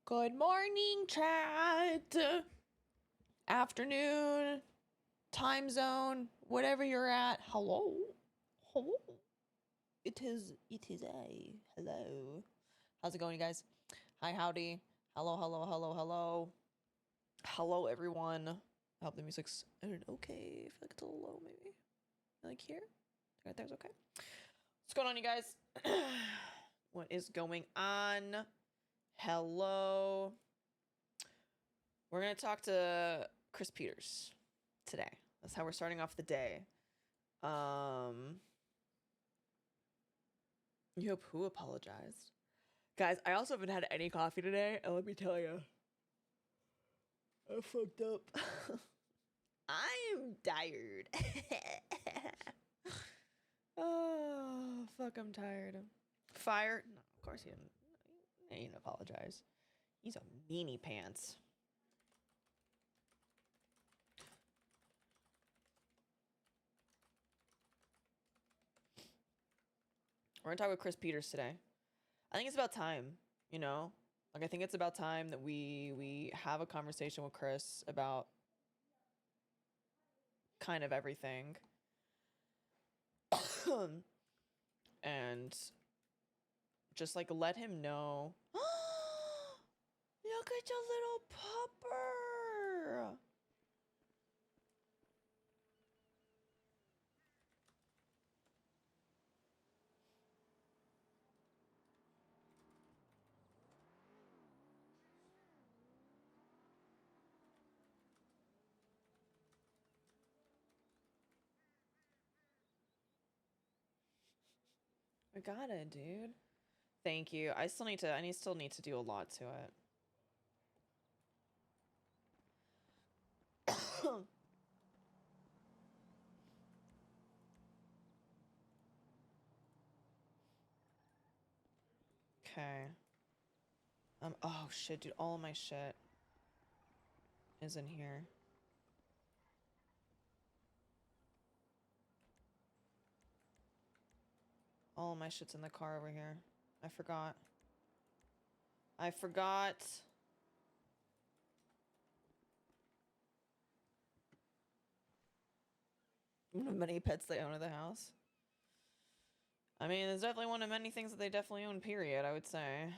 Good morning, chat. Afternoon, time zone, whatever you're at. Hello. Hello. It is a hello. How's it going, you guys? Hi, howdy. Hello, hello, hello, hello. Hello, everyone. I hope the music's okay. I feel like it's a little low, maybe. Like here? Right there's okay. What's going on, you guys? What is going on? Hello. We're going to talk to Chris Peters today. That's how we're starting off the day. You hope who apologized? Guys, I also haven't had any coffee today, and let me tell you, I fucked up. I'm tired. Oh, fuck, I'm tired. Fire? No, of course he didn't. He didn't apologize. He's a meanie pants. We're gonna talk with Chris Peters today. I think it's about time, you know? Like, I think it's about time that we have a conversation with Chris about kind of everything. And just, like, let him know. Look at your little pupper! I got it, dude. Thank you. I still need to do a lot to it. Okay. Oh shit, dude, all of my shit is in here. All of my shit's in the car over here. I forgot. One of many pets they own at the house. I mean, there's definitely one of many things that they definitely own, period, I would say.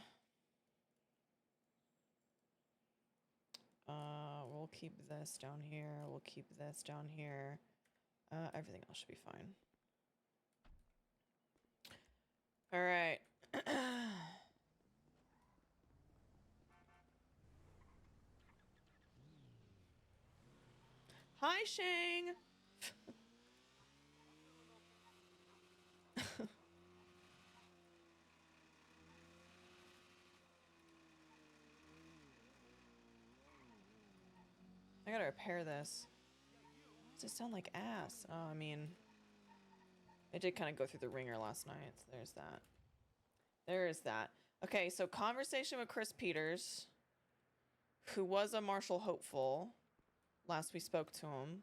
We'll keep this down here. We'll keep this down here. Everything else should be fine. All right. Hi, Shang. I gotta repair this. Does it sound like ass? Oh, I mean, I did kind of go through the ringer last night. So there's that. There is that. Okay, so conversation with Chris Peters, who was a Marshall hopeful. Last we spoke to him.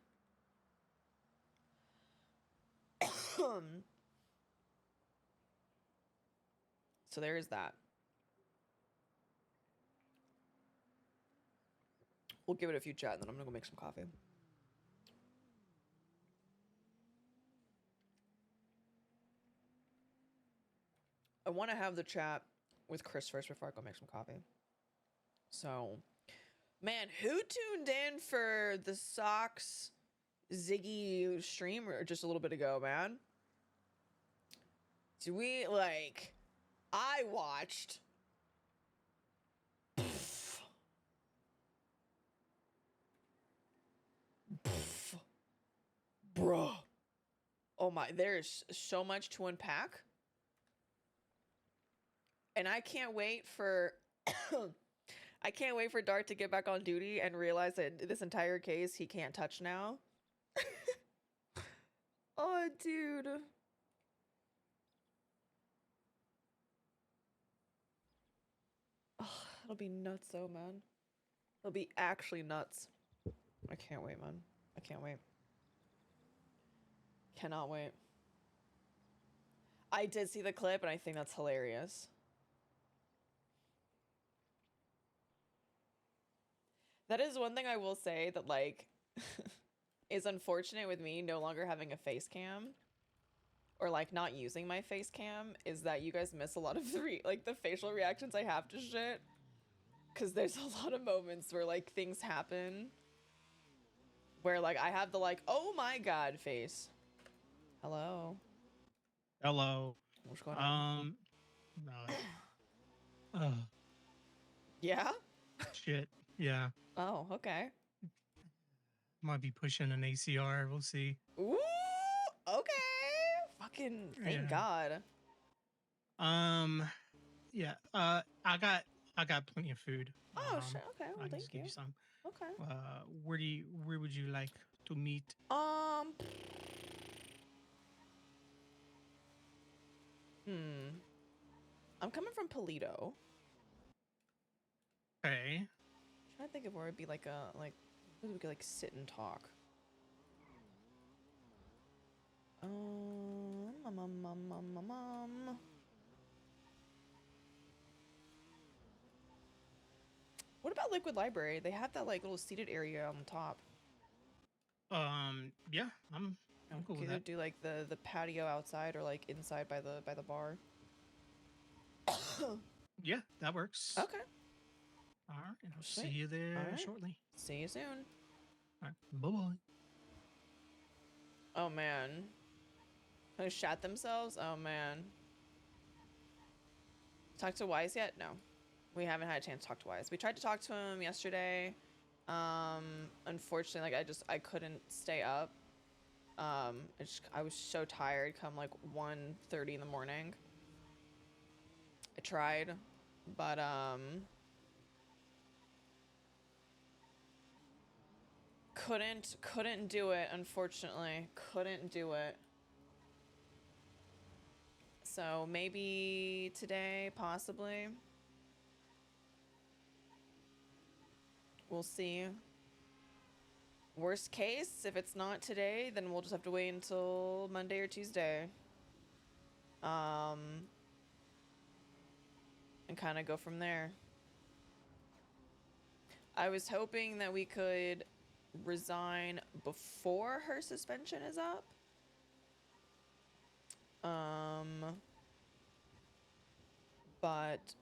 So there is that. We'll give it a few chat, and then I'm gonna go make some coffee. I want to have the chat with Chris first before I go make some coffee. So, man, who tuned in for the Socks Ziggy stream just a little bit ago, man? Do we, like, I watched. Bruh. Oh my, there's so much to unpack. And I can't wait for I can't wait for Dart to get back on duty and realize that this entire case he can't touch now. Oh, dude. Oh, it'll be nuts though, man. It'll be actually nuts. I can't wait, man. I can't wait. Cannot wait. I did see the clip and I think that's hilarious. That is one thing I will say that, like, is unfortunate with me no longer having a face cam. Or, like, not using my face cam, is that you guys miss a lot of the facial reactions I have to shit. Because there's a lot of moments where, like, things happen. Where, like, I have the, like, oh my god face. Hello. Hello. What's going on? No. Yeah? Shit. Yeah. Oh, okay. Might be pushing an ACR. We'll see. Ooh, okay. Fucking thank God. Yeah. I got plenty of food. Oh shit. Okay. I Well, can just thank give you. you some. Okay. Where would you like to meet? I'm coming from Polito. Okay. I'm trying to think of where it'd be like where we could like sit and talk. What about Liquid Library? They have that like little seated area on the top. Yeah, I'm cool with Either that. do like the patio outside or like inside by the bar. Yeah, that works. Okay. All right. I'll Sweet. see you there All right. shortly. See you soon. All right. Bye-bye. Oh man. They shat themselves? Oh man. Talk to Wise yet? No. We haven't had a chance to talk to Wise. We tried to talk to him yesterday. Unfortunately, like I couldn't stay up. I was so tired come like 1:30 in the morning. I tried, but couldn't do it, unfortunately. Couldn't do it. So maybe today, possibly. We'll see. Worst case, if it's not today, then we'll just have to wait until Monday or Tuesday. And kind of go from there. I was hoping that we could resign before her suspension is up. But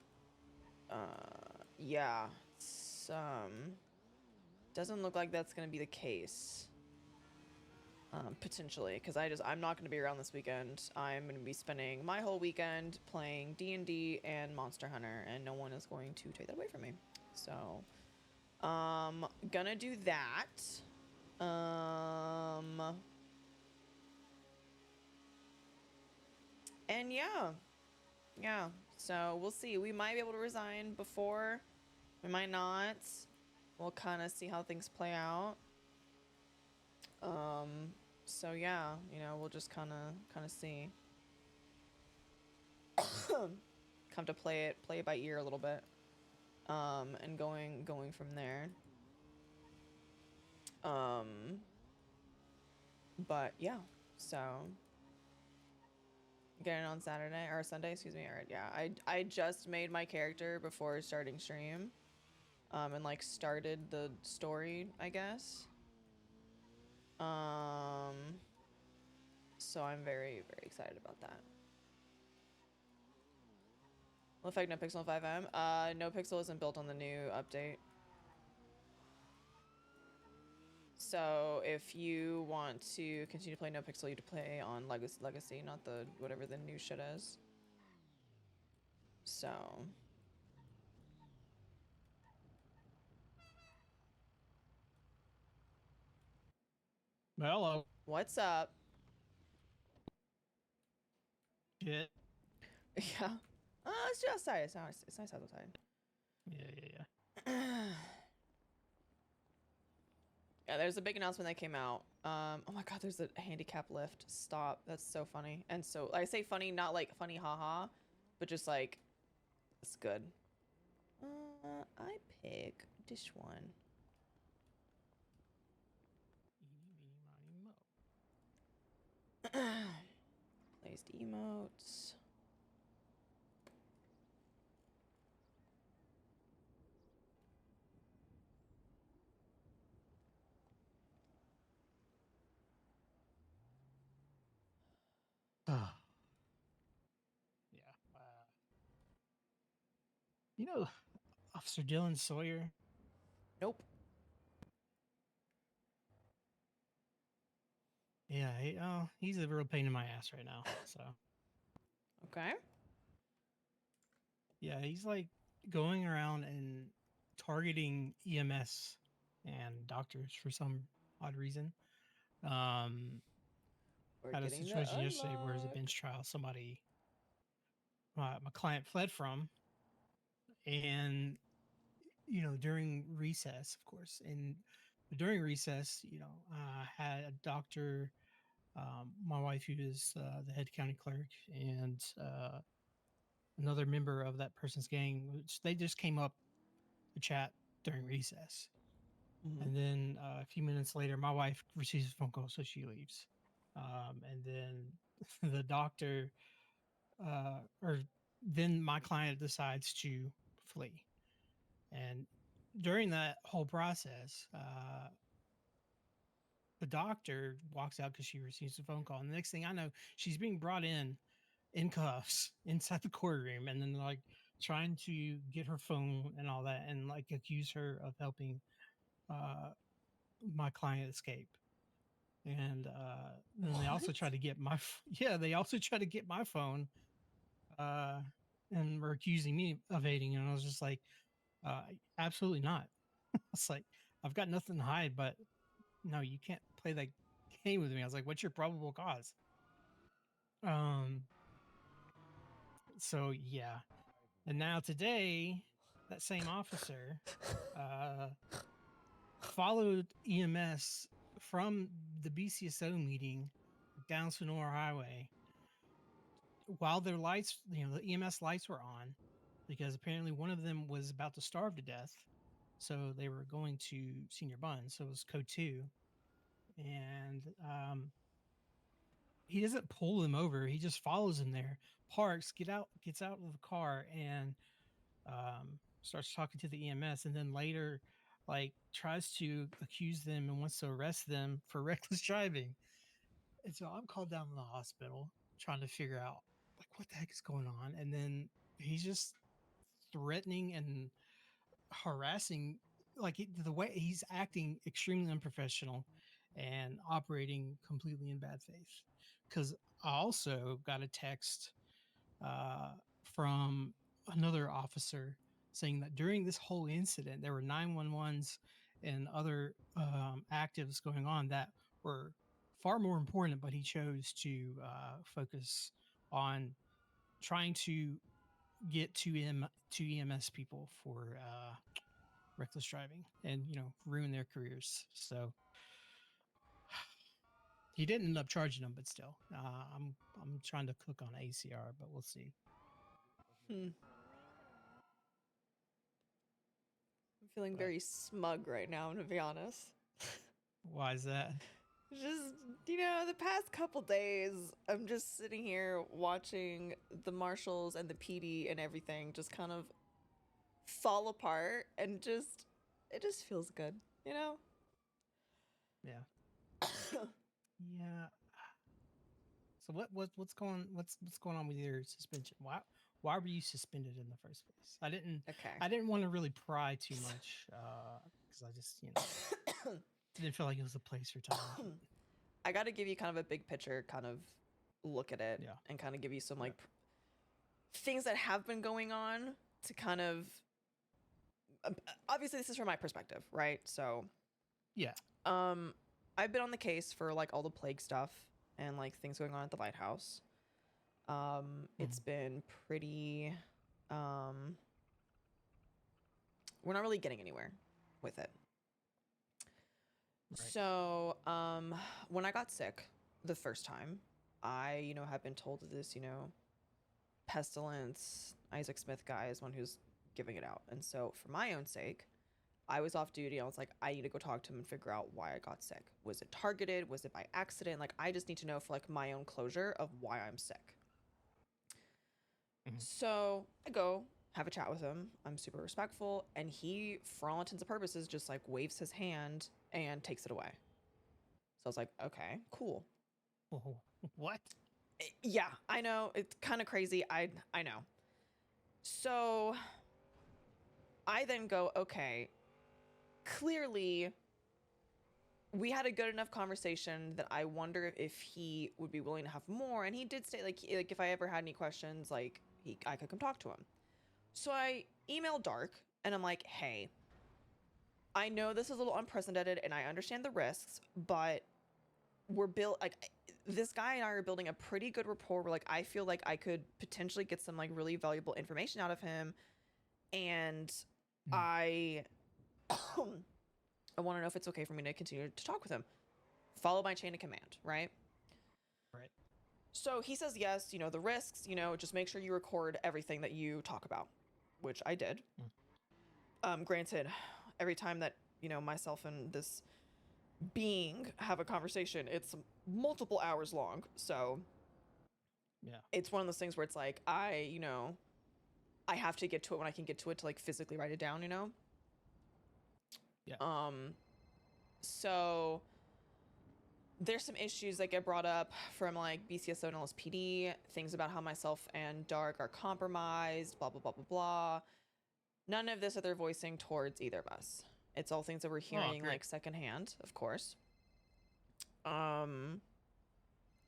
yeah, it's, doesn't look like that's gonna be the case. Potentially, because I'm not gonna be around this weekend. I'm gonna be spending my whole weekend playing D&D and Monster Hunter, and no one is going to take that away from me. So, gonna do that. And yeah. So we'll see. We might be able to resign before. We might not. We'll kind of see how things play out. So yeah, you know, we'll just kind of see. Come to play it by ear a little bit. And going from there. But yeah, so getting on Saturday or Sunday, excuse me. All right, yeah. I just made my character before starting stream. And like started the story, I guess. So I'm very, very excited about that. Will affect NoPixel 5M. NoPixel isn't built on the new update. So if you want to continue to play NoPixel, you have to play on Legacy, not the whatever the new shit is. So Hello. what's up? Shit. Yeah. It's just outside. It's nice. It's nice outside. Yeah. Yeah, there's a big announcement that came out. Oh my god, there's a handicap lift. Stop. That's so funny. And so I say funny, not like funny haha, but just like it's good. I pick this one. Placed emotes. You know, Officer Dylan Sawyer. Nope. Yeah, he's a real pain in my ass right now. So Okay. yeah, he's like going around and targeting EMS and doctors for some odd reason. We're Had a getting the situation yesterday where it was a unlock. bench trial. Somebody, my client fled from, and during recess, of course, and during recess, had a doctor, my wife, who is the head county clerk, and another member of that person's gang, which they just came up to chat during recess. Mm-hmm. And then a few minutes later, my wife receives a phone call, so she leaves. And then the doctor, or then my client decides to flee. And during that whole process, the doctor walks out because she receives a phone call. And the next thing I know, she's being brought in cuffs inside the courtroom, and then like trying to get her phone and all that, and like accuse her of helping uh, my client escape. And then they also What? try to get yeah, they also try to get my phone, uh, and were accusing me of hating. And I was just like, absolutely not. It's like, I've got nothing to hide, but no, you can't play that game with me. I was like, what's your probable cause? Um, so yeah. And now today, that same officer uh, followed EMS from the BCSO meeting down Sonora Highway while their lights, the EMS lights were on, because apparently one of them was about to starve to death. So they were going to Senior Bun. So it was code 2. And he doesn't pull them over. He just follows them there, parks, gets out of the car, and starts talking to the EMS, and then later, like, tries to accuse them and wants to arrest them for reckless driving. And so I'm called down to the hospital trying to figure out, like, what the heck is going on. And then he's just threatening and harassing, like, the way he's acting extremely unprofessional and operating completely in bad faith. Because I also got a text uh, from another officer saying that during this whole incident, there were 911s and other actives going on that were far more important, but he chose to focus on trying to get to EMS people for reckless driving and ruin their careers. So he didn't end up charging them, but still, I'm trying to cook on ACR, but we'll see. Hmm. I'm feeling But very smug right now, to be honest. why is that? Just, the past couple days, I'm just sitting here watching the marshals and the PD and everything just kind of fall apart, and it just feels good, you know? Yeah. Yeah. So what's going on with your suspension? Why were you suspended in the first place? Okay. I didn't want to really pry too much because I just didn't feel like it was a place or time. I got to give you kind of a big picture kind of look at it, Yeah. and kind of give you some Yeah. like things that have been going on to kind of obviously this is from my perspective, right? So Yeah. I've been on the case for like all the plague stuff and like things going on at the lighthouse. It's Mhm. been pretty we're not really getting anywhere with it. Right. So, when I got sick the first time, I, have been told that this, pestilence Isaac Smith guy is one who's giving it out. And so, for my own sake, I was off duty. I was like, I need to go talk to him and figure out why I got sick. Was it targeted? Was it by accident? Like, I just need to know for like my own closure of why I'm sick. Mhm. So I go have a chat with him. I'm super respectful, and he, for all intents and purposes, just like waves his hand and takes it away. So I was like, okay, cool. Whoa. What? Yeah, I know. It's kind of crazy. I know. So I then go, okay, clearly we had a good enough conversation that I wonder if he would be willing to have more. And he did say, like if I ever had any questions, like I could come talk to him. So I emailed Dark and I'm like, hey, I know this is a little unprecedented and I understand the risks, but we're built like this guy and I are building a pretty good rapport where like I feel like I could potentially get some like really valuable information out of him. And I I want to know if it's okay for me to continue to talk with him. Follow my chain of command, right? Right. So he says yes, you know, the risks, you know, just make sure you record everything that you talk about, which I did. Granted, every time that, you know, myself and this being have a conversation, it's multiple hours long. So yeah, it's one of those things where it's like, I have to get to it when I can get to it to like physically write it down, you know? Yeah. So there's some issues that get brought up from like BCSO and LSPD, things about how myself and Dark are compromised, blah, blah, blah, blah, blah. None of this that they're voicing towards either of us. It's all things that we're hearing like secondhand, of course. I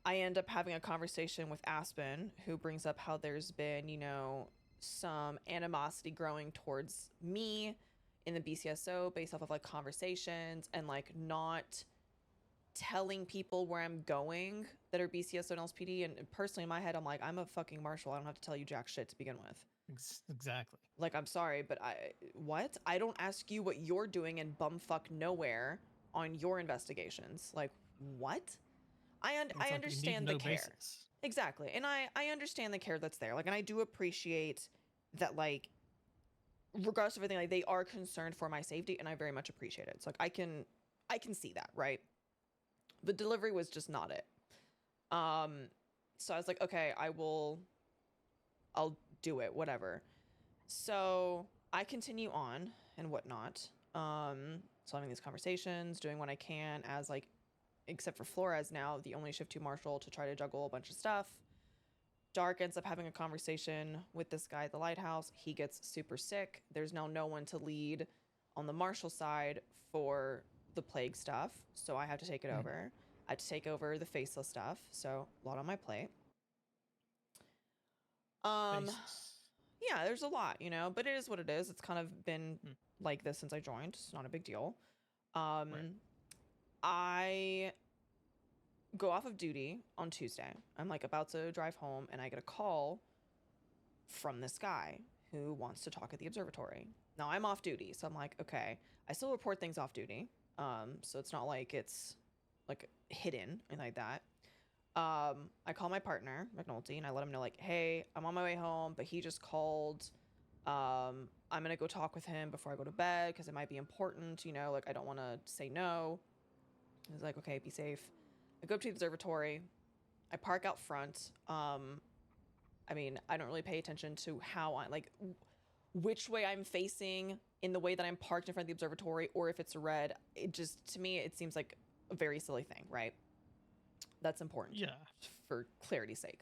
end up having a conversation with Aspen, who brings up how there's been, you know, some animosity growing towards me in the BCSO based off of like conversations and like not telling people where I'm going that are BCSO and LSPD. And personally in my head, I'm like, I'm a fucking marshal. I don't have to tell you jack shit to begin with. Exactly. Like, I'm sorry, but I don't ask you what you're doing in bumfuck nowhere on your investigations. Like, what? I understand the care. Basics. Exactly. And I understand the care that's there. Like, and I do appreciate that, like, regardless of everything, like, they are concerned for my safety, and I very much appreciate it. So, like, I can see that, right? The delivery was just not it. So I was like, okay, I'll do it, whatever. So I continue on and whatnot. So having these conversations, doing what I can as like, except for Flores now, the only shift 2 marshal to try to juggle a bunch of stuff. Dark ends up having a conversation with this guy at the lighthouse. He gets super sick. There's now no one to lead on the marshal side for the plague stuff. So I have to take it over. I had to take over the faceless stuff. So a lot on my plate. Yeah, there's a lot, you know, but it is what it is. It's kind of been like this since I joined. It's not a big deal. I go off of duty on Tuesday. I'm like about to drive home and I get a call from this guy who wants to talk at the observatory. Now I'm off duty, so I'm like, okay, I still report things off duty. So it's not like it's like hidden and like that. I call my partner, McNulty, and I let him know, like, hey, I'm on my way home, but he just called. I'm going to go talk with him before I go to bed because it might be important, you know, like, I don't want to say no. He's like, okay, be safe. I go up to the observatory. I park out front. I mean, I don't really pay attention to how I, like, which way I'm facing in the way that I'm parked in front of the observatory, or if it's red. It just, to me, it seems like a very silly thing, right? That's important. Yeah. For clarity's sake.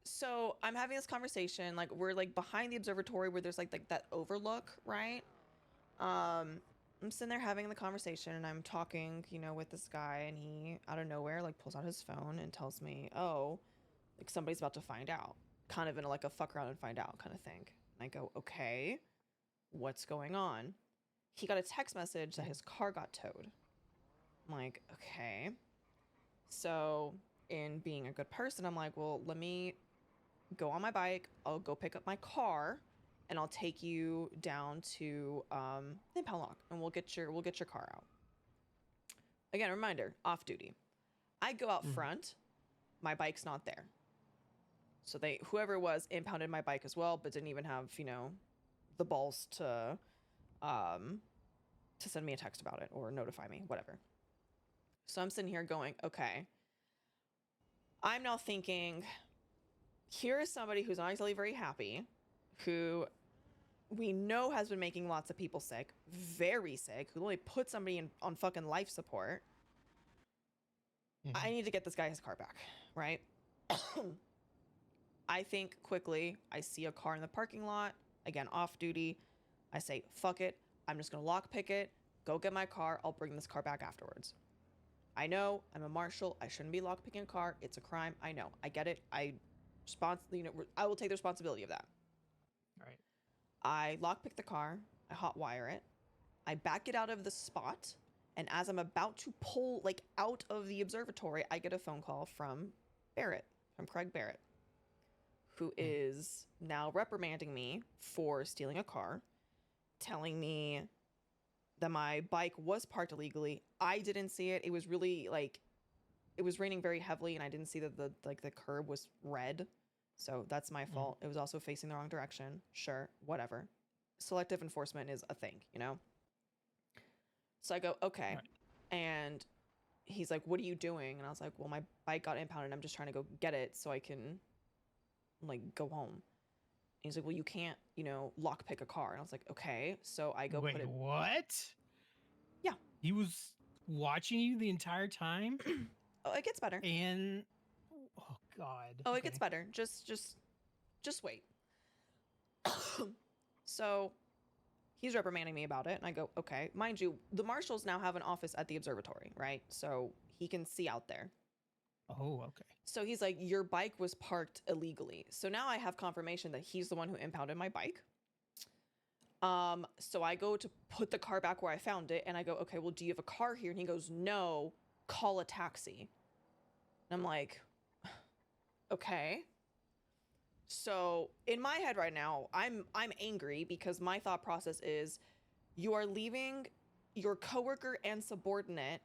So I'm having this conversation, like we're like behind the observatory where there's like that overlook, right? I'm sitting there having the conversation and I'm talking, you know, with this guy, and he out of nowhere like pulls out his phone and tells me, oh, like somebody's about to find out, kind of in like a fuck around and find out kind of thing. And I go, okay, what's going on? He got a text message that his car got towed. I'm like, okay. So in being a good person, I'm like, well, let me go on my bike. I'll go pick up my car and I'll take you down to the impound lock and we'll get your car out. Again, reminder, off duty. I go out front, my bike's not there. So whoever it was impounded my bike as well, but didn't even have, you know, the balls to send me a text about it or notify me, whatever. So I'm sitting here going, okay, I'm now thinking, here is somebody who's not exactly very happy, who we know has been making lots of people sick, very sick, who only put somebody on fucking life support. I need to get this guy his car back, right? I think quickly. I see a car in the parking lot. Again, off duty. I say, fuck it. I'm just going to lockpick it. Go get my car. I'll bring this car back afterwards. I know I'm a marshal. I shouldn't be lockpicking a car. It's a crime. I know. I get it. I will take the responsibility of that. All right. I lockpick the car. I hotwire it. I back it out of the spot. And as I'm about to pull like out of the observatory, I get a phone call from Craig Barrett, who is now reprimanding me for stealing a car, telling me that my bike was parked illegally. I didn't see it. It was really like, it was raining very heavily and I didn't see that the curb was red. So that's my fault. It was also facing the wrong direction. Sure, whatever. Selective enforcement is a thing, you know? So I go, okay. Right. And he's like, what are you doing? And I was like, well, my bike got impounded. I'm just trying to go get it so I can like go home. And he's like, well, you can't, you know, lockpick a car. And I was like, okay. So I go Wait, put it. what? Yeah. He was watching you the entire time? Oh, it gets better. And oh god. Oh, okay. it gets better. Just wait. So he's reprimanding me about it. And I go, okay. Mind you, the marshals now have an office at the observatory, right? So he can see out there. Oh, okay. So he's like, your bike was parked illegally. So now I have confirmation that he's the one who impounded my bike. So I go to put the car back where I found it. And I go, okay, well, do you have a car here? And he goes, no, call a taxi. And I'm like, okay. So in my head right now, I'm angry because my thought process is you are leaving your coworker and subordinate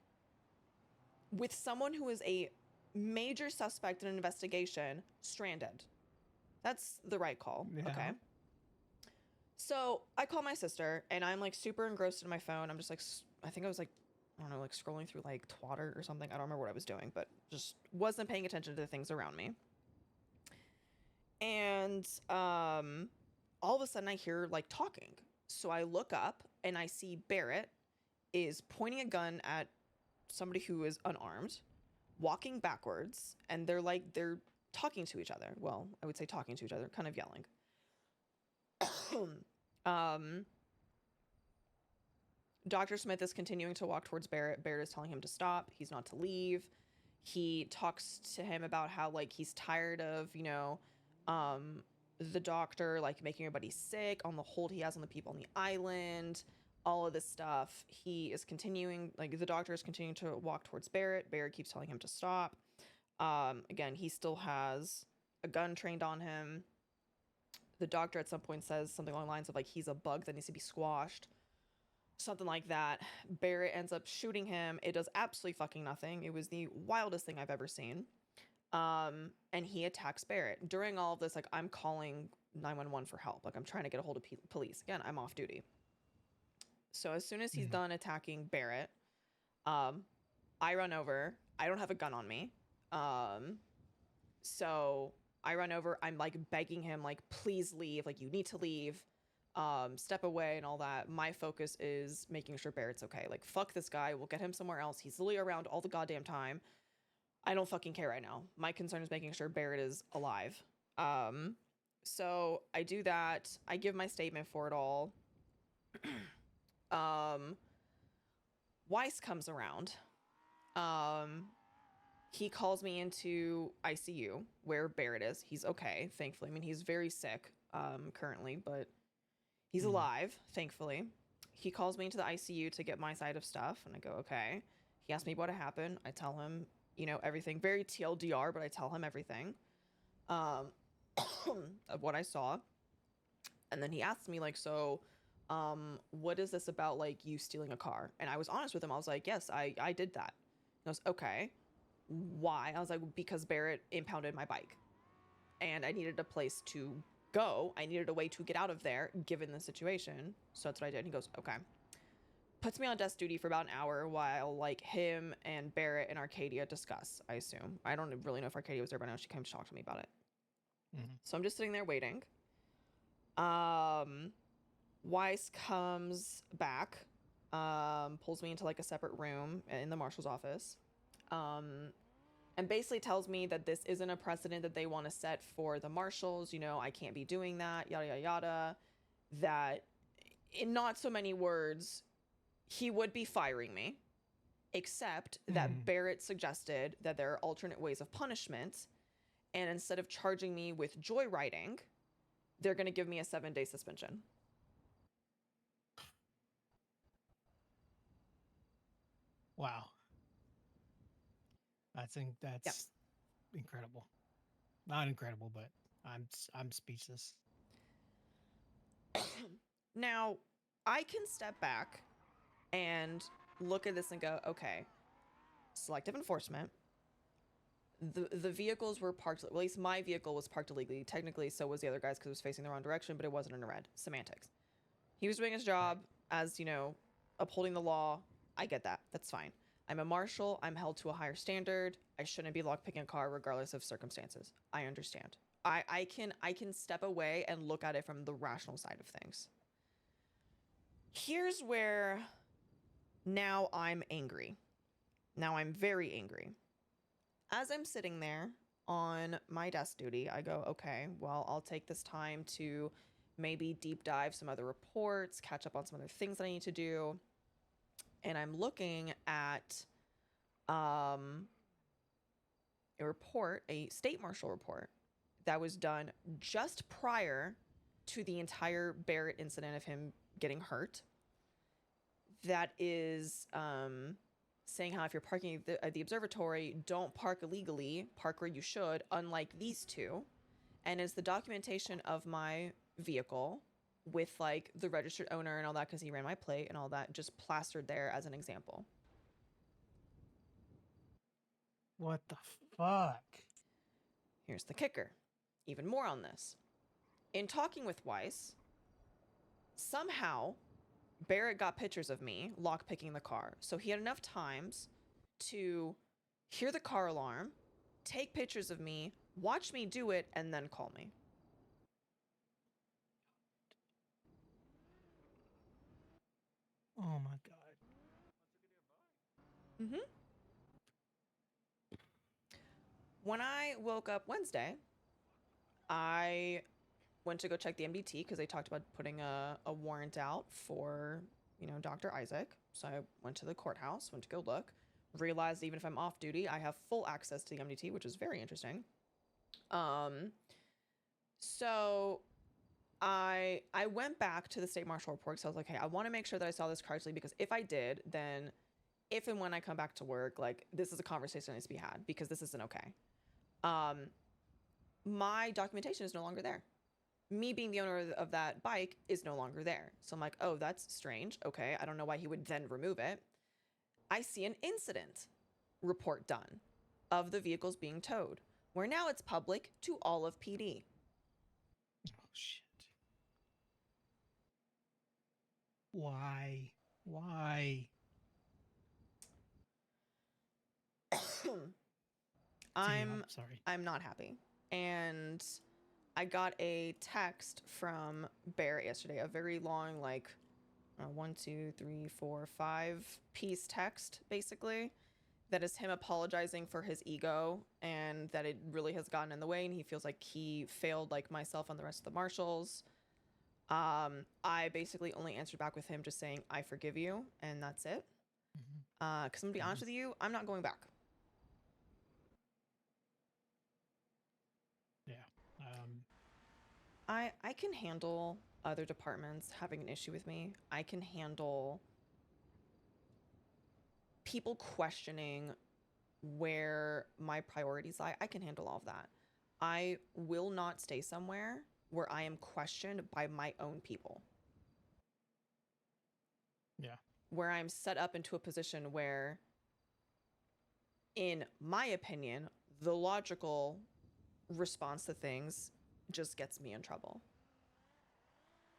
with someone who is a major suspect in an investigation stranded. That's the right call. Yeah. Okay. So I call my sister and I'm like super engrossed in my phone. I'm just like, I think I was like, I don't know, like scrolling through like Twitter or something. I don't remember what I was doing, but just wasn't paying attention to the things around me. And all of a sudden I hear like talking. So I look up and I see Barrett is pointing a gun at somebody who is unarmed, walking backwards, and they're talking to each other. Well, I would say talking to each other, kind of yelling. Dr. Smith is continuing to walk towards Barrett. Barrett is telling him to stop. He's not to leave. He talks to him about how like he's tired of, you know, the doctor like making everybody sick, on the hold he has on the people on the island, all of this stuff. He is continuing, like the doctor is continuing to walk towards Barrett. Barrett keeps telling him to stop. Again, he still has a gun trained on him. The doctor at some point says something along the lines of like he's a bug that needs to be squashed. Something like that. Barrett ends up shooting him. It does absolutely fucking nothing. It was the wildest thing I've ever seen. And he attacks Barrett. During all of this, like I'm calling 911 for help. Like I'm trying to get a hold of police. Again, I'm off duty. So as soon as he's done attacking Barrett, I run over. I don't have a gun on me. So I run over. I'm like begging him, like, please leave. Like you need to leave. Step away and all that. My focus is making sure Barrett's okay. Like, fuck this guy. We'll get him somewhere else. He's literally around all the goddamn time. I don't fucking care right now. My concern is making sure Barrett is alive. So I do that. I give my statement for it all. Weiss comes around. He calls me into ICU where Barrett is. He's okay, thankfully. I mean, he's very sick currently, but he's alive, thankfully. He calls me into the ICU to get my side of stuff, and I go, okay. He asks me what happened. I tell him, you know, everything. Very TLDR, but I tell him everything of what I saw. And then he asks me, like, so what is this about, like, you stealing a car? And I was honest with him. I was like, yes, I did that. He goes, okay. Why? I was like, because Barrett impounded my bike. And I needed a place to go. I needed a way to get out of there, given the situation. So that's what I did. And he goes, okay. Puts me on desk duty for about an hour while, like, him and Barrett and Arcadia discuss, I assume. I don't really know if Arcadia was there, but I know she came to talk to me about it. So I'm just sitting there waiting. Weiss comes back, pulls me into, like, a separate room in the marshal's office. And and basically tells me that this isn't a precedent that they want to set for the marshals. You know, I can't be doing that, yada, yada, yada. That, in not so many words, he would be firing me, except that Barrett suggested that there are alternate ways of punishment. And instead of charging me with joyriding, they're going to give me a 7-day suspension. Wow. That's incredible. Not incredible, but I'm speechless. Now, I can step back and look at this and go, okay, selective enforcement. The vehicles were parked, at least my vehicle was parked illegally. Technically, so was the other guy's because it was facing the wrong direction, but it wasn't in a red. Semantics. He was doing his job as, you know, upholding the law. I get that. That's fine. I'm a marshal. I'm held to a higher standard. I shouldn't be lockpicking a car regardless of circumstances. I understand. I can step away and look at it from the rational side of things. Here's where now I'm angry. Now I'm very angry. As I'm sitting there on my desk duty, I go, okay, well, I'll take this time to maybe deep dive some other reports, catch up on some other things that I need to do. And I'm looking at a report, a state marshal report that was done just prior to the entire Barrett incident of him getting hurt. That is saying how if you're parking at the observatory, don't park illegally, park where you should, unlike these two. And it's the documentation of my vehicle with like the registered owner and all that, because he ran my plate and all that, just plastered there as an example. What the fuck? Here's the kicker. Even more on this. In talking with Weiss, somehow Barrett got pictures of me lockpicking the car. So he had enough times to hear the car alarm, take pictures of me, watch me do it, and then call me. Oh my God. When I woke up Wednesday, I went to go check the MDT because they talked about putting a warrant out for, you know, Dr. Isaac. So I went to the courthouse, went to go look, realized even if I'm off duty, I have full access to the MDT, which is very interesting. So I went back to the state marshal report. So I was like, hey, I want to make sure that I saw this correctly, because if I did, then if and when I come back to work, like, this is a conversation that needs to be had, because this isn't okay. My documentation is no longer there. Me being the owner of that bike is no longer there. So I'm like, oh, that's strange. Okay, I don't know why he would then remove it. I see an incident report done of the vehicles being towed, where now it's public to all of PD. Oh shit. Why? I'm sorry. I'm not happy. And I got a text from Barrett yesterday, a very long, like 1, 2, 3, 4, 5 piece text, basically, that is him apologizing for his ego and that it really has gotten in the way, and he feels like he failed like myself and the rest of the marshals. I basically only answered back with him just saying, I forgive you, and that's it. Because I'm gonna be honest with you, I'm not going back. Yeah. I can handle other departments having an issue with me. I can handle people questioning where my priorities lie. I can handle all of that. I will not stay somewhere where I am questioned by my own people. Yeah. Where I'm set up into a position where, in my opinion, the logical response to things just gets me in trouble.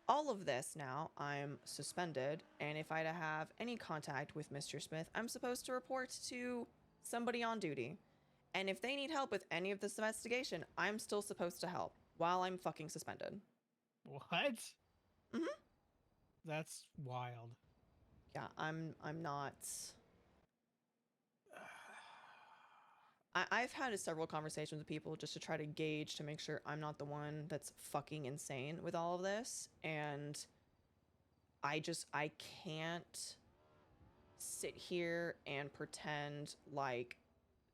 All of this now, I'm suspended, and if I have any contact with Mr. Smith, I'm supposed to report to somebody on duty. And if they need help with any of this investigation, I'm still supposed to help while I'm fucking suspended. What? That's wild. Yeah, I'm not. I've had several conversations with people just to try to gauge to make sure I'm not the one that's fucking insane with all of this, and I can't sit here and pretend like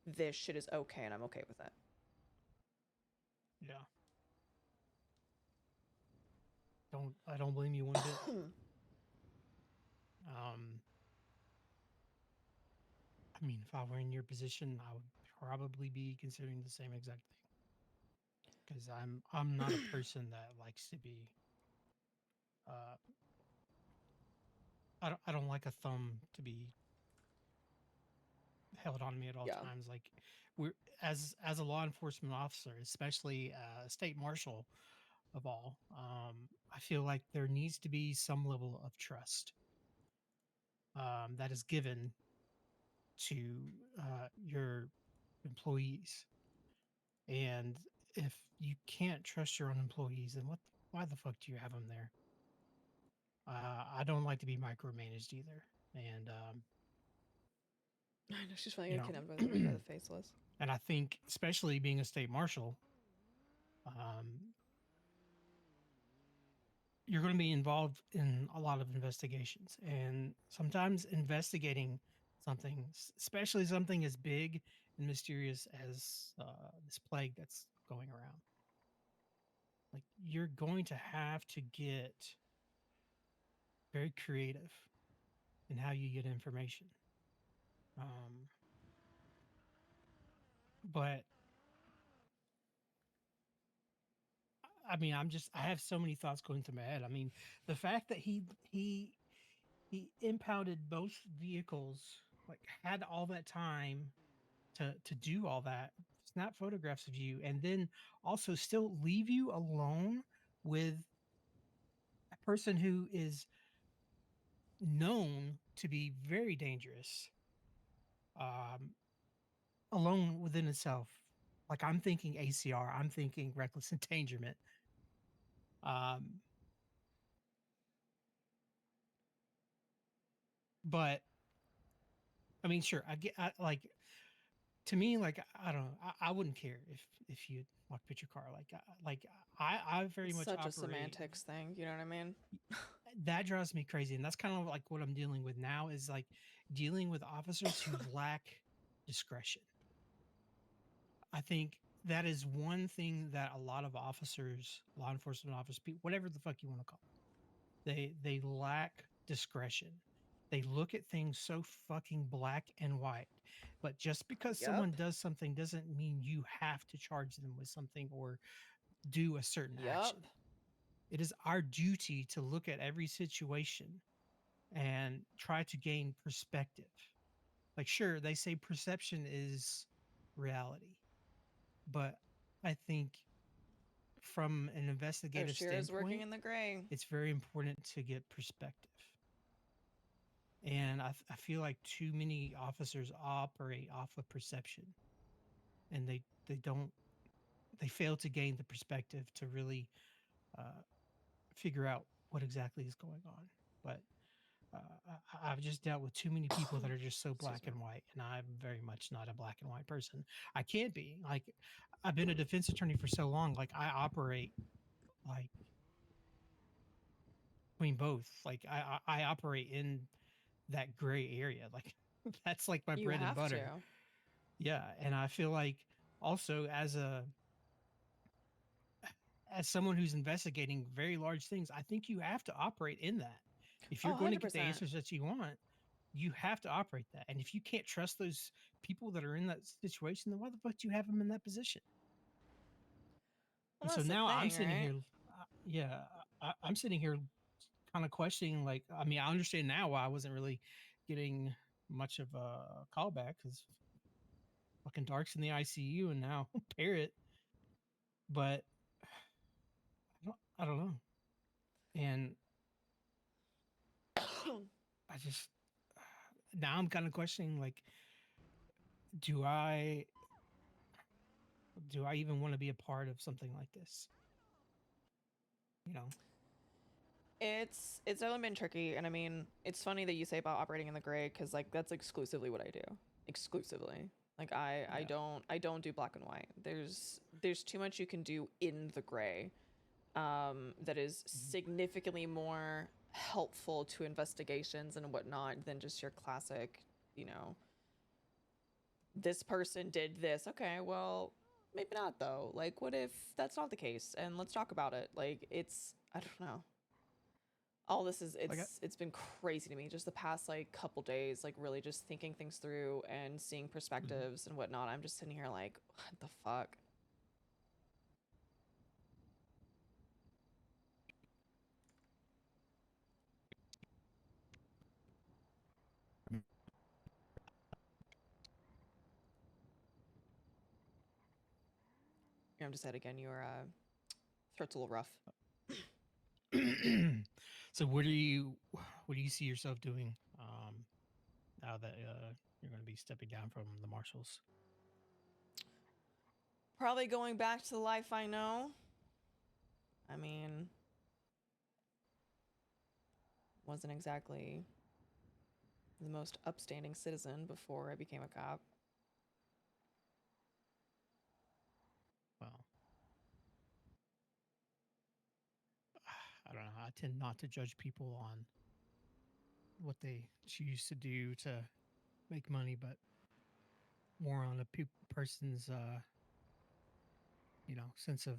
this shit is okay and I'm okay with it. Yeah. I don't blame you one bit. I mean, if I were in your position, I would probably be considering the same exact thing. Because I'm not a person that likes to be. Uh, I don't like a thumb to be held on me at all Yeah. times. Like we're as a law enforcement officer, especially a state marshal of all. I feel like there needs to be some level of trust that is given to your employees. And if you can't trust your own employees, then why the fuck do you have them there? I don't like to be micromanaged either. And, I know she's finally you getting know, kidnapped by the faceless. and I think, especially being a state marshal, um, you're going to be involved in a lot of investigations. And sometimes investigating something, especially something as big and mysterious as this plague that's going around, like you're going to have to get very creative in how you get information. Um, but I mean, I have so many thoughts going through my head. I mean, the fact that he impounded both vehicles, like had all that time to do all that, snap photographs of you, and then also still leave you alone with a person who is known to be very dangerous, um, alone within itself. Like I'm thinking ACR, I'm thinking reckless endangerment. Um, but I mean, sure, like to me, like I don't know, I wouldn't care if you locked your car. I very It's much such a operate. semantics thing, you know what I mean? That drives me crazy, and that's kind of like what I'm dealing with now. Is like dealing with officers who lack discretion. I think that is one thing that a lot of officers, law enforcement officers, whatever the fuck you want to call it, they lack discretion. They look at things so fucking black and white. But just because Yep. someone does something doesn't mean you have to charge them with something or do a certain Yep. action. It is our duty to look at every situation and try to gain perspective. Like, sure, they say perception is reality, but I think from an investigative Oshiera's working standpoint, in the gray. it's very important to get perspective. And I feel like too many officers operate off of perception, and they don't they fail to gain the perspective to really uh, figure out what exactly is going on. But I've just dealt with too many people that are just so Excuse black me. and white, and I'm very much not a black and white person. I can't be. Like, I've been a defense attorney for so long. Like, I operate like between both. Like, I operate in that gray area. Like, that's like my You bread and have to. butter. Yeah, and I feel like also as someone who's investigating very large things, I think you have to operate in that. If Oh, you're going to get the 100%. answers that you want, you have to operate that. And if you can't trust those people that are in that situation, then why the fuck do you have them in that position? Well, And so that's the now I'm thing, sitting right? here, yeah, I'm sitting here kind of questioning. Like, I mean, I understand now why I wasn't really getting much of a callback because fucking Dark's in the ICU and now Parrot, but I don't know. And I just now I'm kind of questioning like, do I do I even want to be a part of something like this? You know? It's definitely been tricky, and I mean, it's funny that you say about operating in the gray because like that's exclusively what I do. Exclusively. Like I Yeah. don't do black and white. There's too much you can do in the gray, that is significantly more helpful to investigations and whatnot than just your classic, you know, this person did this. Okay, well, maybe not though. Like, what if that's not the case? And let's talk about it. Like, I don't know. All this is Like it's been crazy to me just the past like couple days, like really just thinking things through and seeing perspectives and whatnot. I'm just sitting here like, what the fuck? I'm just said again, your throat's a little rough. So what do you see yourself doing now that you're going to be stepping down from the marshals? Probably going back to the life I know. I mean, wasn't exactly the most upstanding citizen before I became a cop. Well, I don't know. I tend not to judge people on what they choose to do to make money, but more on a person's sense of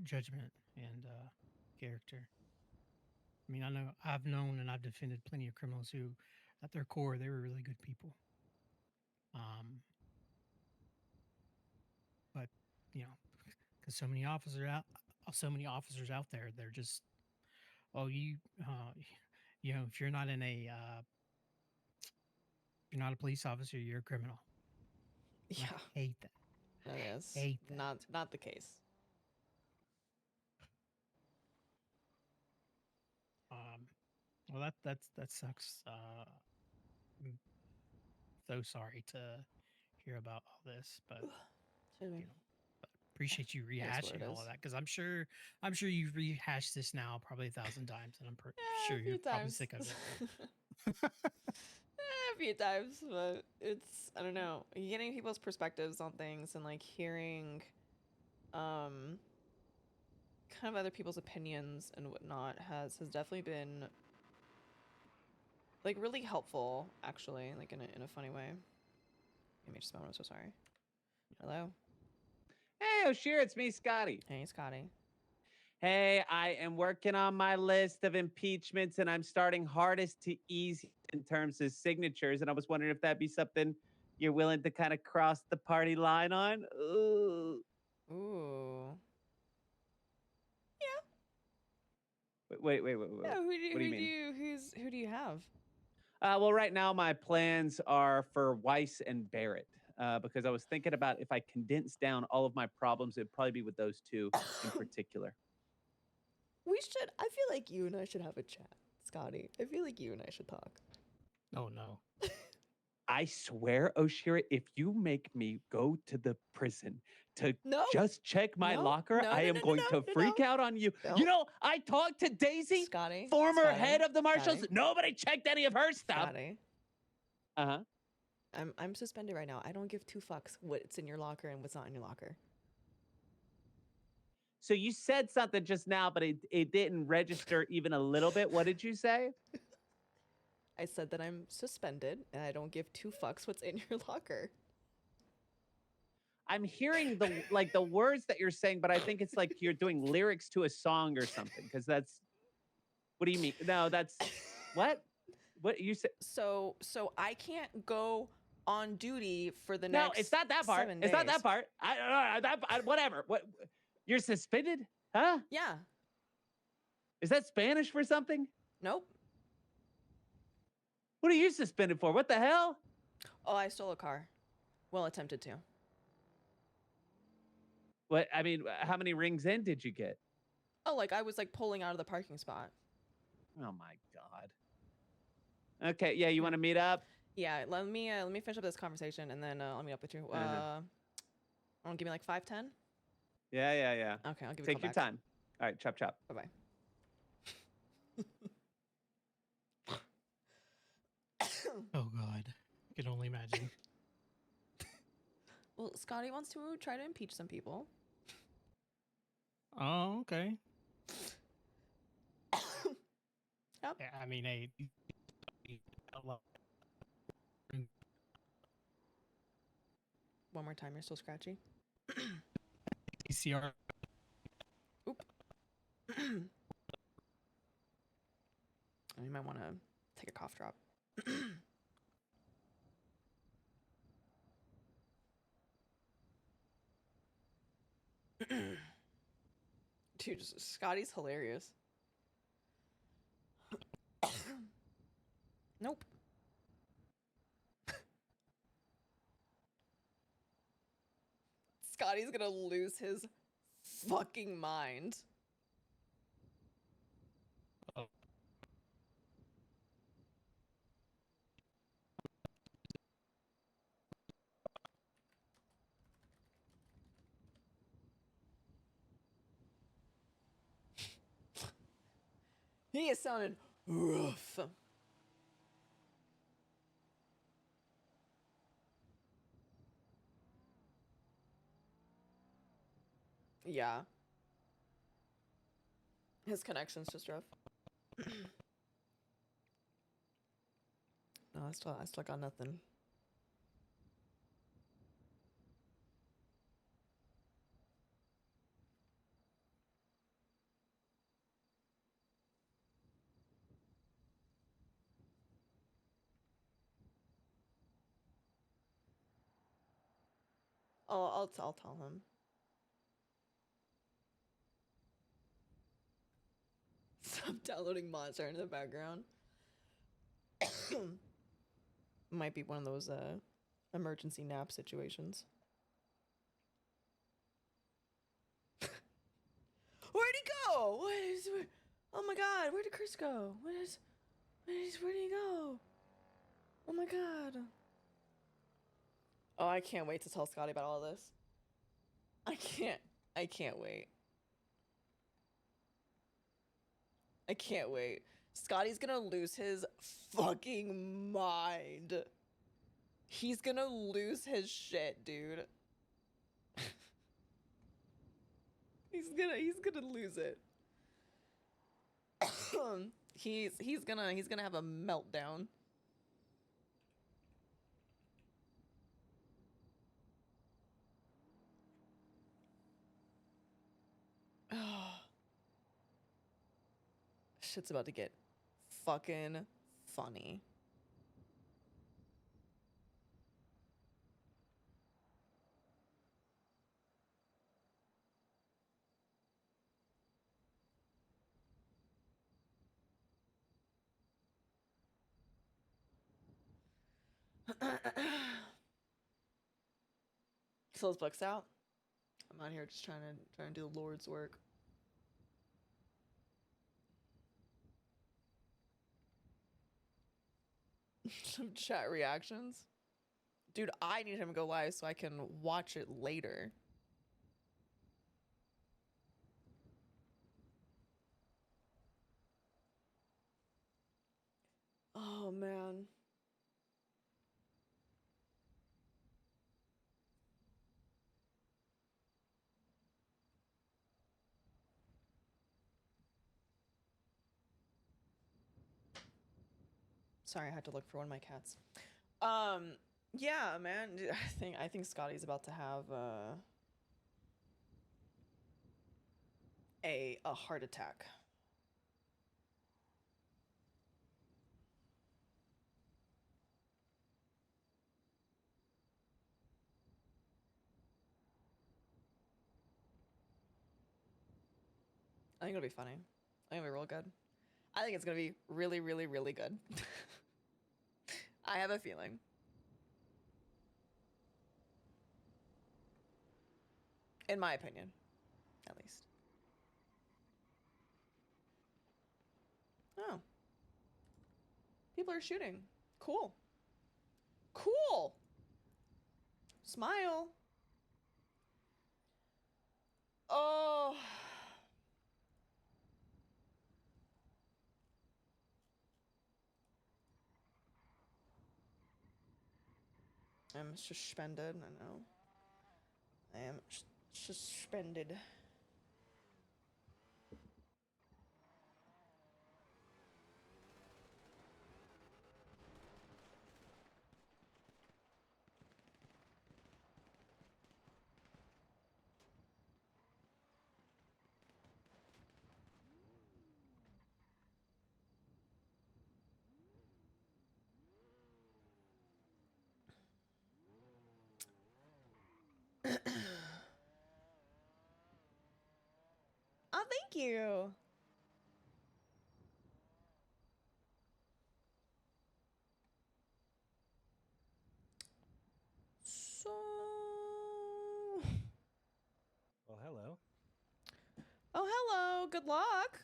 judgment and character. I mean, I know I've known and I've defended plenty of criminals who, at their core, they were really good people. But because so many officers out there, they're just, oh, if you're not in a, you're not a police officer, you're a criminal. And Yeah, I hate that. that is Hate that. not the case. Well, that sucks. I'm so sorry to hear about all this, but appreciate you rehashing all of that because I'm sure you've rehashed this now probably 1,000 times, and I'm Yeah, sure a you're few probably times. sick of it. A few times, but it's, I don't know, getting people's perspectives on things and like hearing kind of other people's opinions and whatnot has definitely been like really helpful, actually, like in a funny way. Give me just a moment. I'm so sorry. Hello. Hey, Oshiera, it's me, Scotty. Hey, Scotty. Hey, I am working on my list of impeachments, and I'm starting hardest to easy in terms of signatures. And I was wondering if that'd be something you're willing to kind of cross the party line on. Ooh. Ooh. Wait. Yeah. What do you mean? Who do you have? Well, right now my plans are for Weiss and Barrett, because I was thinking about if I condense down all of my problems, it'd probably be with those two in particular. I feel like you and I should have a chat, Scotty. I feel like you and I should talk. Oh no. I swear, Oshiera, if you make me go to the prison to just check my locker, I am going to freak out on you. No. You know, I talked to Daisy, Scotty, former head of the marshals. Scotty. Nobody checked any of her stuff. Scotty. Uh-huh. I'm suspended right now. I don't give two fucks what's in your locker and what's not in your locker. So you said something just now, but it didn't register even a little bit. What did you say? I said that I'm suspended and I don't give two fucks what's in your locker. I'm hearing the words that you're saying, but I think it's like you're doing lyrics to a song or something, because that's, what do you mean? No, that's, what? What you said? So I can't go on duty for the next. No, it's not that part. 7 It's not days. that part. Whatever. What? You're suspended? Huh? Yeah. Is that Spanish for something? Nope. What are you suspended for? What the hell? Oh, I stole a car. Well, attempted to. What? I mean, how many rings in did you get? Oh, like I was like pulling out of the parking spot. Oh my God. Okay, yeah, you want to meet up? Yeah, let me finish up this conversation and then I'll meet up with you. Give me like 5-10. Yeah. Okay, I'll give you a Take call your back. time. All right, chop. Bye bye. Oh God, I can only imagine. Well, Scotty wants to try to impeach some people. Oh, okay. Yep. Yeah, I mean, hey, One more time, you're still scratchy. PCR. Oop. You might want to take a cough drop. Dude, Scotty's hilarious. Nope. Scotty's gonna lose his fucking mind. Oh. He is sounding rough. Yeah. His connection's just rough. No, I still got nothing. Oh, I'll tell him. Stop downloading Monster in the background. Might be one of those emergency nap situations. Where'd he go? Oh my god, where did Chris go? Where did he go? Oh my god. Oh, I can't wait to tell Scotty about all this. I can't wait. I can't wait. Scotty's gonna lose his fucking mind. He's gonna lose his shit, dude. he's gonna lose it. he's gonna have a meltdown. Shit's about to get fucking funny. So those books out. I'm out here just trying to do the Lord's work. Some chat reactions. Dude, I need him to go live so I can watch it later. Oh man. Sorry, I had to look for one of my cats. Yeah, man. I think Scotty's about to have a heart attack. I think it'll be funny. I think it'll be real good. I think it's gonna be really, really, really good. I have a feeling. In my opinion, at least. Oh. People are shooting. Cool. Cool. Smile. Oh. I'm suspended, I know. I am suspended. Oh, thank you. So. Well, hello. Oh, hello. Good luck.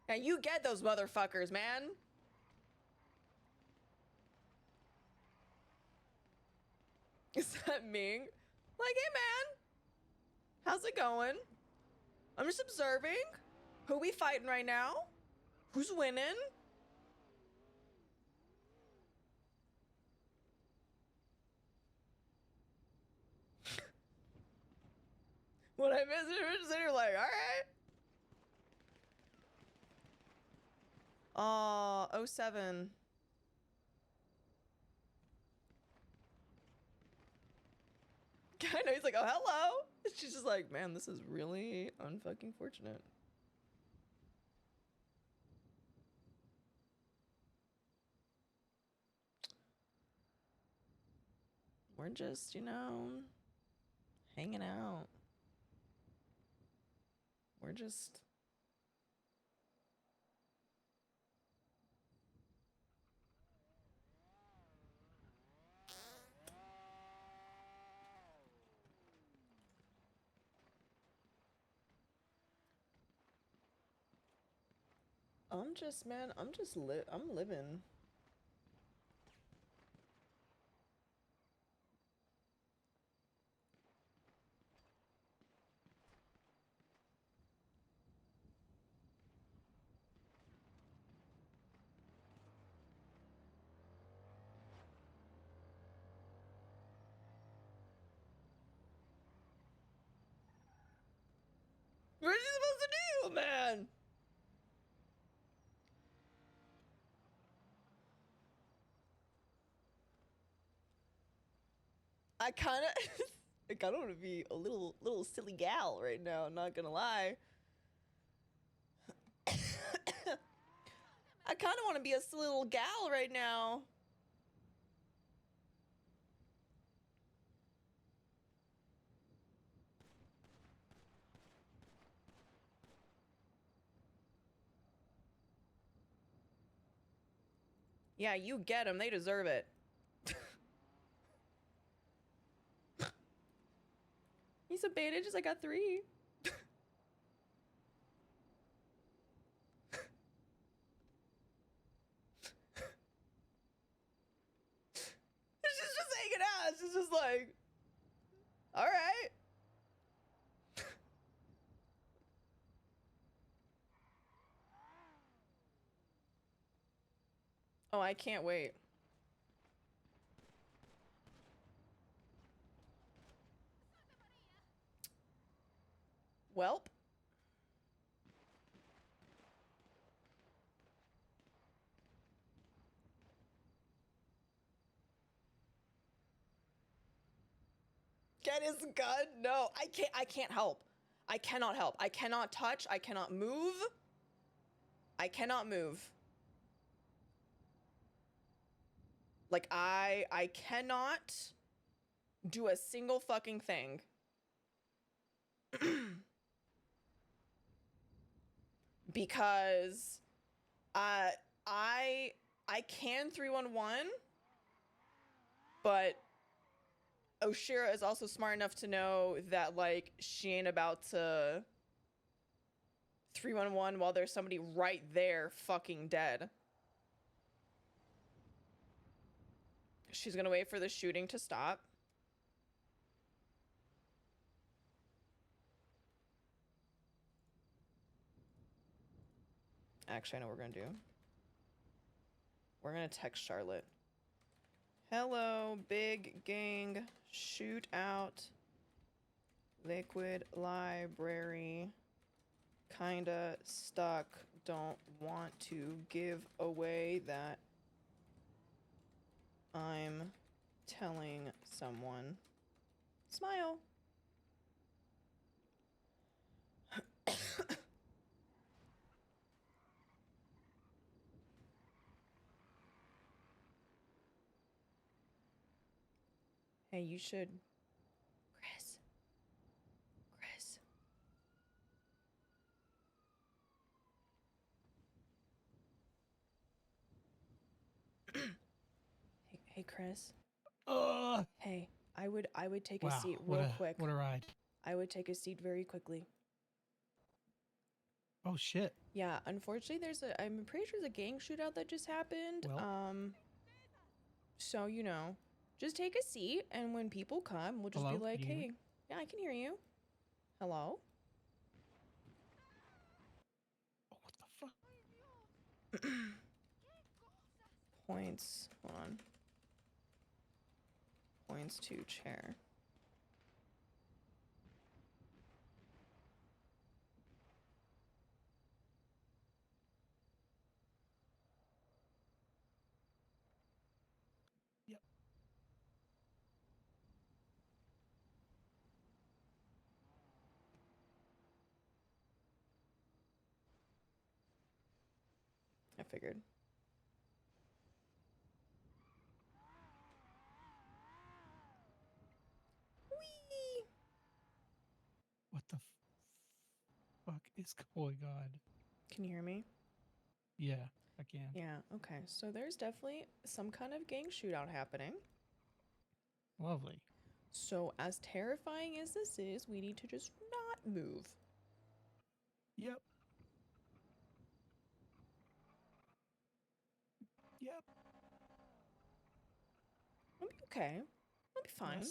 And you get those motherfuckers, man. Is that Ming? Like, hey, man. How's it going? I'm just observing. Who we fighting right now? Who's winning? When I visit, we're just sitting here like, all right. 07. I know, he's like, oh, hello. She's just like, man, this is really unfucking fortunate. We're just, you know, hanging out. We're just... I'm living. What are you supposed to do, man? I kind of want to be a little silly gal right now, not gonna lie. I kind of want to be a silly little gal right now. Yeah, you get them. They deserve it. He's a bandages. I got 3. She's just hanging out. She's just like, all right. Oh, I can't wait. Welp. Get his gun? No, I can't help. I cannot help. I cannot touch. I cannot move. I cannot move. Like, I cannot do a single fucking thing. Because I can 311, but Oshiera is also smart enough to know that, like, she ain't about to 311 while there's somebody right there fucking dead. She's gonna wait for the shooting to stop. Actually, I know what we're gonna do. We're gonna text Charlotte. Hello, big gang shootout. Liquid library. Kinda stuck. Don't want to give away that I'm telling someone. Smile. Hey, you should. Chris. Chris. Hey, Chris. Hey, I would take a Wow, seat what real a quick. what a ride. I would take a seat very quickly. Oh shit. Yeah, unfortunately, I'm pretty sure there's a gang shootout that just happened. Well. So, you know, just take a seat, and when people come, we'll just be Hello? like, Can you hear hey, me? yeah, I can hear you. Hello? Oh, what the fuck? Points, hold on. Points to chair. Yep. I figured. Whee! What the fuck is going on? Can you hear me? Yeah, I can. Yeah, okay. So there's definitely some kind of gang shootout happening. Lovely. So as terrifying as this is, we need to just not move. Yep. Yep. I'll be okay. I'll be fine.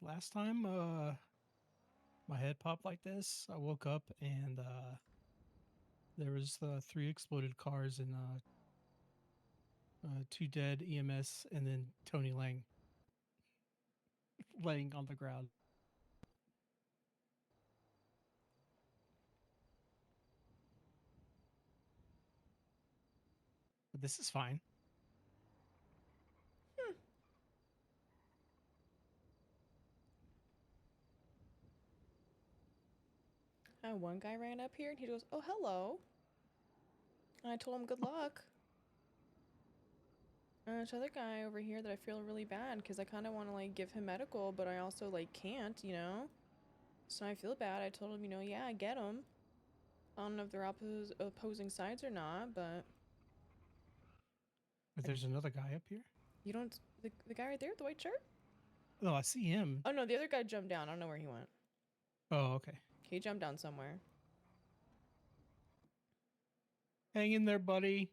Last time my head popped like this, I woke up and there was 3 exploded cars and 2 dead EMS and then Tony Lang laying on the ground. But this is fine. One guy ran up here and he goes, oh, hello. And I told him good luck. And this other guy over here that I feel really bad because I kind of want to like give him medical, but I also like can't, you know? So I feel bad. I told him, you know, yeah, I get him. I don't know if they're opposing sides or not, but There's another guy up here. you don't, the guy right there with the white shirt? Oh, I see him. Oh no, the other guy jumped down. I don't know where he went. Oh, okay. He jumped down somewhere. Hang in there, buddy.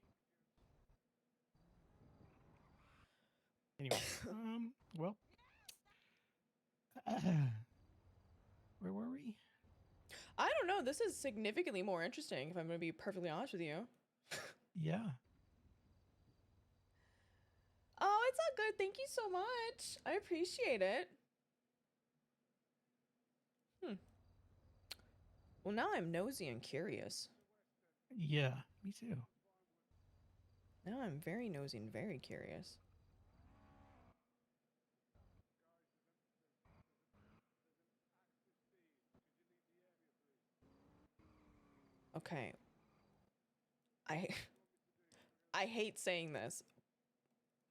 Anyway, well, where were we? I don't know. This is significantly more interesting, if I'm going to be perfectly honest with you. Yeah. Oh, it's all good. Thank you so much. I appreciate it. Well, now I'm nosy and curious. Yeah, me too. Now I'm very nosy and very curious. Okay. I hate saying this,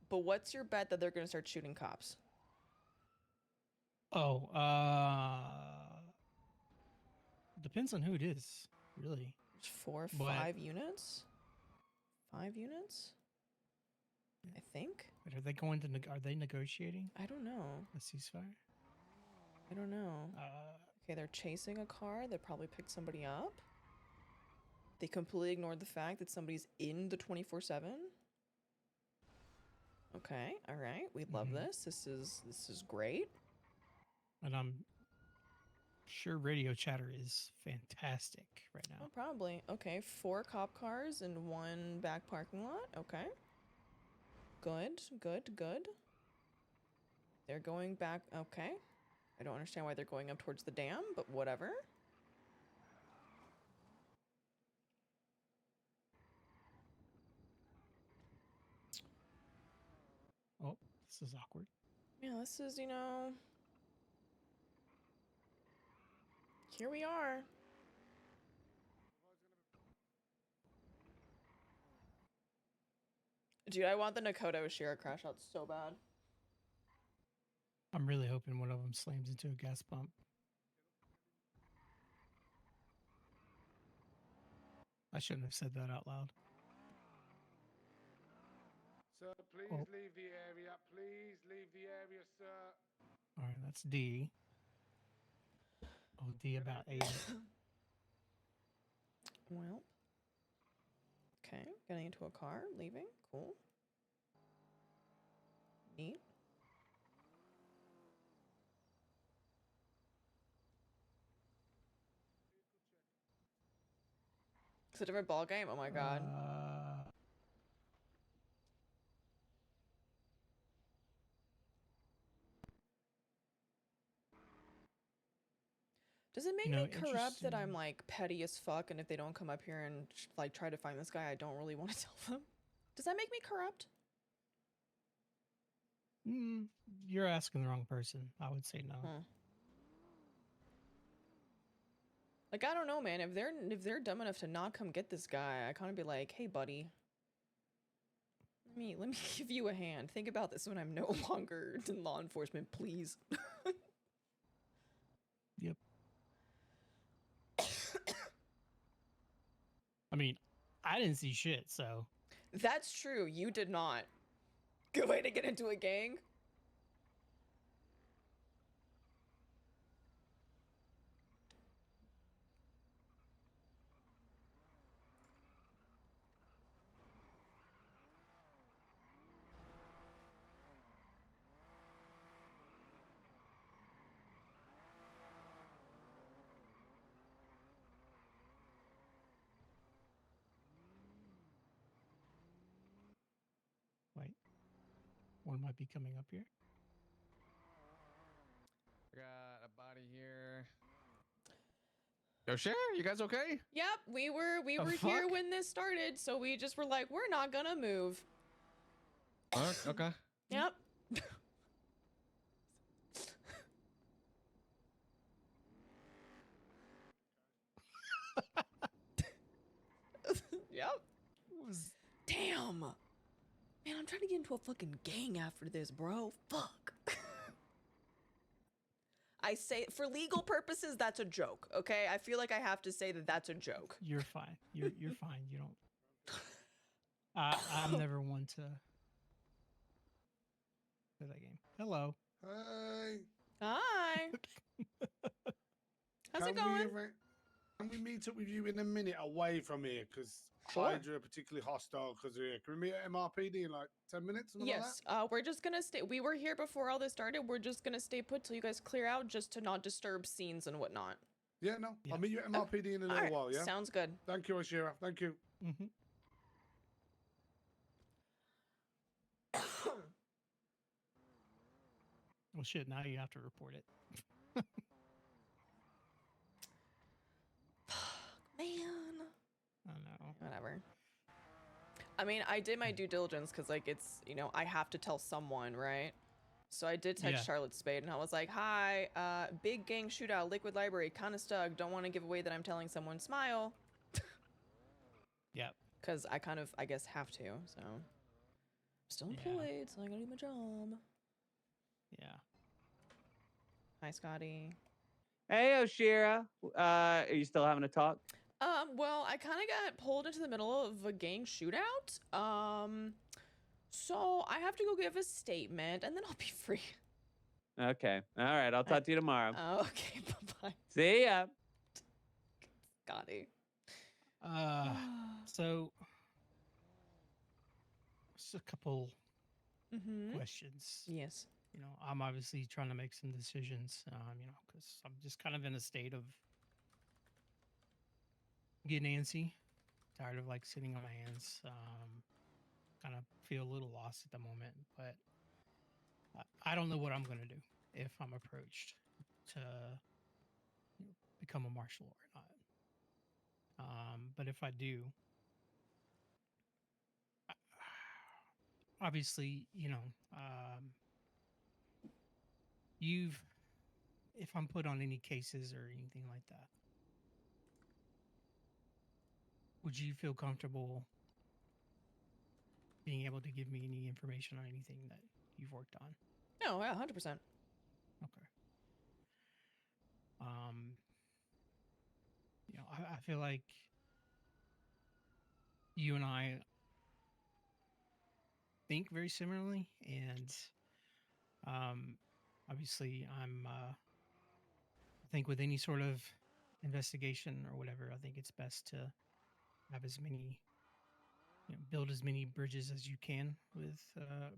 but what's your bet that they're going to start shooting cops? Oh, depends on who it is, really. 4, 5 units? 5 units? I think. But are they going to? Are they negotiating I don't know. a ceasefire? I don't know. Okay, they're chasing a car. They probably picked somebody up. They completely ignored the fact that somebody's in the 24/7. Okay, all right. We love this. This is great. And I'm Sure, radio chatter is fantastic right Oh, now. probably. Okay, 4 cop cars and 1 back parking lot. Okay. Good, good, good. They're going back. Okay. I don't understand why they're going up towards the dam, but whatever. Oh, this is awkward. Yeah, this is, here we are. Dude, I want the Nakoto Oshiera crash out so bad. I'm really hoping one of them slams into a gas pump. I shouldn't have said that out loud. Sir, please Oh. leave the area. Please leave the area, sir. All right, that's D. Oh, D about 80. Well. Okay, getting into a car, leaving. Cool. Neat. It's a different ball game. Oh my god. Does it make me corrupt that I'm like petty as fuck, and if they don't come up here and like try to find this guy, I don't really want to tell them? Does that make me corrupt? You're asking the wrong person. I would say no. Huh. Like, I don't know, man. If they're dumb enough to not come get this guy, I kind of be like, hey, buddy. Let me give you a hand. Think about this when I'm no longer in law enforcement, please. Yep. I mean, I didn't see shit, so. That's true. You did not. Good way to get into a gang. Wait. One might be coming up here. Got a body here. Oshiera, you guys okay? Yep, we were here fuck? when this started, so we just were like, we're not gonna move. Okay. Yep. Yep. Damn. Man, I'm trying to get into a fucking gang after this, bro. Fuck. I say, for legal purposes, that's a joke, okay? I feel like I have to say that that's a joke. You're fine. You're fine. You don't. I'm never one to play that game. Hello. Hey. Hi. How's it going? Can we meet up with you in a minute away from here? Because Sure. Hydra are particularly hostile because of here. Can we meet at MRPD in like 10 minutes? Something Yes, we're just gonna stay. We were here before all this started. We're just gonna stay put till you guys clear out, just to not disturb scenes and whatnot. Like that? Yeah, no. Yeah. I'll meet you at MRPD in a little All right, while, yeah? sounds good. Thank you, Oshiera. Thank you. Mm-hmm. Well, shit. Now you have to report it. Man. I know. Whatever. I mean, I did my due diligence because, like, it's, I have to tell someone, right? So I did text Yeah. Charlotte Spade and I was like, hi, big gang shootout, Liquid Library, kind of stuck. Don't want to give away that I'm telling someone, smile. Yep. Because I kind of, I guess, have to, so. I'm still Yeah. employed, so I gotta do my job. Yeah. Hi, Scotty. Hey, Oshiera. Are you still having a talk? Well, I kind of got pulled into the middle of a gang shootout. So I have to go give a statement and then I'll be free. Okay. All right. I'll talk to you tomorrow. Okay, bye-bye. See ya. Scotty. So just a couple Mm-hmm. questions. Yes. you know, I'm obviously trying to make some decisions, you know, because I'm just kind of in a state of getting antsy, tired of like sitting on my hands. Kind of feel a little lost at the moment, but I don't know what I'm going to do if I'm approached to become a martial law or not. But if I do, obviously, you know, you've, if I'm put on any cases or anything like that, would you feel comfortable being able to give me any information on anything that you've worked on? No, yeah, 100%. Okay. You know, I feel like you and I think very similarly, and obviously, I think with any sort of investigation or whatever, I think it's best to have as many, you know, build as many bridges as you can with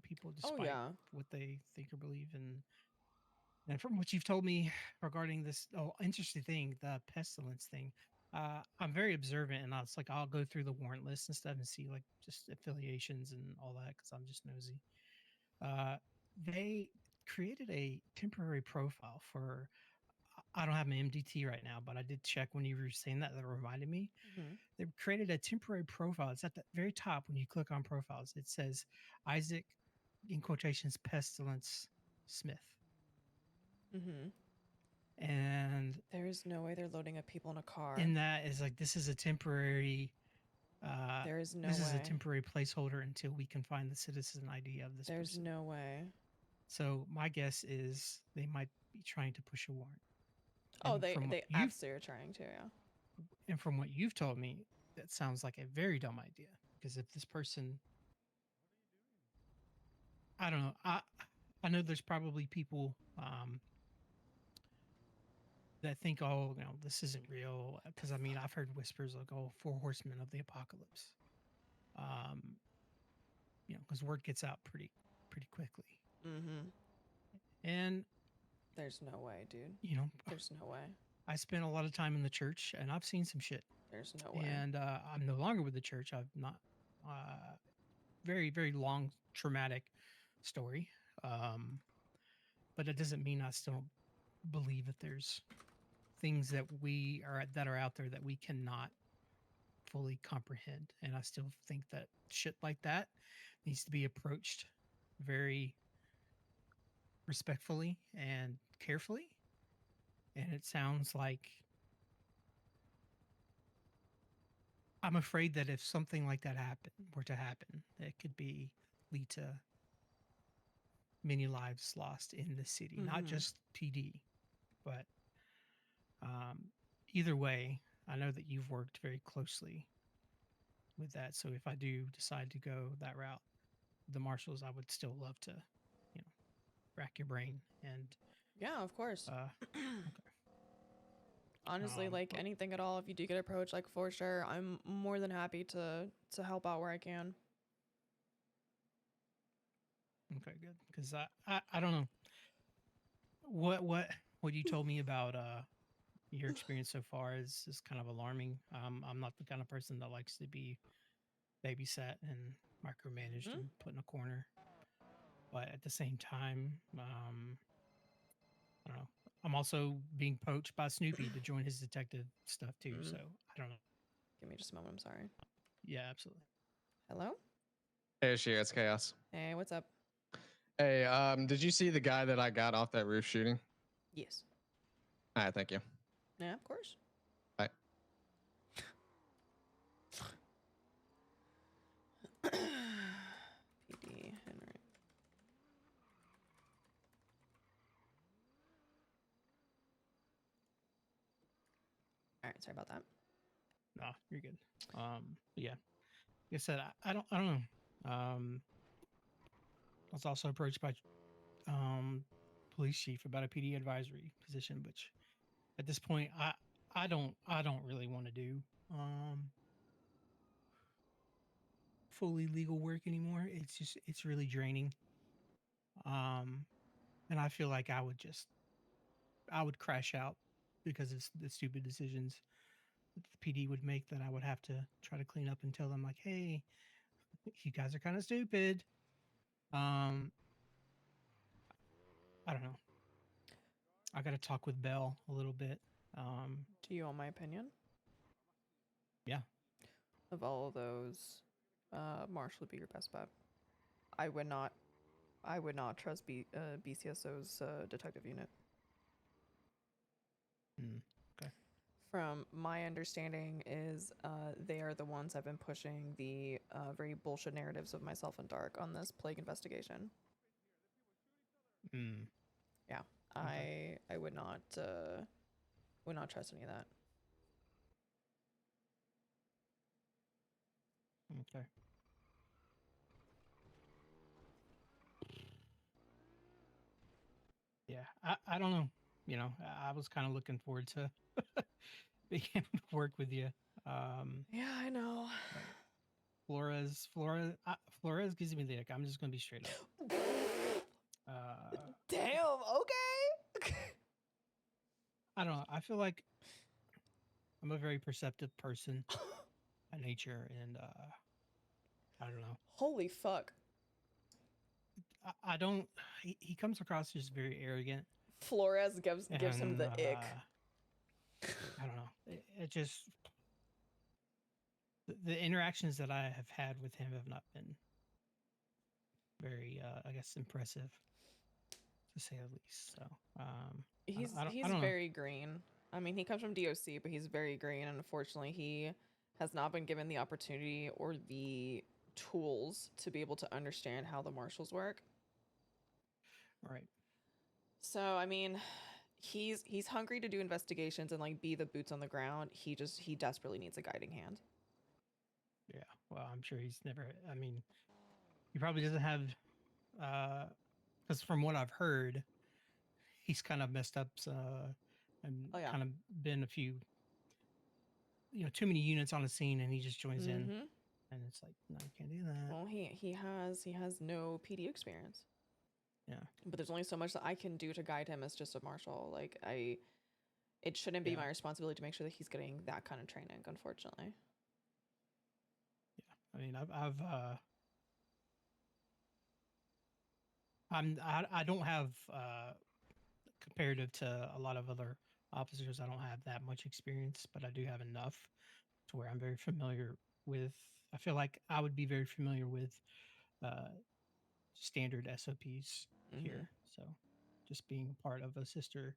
people, Oh, despite yeah. what they think or believe. And from what you've told me regarding this, oh, interesting thing, the pestilence thing, I'm very observant, and it's like I'll go through the warrant list and stuff and see like just affiliations and all that because I'm just nosy. They created a temporary profile for. I don't have my MDT right now, but I did check when you were saying that. That reminded me. Hmm. They created a temporary profile. It's at the very top when you click on profiles. It says Isaac, in quotations, Pestilence Smith. Hmm. And There is no way they're loading up people in a car. in that is like, this is a temporary, There is no this is a way. temporary placeholder until we can find the citizen ID of this There's person. no way. So my guess is they might be trying to push a warrant. Oh, And they from what they you've absolutely are trying to, yeah. and from what you've told me, that sounds like a very dumb idea. Because if this person, I don't know, I know there's probably people that think, oh, you know, this isn't real. Because I mean, I've heard whispers like, oh, 4 horsemen of the apocalypse. You know, because word gets out pretty quickly. Mm-hmm. And There's no way, dude. you know, There's no way. I spent a lot of time in the church, and I've seen some shit. There's no way. And I'm no longer with the church. I've not very long traumatic story, but it doesn't mean I still believe that there's things that are out there that we cannot fully comprehend. And I still think that shit like that needs to be approached very respectfully and carefully. And it sounds like I'm afraid that if something like that were to happen, it could lead to many lives lost in the city, not Mhm. just PD, but either way, I know that you've worked very closely with that. So if I do decide to go that route, the marshals, I would still love to, you know, rack your brain and Yeah, of course. okay. Honestly, like But- anything at all, if you do get approached, like for sure, I'm more than happy to help out where I can. Okay, good. Because I don't know what you told me about your experience so far is kind of alarming. I'm not the kind of person that likes to be babysat and micromanaged Mhm. and put in a corner. But at the same time, I don't know. I'm also being poached by Snoopy to join his detective stuff too. Mhm. So I don't know. Give me just a moment. I'm sorry. Yeah, absolutely. Hello? Hey, Oshiera, it's Chaos. Hey, what's up? Hey, did you see the guy that I got off that roof shooting? Yes. All right, thank you. Yeah, of course. Bye. PD Henry. All right, sorry about that. No, you're good. Yeah. Like I said, I don't know. I was also approached by police chief about a PD advisory position, which at this point I don't really want to do fully legal work anymore. It's really draining. and I feel like I would crash out because of the stupid decisions that the PD would make that I would have to try to clean up and tell them like, hey, you guys are kind of stupid. I don't know. I got to talk with Belle a little bit. Do you want my opinion? Yeah. Of all of those, Marshall would be your best bet. I would not trust BCSO's detective unit. Okay. From my understanding is they are the ones that have been pushing the very bullshit narratives of myself and Dark on this plague investigation. Yeah, Okay. I would not trust any of that. Okay. Yeah, I don't know. You know, I was kind of looking forward to being able to work with you. Yeah, I know. Flores gives me the ick. I'm just gonna be straight up. Damn. Okay. I don't know. I feel like I'm a very perceptive person by nature, and I don't know. Holy fuck. I don't. He comes across as very arrogant. Flores gives him the ick. I don't know. It just the interactions that I have had with him have not been very, I guess, impressive, to say the least. So He's I don't know. very green. I mean, he comes from DOC, but he's very green, and unfortunately, he has not been given the opportunity or the tools to be able to understand how the marshals work. Right. So, I mean, he's hungry to do investigations and like be the boots on the ground. He desperately needs a guiding hand. Yeah. Well, I'm sure he's never. I mean, he probably doesn't have. Because from what I've heard, he's kind of messed up. And Oh, yeah. kind of been a few. You know, too many units on the scene, and he just joins in, and it's like, no, you can't do that. Well, he has no PD experience. Yeah. But there's only so much that I can do to guide him as just a marshal. Like it shouldn't be my responsibility to make sure that he's getting that kind of training, unfortunately. Yeah. I mean, I don't have comparative to a lot of other officers. I don't have that much experience, but I do have enough to where I'm very familiar with. I feel like I would be very familiar with standard SOPs here. So just being part of a sister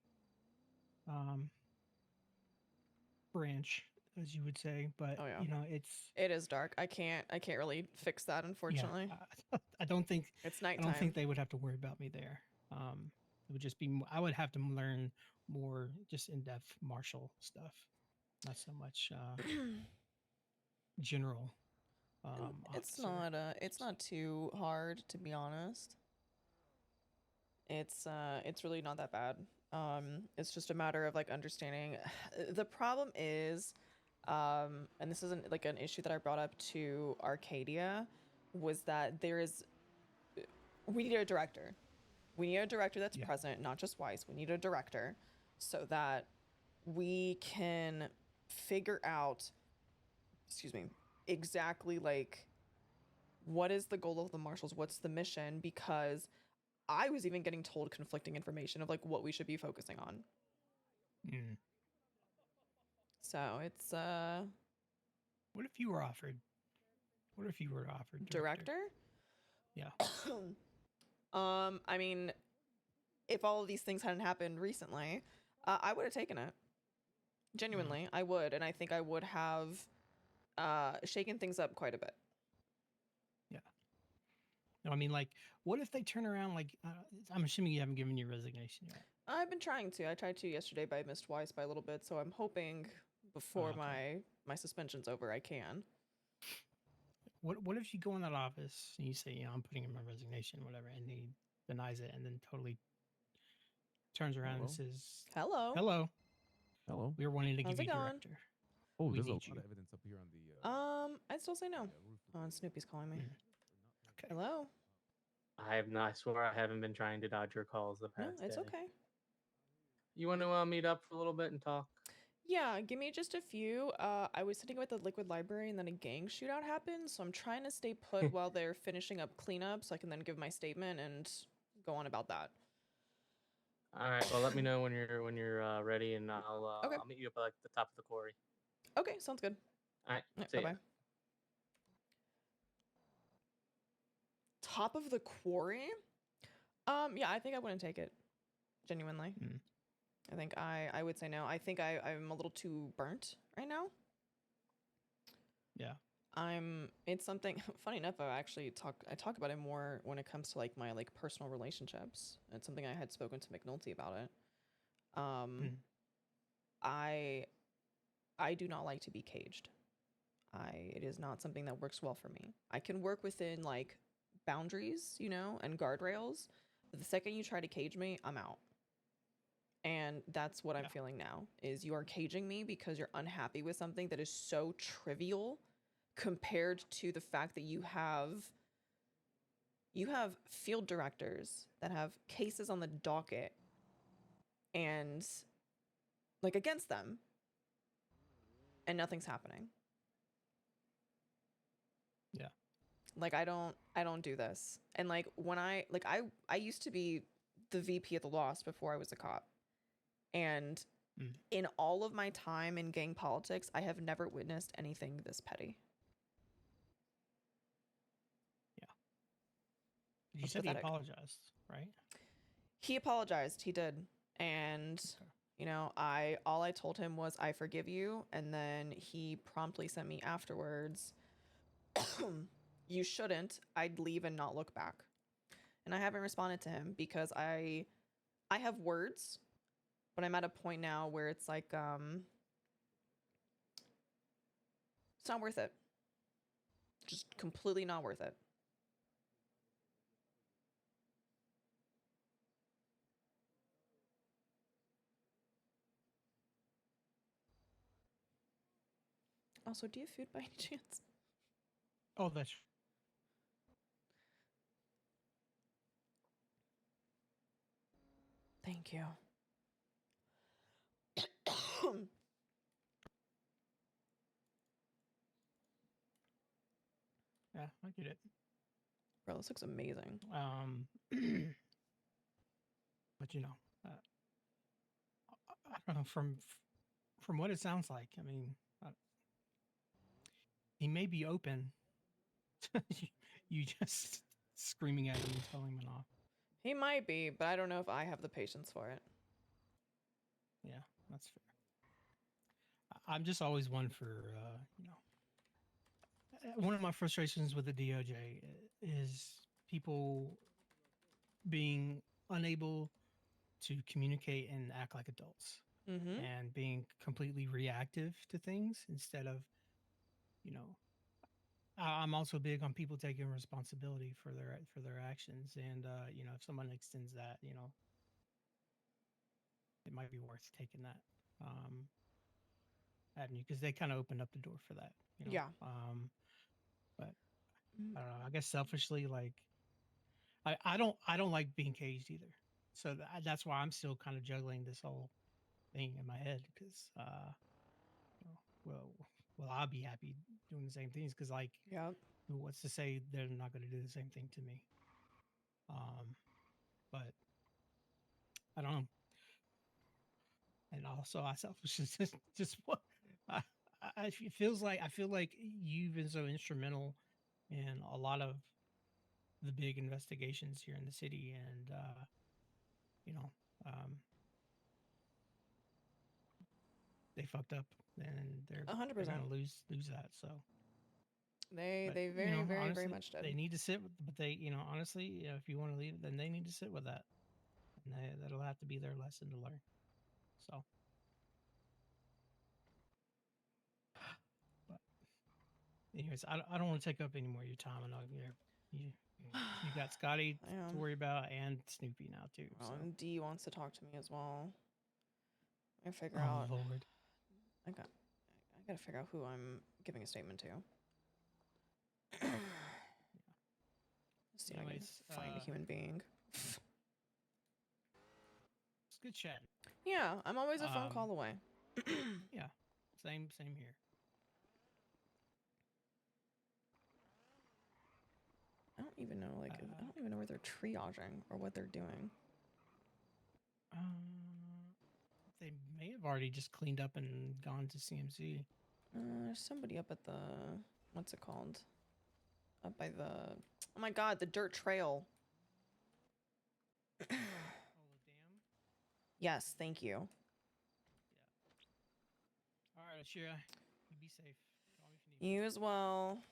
branch, as you would say, but Oh, yeah. you know, it is dark. I can't really fix that, unfortunately. Yeah, I don't think it's nighttime. I don't think they would have to worry about me there. It would just be I would have to learn more just in-depth martial stuff, not so much general. It's officer. it's not too hard, to be honest. It's really not that bad. It's just a matter of like understanding. The problem is, and this isn't like an issue that I brought up to Arcadia, was that we need a director. We need a director that's present, not just Weiss. We need a director so that we can figure out, exactly like what is the goal of the marshals? What's the mission? Because I was even getting told conflicting information of like what we should be focusing on. So it's What if you were offered? What if you were offered director? Yeah. I mean, if all of these things hadn't happened recently, I would have taken it. Genuinely, I would, and I think I would have shaken things up quite a bit. Yeah. No, I mean, like, what if they turn around? Like, I'm assuming you haven't given your resignation yet. I've been trying to. I tried to yesterday, but I missed Weiss by a little bit. So I'm hoping before my suspension's over, I can. What if you go in that office and you say, you know, I'm putting in my resignation, whatever, and he denies it, and then totally turns around and says, "Hello, hello, we're wanting to how's give it you going?" director. Oh, We there's a need lot you. of evidence up here on the. I'd still say no. Oh, and Snoopy's calling me. Okay. Hello. I have not. I swear I haven't been trying to dodge your calls the No, past it's day. okay. You want to meet up for a little bit and talk? Yeah, give me just a few. I was sitting with the Liquid Library and then a gang shootout happened, so I'm trying to stay put while they're finishing up cleanup so I can then give my statement and go on about that. All right. Well, let me know when you're ready, and Okay. I'll meet you up at like the top of the quarry. Okay, sounds good. All right. All right, See ya. bye-bye. Top of the quarry? Yeah, I think I wouldn't take it. Genuinely. Mm. I think I would say no. I think I'm a little too burnt right now. Yeah. It's something funny enough, I talk about it more when it comes to like my like personal relationships. It's something I had spoken to McNulty about it. I do not like to be caged. It is not something that works well for me. I can work within like boundaries, you know, and guardrails, but the second you try to cage me, I'm out. And that's what I'm feeling now, is you are caging me because you're unhappy with something that is so trivial compared to the fact that you have field directors that have cases on the docket and like against them and nothing's happening. Yeah. Like I don't do this. And like when I used to be the VP at the Lost before I was a cop. And in all of my time in gang politics, I have never witnessed anything this petty. Yeah. You It's said pathetic. he apologized, right? He apologized. He did. And you know, all I told him was I forgive you, and then he promptly sent me afterwards, you shouldn't. I'd leave and not look back. And I haven't responded to him because I have words, but I'm at a point now where it's like it's not worth it. Just completely not worth it. Also, do you have food by any chance? Oh, that's Thank you. yeah, I get it. Bro, this looks amazing. But you know, I don't know from what it sounds like. I mean, he may be open. You just screaming at him and telling him off. He might be, but I don't know if I have the patience for it. Yeah, that's fair. I'm just always one for you know. One of my frustrations with the DOJ is people being unable to communicate and act like adults, and being completely reactive to things instead of, you know. I'm also big on people taking responsibility for their actions, and you know, if someone extends that, you know, it might be worth taking that avenue because they kind of opened up the door for that. You know? Yeah. But I don't know. I guess selfishly, like I don't like being caged either. So that's why I'm still kind of juggling this whole thing in my head because you know, well, I'll be happy doing the same things because like, what's to say they're not going to do the same thing to me? But I don't know. And also, I selfishly just what it feels like. I feel like you've been so instrumental in a lot of the big investigations here in the city, and you know, they fucked up, and they're 100%. gonna lose that. So They but, very, you know, very, honestly, very much did. They need to sit, but they, you know, honestly, you know, if you want to leave, then they need to sit with that, and that'll have to be their lesson to learn. So, but anyways, I don't want to take up any more of your time. And you got Scotty to worry about and Snoopy now too. Oh, So. and D wants to talk to me as well. I figure Oh out. Lord. I gotta figure out who I'm giving a statement to. See if I can Anyways, find a human being. it's good chat. Yeah, I'm always a phone call away. Yeah, same here. I don't even know, like, I don't even know where they're triaging or what they're doing. They may have already just cleaned up and gone to CMC. There's somebody up at the, what's it called? Up by the, oh my god, the dirt trail. Oh, the dam. Yes, thank you. All right, Oshiera, you be safe. Call me if you need me. You as well.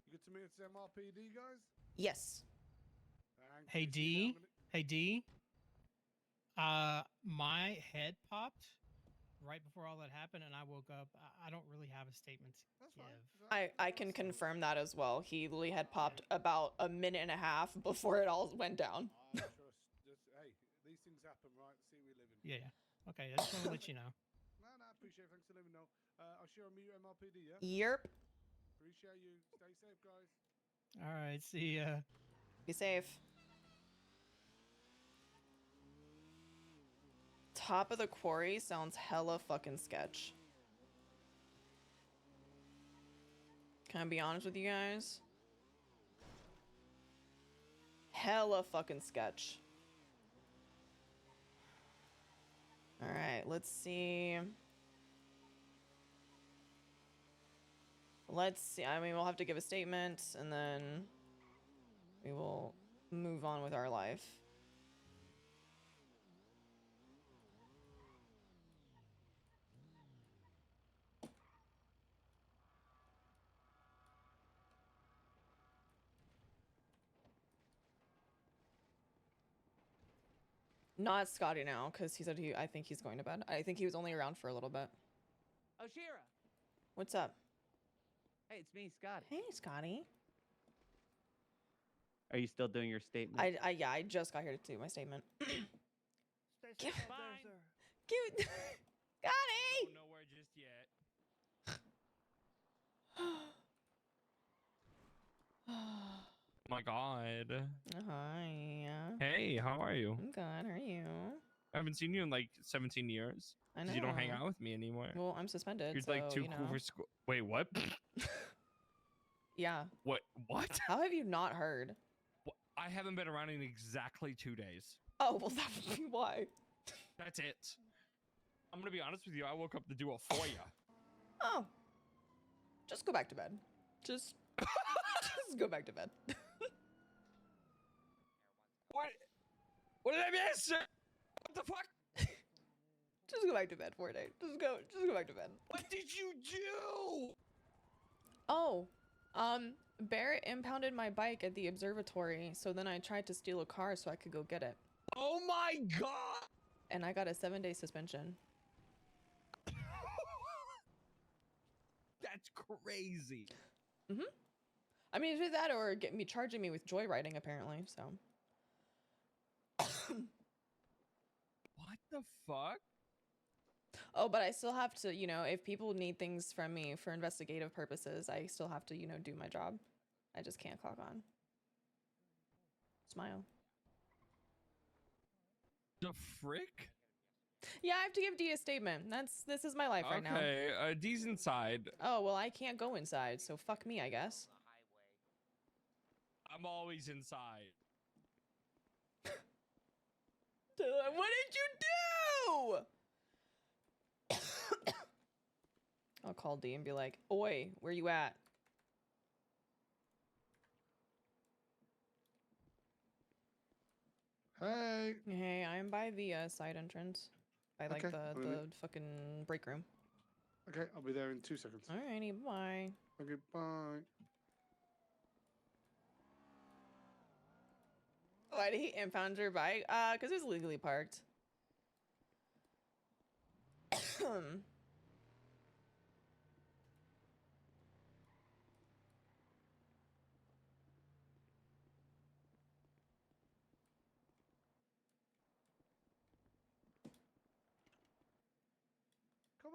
You get to meet us MRPD, guys? Yes. Thank Hey you. See you D, in a minute. hey D. My head popped right before all that happened, and I woke up. I don't really have a statement to That's give. fine. That's fine. I can confirm that as well. He literally had popped about a minute and a half before it all went down. I trust. Just, hey, these things happen, right? See, we live in. Yeah. Okay, I just want to let you know. No, I appreciate it. Thanks for letting me know. I'll share on mute MRPD, yeah? Yerp. Appreciate you. Stay safe, guys. All right, see ya. Be safe. Top of the quarry sounds hella fucking sketch. Can I be honest with you guys? Hella fucking sketch. Alright, let's see. Let's see. I mean, we'll have to give a statement and then we will move on with our life. Not Scotty now, because he said I think he's going to bed. I think he was only around for a little bit. Oshiera. What's up? Hey, it's me, Scotty. Hey, Scotty. Are you still doing your statement? Yeah, I just got here to do my statement. Stay safe out there, sir. Cute. Scotty! Don't nowhere just yet. Oh my god. Hi. Hey, how are you? I'm good. How are you? I haven't seen you in like 17 years. I know. 'Cause you don't hang out with me anymore. Well, I'm suspended. You're so, like too you cool know. for school. Wait, what? Yeah. What? What? How have you not heard? I haven't been around in exactly 2 days. Oh, well, that would be why. That's it. I'm gonna be honest with you. I woke up to do a FOIA. Oh. Just go back to bed. Just go back to bed. What? What did I miss? What the fuck? Just go back to bed for a day. Just go back to bed. What did you do? Oh, Barrett impounded my bike at the observatory, so then I tried to steal a car so I could go get it. Oh my god! And I got a 7-day suspension. That's crazy. Mm-hmm. I mean, it's that or charging me with joyriding, apparently, so. What the fuck? Oh, but I still have to, you know, if people need things from me for investigative purposes, I still have to, you know, do my job. I just can't clock on. Smile. The frick? Yeah, I have to give D a statement. This is my life right now. Okay, D's inside. Oh, well, I can't go inside, so fuck me, I guess. I'm always inside. What did you do? I'll call D and be like, oi, where you at? Hey. Hey, I'm by the side entrance. By like Okay, the fucking break room. Okay, I'll be there in 2 seconds. Alrighty, bye. Okay, bye. Why did he impound your bike? Because it was legally parked. Come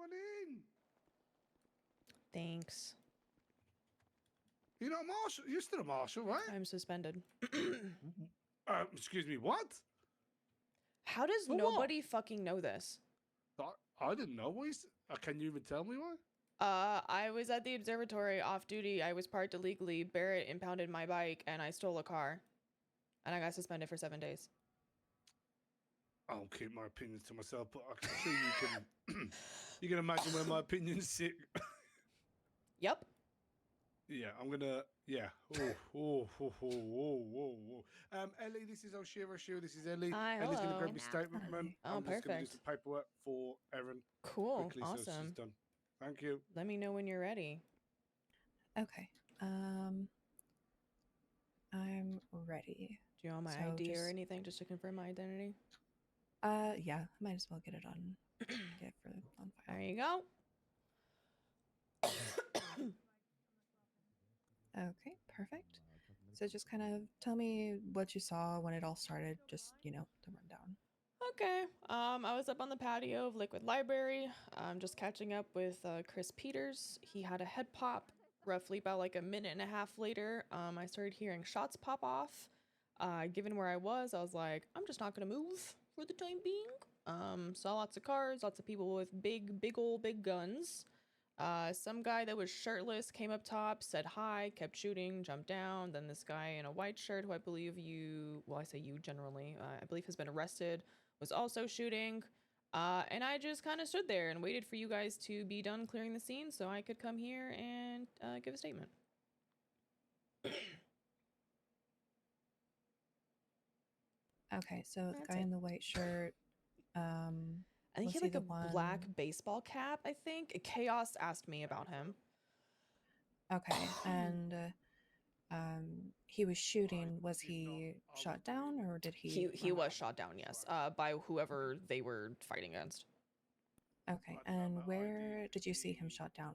on in. Thanks. You're not a marshal. You're still a marshal, right? I'm suspended. Excuse me. What? How does For what? nobody fucking know this? I didn't know. Can you even tell me why? I was at the observatory off duty. I was parked illegally. Barrett impounded my bike and I stole a car. And I got suspended for 7 days. I'll keep my opinions to myself, but I can see you can. You can imagine where my opinions sit. Yep. Yeah, I'm gonna. Yeah. Oh. Ellie, this is Oshiera. This is Ellie. Hi, Ellie's gonna hello. grab my statement, man. Oh, I'm just gonna do perfect. some paperwork for Erin. Cool. Quickly, so she's Awesome. done. Thank you. Let me know when you're ready. Okay. I'm ready. Do you want my So ID or just- anything just to confirm my identity? Yeah, might as well get it on on file. There you go. Okay, perfect. So just kind of tell me what you saw when it all started, just, the rundown. Okay. I was up on the patio of Liquid Library. Just catching up with Chris Peters. He had a head pop. Roughly about like a minute and a half later, I started hearing shots pop off. Given where I was like, I'm just not gonna move for the time being. Saw lots of cars, lots of people with big guns. Some guy that was shirtless came up top, said hi, kept shooting, jumped down. Then this guy in a white shirt, who I believe I say you generally, I believe has been arrested, was also shooting. And I just kind of stood there and waited for you guys to be done clearing the scene so I could come here and give a statement. Okay, so the That's guy it. in the white shirt, I think was he he had like the a black one- baseball cap, I think. Chaos asked me about him. okay, and he was shooting. Was he shot down or did he? He run was off? shot down, yes, by whoever they were fighting against. Okay, and where did you see him shot down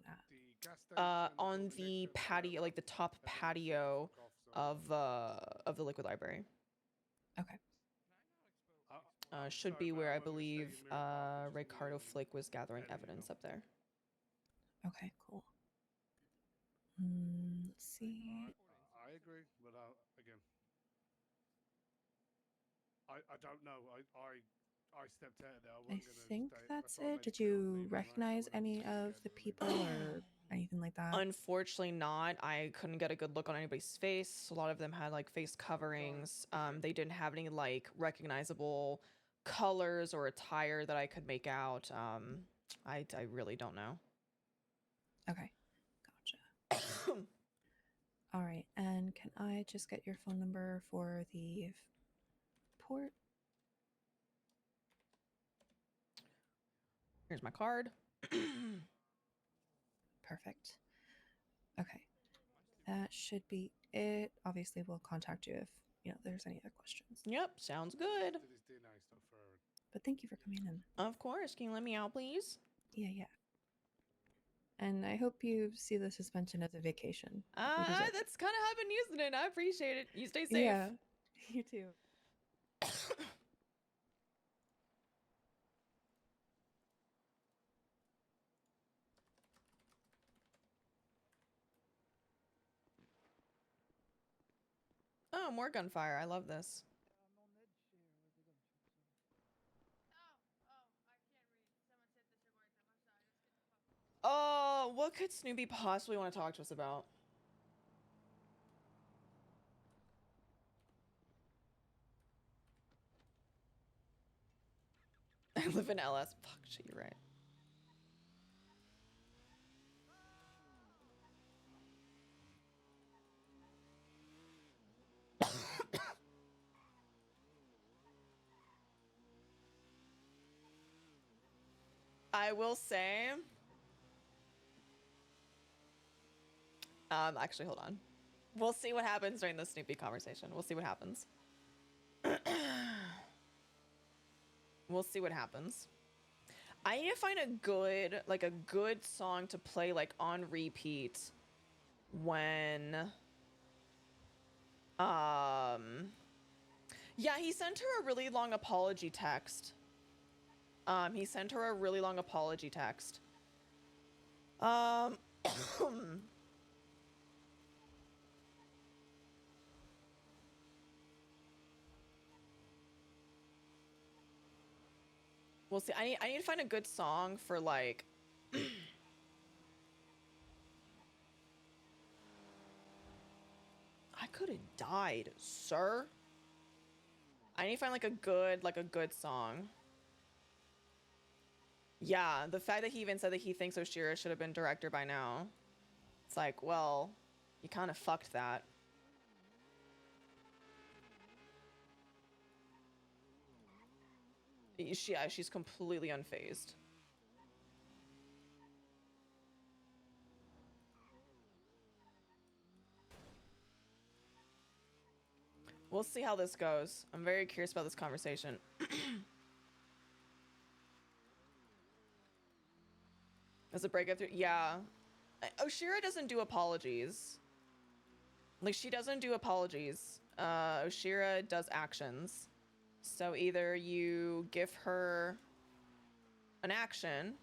at? On the patio, like the top patio of the Liquid Library. Okay. Should be where I believe Ricardo Flick was gathering evidence up there. Okay, cool. Let's see. I agree, but again, I don't know. I stepped out there. I wasn't gonna think stay. that's why I made it. Did the call, you leaving, right? I recognize wouldn't any stay of there the for people or anything like that? Unfortunately not. I couldn't get a good look on anybody's face. A lot of them had like face coverings. They didn't have any like recognizable colors or attire that I could make out. I really don't know. Okay, gotcha. All right, and can I just get your phone number for the port? Here's my card. Perfect. Okay, that should be it. Obviously, we'll contact you if there's any other questions. Yep, sounds good. To this DNA stuff for Erin. But thank you for coming in. Of course. Can you let me out, please? Yeah. And I hope you see the suspension as a vacation. You deserve it. That's kind of how I've been using it. I appreciate it. You stay safe. Yeah, you too. Oh, more gunfire. I love this. Oh, what could Snoopy possibly want to talk to us about? I live in LS. Fuck, shit, you're right. I will say, actually, hold on. We'll see what happens during the Snoopy conversation. We'll see what happens. We'll see what happens. I need to find a good song to play like on repeat when yeah, he sent her a really long apology text. He sent her a really long apology text. We'll see. I need to find a good song for like. I could have died, sir. I need to find like a good song. Yeah, the fact that he even said that he thinks Oshiera should have been director by now. It's like, well, you kind of fucked that. She's completely unfazed. We'll see how this goes. I'm very curious about this conversation. As a breakup through, yeah. Oshiera doesn't do apologies. Like, she doesn't do apologies. Oshiera does actions. So either you give her an action.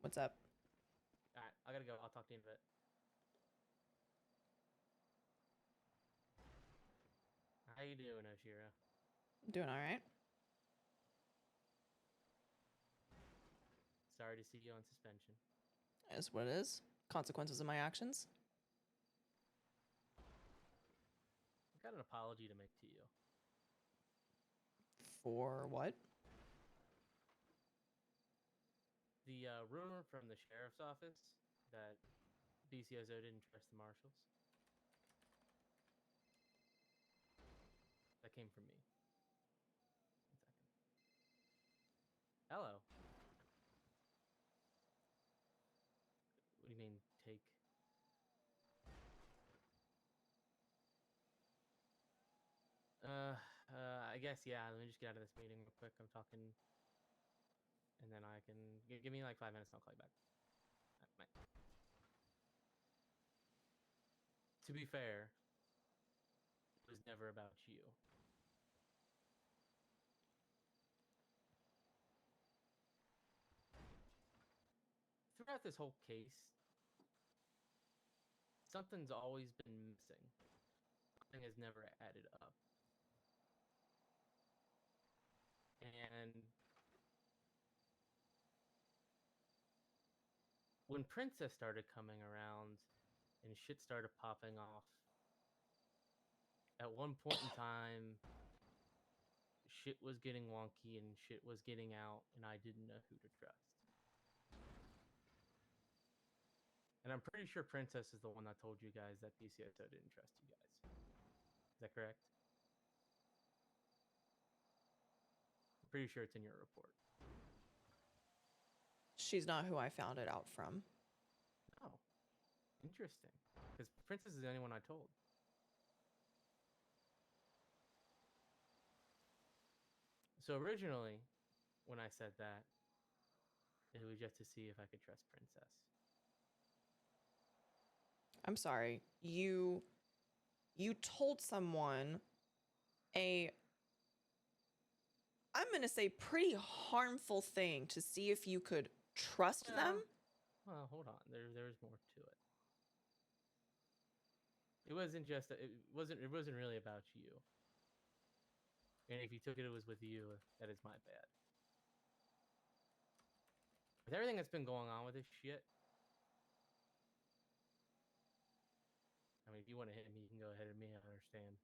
What's up? All right, I gotta go. I'll talk to you in a bit. How you doing, Oshiera? Doing all right. Sorry to see you on suspension. Is what it is. Consequences of my actions. I've got an apology to make to you. For what? The rumor from the sheriff's office that DCSO didn't trust the marshals. That came from me. 1 second. Hello. What do you mean, take? I guess, yeah, let me just get out of this meeting real quick. I'm talking, and then I can, give me like 5 minutes and I'll call you back. Bye. To be fair, it was never about you. Throughout this whole case, something's always been missing. Something has never added up. And when Princess started coming around and shit started popping off, at one point in time, shit was getting wonky and shit was getting out, and I didn't know who to trust. And I'm pretty sure Princess is the one that told you guys that DCSO didn't trust you guys. Is that correct? I'm pretty sure it's in your report. She's not who I found it out from. Oh, interesting. Because Princess is the only one I told. So originally, when I said that, it was just to see if I could trust Princess. I'm sorry. You told someone I'm going to say pretty harmful thing to see if you could trust them? Well, hold on. There's more to it. It wasn't just it wasn't really about you. And if you took it, it was with you. That is my bad. With everything that's been going on with this shit, I mean, if you want to hit me, you can go ahead of me. I understand.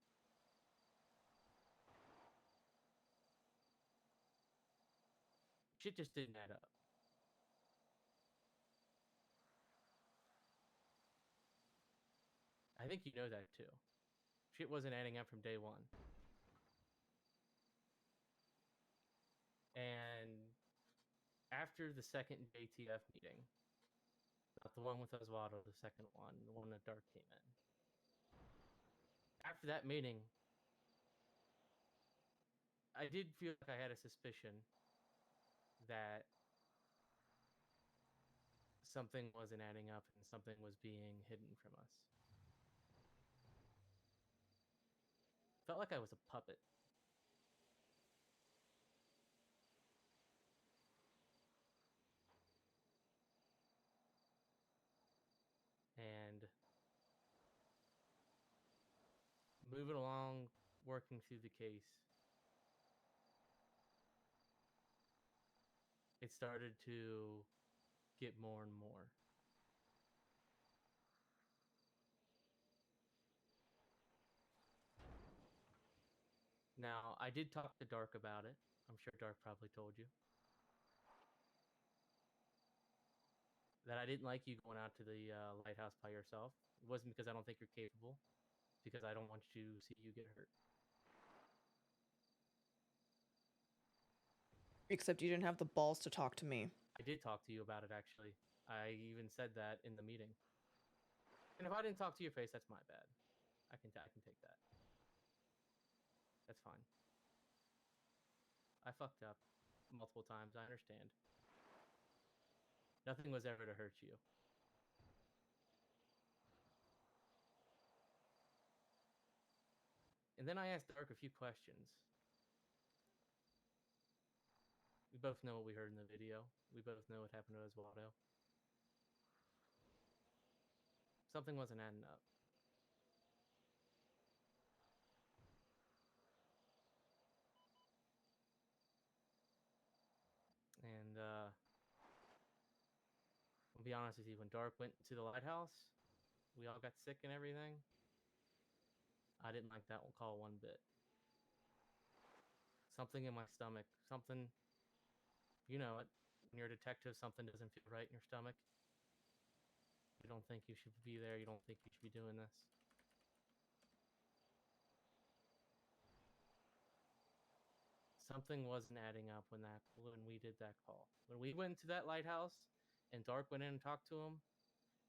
Shit just didn't add up. I think you know that too. Shit wasn't adding up from day one. And after the second JTF meeting, not the one with Oswaldo, the second one, the one that Dark came in. After that meeting, I did feel like I had a suspicion that something wasn't adding up and something was being hidden from us. Felt like I was a puppet. moving along, working through the case, it started to get more and more. Now, I did talk to Dark about it. I'm sure Dark probably told you. That I didn't like you going out to the lighthouse by yourself. It wasn't because I don't think you're capable. It's because I don't want to see you get hurt. Except you didn't have the balls to talk to me. I did talk to you about it, actually. I even said that in the meeting. And if I didn't talk to your face, that's my bad. I can take that. That's fine. I fucked up multiple times. I understand. Nothing was ever to hurt you. And then I asked Dark a few questions. We both know what we heard in the video. We both know what happened to Oswaldo. Something wasn't adding up. And I'll be honest with you, when Dark went to the lighthouse, we all got sick and everything. I didn't like that call one bit. Something in my stomach, something, you know it. When you're a detective, something doesn't feel right in your stomach. You don't think you should be there. You don't think you should be doing this. Something wasn't adding up when we did that call. When we went to that lighthouse and Dark went in and talked to him,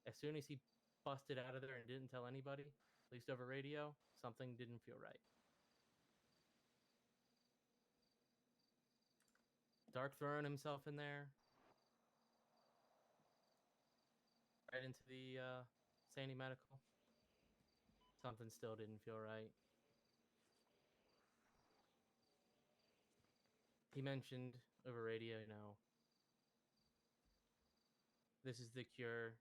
as soon as he busted out of there and didn't tell anybody, at least over radio, something didn't feel right. Dark throwing himself in there, right into the Sandy Medical. Something still didn't feel right. He mentioned over radio, you know, this is the cure.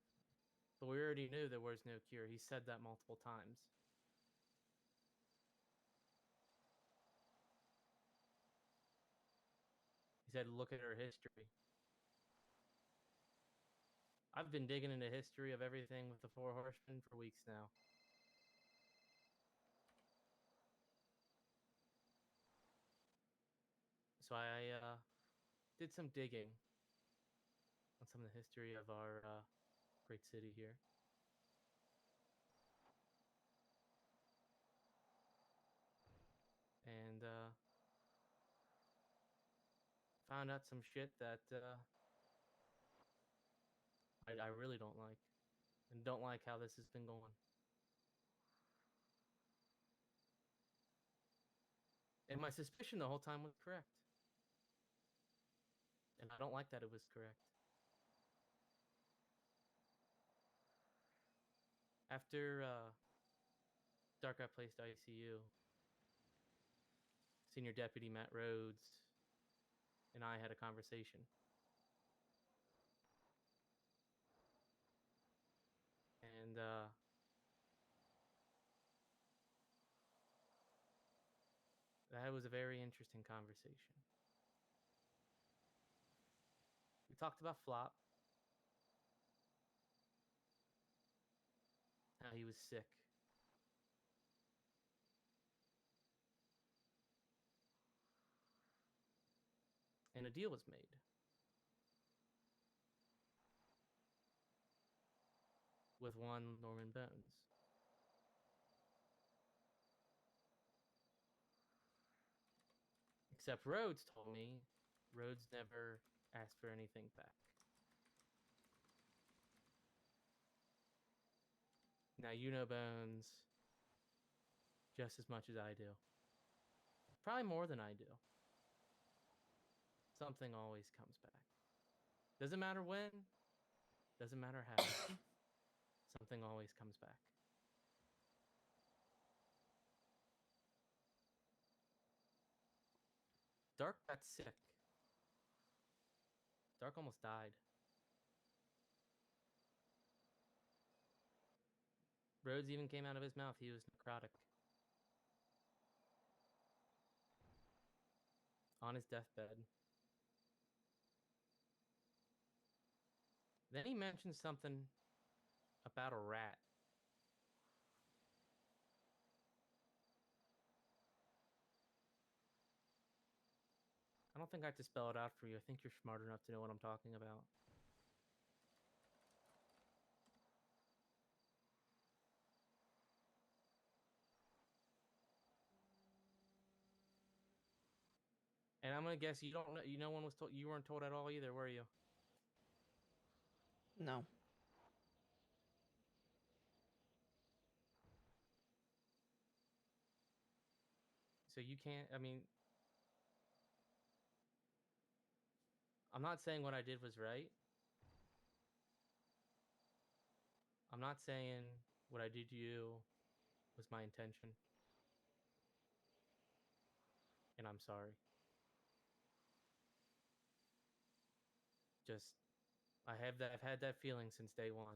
But we already knew there was no cure. He said that multiple times. He said, look at her history. I've been digging into history of everything with the Four Horsemen for weeks now. So I did some digging on some of the history of our great city here. And found out some shit that I really don't like. And don't like how this has been going. And my suspicion the whole time was correct. And I don't like that it was correct. After Dark got placed ICU, Senior Deputy Matt Rhodes and I had a conversation. And that was a very interesting conversation. We talked about Flop, how he was sick. And a deal was made. With one Norman Bones. Except Rhodes told me Rhodes never asked for anything back. Now you know Bones just as much as I do. Probably more than I do. Something always comes back. Doesn't matter when, doesn't matter how. Something always comes back. Dark got sick. Dark almost died. Rhodes even came out of his mouth. He was necrotic. on his deathbed. Then he mentioned something about a rat. I don't think I have to spell it out for you. I think you're smart enough to know what I'm talking about. And I'm gonna guess you don't know. No one was told. You weren't told at all either, were you? No. So you can't. I mean, I'm not saying what I did was right. I'm not saying what I did to you was my intention. And I'm sorry. Just I've had that feeling since day one.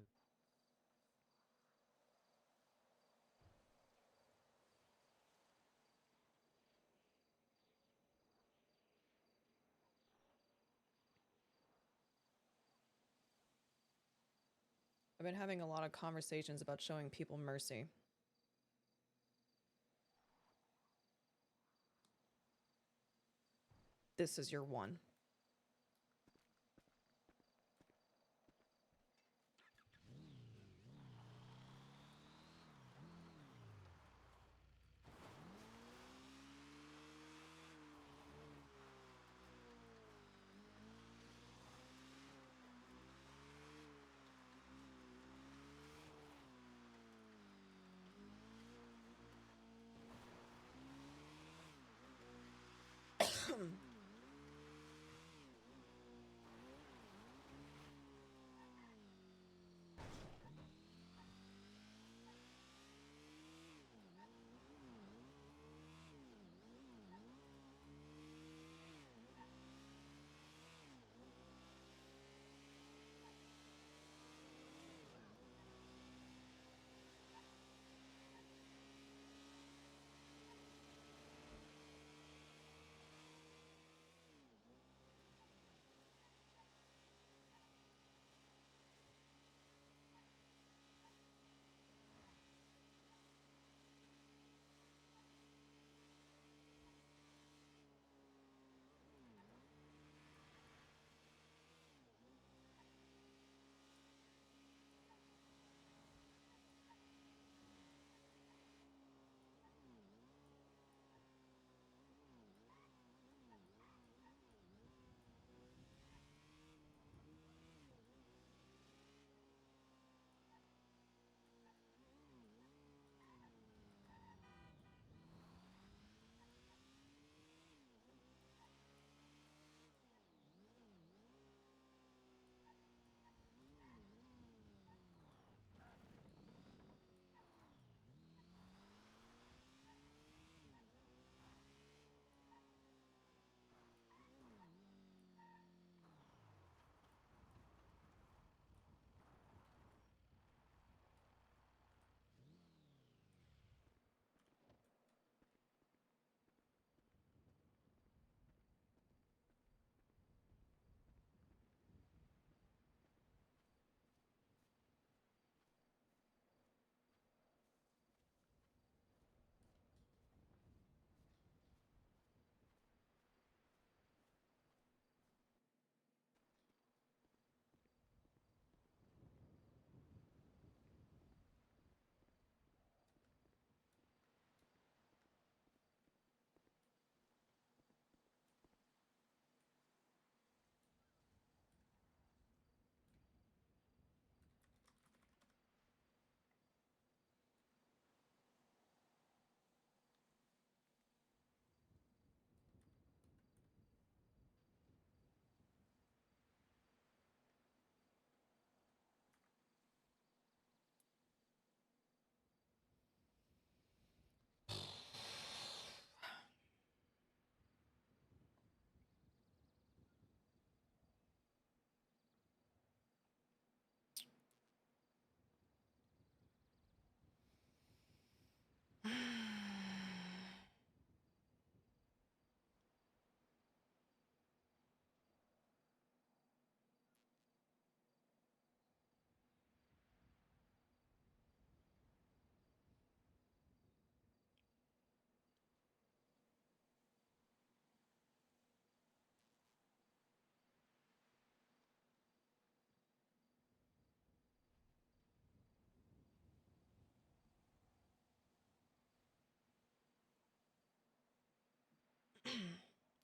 I've been having a lot of conversations about showing people mercy. This is your one.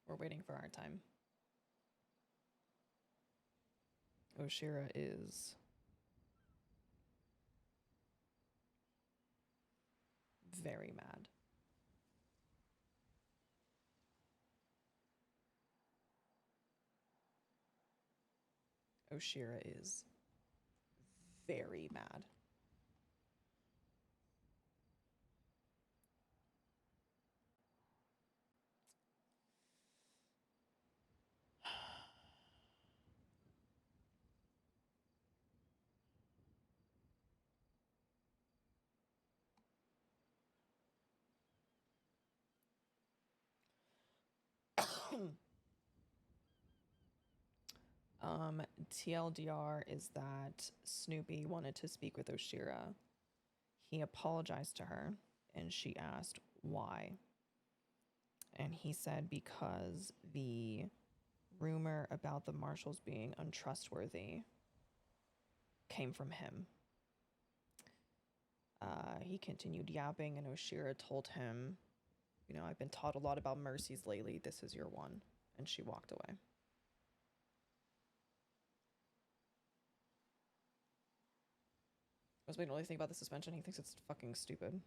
We're waiting for our time. Oshiera is very mad. Oshiera is very mad. TLDR is that Snoopy wanted to speak with Oshiera. He apologized to her and she asked why. And he said because the rumor about the marshals being untrustworthy came from him. He continued yapping and Oshiera told him, you know, I've been taught a lot about mercies lately. This is your one. And she walked away. I was making really think about the suspension. He thinks it's fucking stupid.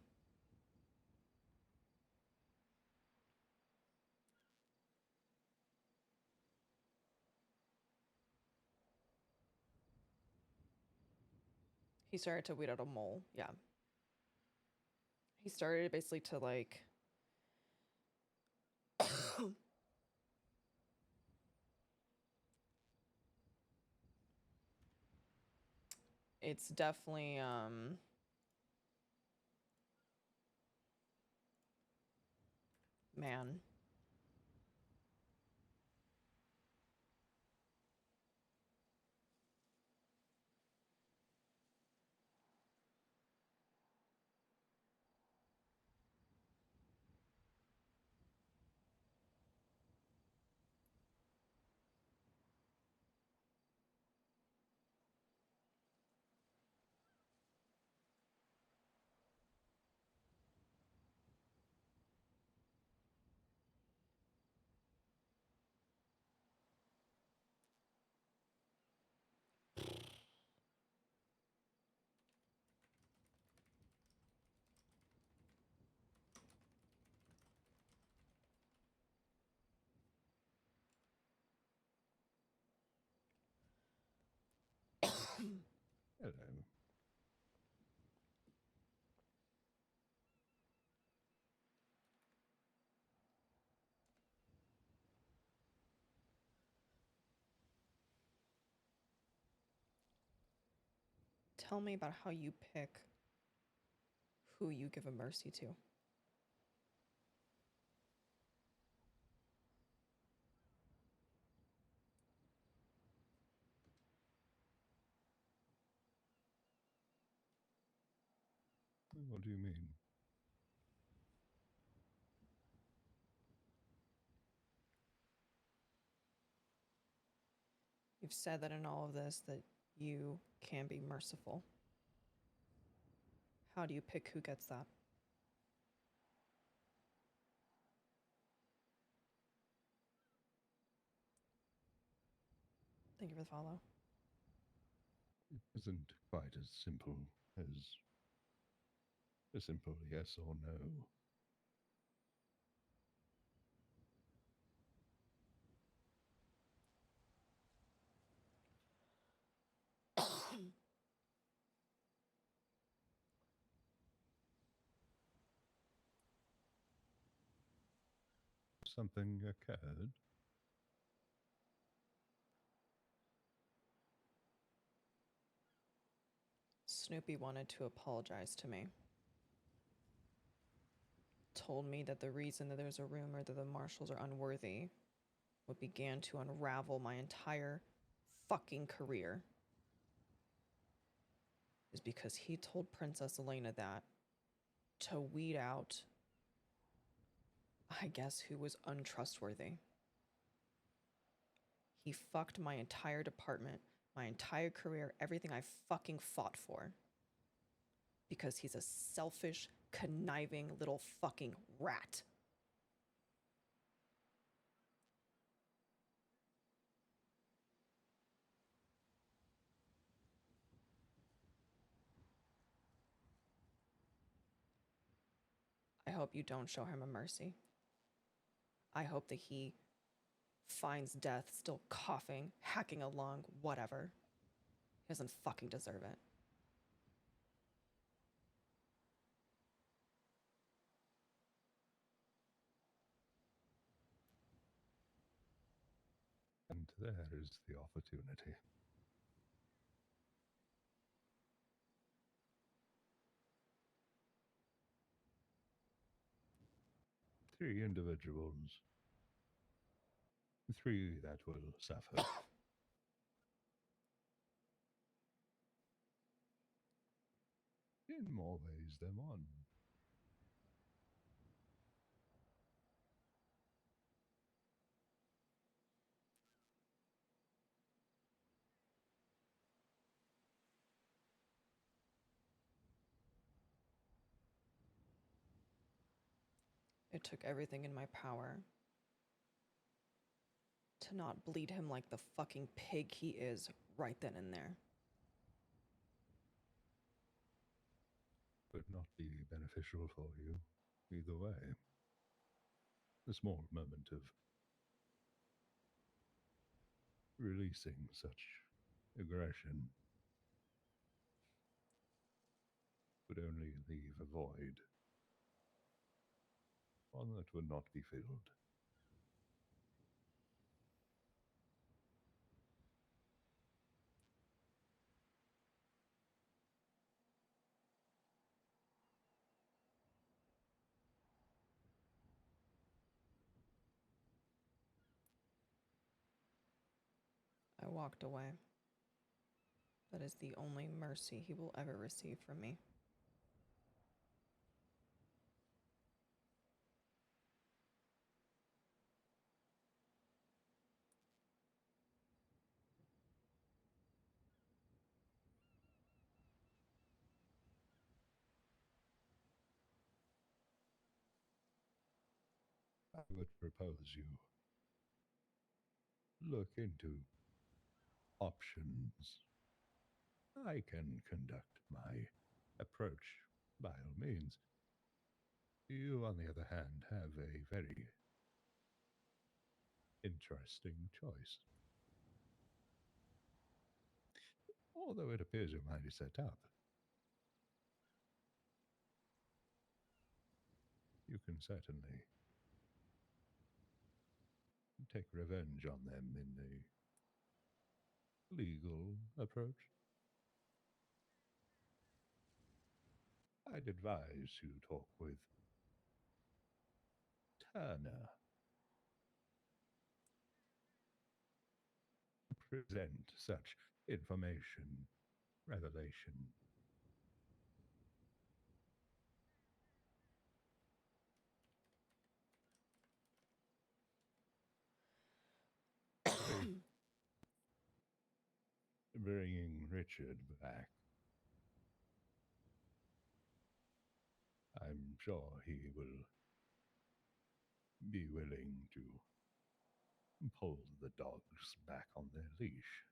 He started to weed out a mole. Yeah. He started basically to like it's definitely man. Hello. Tell me about how you pick who you give a mercy to. What do you mean? You've said that in all of this that you can be merciful. How do you pick who gets that? Thank you for the follow. It isn't quite as simple as a simple yes or no. Something occurred. Snoopy wanted to apologize to me. Told me that the reason that there's a rumor that the marshals are unworthy what began to unravel my entire fucking career is because he told Princess Elena that to weed out, I guess, who was untrustworthy. He fucked my entire department, my entire career, everything I fucking fought for. Because he's a selfish, conniving little fucking rat. hope you don't show him a mercy. I hope that he finds death still coughing, hacking along, whatever. He doesn't fucking deserve it. And there is the opportunity. Three individuals. Three that will suffer. In more ways than one. It took everything in my power to not bleed him like the fucking pig he is right then and there. Would not be beneficial for you either way. A small moment of releasing such aggression would only leave a void, one that would not be filled. I walked away. That is the only mercy he will ever receive from me. I would propose you look into options. I can conduct my approach by all means. You, on the other hand, have a very interesting choice. Although it appears your mind is set up, you can certainly take revenge on them in a legal approach. I'd advise you talk with Turner. Present such information, revelation. Bringing Richard back. I'm sure he will be willing to pull the dogs back on their leash.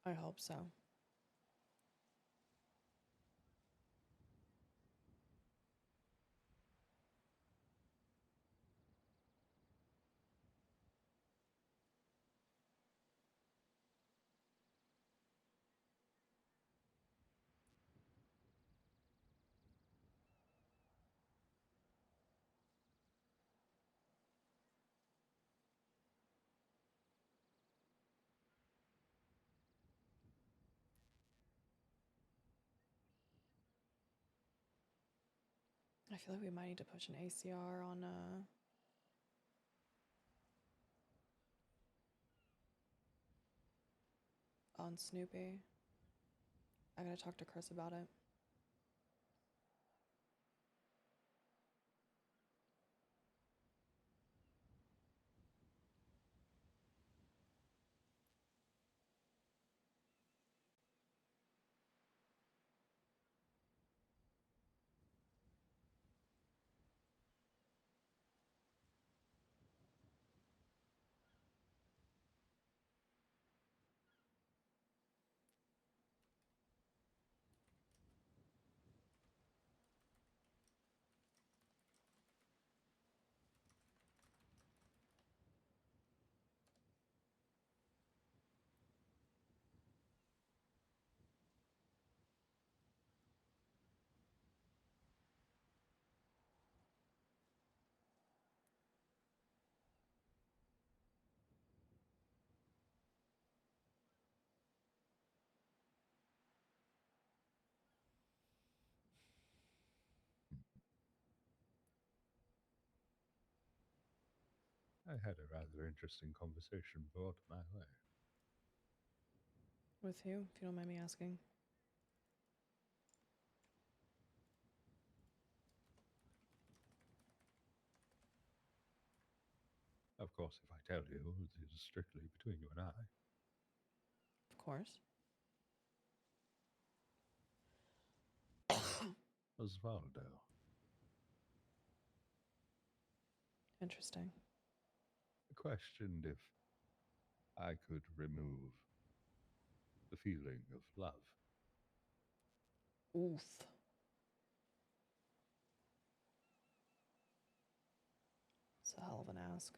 I hope so. I feel like we might need to push an ACR on Snoopy. I gotta talk to Chris about it. I had a rather interesting conversation brought my way. With who, if you don't mind me asking? Of course, if I tell you, it is strictly between you and I. Of course. Osvaldo. Interesting. Questioned if I could remove the feeling of love. Oof. It's a hell of an ask.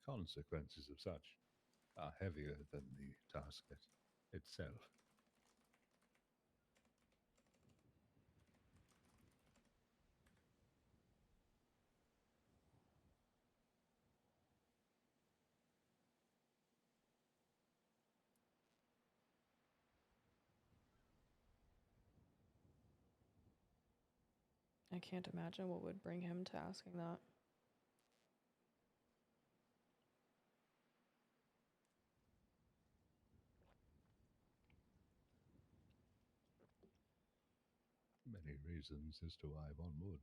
Consequences of such are heavier than the task itself. I can't imagine what would bring him to asking that. Many reasons as to why one would.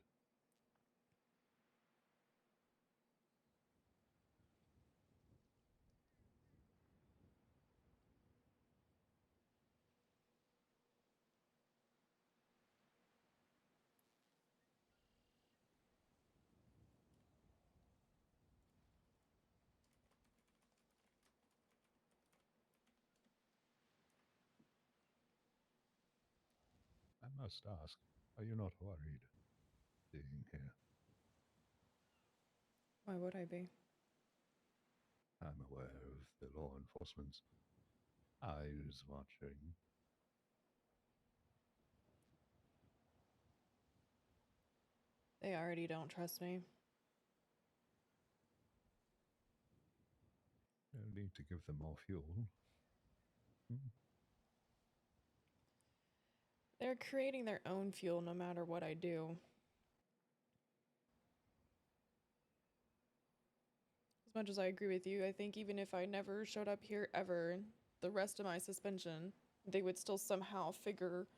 I must ask, are you not worried being here? Why would I be? I'm aware of the law enforcement's eyes watching. They already don't trust me. No need to give them more fuel. They're creating their own fuel no matter what I do. As much as I agree with you, I think even if I never showed up here ever, the rest of my suspension, they would still somehow figure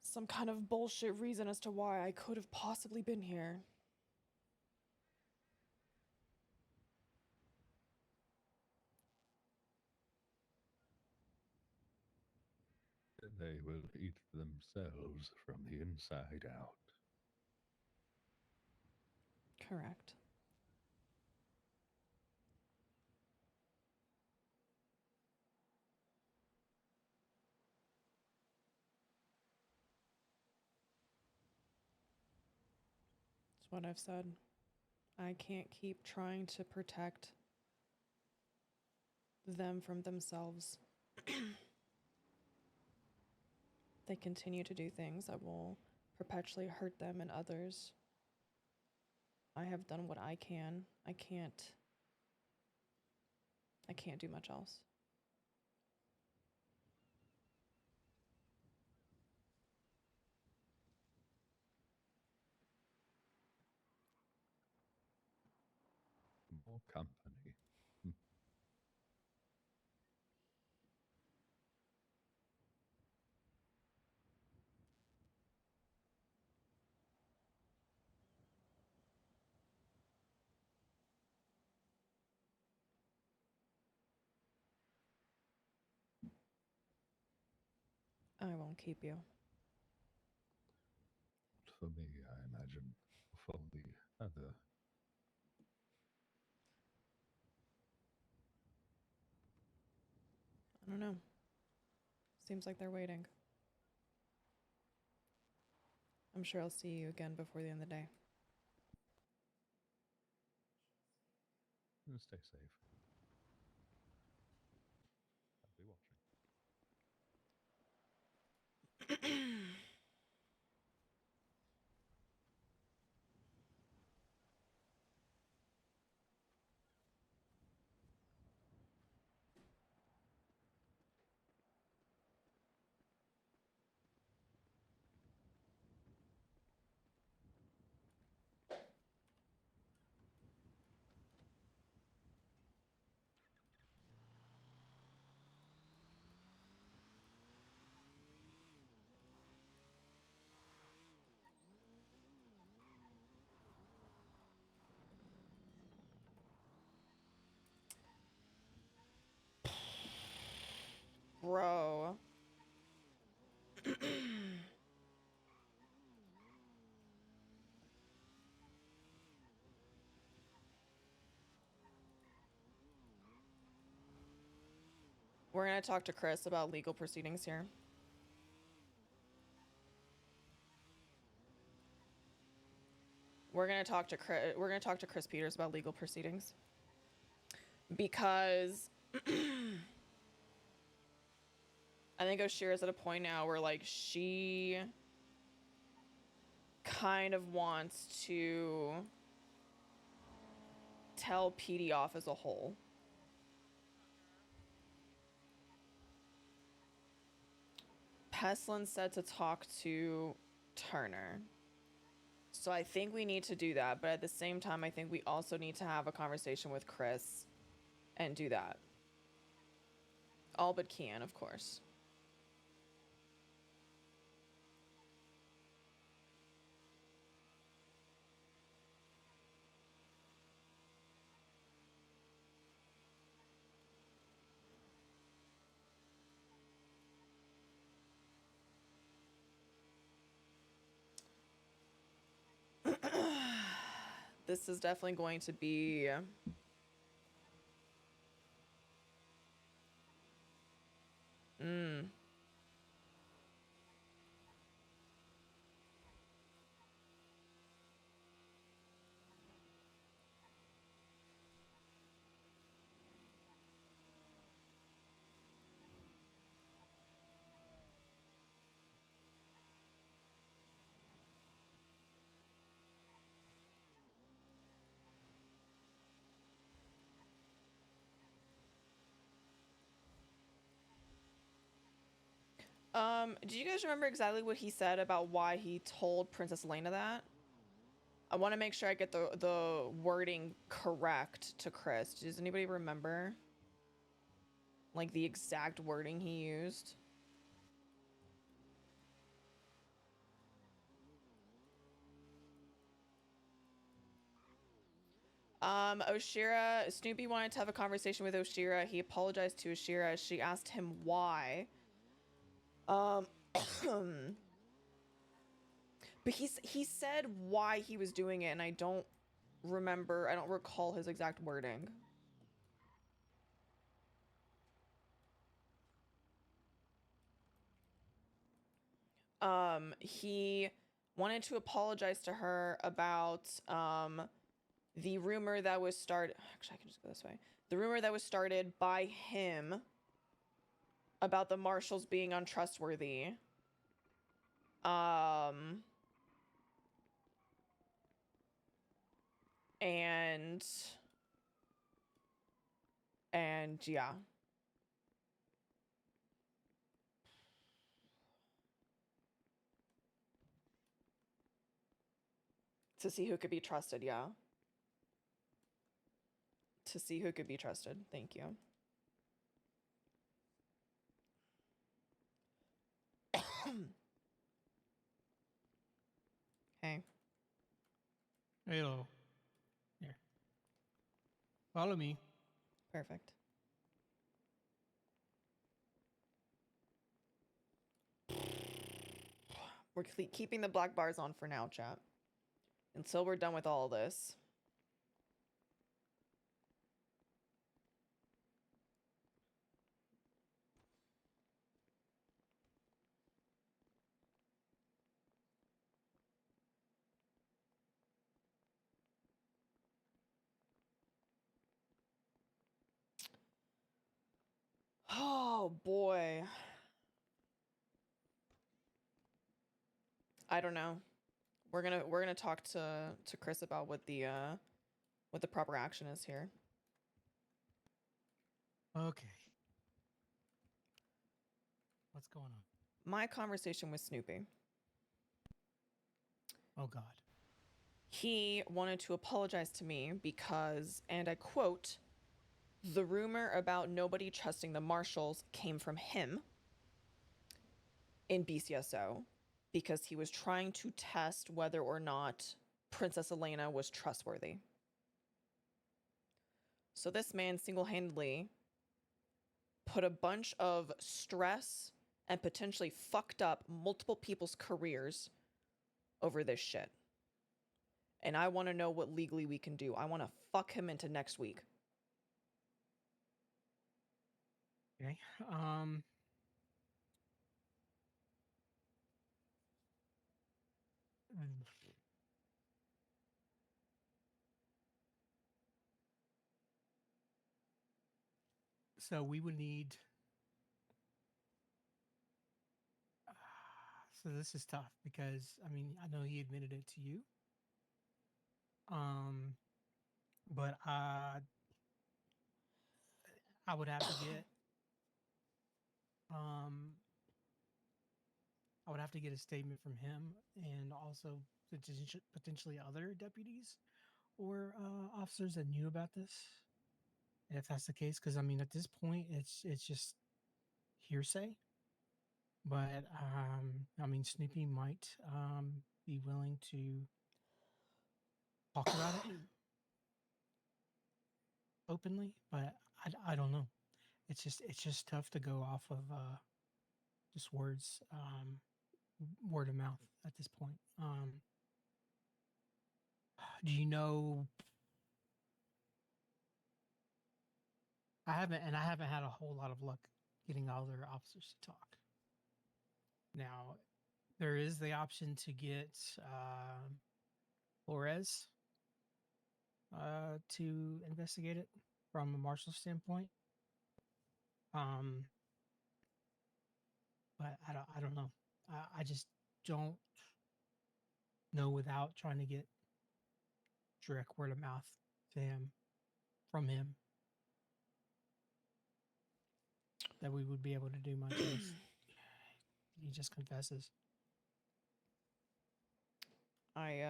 some kind of bullshit reason as to why I could have possibly been here. They will eat themselves from the inside out. Correct. That's what I've said. I can't keep trying to protect them from themselves. They continue to do things that will perpetually hurt them and others. I have done what I can. I can't do much else. More company. I won't keep you. For me, I imagine. For the other. I don't know. Seems like they're waiting. I'm sure I'll see you again before the end of the day. Stay safe. I'll be watching. We're gonna talk to Chris about legal proceedings here. We're gonna talk to Chris Peters about legal proceedings. Because I think Oshiera's at a point now where like she kind of wants to tell PD off as a whole. Peslin said to talk to Turner. So I think we need to do that, but at the same time, I think we also need to have a conversation with Chris and do that. All but Kian, of course. This is definitely going to be do you guys remember exactly what he said about why he told Princess Elena that? I want to make sure I get the wording correct to Chris. Does anybody remember? Like the exact wording he used? Oshiera, Snoopy wanted to have a conversation with Oshiera. He apologized to Oshiera. She asked him why. But he said why he was doing it, and I don't recall his exact wording. He wanted to apologize to her about the rumor that was started. Actually, I can just go this way. The rumor that was started by him about the marshals being untrustworthy. And yeah. To see who could be trusted, yeah. To see who could be trusted. Thank you. Hey. Hello. Here. Follow me. Perfect. We're keeping the black bars on for now, chat. Until we're done with all this. Oh boy. I don't know. We're gonna talk to Chris about what the proper action is here. Okay. What's going on? My conversation with Snoopy. Oh God. He wanted to apologize to me because, and I quote, the rumor about nobody trusting the marshals came from him in BCSO because he was trying to test whether or not Princess Elena was trustworthy. So this man single-handedly put a bunch of stress and potentially fucked up multiple people's careers over this shit. And I want to know what legally we can do. I want to fuck him into next week. Okay. mm, So we would need. So this is tough because I mean I know he admitted it to you. But I would have to get um I would have to get a statement from him and also potentially other deputies or officers that knew about this. If that's the case, because I mean at this point it's just hearsay. But I mean Snoopy might be willing to talk about it openly, but I don't know. It's just tough to go off of just words, word of mouth at this point. Do you know? I haven't had a whole lot of luck getting all their officers to talk. Now, there is the option to get Flores to investigate it from a marshal standpoint. But I don't know. I just don't know without trying to get direct word of mouth to him from him that we would be able to do much else. He just confesses. I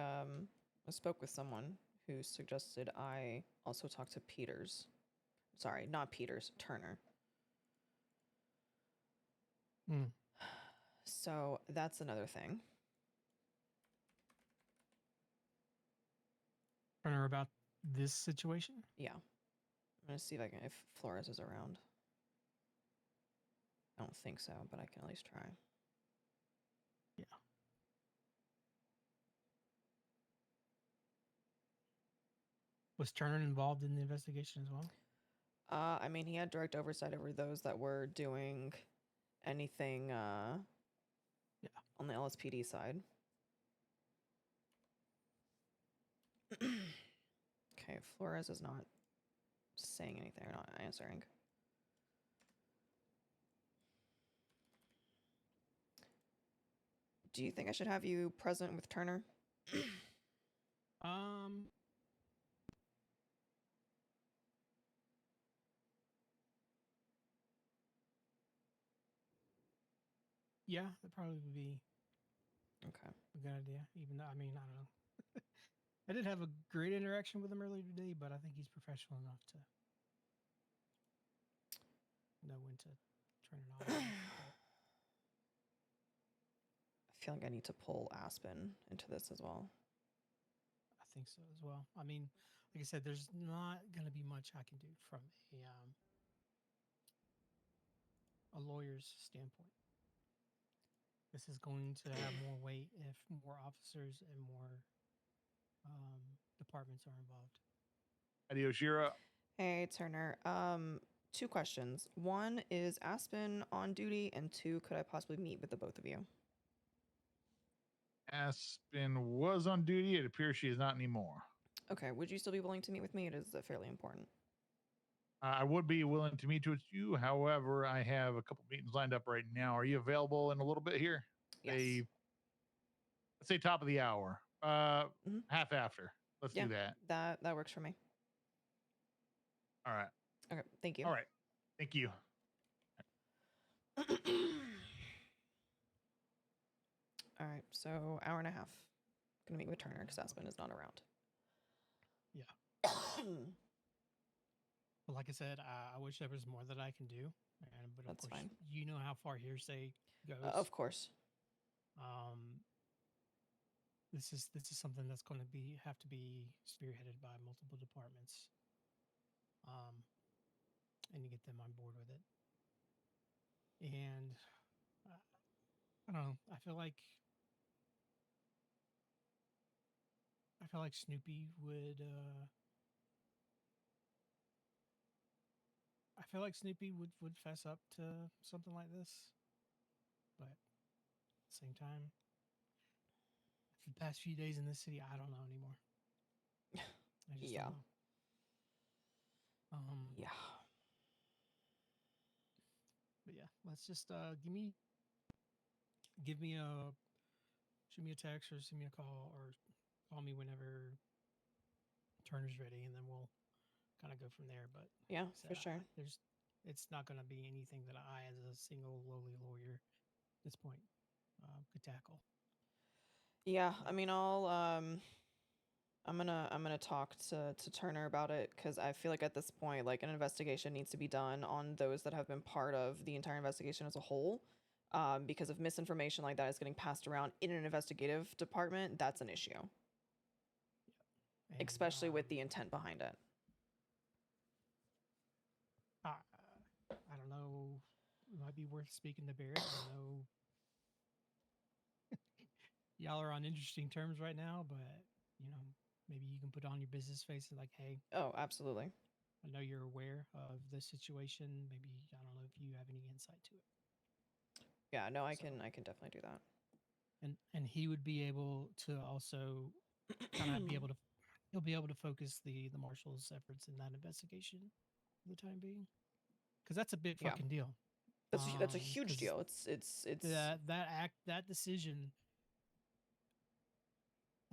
spoke with someone who suggested I also talk to Peters. Sorry, not Peters, Turner. Hmm. So that's another thing. Turner about this situation? Yeah. I'm gonna see if Flores is around. I don't think so, but I can at least try. Yeah. Was Turner involved in the investigation as well? I mean, he had direct oversight over those that were doing anything on the LSPD side. Okay, Flores is not saying anything or not answering. Do you think I should have you present with Turner? Yeah, that probably would be Okay. a good idea. Even though, I mean, I don't know. I did have a great interaction with him earlier today, but I think he's professional enough to know when to turn it off. I feel like I need to pull Aspen into this as well. I think so as well. I mean, like I said, there's not going to be much I can do from a lawyer's standpoint. This is going to have more weight if more officers and more departments are involved. Howdy, Oshiera. Hey, Turner. Two questions. One, is Aspen on duty? And two, could I possibly meet with the both of you? Aspen was on duty. It appears she is not anymore. Okay, would you still be willing to meet with me? It is fairly important. I would be willing to meet with you. However, I have a couple meetings lined up right now. Are you available in a little bit here? Yes. Let's say top of the hour. Half after. Let's do that. That works for me. All right. Okay, thank you. All right. Thank you. All right, so hour and a half. Gonna meet with Turner because Aspen is not around. Yeah. But like I said, I wish there was more that I can do. But of That's course, fine. you know how far hearsay goes. Of course. This is something that's going to have to be spearheaded by multiple departments, and to get them on board with it. And I don't know. I feel like Snoopy would. I feel like Snoopy would fess up to something like this, but at the same time, for the past few days in this city, I don't know anymore. I just Yeah. don't know. Yeah. But yeah, let's just shoot me a text or send me a call or call me whenever Turner's ready, and then we'll kind of go from there. But Yeah, like I for said, sure. It's not going to be anything that I, as a single lowly lawyer, at this point, could tackle. Yeah, I mean, I'm gonna talk to Turner about it, because I feel like at this point, like, an investigation needs to be done on those that have been part of the entire investigation as a whole. Because if misinformation like that is getting passed around in an investigative department, that's an issue, And, especially with the intent behind it. I don't know. It might be worth speaking to Barrett. I know y'all are on interesting terms right now, but maybe you can put on your business face and like, hey. Oh, absolutely. I know you're aware of the situation. Maybe I don't know if you have any insight to it. Yeah, no, I can definitely do that. And he would be able to also kind of he'll be able to focus the marshal's efforts in that investigation for the time being, because that's a big fucking deal. That's a huge deal. It's that decision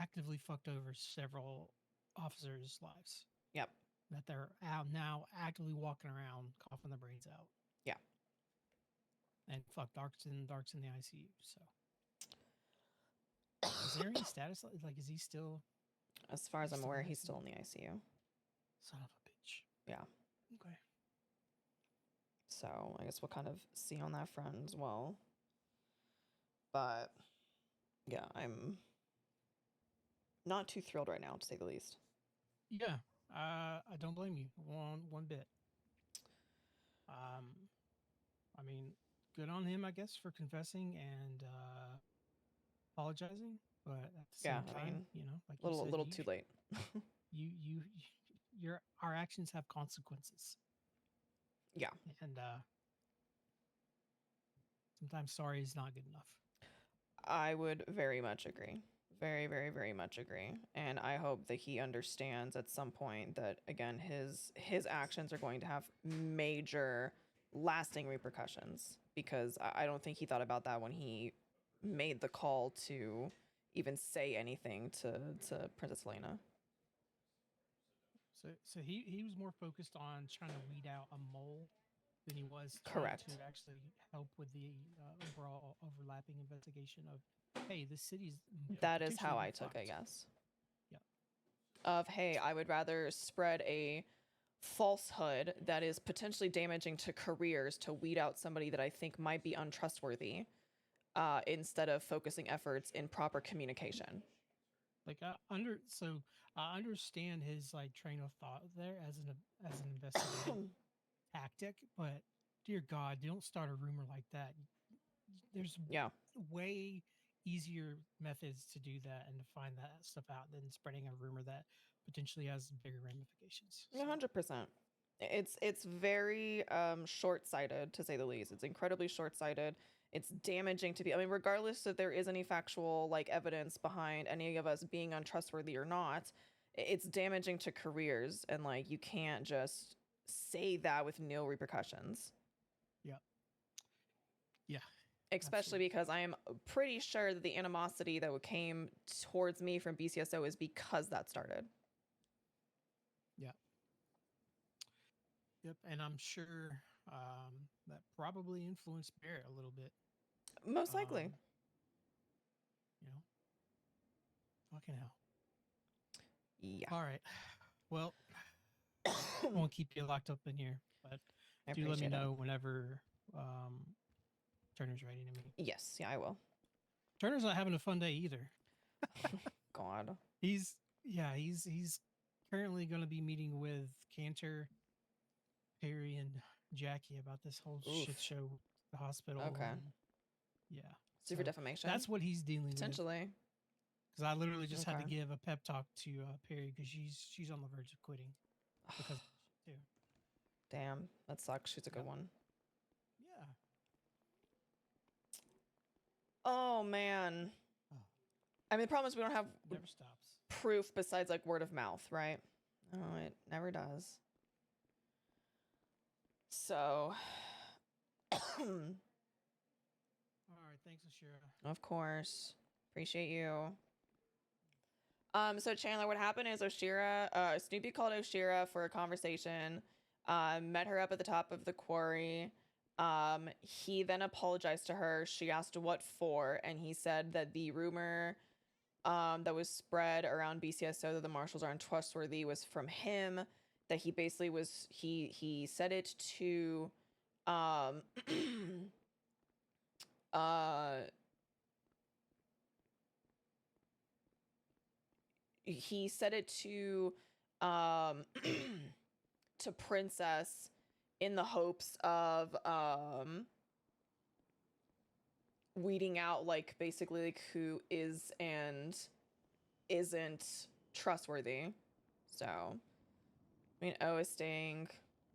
actively fucked over several officers' lives. Yep. That they're out now actively walking around coughing their brains out. Yeah. And fuck, Dark's in the ICU. So, is there any status? Like, is he still? As far as I'm aware, he's still in the ICU. Son of a bitch. Yeah. Okay. So I guess we'll kind of see on that front as well. But yeah, I'm not too thrilled right now, to say the least. Yeah, I don't blame you one bit. I mean, good on him, I guess, for confessing and apologizing. But at the same time, like you said, little too late. Our actions have consequences. Yeah. And sometimes sorry is not good enough. I would very much agree. Very, very, very much agree. And I hope that he understands at some point that, again, his actions are going to have major lasting repercussions, because I don't think he thought about that when he made the call to even say anything to Princess Helena. So he was more focused on trying to weed out a mole than he was Correct to actually help with the overall overlapping investigation of, hey, this city's. That is how I took it, yes. Yeah. Of, hey, I would rather spread a falsehood that is potentially damaging to careers to weed out somebody that I think might be untrustworthy, instead of focusing efforts in proper communication. Like I understand his like train of thought there as an investigative tactic, but dear God, don't start a rumor like that. There's way easier methods to do that and to find that stuff out than spreading a rumor that potentially has bigger ramifications. 100%. It's very short-sighted, to say the least. It's incredibly short-sighted. It's damaging to be. I mean, regardless if there is any factual like evidence behind any of us being untrustworthy or not, it's damaging to careers, and like you can't just say that with no repercussions. Yeah. Yeah. Especially because I am pretty sure that the animosity that came towards me from BCSO is because that started. Yeah. Yep, and I'm sure that probably influenced Barrett a little bit. Most likely. Fucking hell. Yeah. All right. Well, I won't keep you locked up in here, but do let me know whenever Turner's ready to meet. Yes, yeah, I will. Turner's not having a fun day either. God. He's currently going to be meeting with Cantor, Perry, and Jackie about this whole shit show with the hospital. Okay. Yeah. Super defamation. That's what he's dealing potentially. with. Because I literally just had to give a pep talk to Perry because she's on the verge of quitting because too. Damn, that sucks. She's a good one. Yeah. Oh man. I mean, the problem is we don't have Never stops. proof besides like word of mouth, right? Oh, it never does. So, All right. Thanks, Oshiera. of course, appreciate you. So Chandler, what happened is Oshiera, Snoopy called Oshiera for a conversation, met her up at the top of the quarry. He then apologized to her. She asked what for, and he said that the rumor that was spread around BCSO that the marshals are untrustworthy was from him. That he basically was he said it to he said it to to Princess in the hopes of weeding out like basically like who is and isn't trustworthy. So I mean, O is staying.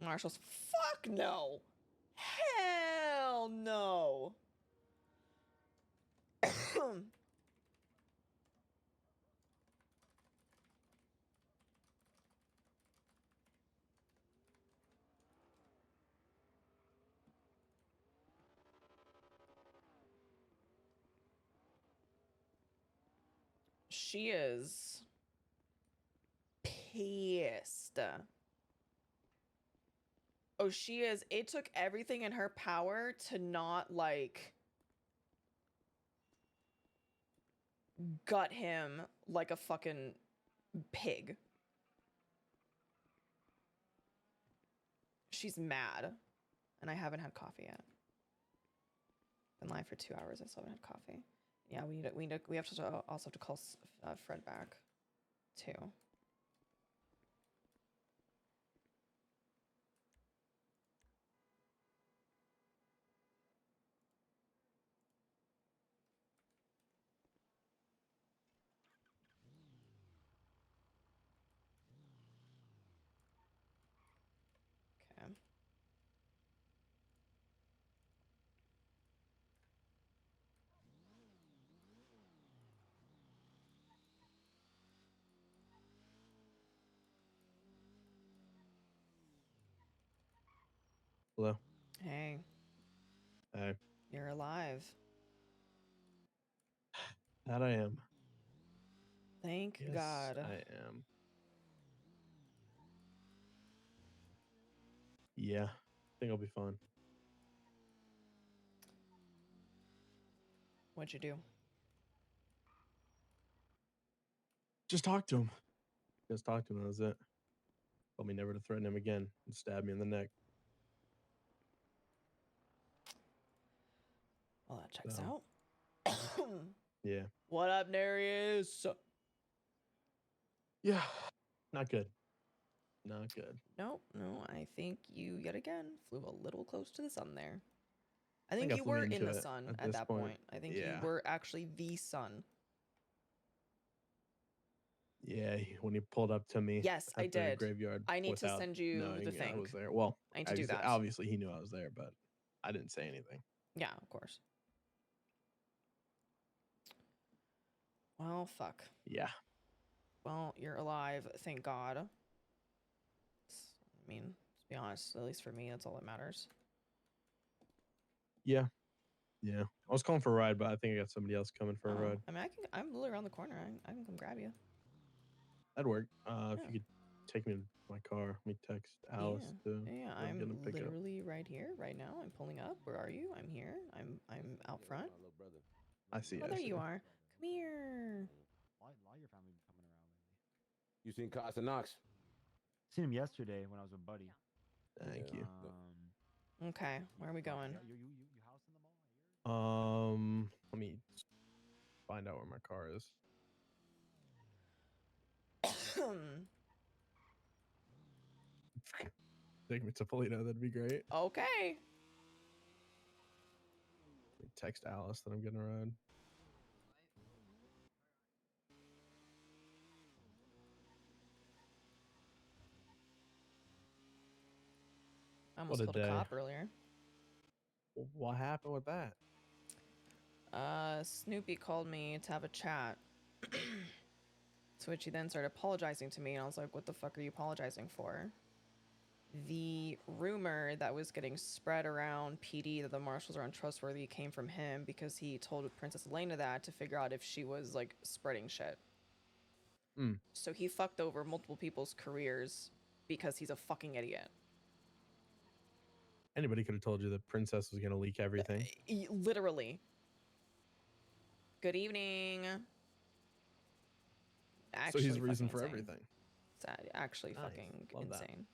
Marshall's fuck no. Hell no. She is pissed. Oh, she is. It took everything in her power to not like gut him like a fucking pig. She's mad. And I haven't had coffee yet. Been live for 2 hours. I still haven't had coffee. Yeah, we have to also have to call Fred back too. Okay. Hello. Hey. Hey. You're alive. That I am. Thank Yes, God. I am. Yeah, I think I'll be fine. What'd you do? Just talk to him. Just talk to him. That was it. Told me never to threaten him again and stab me in the neck. Well, that checks So. out. Yeah. What up, Narius? Yeah. Not good. Not good. No, I think you yet again flew a little close to the sun there. I think think I you flew were in into the it sun at at this that point. point. I think Yeah. you were actually the sun. Yeah, when he pulled up to me. Yes, at I the did. Graveyard I need to without send you the knowing thing. I was there. Well, I need to do that. Obviously, he knew I was there, but I didn't say anything. Yeah, of course. Well, fuck. Yeah. Well, you're alive, thank God. I mean, to be honest, at least for me, that's all that matters. Yeah. Yeah. I was calling for a ride, but I think I got somebody else coming for a ride. I mean, I'm literally around the corner. I can come grab you. That'd work. Yeah. If you could take me to my car, let me text Alice to Yeah, come I'm get him, pick it up. literally right here, right now. I'm pulling up. Where are you? I'm here. I'm out front. I see. Oh, I there see. you are. Come here. A lot of your family been coming around lately. You seen Casa Knox? Seen him yesterday when I was with Buddy. Thank you. Okay, where are we going? You house in the mall? Let me find out where my car is. Take me to Polito, that'd be great. Okay. Text Alice that I'm getting a ride. I almost a killed a day. cop earlier. What happened with that? Snoopy called me to have a chat. To which he then started apologizing to me, and I was like, what the fuck are you apologizing for? The rumor that was getting spread around PD that the marshals are untrustworthy came from him because he told Princess Elena that to figure out if she was, like, spreading shit. So he fucked over multiple people's careers because he's a fucking idiot. Anybody could have told you the princess was going to leak everything. Literally. Good evening. So he's the Actually reason fucking for insane. everything. It's actually Nice. fucking Love that. insane.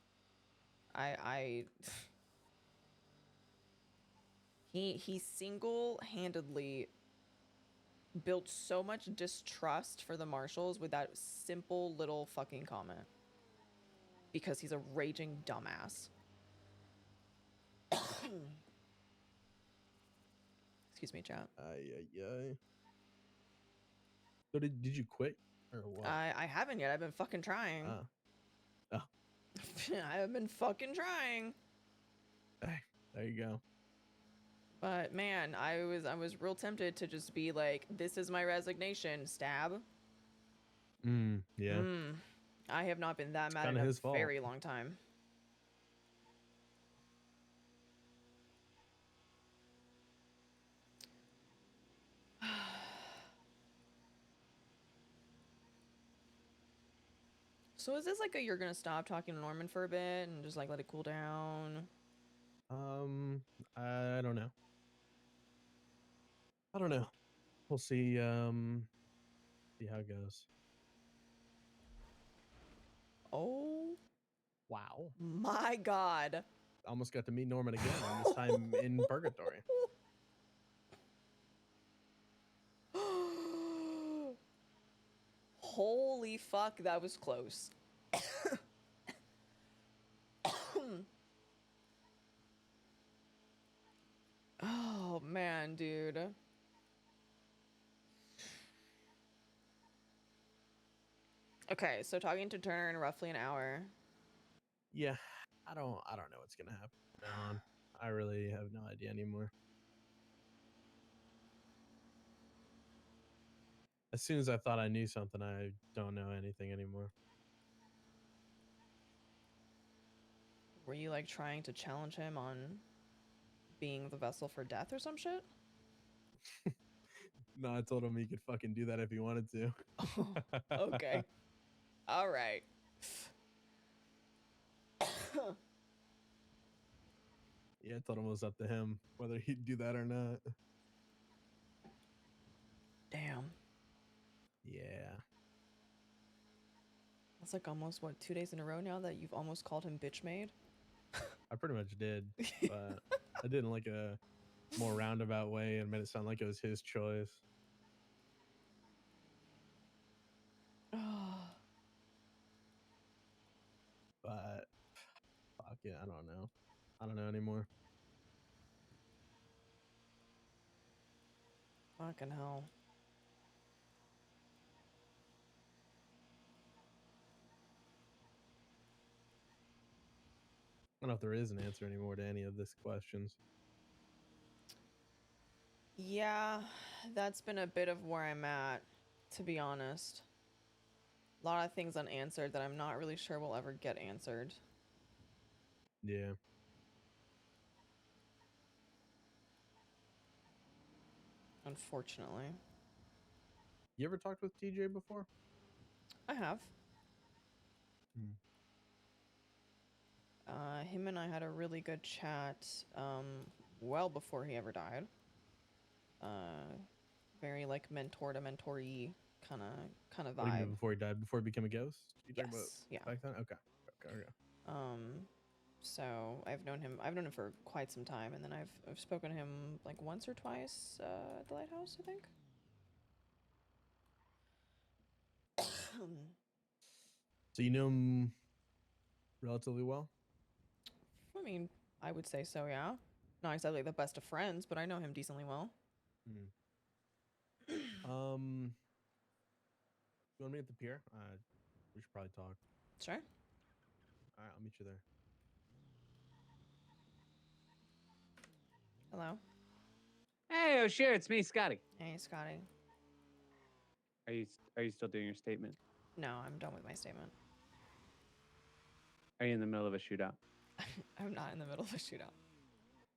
He single-handedly built so much distrust for the marshals with that simple little fucking comment. Because he's a raging dumbass. Excuse me, chat. So did you quit or what? I haven't yet. I've been fucking trying. Oh. I have been fucking trying. Hey, there you go. But man, I was real tempted to just be like, this is my resignation, stab. Yeah. I have not been that mad in kinda a his fault. very long time. So is this like a you're gonna stop talking to Norman for a bit and just like let it cool down? I don't know. I don't know. We'll see. See how it goes. Oh. Wow. My God. Almost got to meet Norman again, and this time in purgatory. Holy fuck, that was close. Oh man, dude. Okay, so talking to Turner in roughly an hour. Yeah, I don't know what's gonna happen from now on. I really have no idea anymore. As soon as I thought I knew something, I don't know anything anymore. Were you like trying to challenge him on being the vessel for death or some shit? No, I told him he could fucking do that if he wanted to. Okay. All right. Yeah, I told him it was up to him whether he'd do that or not. Damn. Yeah. That's like almost, what, 2 days in a row now that you've almost called him bitch made? I pretty much did, but I did in like a more roundabout way and made it sound like it was his choice. But fuck it, I don't know. I don't know anymore. Fucking hell. I don't know if there is an answer anymore to any of this questions. Yeah, that's been a bit of where I'm at, to be honest. A lot of things unanswered that I'm not really sure will ever get answered. Yeah. Unfortunately. You ever talked with TJ before? I have. Him and I had a really good chat well before he ever died. Very like mentor to mentoree kind of What do you mean vibe. before he died? Before he became a ghost? You talking about Yes, yeah. back then? Okay. So I've known him for quite some time, and then I've spoken to him like once or twice at the lighthouse, I think. So you know him relatively well? I mean, I would say so, yeah. Not exactly the best of friends, but I know him decently well. You want to meet at the pier? We should probably talk. Sure. All right, I'll meet you there. Hello. Hey, Oshiera, it's me, Scotty. Hey, Scotty. Are you still doing your statement? No, I'm done with my statement. Are you in the middle of a shootout? I'm not in the middle of a shootout.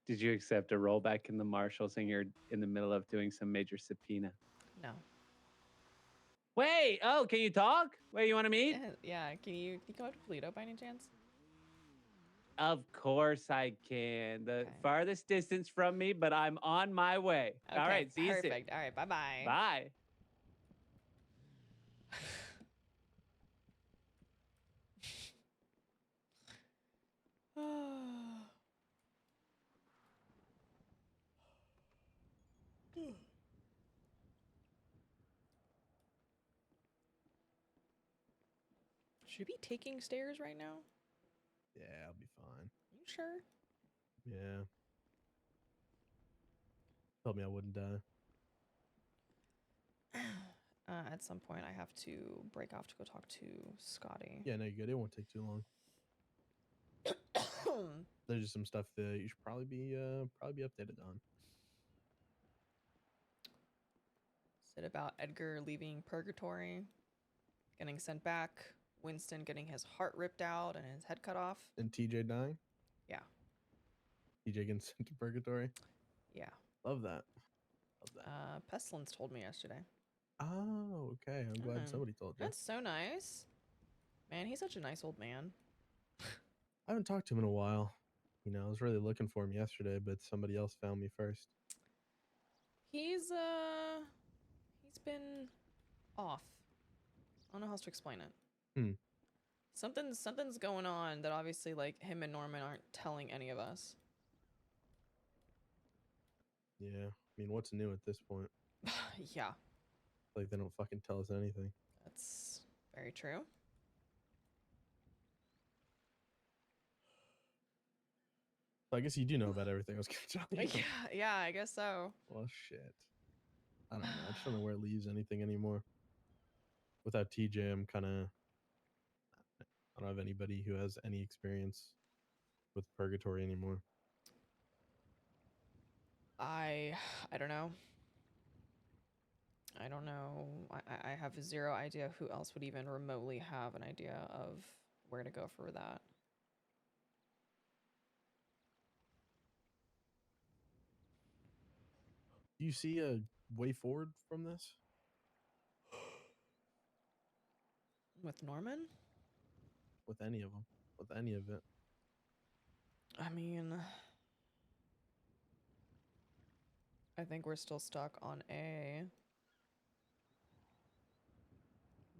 Did you accept a rollback in the marshal saying you're in the middle of doing some major subpoena? No. Wait, oh, can you talk? Wait, you want to meet? Yeah, can you come up to Toledo by any chance? Of course I can. The farthest distance from me, but I'm on my way. Okay, All right, see you soon. perfect. All right, bye-bye. Bye. Should we be taking stairs right now? Yeah, I'll be fine. You sure? Yeah. Told me I wouldn't die. At some point, I have to break off to go talk to Scotty. Yeah, no, you're good. It won't take too long. There's just some stuff that you should probably be updated on. Is it about Edgar leaving purgatory, getting sent back, Winston getting his heart ripped out and his head cut off? And TJ dying? Yeah. TJ getting sent to purgatory? Yeah. Love that. Love that. Pestilence told me yesterday. Oh, okay. I'm glad somebody told you. That's so nice. Man, he's such a nice old man. I haven't talked to him in a while. You know, I was really looking for him yesterday, but somebody else found me first. He's been off. I don't know how else to explain it. Something's going on that obviously like him and Norman aren't telling any of us. Yeah. I mean, what's new at this point? Yeah. Like, they don't fucking tell us anything. That's very true. So I guess you do know about everything I was going to tell you. Yeah, I guess so. Well, shit. I don't know. I just don't know where it leaves anything anymore. Without TJ, I'm kind of... I don't have anybody who has any experience with purgatory anymore. I don't know. I don't know. I have zero idea who else would even remotely have an idea of where to go for that. Do you see a way forward from this? With Norman? With any of them? With any of it? I mean, I think we're still stuck on A.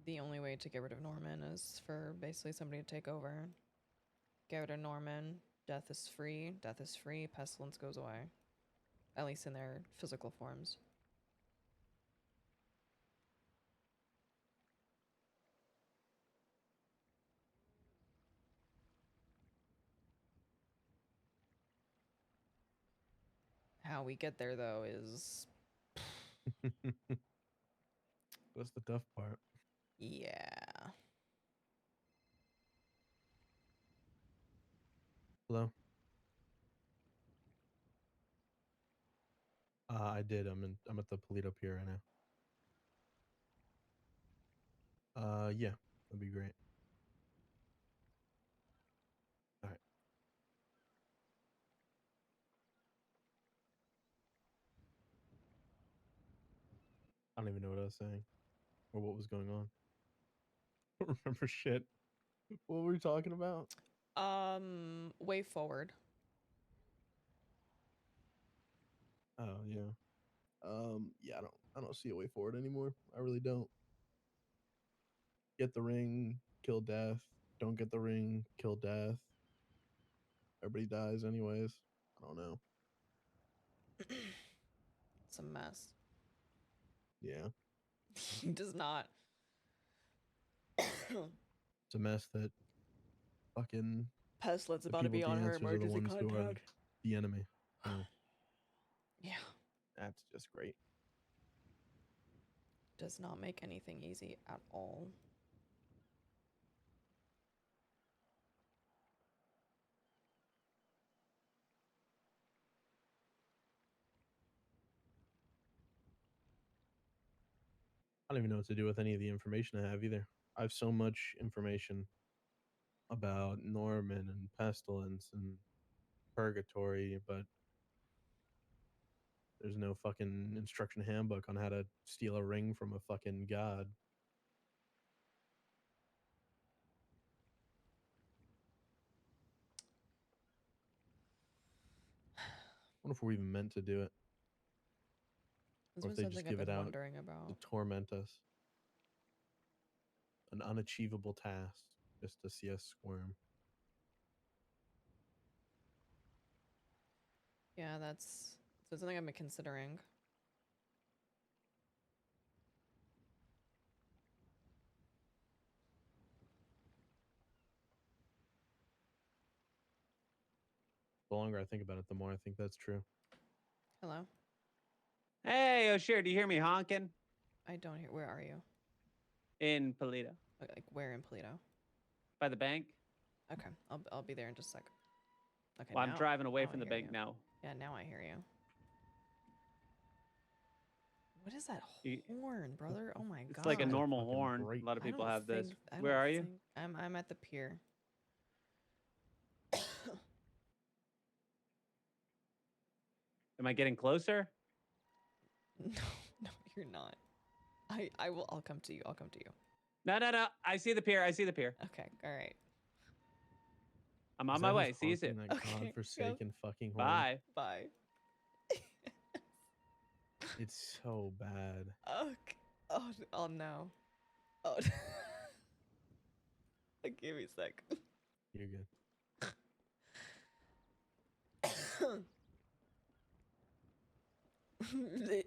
The only way to get rid of Norman is for basically somebody to take over. Get rid of Norman. Death is free. Death is free. Pestilence goes away. At least in their physical forms. How we get there, though, is... That's the tough part. Yeah. Hello? I did. I'm at the Polito Pier right now. Yeah, that'd be great. All right. I don't even know what I was saying or what was going on. I don't remember shit. What were we talking about? Way forward. Oh yeah. Yeah, I don't see a way forward anymore. I really don't. Get the ring, kill death. Don't get the ring, kill death. Everybody dies anyways. I don't know. It's a mess. Yeah. He does not. It's a mess that fucking Pestilence the about to be people with on the her answers are the emergency ones who are contact. the enemy. Oh, Yeah. that's just great. Does not make anything easy at all. don't even know what to do with any of the information I have either. I have so much information about Norman and Pestilence and Purgatory, but there's no fucking instruction handbook on how to steal a ring from a fucking god. I wonder if we're even meant to do it. This Or was if they something just I've give it been out wondering about. to torment us. An unachievable task just to see us squirm. Yeah, that's something I've been considering. The longer I think about it, the more I think that's true. Hello. Hey, Oshiera, do you hear me honking? I don't hear. Where are you? In Polito. Like where in Polito? By the bank. Okay, I'll be there in just a sec. Okay. Well, I'm now- driving away now from I the hear bank you. now. Yeah, now I hear you. What is that You- horn, brother? Oh my god. It's like a normal Fucking horn. break. A lot of I people don't have this. think- I Where don't are you? think- I'm at the pier. Am I getting closer? No, you're not. I'll come to you. I'll come to you. No. I see the pier. I see the pier. Okay. All right. I'm Is on my that way. just See you soon. honking that Okay, godforsaken fucking horn? Bye. Bye. It's so bad. Okay. Oh no. Oh. Give me a sec. You're good.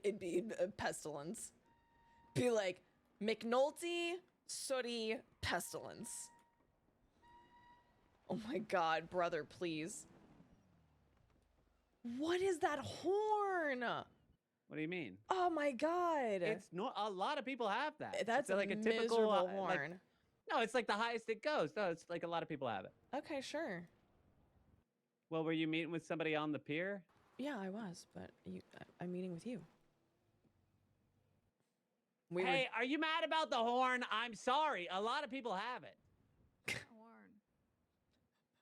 It'd be a pestilence. Be like McNulty, Sooty, Pestilence. Oh my god, brother, please. What is that horn? What do you mean? Oh my god. It's no. A lot of people have that. That's It's like a typical miserable like- horn. no, it's like the highest it goes. No, it's like a lot of people have it. Okay, sure. Well, were you meeting with somebody on the pier? Yeah, I was, but I'm meeting with you. Hey, are you mad about the horn? I'm sorry. A lot of people have it.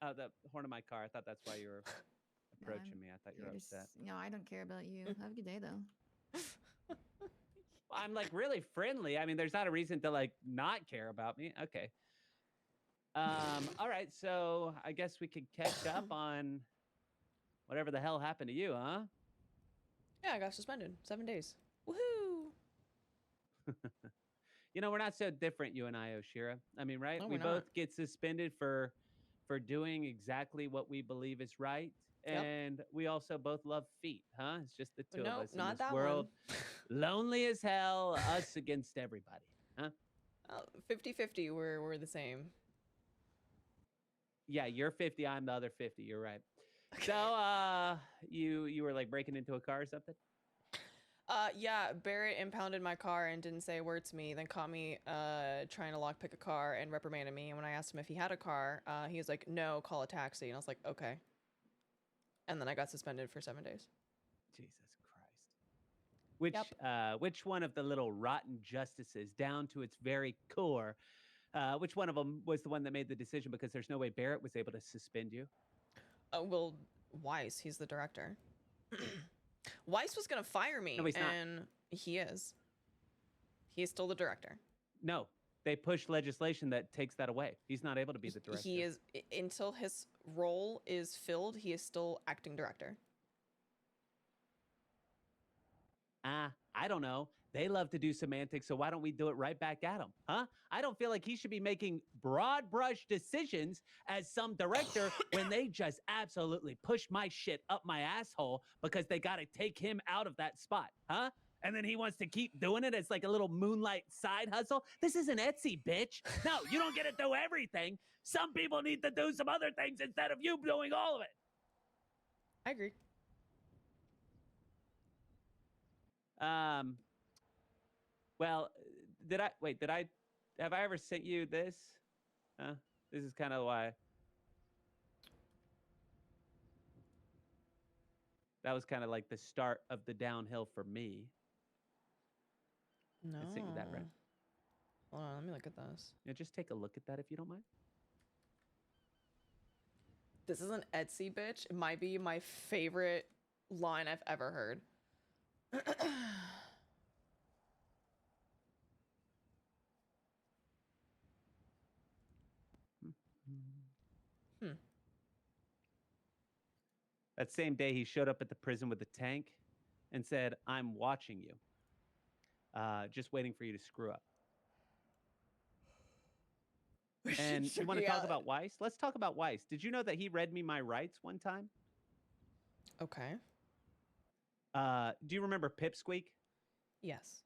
Horn. The horn of my car. I thought that's why you were approaching me. I thought you were upset. No, I don't care about you. Have a good day, though. I'm like really friendly. I mean, there's not a reason to like not care about me. Okay. All right. So I guess we could catch up on whatever the hell happened to you, huh? Yeah, I got suspended 7 days. Woohoo! You know, we're not so different, you and I, Oshiera. I mean, right? No, we we're both not. get suspended for doing exactly what we believe is right. Yep. And we also both love feet, huh? It's just the two of Nope, us in not this that world. one. Lonely as hell, us against everybody, huh? 50-50, we're the same. Yeah, you're 50, I'm the other 50. You're right. So, you were like breaking into a car or something? Yeah, Barrett impounded my car and didn't say a word to me, then caught me trying to lockpick a car and reprimanded me. And when I asked him if he had a car, he was like, no, call a taxi. And I was like, okay. And then I got suspended for 7 days. Jesus Christ. Which one of the little rotten justices, down to its very core, which one of them was the one that made the decision? Because there's no way Barrett was able to suspend you. Well, Weiss, he's the director. Weiss was gonna fire me, No, he's not. and he is. He is still the director. No, they pushed legislation that takes that away. He's not able to be the director. He is, until his role is filled, he is still acting director. I don't know. They love to do semantics, so why don't we do it right back at him, huh? I don't feel like he should be making broad brush decisions as some director when they just absolutely push my shit up my asshole because they got to take him out of that spot, huh? And then he wants to keep doing it as like a little moonlight side hustle. This isn't Etsy, bitch. No, you don't get to do everything. Some people need to do some other things instead of you doing all of it. I agree. Well, have I ever sent you this? This is kind of why. That was kind of like the start of the downhill for me. No. I sent you that, right? Hold on, let me look at this. Yeah, just take a look at that if you don't mind. This is an Etsy bitch. It might be my favorite line I've ever heard. That same day, he showed up at the prison with a tank and said, "I'm watching you. Just waiting for you to screw up." And you want to talk about Weiss? Let's talk about Weiss. Did you know that he read me my rights one time? Okay. Do you remember Pipsqueak? Yes.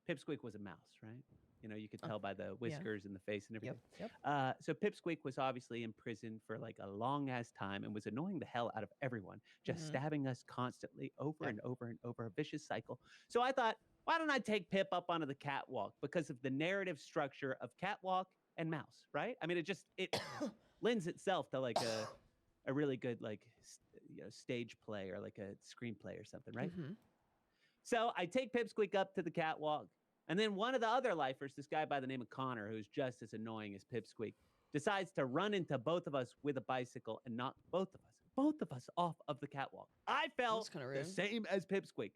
Pipsqueak was a mouse, right? You know, you could tell by the whiskers and the face and everything. Yep. So Pipsqueak was obviously in prison for like a long ass time and was annoying the hell out of everyone, just stabbing us constantly over and over and over, a vicious cycle. So I thought, why don't I take Pip up onto the catwalk because of the narrative structure of catwalk and mouse, right? I mean, it lends itself to like a really good like stage play or like a screenplay or something, right? So I take Pipsqueak up to the catwalk. And then one of the other lifers, this guy by the name of Connor, who's just as annoying as Pipsqueak, decides to run into both of us with a bicycle and knock both of us off of the catwalk. I felt the same as Pipsqueak.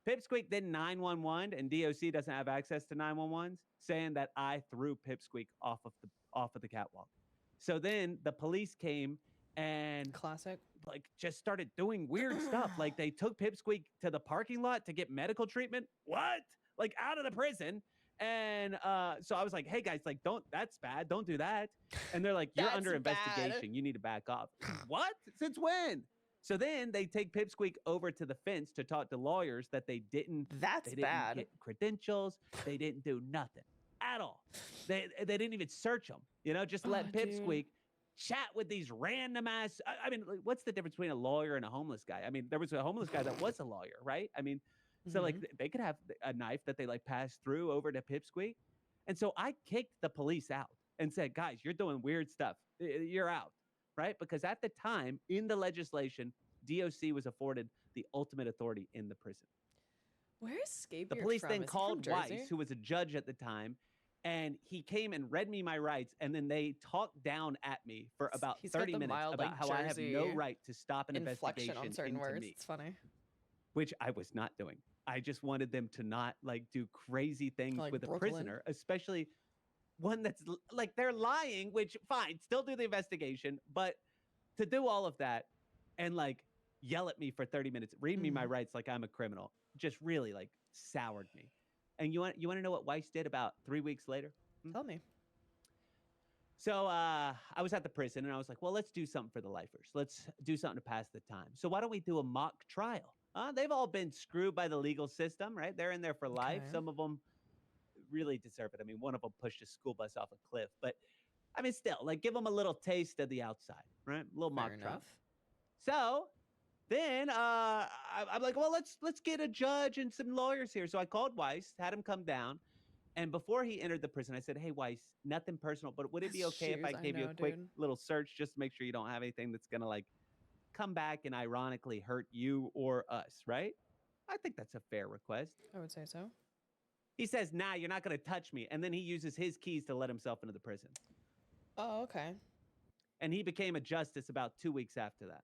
Pipsqueak then 911, and DOC doesn't have access to 911s, saying that I threw Pipsqueak off of the catwalk. So then the police came and like just started doing weird stuff. Like they took Pipsqueak to the parking lot to get medical treatment. What? Like out of the prison. And so I was like, hey guys, like that's bad. Don't do that. And they're like, you're under investigation. You need to back off. What? Since when? So then they take Pipsqueak over to the fence to talk to lawyers that they didn't get credentials. They didn't do nothing at all. They didn't even search them, you know, just let Pipsqueak chat with these random ass. I mean, like, what's the difference between a lawyer and a homeless guy? I mean, there was a homeless guy that was a lawyer, right? I mean, so like they could have a knife that they like passed through over to Pipsqueak. And so I kicked the police out and said, guys, you're doing weird stuff. You're out, right? Because at the time in the legislation, DOC was afforded the ultimate authority in the prison. Where is Scapegoat The police from? then Is he called from Jersey? Weiss, who was a judge at the time, and he came and read me my rights, and then they talked down at me for about He's got 30 the minutes mild, about like, how I have no Jersey right to stop an inflection investigation on certain into words. me. It's funny. Which I was not doing. I just wanted them to not like do crazy things Like with a Brooklyn. prisoner, especially one that's like they're lying, which fine, still do the investigation, but to do all of that and like yell at me for 30 minutes, read me my rights like I'm a criminal, just really like soured me. And you want to know what Weiss did about 3 weeks later? Tell me. So I was at the prison and I was like, well, let's do something for the lifers. Let's do something to pass the time. So why don't we do a mock trial? They've all been screwed by the legal system, right? They're in there for life. Okay. Some of them really deserve it. I mean, one of them pushed a school bus off a cliff, but I mean, still, like, give them a little taste of the outside, right? A little mock trial. So then I'm like, well, let's get a judge and some lawyers here. So I called Weiss, had him come down. And before he entered the prison, I said, hey, Weiss, nothing personal, but would it be okay if I gave you a quick little search just to make sure you don't have anything that's going to, like, come back and ironically hurt you or us, right? I think that's a fair request. I would say so. He says, nah, you're not going to touch me. And then he uses his keys to let himself into the prison. Oh, okay. And he became a justice about 2 weeks after that.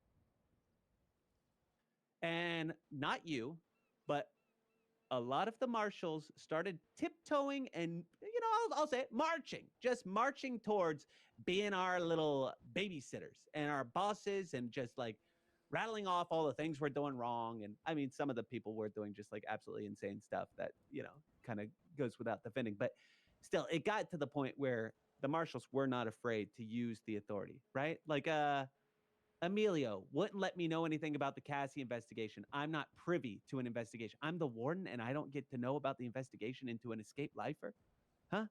And not you, but a lot of the marshals started tiptoeing and, you know, I'll say it, just marching towards being our little babysitters and our bosses and just like rattling off all the things we're doing wrong. And I mean, some of the people were doing just like absolutely insane stuff that, you know, kind of goes without defending. But still, it got to the point where the marshals were not afraid to use the authority, right? Like, Emilio wouldn't let me know anything about the Cassie investigation. I'm not privy to an investigation. I'm the warden and I don't get to know about the investigation into an escaped lifer? Huh?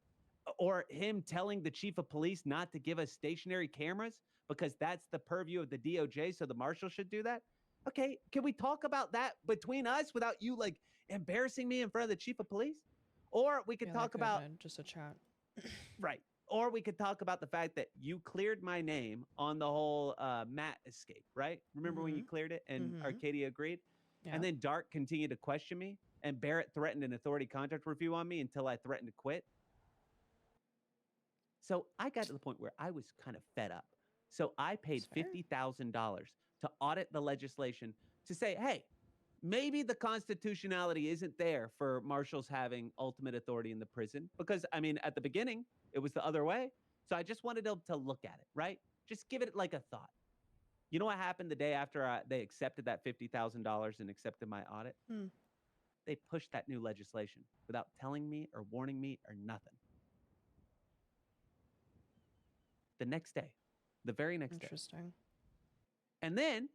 Or him telling the chief of police not to give us stationary cameras because that's the purview of the DOJ, so the marshal should do that? Okay, can we talk about that between us without you, like, embarrassing me in front of the chief of police? Or we could talk about... just a chat. Right. Or we could talk about the fact that you cleared my name on the whole Matt escape, right? Remember when you cleared it and Arcadia agreed? Yeah. And then Dark continued to question me and Barrett threatened an authority contract review on me until I threatened to quit. So I got to the point where I was kind of fed up. So I paid $50,000 to audit the legislation to say, hey, maybe the constitutionality isn't there for marshals having ultimate authority in the prison. Because, I mean, at the beginning, it was the other way. So I just wanted them to look at it, right? Just give it like a thought. You know what happened the day after they accepted that $50,000 and accepted my audit? They pushed that new legislation without telling me or warning me or nothing. The next day, the very next day. Interesting. And then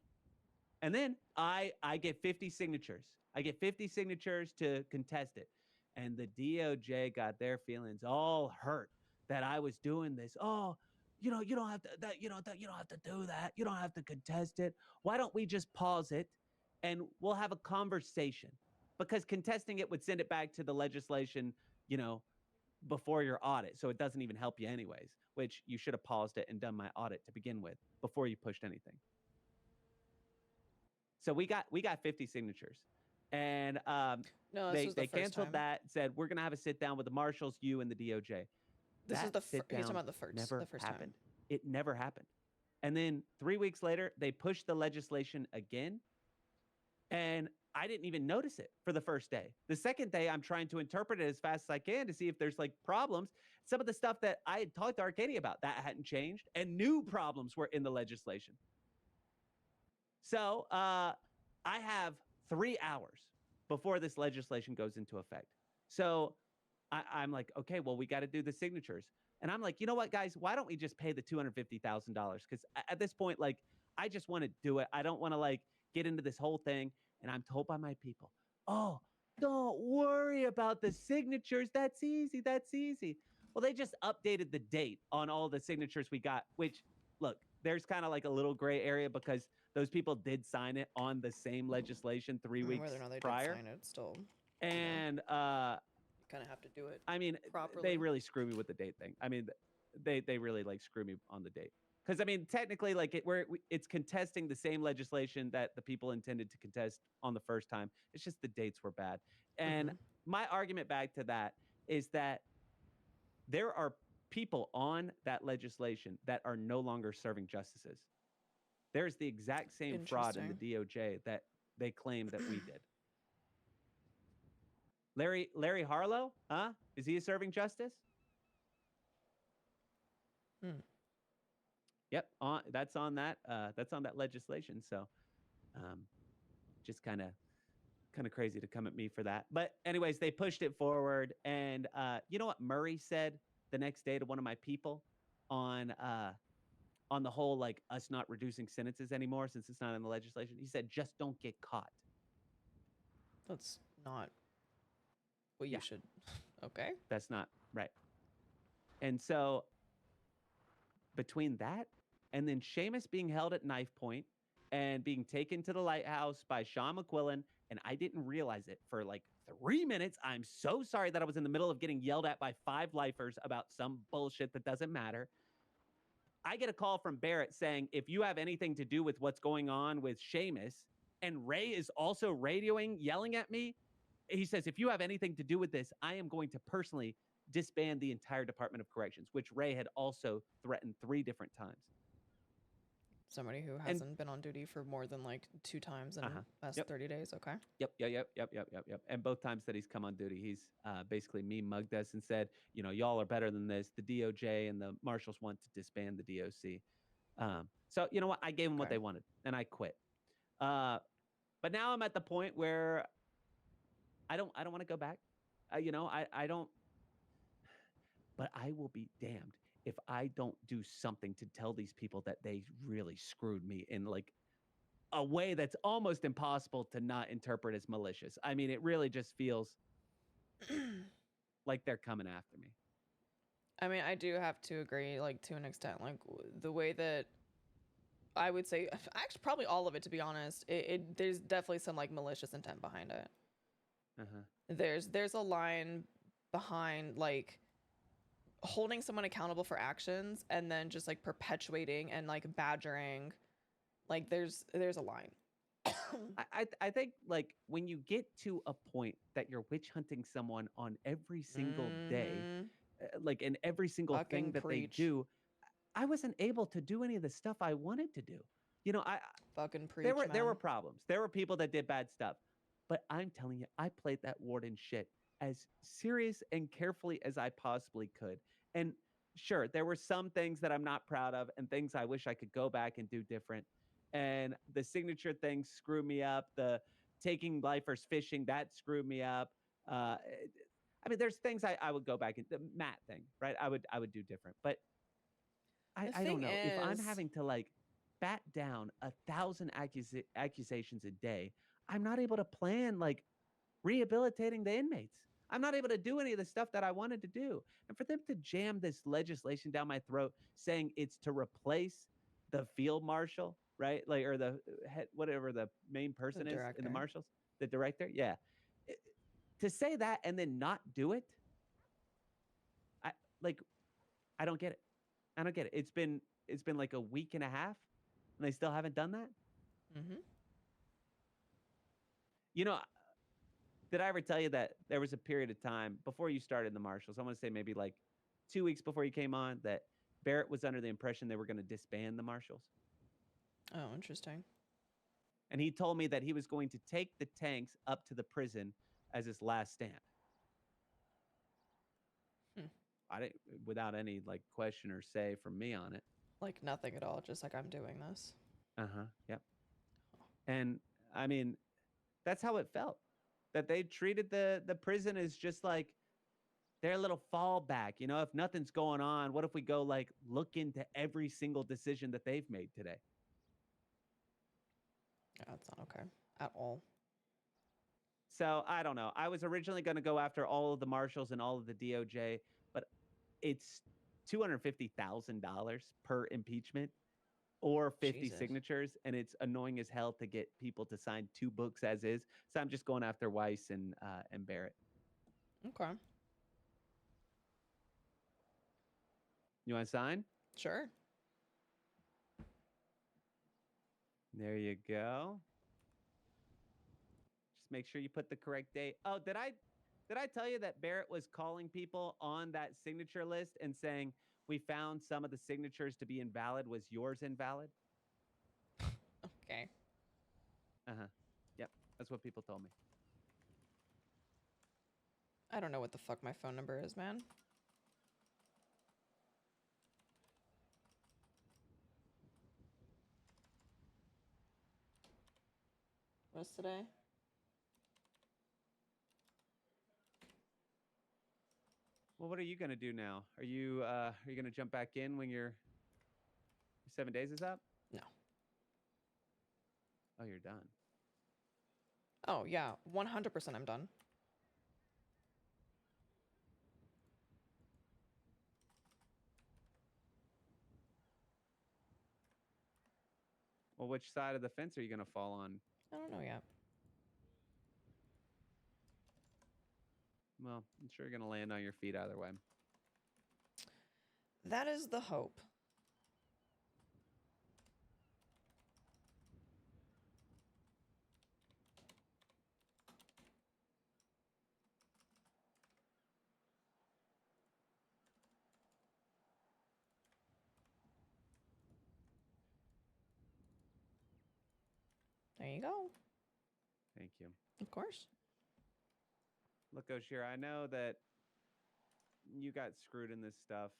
I get 50 signatures. I get 50 signatures to contest it. And the DOJ got their feelings all hurt that I was doing this. Oh, you don't have to you don't have to do that. You don't have to contest it. Why don't we just pause it and we'll have a conversation? Because contesting it would send it back to the legislation, before your audit. So it doesn't even help you anyways, which you should have paused it and done my audit to begin with before you pushed anything. So we got 50 signatures. And No, they was the first canceled time. that, said, we're going to have a sit down with the marshals, you and the DOJ. This is That the sit he's talking down about the first never the first happened. time. It never happened. And then 3 weeks later, they pushed the legislation again. And I didn't even notice it for the first day. The second day, I'm trying to interpret it as fast as I can to see if there's like problems. Some of the stuff that I had talked to Arcadia about, that hadn't changed, and new problems were in the legislation. So I have 3 hours before this legislation goes into effect. So I'm like, okay, well, we got to do the signatures. And I'm like, you know what, guys, why don't we just pay the $250,000? Because at this point, like, I just want to do it. I don't want to like get into this whole thing. And I'm told by my people, oh, don't worry about the signatures. That's easy. That's easy. Well, they just updated the date on all the signatures we got, which, look, there's kind of like a little gray area because those people did sign it on the same legislation 3 weeks Whether or not they prior. did sign it, still. And you kind of have to do it. I mean, properly. they really screw me with the date thing. I mean, they really like screw me on the date. Because I mean, technically, like it's contesting the same legislation that the people intended to contest on the first time. It's just the dates were bad. And my argument back to that is that there are people on that legislation that are no longer serving justices. There's the exact same fraud in the DOJ that they claim that we did. Larry Harlow, huh? Is he serving justice? Yep, that's on that legislation. So, just kind of crazy to come at me for that. But anyways, they pushed it forward, and you know what Murray said the next day to one of my people on the whole like us not reducing sentences anymore since it's not in the legislation. He said, "Just don't get caught." That's not what you should. Okay. That's not right. And so between that and then Seamus being held at knife point and being taken to the lighthouse by Sean McQuillan, and I didn't realize it for like 3 minutes. I'm so sorry that I was in the middle of getting yelled at by 5 lifers about some bullshit that doesn't matter. I get a call from Barrett saying, if you have anything to do with what's going on with Seamus, and Ray is also radioing, yelling at me, he says, if you have anything to do with this, I am going to personally disband the entire Department of Corrections, which Ray had also threatened 3 different times. Somebody who hasn't been on duty for more than like 2 times in the last 30 days. Okay. Yep. And both times that he's come on duty, he's basically mugged us and said, you know, y'all are better than this. The DOJ and the marshals want to disband the DOC. So you know what? I gave them what they wanted, and I quit. But now I'm at the point where I don't want to go back. You know, I don't. But I will be damned if I don't do something to tell these people that they really screwed me in like a way that's almost impossible to not interpret as malicious. I mean, it really just feels like they're coming after me. I mean, I do have to agree, like, to an extent, like, the way that I would say, actually, probably all of it, to be honest, there's definitely some, like, malicious intent behind it. There's a line behind, like, holding someone accountable for actions and then just, like, perpetuating and, like, badgering. Like, there's a line. I think like when you get to a point that you're witch hunting someone on every single day, Mhm. like in every single thing Fucking that preach. they do, I wasn't able to do any of the stuff I wanted to do. You know, Fucking preach, there were man. problems. There were people that did bad stuff. But I'm telling you, I played that warden shit as serious and carefully as I possibly could. And sure, there were some things that I'm not proud of and things I wish I could go back and do different. And the signature thing screwed me up. The taking lifers fishing, that screwed me up. I mean, there's things I would go back and the Matt thing, right? I would do different. But I don't thing know. If I'm is- having to like bat down 1,000 accusations a day, I'm not able to plan like rehabilitating the inmates. I'm not able to do any of the stuff that I wanted to do. And for them to jam this legislation down my throat saying it's to replace the field marshal, right? Like, or the head, whatever the main person is in the director. marshals, the director. Yeah. To say that and then not do it, I don't get it. I don't get it. It's been like a week and a half and they still haven't done that. Mm-hmm. You know, did I ever tell you that there was a period of time before you started the marshals? I want to say maybe like 2 weeks before you came on that Barrett was under the impression they were going to disband the marshals. Oh, interesting. And he told me that he was going to take the tanks up to the prison as his last stand. I didn't, without any like question or say from me on it. Like nothing at all, just like I'm doing this. Yep. And I mean, that's how it felt. That they treated the prison as just like their little fallback. You know, if nothing's going on, what if we go like look into every single decision that they've made today? Yeah, that's not okay at all. So I don't know. I was originally going to go after all of the marshals and all of the DOJ, but it's $250,000 per impeachment or 50 Jesus. signatures, and it's annoying as hell to get people to sign 2 books as is. So I'm just going after Weiss and Barrett. Okay. You want to sign? Sure. There you go. Just make sure you put the correct date. Oh, did I tell you that Barrett was calling people on that signature list and saying, we found some of the signatures to be invalid. Was yours invalid? Okay. Yep. That's what people told me. I don't know what the fuck my phone number is, man. What's today? Well, what are you going to do now? Are you going to jump back in when your 7 days is up? No. Oh, you're done. Oh, yeah. 100% I'm done. Well, which side of the fence are you going to fall on? I don't know yet. Well, I'm sure you're going to land on your feet either way. That is the hope. There you go. Thank you. Of course. Look, Oshiera, I know that you got screwed in this stuff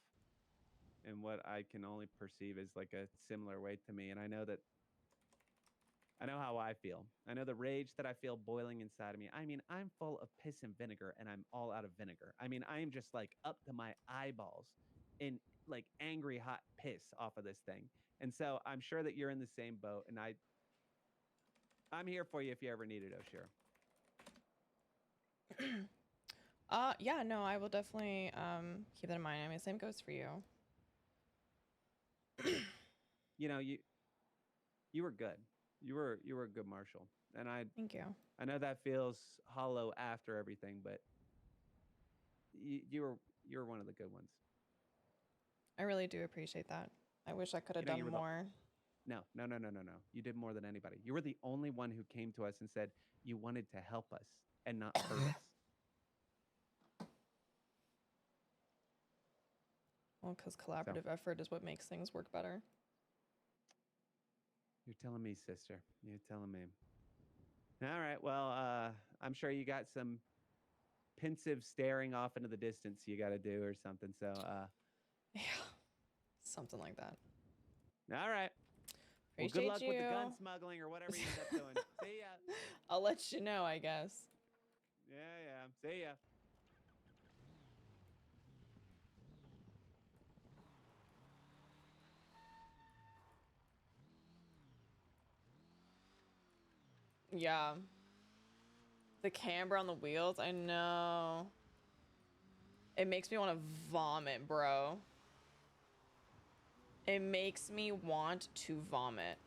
in what I can only perceive as like a similar way to me. And I know how I feel. I know the rage that I feel boiling inside of me. I mean, I'm full of piss and vinegar and I'm all out of vinegar. I mean, I am just like up to my eyeballs in like angry hot piss off of this thing. And so I'm sure that you're in the same boat. And I'm here for you if you ever need it, Oshiera. Yeah, no, I will definitely keep that in mind. I mean, same goes for you. You know, you were good. You were a good marshal. And Thank you. I know that feels hollow after everything, but you were one of the good ones. I really do appreciate that. I wish I could have You know, you done were the- more. No. You did more than anybody. You were the only one who came to us and said you wanted to help us and not hurt us. Well, because collaborative effort is what makes things work better. You're telling me, sister. You're telling me. All right. Well, I'm sure you got some pensive staring off into the distance you got to do or something. So, Yeah, something like that. all right. Well, Appreciate good luck with the gun you. smuggling or whatever you end up doing. See ya. I'll let you know, I guess. Yeah. See ya. Yeah. The camber on the wheels, I know. It makes me want to vomit, bro. It makes me want to vomit.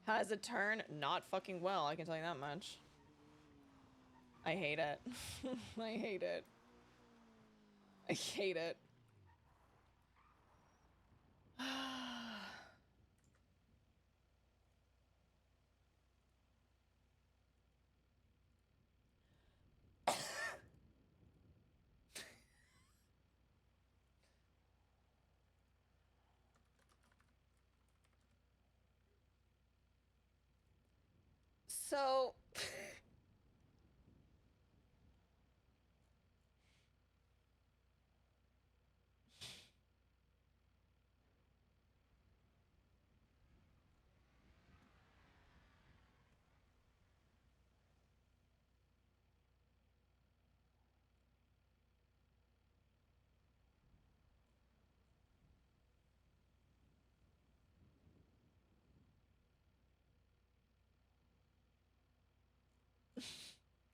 Has it turned? Not fucking well, I can tell you that much. I hate it. I hate it. I hate it. So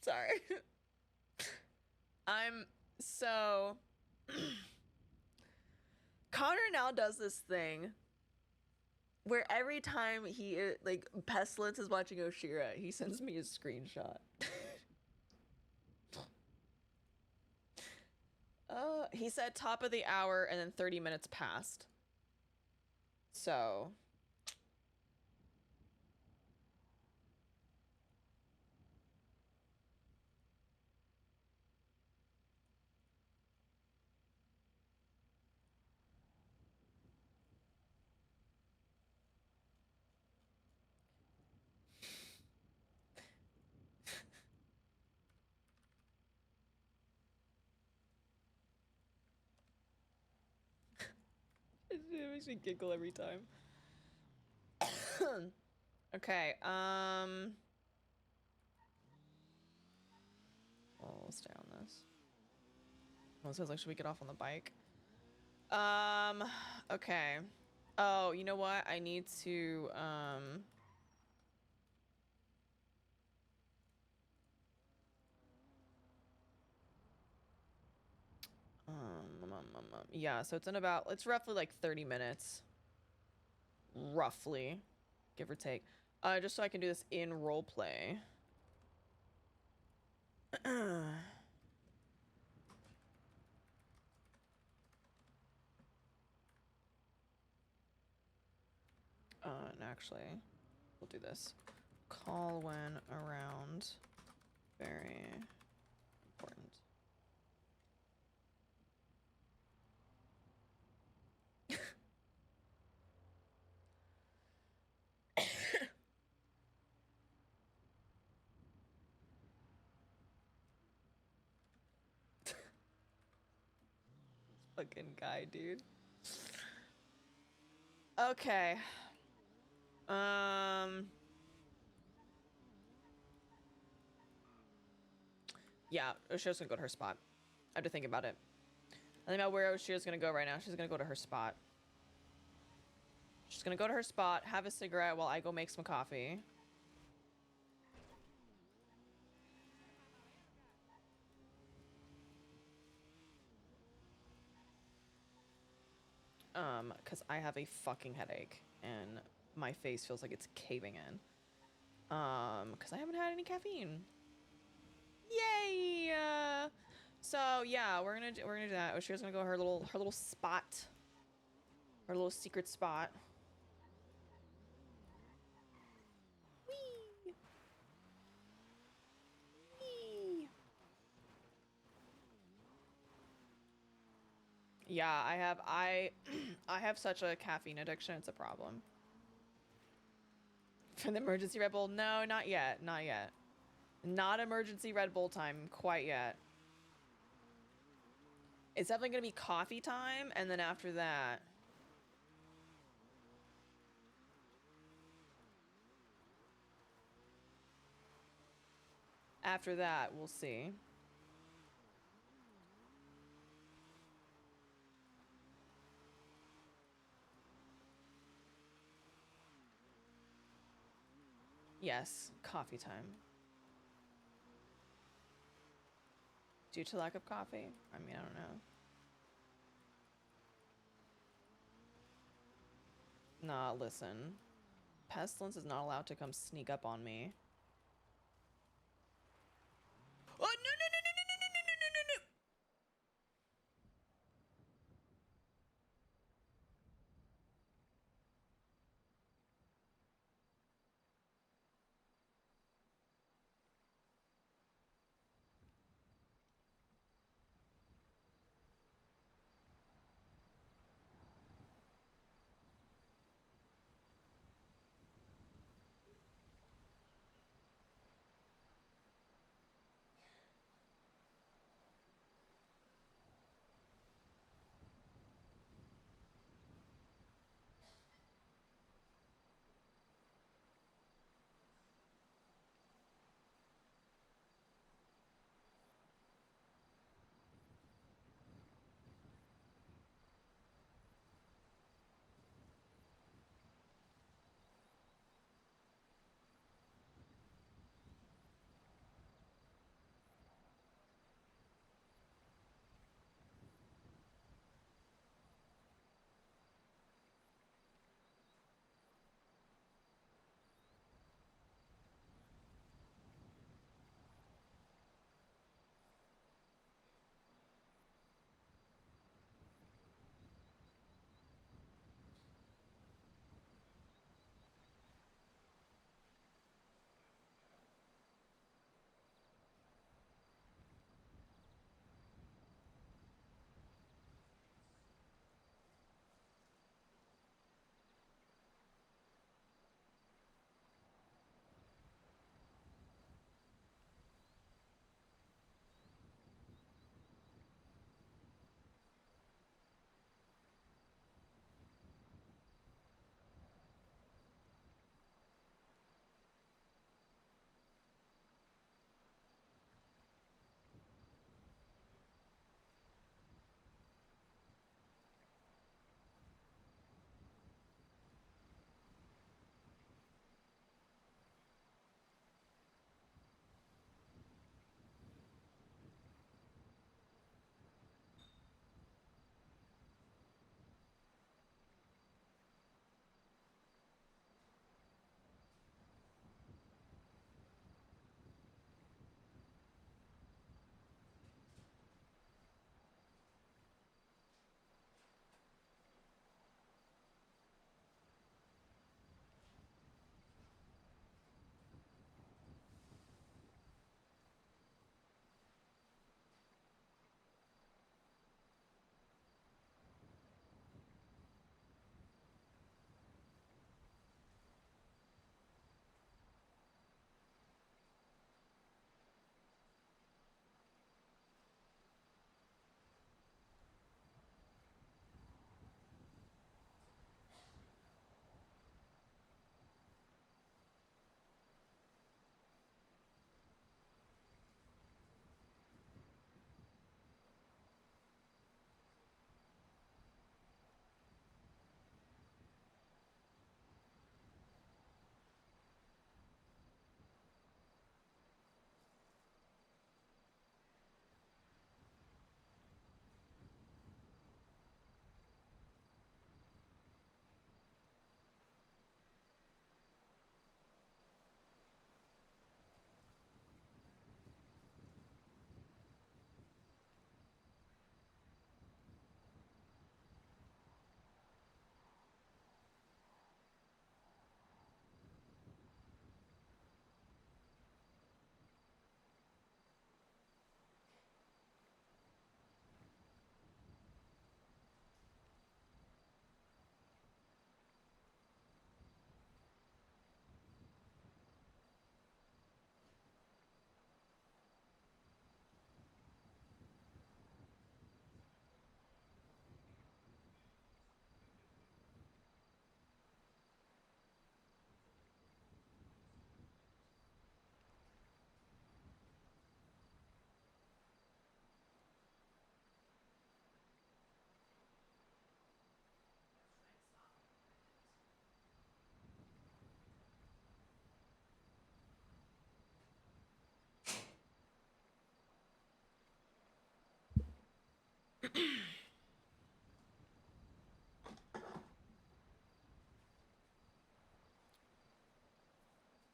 sorry. I'm so Connor now does this thing where every time he like Pestilence is watching Oshiera, he sends me a screenshot. He said top of the hour and then 30 minutes passed. So it makes me giggle every time. Okay, we'll stay on this. Well, it says like, should we get off on the bike? Okay. Oh, you know what? I need to, yeah, so it's in about, it's roughly like 30 minutes. Roughly, give or take. Just so I can do this in roleplay. And actually, we'll do this. Call when around. Very important. Fucking guy, dude. Okay. Yeah, Oshira's gonna go to her spot. I have to think about it. I think about where Oshira's gonna go right now. She's gonna go to her spot. She's gonna go to her spot, have a cigarette while I go make some coffee. Because I have a fucking headache and my face feels like it's caving in. Because I haven't had any caffeine. Yay! So yeah, we're gonna do that. Oshiera's gonna go her little spot, her little secret spot. Whee! Whee! Yeah, I have such a caffeine addiction. It's a problem. For the emergency Red Bull, no, not yet, not yet. Not emergency Red Bull time quite yet. It's definitely gonna be coffee time, and then after that. After that, we'll see. Yes, coffee time. Due to lack of coffee? I mean, I don't know. Nah, listen. Pestilence is not allowed to come sneak up on me. Oh, no, no, no, no, no, no, no, no, no, no, no.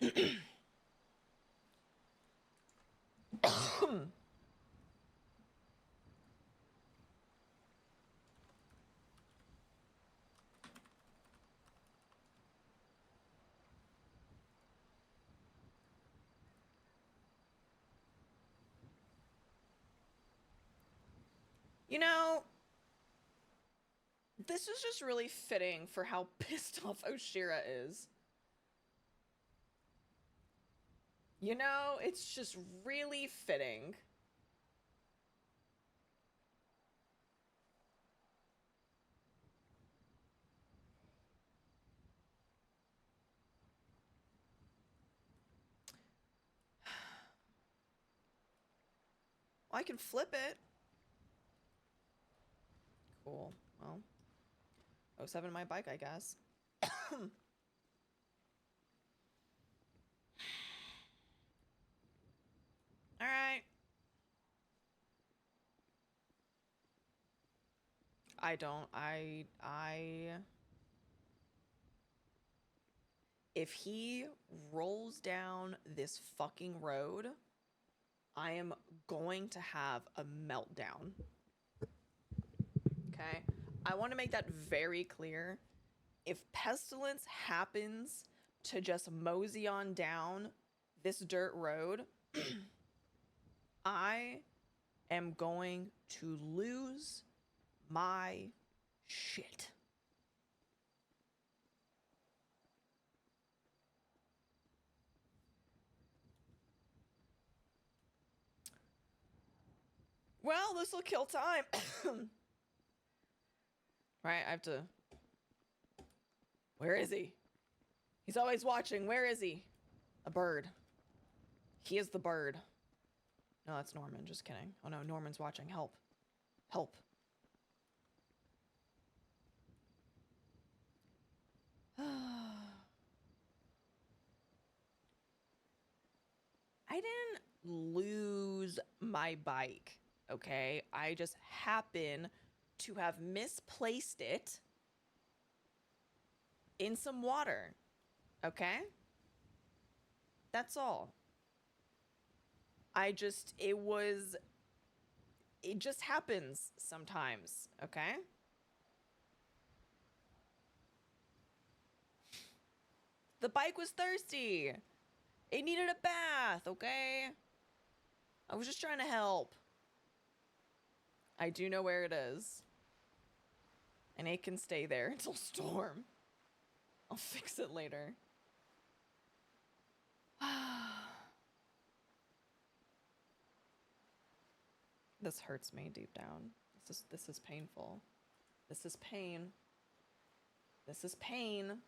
You know, this is just really fitting for how pissed off Oshiera is. You know, it's just really fitting. Well, I can flip it. Cool. Well, 07 my bike, I guess. All right. I don't. If he rolls down this fucking road, I am going to have a meltdown. Okay? I want to make that very clear. If Pestilence happens to just mosey on down this dirt road, I am going to lose my shit. Well, this will kill time. Right, I have to... Where is he? He's always watching. Where is he? A bird. He is the bird. No, that's Norman. Just kidding. Oh no, Norman's watching. Help. Help. I didn't lose my bike, okay? I just happen to have misplaced it in some water, okay? That's all. It just happens sometimes, okay? The bike was thirsty. It needed a bath, okay? I was just trying to help. I do know where it is. And it can stay there until storm. I'll fix it later. This hurts me deep down. This is painful. This is pain. This is pain.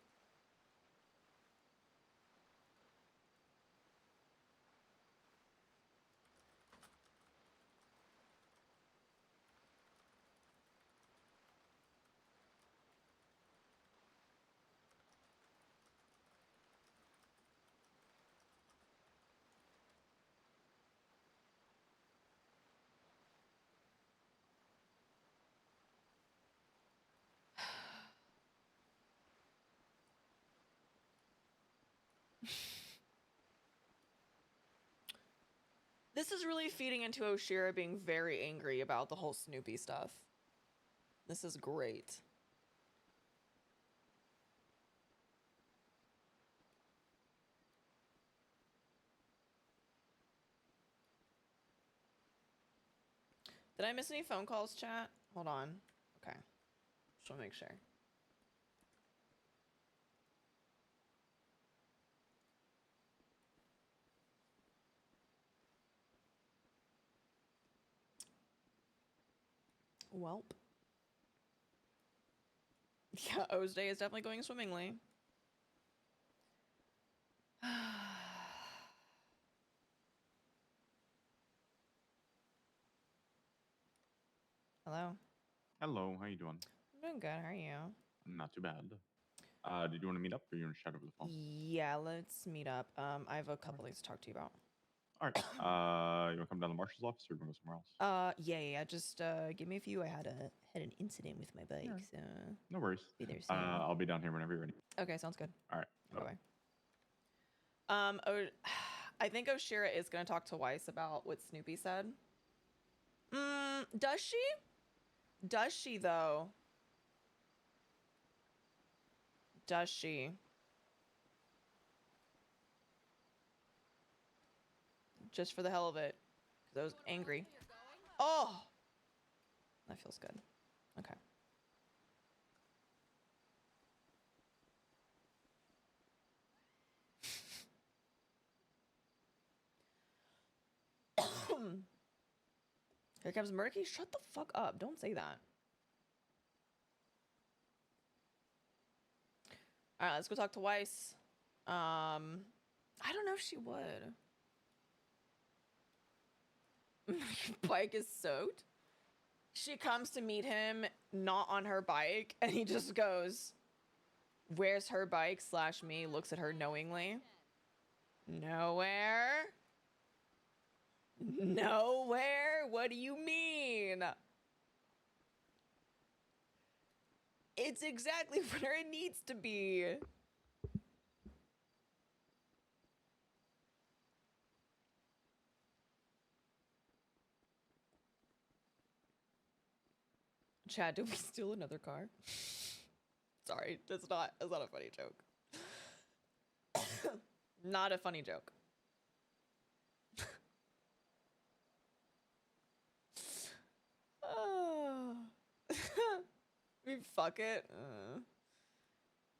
This is really feeding into Oshiera being very angry about the whole Snoopy stuff. This is great. Did I miss any phone calls, chat? Hold on. Okay. Just want to make sure. Welp. Yeah, O's day is definitely going swimmingly. Hello. Hello, how you doing? I'm doing good. How are you? Not too bad. Did you want to meet up or you want to chat over the phone? Yeah, let's meet up. I have a couple things to talk to you about. All right. You want to come down to the marshal's office or do you want to go somewhere else? Yeah. Just give me a few. I had an incident with my bike, so No worries. be there soon. I'll be down here whenever you're ready. Okay, sounds good. All right. Bye. I think Oshiera is gonna talk to Weiss about what Snoopy said. Does she? Does she though? Does she? Just for the hell of it. Because I was angry. Oh! That feels good. Okay. Here comes Murky. Shut the fuck up. Don't say that. Alright, let's go talk to Weiss. I don't know if she would. Bike is soaked. She comes to meet him not on her bike, and he just goes, "Where's her bike?" / me, looks at her knowingly. Nowhere. Nowhere? What do you mean? It's exactly where it needs to be. Chad, did we steal another car? Sorry, that's not a funny joke. Not a funny joke. We fuck it.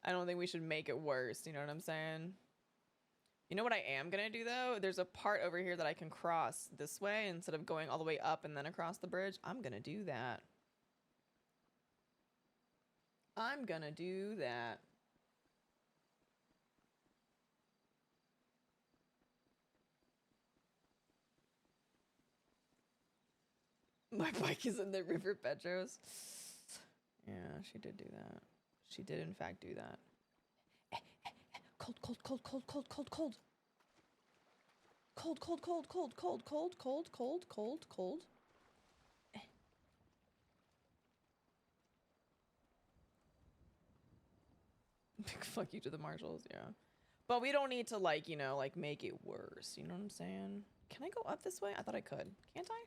I don't think we should make it worse. You know what I'm saying? You know what I am gonna do though? There's a part over here that I can cross this way instead of going all the way up and then across the bridge. I'm gonna do that. I'm gonna do that. My bike is in the river, Petros. Yeah, she did do that. She did in fact do that. Cold, cold, cold, cold, cold, cold, cold. Cold, cold, cold, cold, cold, cold, cold, cold, cold, cold. Big fuck you to the marshals, yeah. But we don't need to, like, you know, like, make it worse. You know what I'm saying? Can I go up this way? I thought I could. Can't I?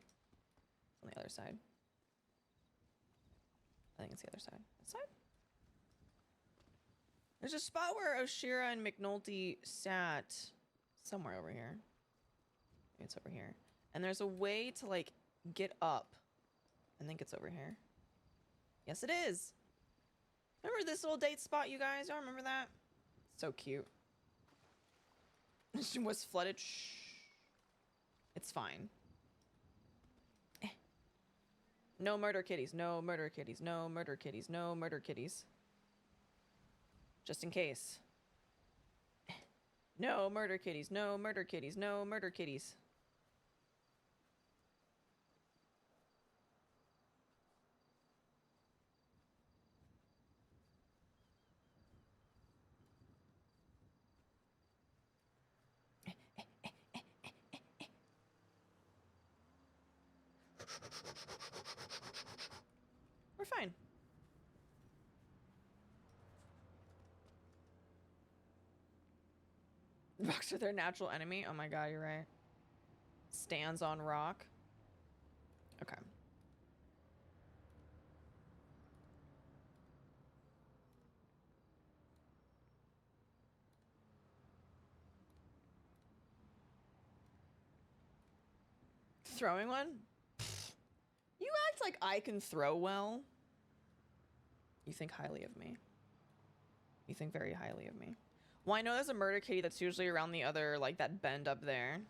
On the other side. I think it's the other side. This side? There's a spot where Oshiera and McNulty sat somewhere over here. Maybe it's over here. And there's a way to, like, get up. I think it's over here. Yes, it is. Remember this little date spot, you guys? Y'all remember that? So cute. She was flooded. Shh. It's fine. No murder kitties. No murder kitties. No murder kitties. No murder kitties. Just in case. No murder kitties. No murder kitties. No murder kitties. We're fine. Rocks are their natural enemy. Oh my god, you're right. Stands on rock. Okay. Throwing one? You act like I can throw well. You think highly of me. You think very highly of me. Well, I know there's a murder kitty that's usually around the other, like, that bend up there.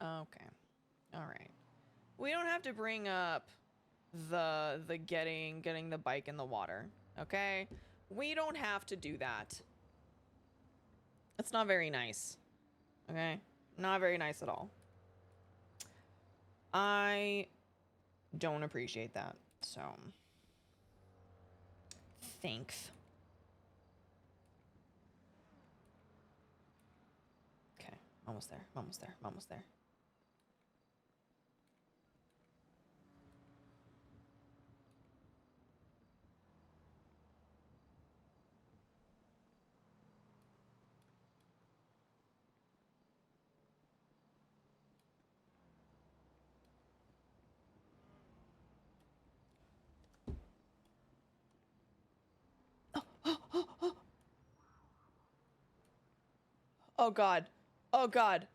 Okay. All right. We don't have to bring up the getting the bike in the water, okay? We don't have to do that. That's not very nice. Okay? Not very nice at all. I don't appreciate that. So, thanks. Almost there. Almost there. Almost there. Oh god. Oh god.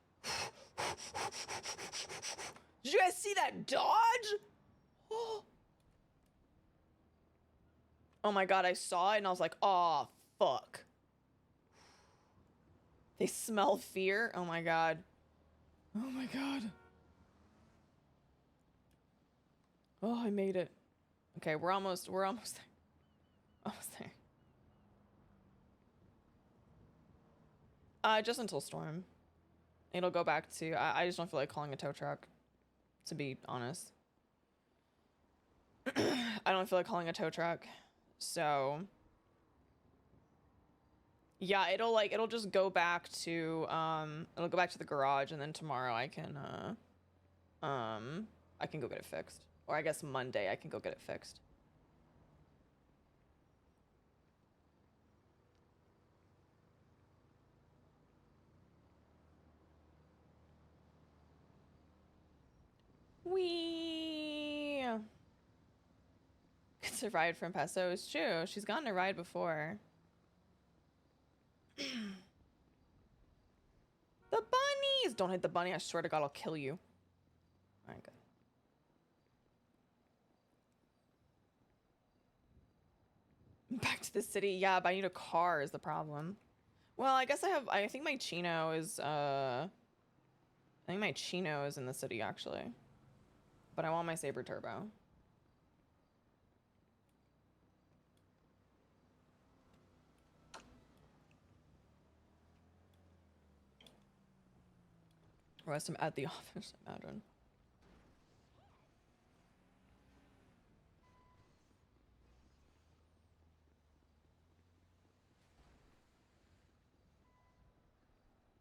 Did you guys see that dodge? Oh my god, I saw it and I was like, oh fuck. They smell fear. Oh my god. Oh my god. Oh, I made it. Okay, we're almost there. Almost there. Just until storm. It'll go back to, I just don't feel like calling a tow truck, to be honest. I don't feel like calling a tow truck. So yeah, it'll just go back to, it'll go back to the garage, and then tomorrow I can go get it fixed. Or I guess Monday I can go get it fixed. Wee. It's a ride from Peso. It's true. She's gotten a ride before. The bunnies! Don't hit the bunny. I swear to God, I'll kill you. Alright, good. Back to the city. Yeah, but I need a car is the problem. Well, I guess I think my Chino is, I think my Chino is in the city, actually. But I want my Saber Turbo. Rest him at the office, imagine.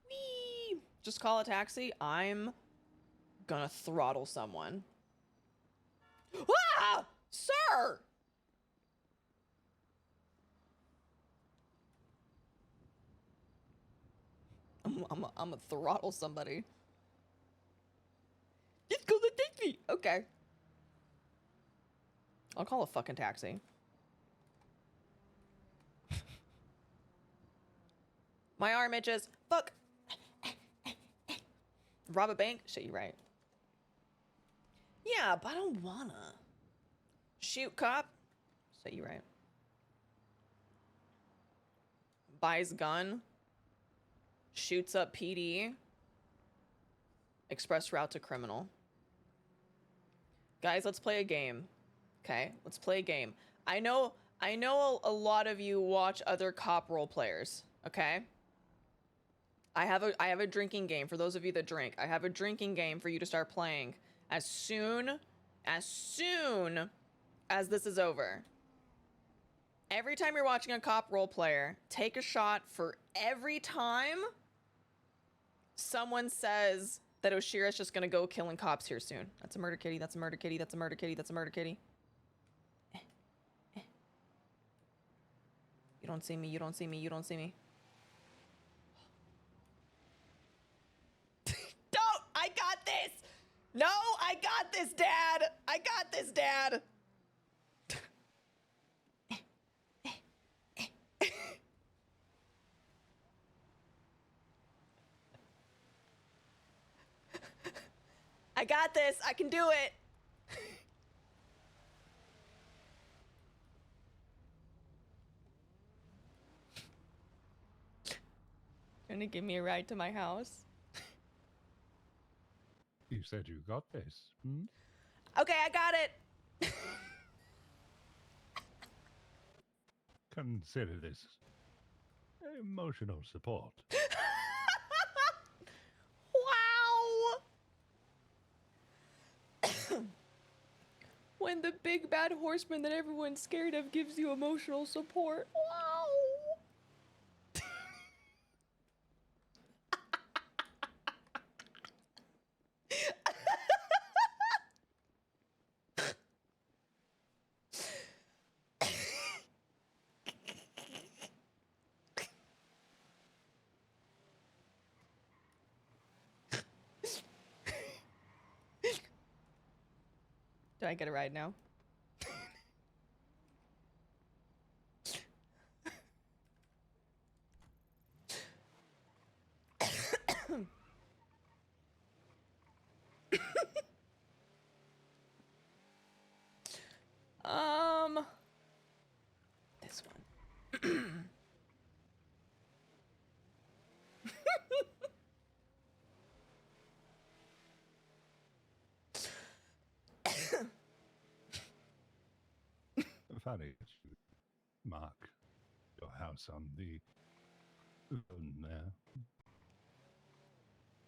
Whee! Just call a taxi. I'm gonna throttle someone. Ah! Sir! I'm gonna throttle somebody. Just call the taxi. Okay. I'll call a fucking taxi. My arm itches. Fuck. Rob a bank? Shit, you right. Yeah, but I don't wanna. Shoot cop? Shit, you right. Buys gun. Shoots up PD. Express route to criminal. Guys, let's play a game. Okay, let's play a game. I know a lot of you watch other cop role players. Okay. I have a drinking game for those of you that drink. I have a drinking game for you to start playing as soon as this is over. Every time you're watching a cop role player, take a shot for every time someone says that Oshiera's just gonna go killing cops here soon. That's a murder kitty, that's a murder kitty, that's a murder kitty, that's a murder kitty. You don't see me, you don't see me, you don't see me. Don't! I got this! No, I got this, Dad! I got this, Dad! I got this. I can do it. You gonna give me a ride to my house? You said you got this. Hmm? Okay, I got it. Consider this emotional support. Wow. When the big bad horseman that everyone's scared of gives you emotional support. Wow. Do I get a ride now? This one. Funny that you mark your house on the phone there.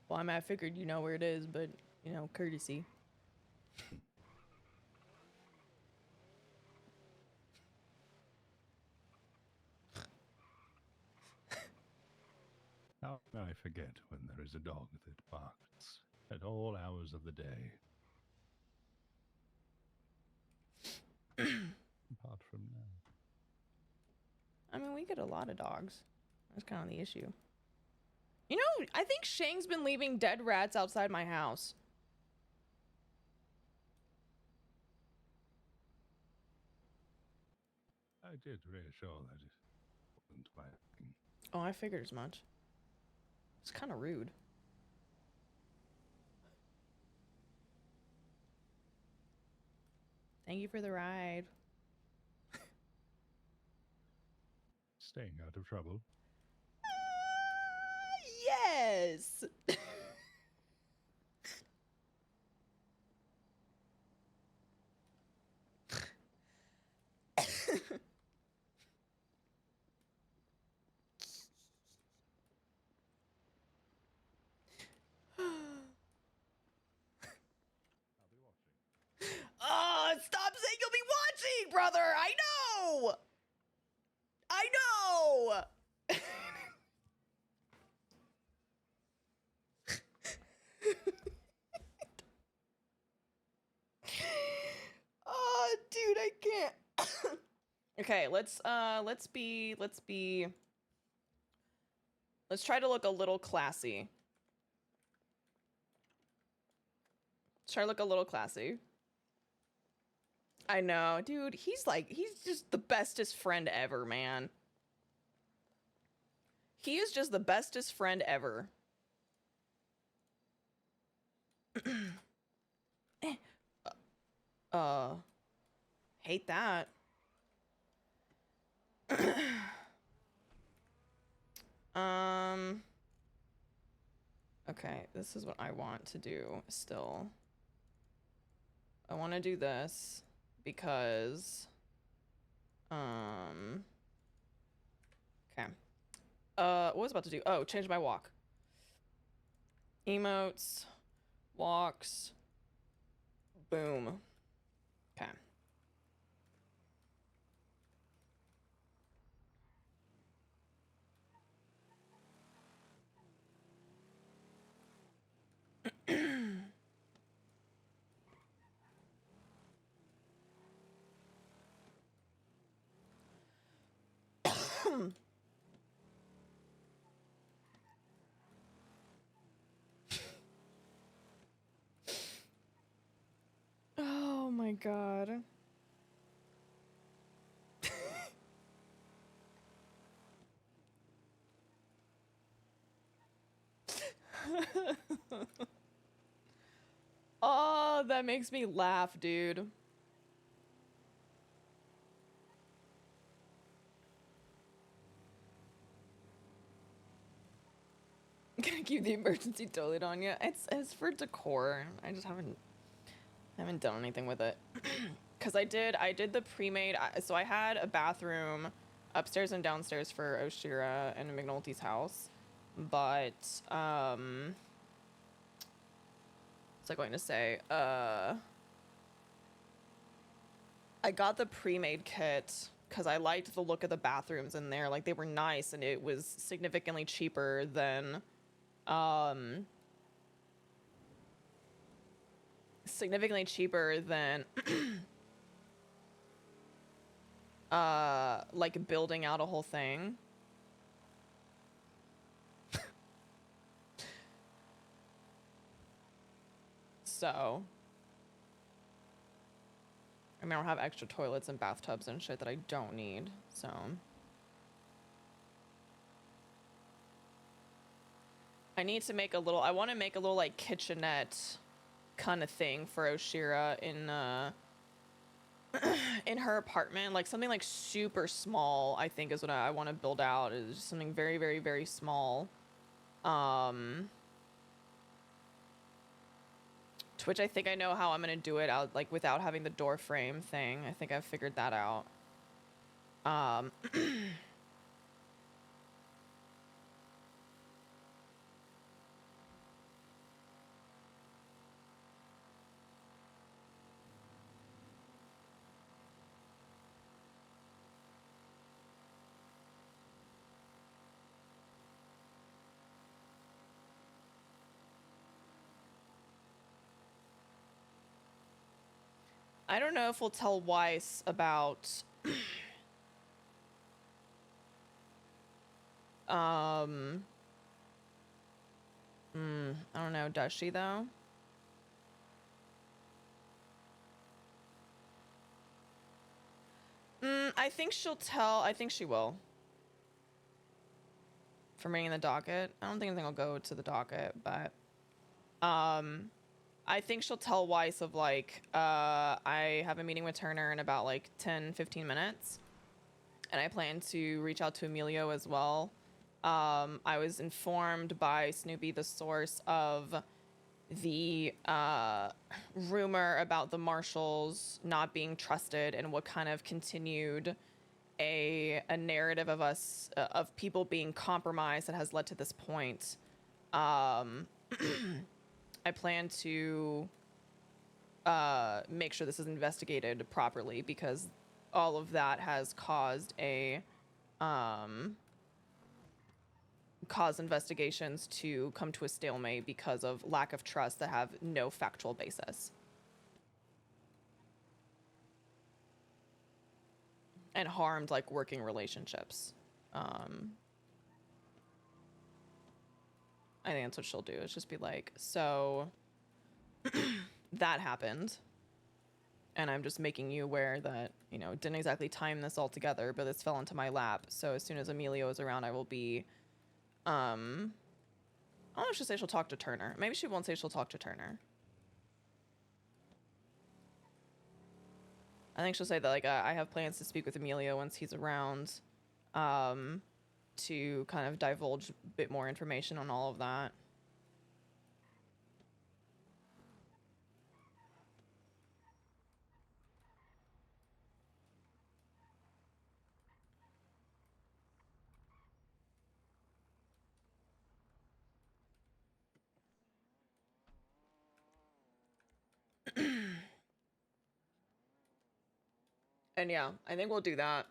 Well, I figured you know where it is, but you know, courtesy. How can I forget when there is a dog that barks at all hours of the day? Apart from now. I mean, we get a lot of dogs. That's kind of the issue. You know, I think Shang's been leaving dead rats outside my house. I did reassure that it wasn't my thing. Oh, I figured as much. It's kind of rude. Thank you for the ride. Staying out of trouble. Yes. Oh, stop saying you'll be watching, brother. I know. I know. Oh, dude, I can't. Okay, let's try to look a little classy. Let's try to look a little classy. I know, dude, he's just the bestest friend ever, man. He is just the bestest friend ever. Hate that. Okay, this is what I want to do still. I want to do this because, okay. What was I about to do? Oh, change my walk. Emotes, walks, boom. Okay. Oh my god. Oh, that makes me laugh, dude. Gonna keep the emergency toilet on you. It's for decor. I just haven't done anything with it. Cause I did the pre-made. So I had a bathroom upstairs and downstairs for Oshiera and McNulty's house, but what's I going to say? I got the pre-made kit because I liked the look of the bathrooms in there. Like, they were nice, and it was significantly cheaper than like building out a whole thing. So I mean, I don't have extra toilets and bathtubs and shit that I don't need, so. I need to make a little, I want to make a little like kitchenette kind of thing for Oshiera in her apartment, like something like super small, I think is what I want to build out, is just something very, very, very small. Twitch, I think I know how I'm gonna do it out, like without having the door frame thing. I think I've figured that out. I don't know if we'll tell Weiss about I don't know, does she though? I think she'll tell, I think she will. For reading the docket. I don't think anything will go to the docket, but I think she'll tell Weiss of like, I have a meeting with Turner in about like 10-15 minutes. And I plan to reach out to Emilio as well. I was informed by Snoopy, the source of the rumor about the marshals not being trusted and what kind of continued a narrative of us, of people being compromised that has led to this point. I plan to make sure this is investigated properly, because all of that has caused investigations to come to a stalemate because of lack of trust that have no factual basis. And harmed like working relationships. I think that's what she'll do, is just be like, so that happened. And I'm just making you aware that, you know, didn't exactly time this all together, but this fell into my lap. So as soon as Emilio is around, I will be, I don't know if she'll say she'll talk to Turner. Maybe she won't say she'll talk to Turner. I think she'll say that, like, I have plans to speak with Emilio once he's around, to kind of divulge a bit more information on all of that. And yeah, I think we'll do that.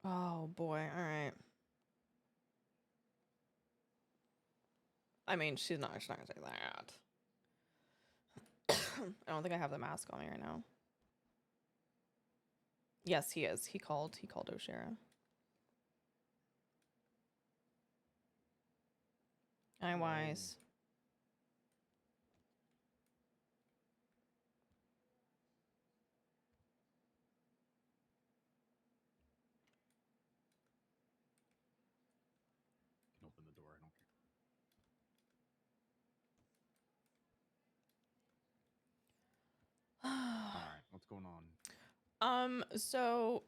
Oh boy, all right. I mean, she's not gonna say that. I don't think I have the mask on me right now. Yes, he is. He called Oshiera. Hi, Wise. Can open the door. I don't care. All right, what's going on? So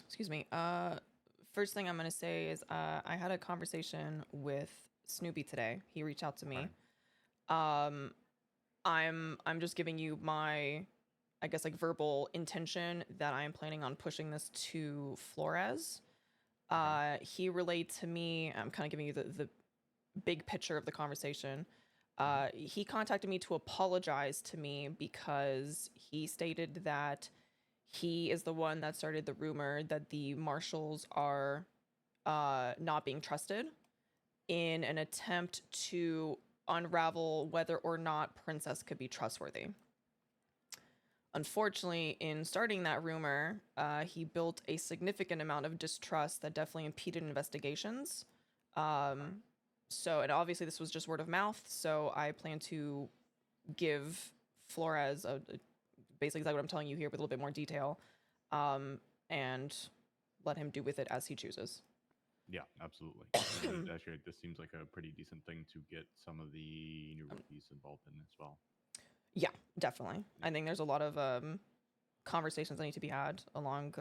excuse me. First thing I'm gonna say is I had a conversation with Snoopy today. He reached out to me. Okay. I'm just giving you my I guess, like verbal intention that I am planning on pushing this to Flores. He relayed to me, I'm kind of giving you the big picture of the conversation. He contacted me to apologize to me because he stated that he is the one that started the rumor that the marshals are not being trusted in an attempt to unravel whether or not Princess could be trustworthy. Unfortunately, in starting that rumor, he built a significant amount of distrust that definitely impeded investigations. So, and obviously this was just word of mouth, so I plan to give Flores basically exactly what I'm telling you here with a little bit more detail, and let him do with it as he chooses. Yeah, absolutely. And actually, this seems like a pretty decent thing to get some of the new rookies involved in as well. Yeah, definitely. I think there's a lot of conversations that need to be had along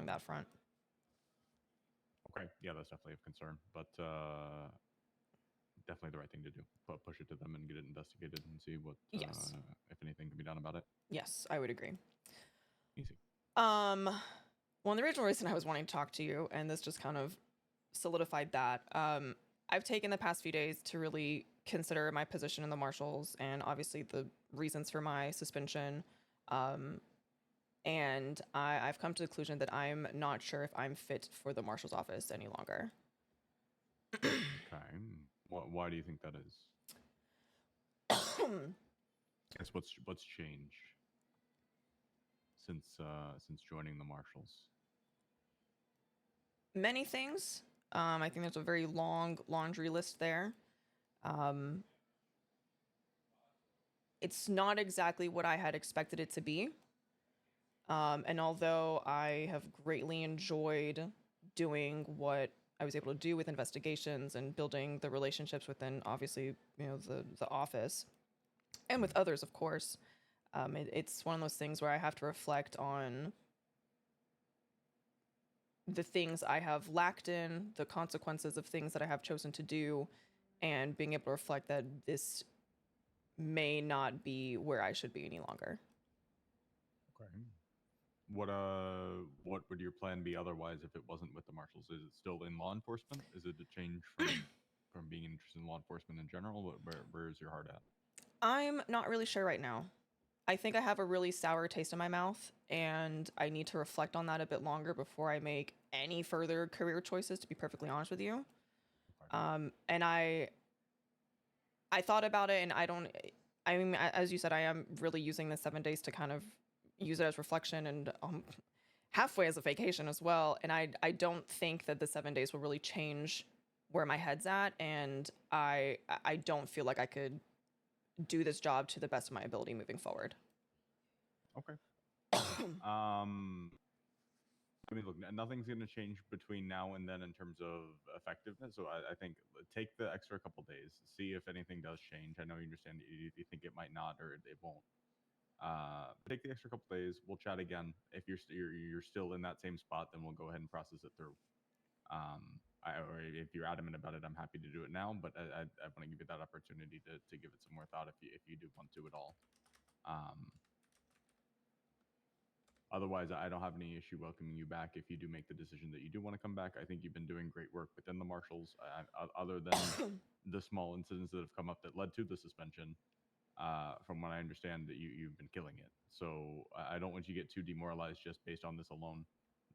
that front. Okay, yeah, that's definitely of concern, but definitely the right thing to do. Push it to them and get it investigated and see what, Yes, if anything can be done about it. yes, I would agree. Easy. Well, the original reason I was wanting to talk to you, and this just kind of solidified that, I've taken the past few days to really consider my position in the marshals and obviously the reasons for my suspension. And I've come to the conclusion that I'm not sure if I'm fit for the marshal's office any longer. Okay. Why do you think that is? Guess what's changed since joining the marshals? Many things. I think there's a very long laundry list there. It's not exactly what I had expected it to be. And although I have greatly enjoyed doing what I was able to do with investigations and building the relationships within, obviously, the office, and with others, of course, it's one of those things where I have to reflect on the things I have lacked in, the consequences of things that I have chosen to do, and being able to reflect that this may not be where I should be any longer. Okay. What would your plan be otherwise if it wasn't with the marshals? Is it still in law enforcement? Is it a change from being interested in law enforcement in general? Where is your heart at? I'm not really sure right now. I think I have a really sour taste in my mouth, and I need to reflect on that a bit longer before I make any further career choices, to be perfectly honest with you. And I thought about it, and I mean, as you said, I am really using the 7 days to kind of use it as reflection and halfway as a vacation as well. And I don't think that the 7 days will really change where my head's at, and I don't feel like I could do this job to the best of my ability moving forward. Okay. I mean, look, nothing's going to change between now and then in terms of effectiveness. So I think take the extra couple days, see if anything does change. I know you understand you think it might not or it won't. Take the extra couple days. We'll chat again. If you're still in that same spot, then we'll go ahead and process it through. Or if you're adamant about it, I'm happy to do it now. But I want to give you that opportunity to give it some more thought if you do want to at all. Otherwise, I don't have any issue welcoming you back if you do make the decision that you do want to come back. I think you've been doing great work within the marshals, other than the small incidents that have come up that led to the suspension. From what I understand, that you've been killing it. So I don't want you to get too demoralized just based on this alone.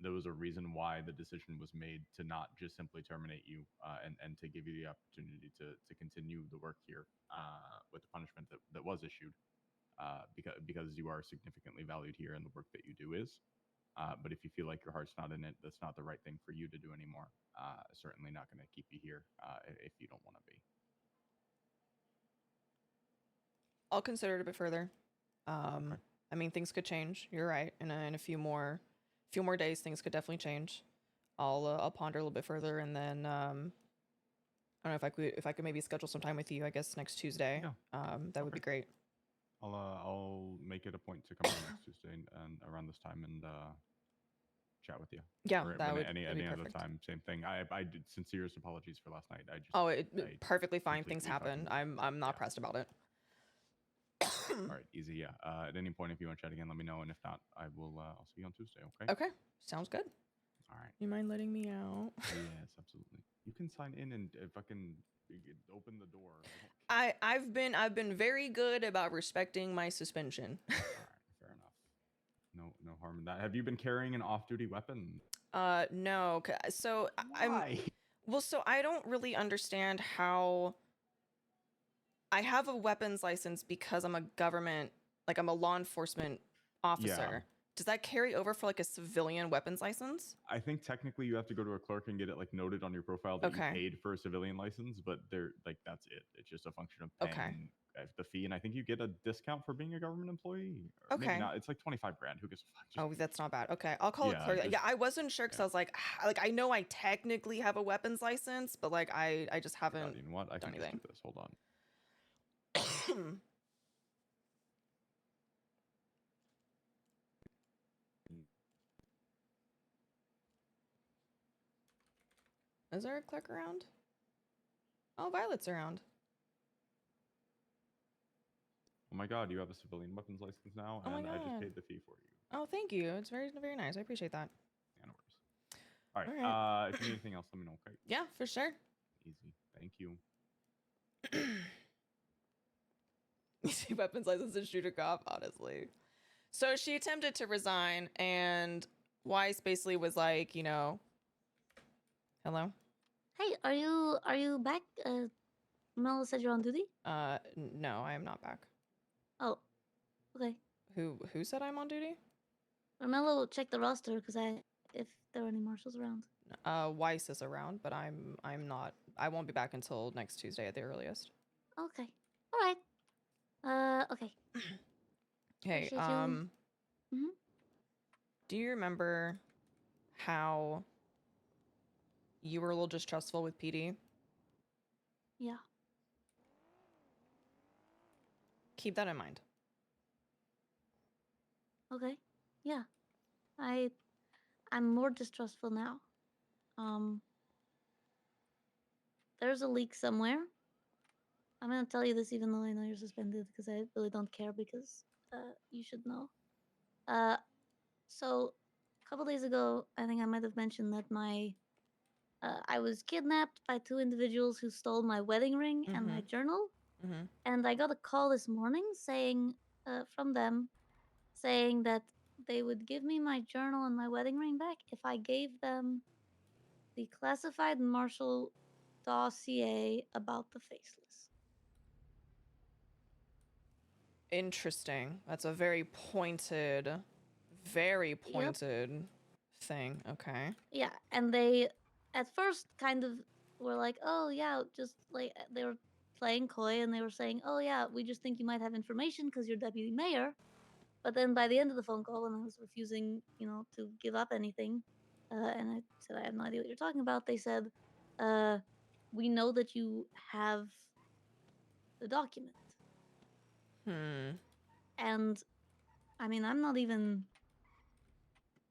There was a reason why the decision was made to not just simply terminate you and to give you the opportunity to continue the work here with the punishment that was issued. Because you are significantly valued here and the work that you do is. But if you feel like your heart's not in it, that's not the right thing for you to do anymore. Certainly not going to keep you here if you don't want to be. I'll consider it a bit further. I mean, things could change. You're right. In a few more days, things could definitely change. I'll ponder a little bit further, and then I don't know if I could maybe schedule some time with you. I guess next Tuesday. Yeah. That would be great. I'll make it a point to come in next Tuesday and around this time and chat with you. Yeah, or that would any be other perfect. time. Same thing. I did sincerest apologies for last night. Perfectly fine. Things happen. I'm not pressed about it. All right, easy. Yeah. At any point, if you want to chat again, let me know, and if not, I will. I'll see you on Tuesday. Okay. Okay, sounds good. All right. You mind letting me out? Yes, absolutely. You can sign in and fucking open the door. I don't I've been very good about respecting my suspension. All right, fair enough. No harm in that. Have you been carrying an off-duty weapon? No. So Why? so I don't really understand how I have a weapons license because I'm a government, like I'm a law enforcement officer. Yeah. Does that carry over for like a civilian weapons license? I think technically you have to go to a clerk and get it like noted on your profile that Okay. you paid for a civilian license, but they're like that's it. It's just a function of paying the fee, and I think you get a discount for being a government employee. Or Okay. maybe not. It's like 25 grand. Who gives a fuck? Just Oh, that's not bad. Okay, I'll call it Yeah, clerk. just- Yeah, I wasn't sure because I was like I know I technically have a weapons license, but like I just haven't. You know what? I can done just anything. do this. Hold on. Is there a clerk around? Oh, Violet's around. Oh my god, you have a civilian weapons license now, Oh my and I just God. paid the fee for you. Oh, thank you. It's very nice. I appreciate that. Yeah, no worries. All right. All If you need anything else, let me know. Okay. Yeah, for sure. Easy. Thank you. Easy weapons license and shooter cop, honestly. So she attempted to resign, and Weiss basically was like, you know, hello. Hey, are you back? Mel said you're on duty. No, I am not back. Oh, okay. Who said I'm on duty? Romello checked the roster because if there were any marshals around. Weiss is around, but I'm not. I won't be back until next Tuesday at the earliest. Okay. All right. Okay. Hey, Appreciate you. Mhm. do you remember how you were a little distrustful with PD? Yeah. Keep that in mind. Okay. Yeah. I'm more distrustful now. There's a leak somewhere. I'm gonna tell you this even though I know you're suspended because I really don't care because you should know. So a couple days ago, I think I might have mentioned that I was kidnapped by two individuals who stole my wedding ring and my journal. Mm-hmm. And I got a call this morning saying from them saying that they would give me my journal and my wedding ring back if I gave them the classified marshal dossier about the faceless. Interesting. That's a very pointed thing. Okay. Yeah, and they at first kind of were like, "Oh yeah," just like they were playing coy and they were saying, "Oh yeah, we just think you might have information because you're deputy mayor." But then by the end of the phone call, when I was refusing, to give up anything, and I said I have no idea what you're talking about, they said, "We know that you have the document." And I mean, I'm not even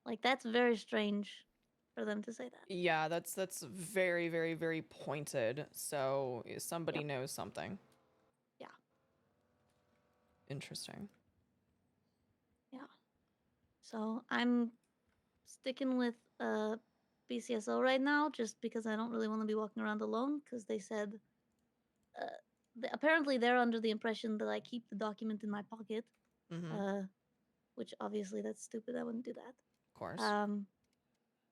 like that's very strange for them to say that. Yeah, that's very, very, very pointed. So somebody knows something. Yeah. Interesting. Yeah. So I'm sticking with BCSO right now, just because I don't really want to be walking around alone. Because they said, apparently they're under the impression that I keep the document in my pocket, which obviously that's stupid. I wouldn't do that. Of course.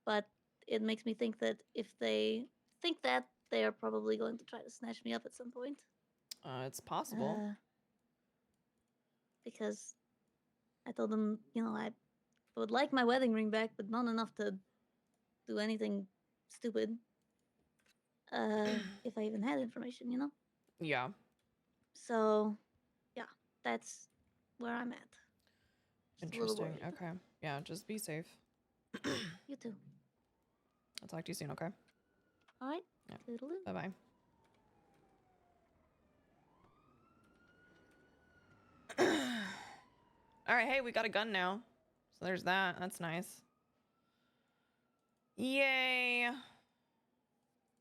But it makes me think that if they think that, they are probably going to try to snatch me up at some point. It's possible. Because I told them, I would like my wedding ring back, but not enough to do anything stupid. If I even had information, Yeah. So, yeah, that's where I'm at. Just a little Interesting. worried. Okay. Yeah, just be safe. You too. I'll talk to you soon, okay? All right. Yeah. Toodaloo. Bye-bye. All right, hey, we got a gun now. So there's that. That's nice. Yay.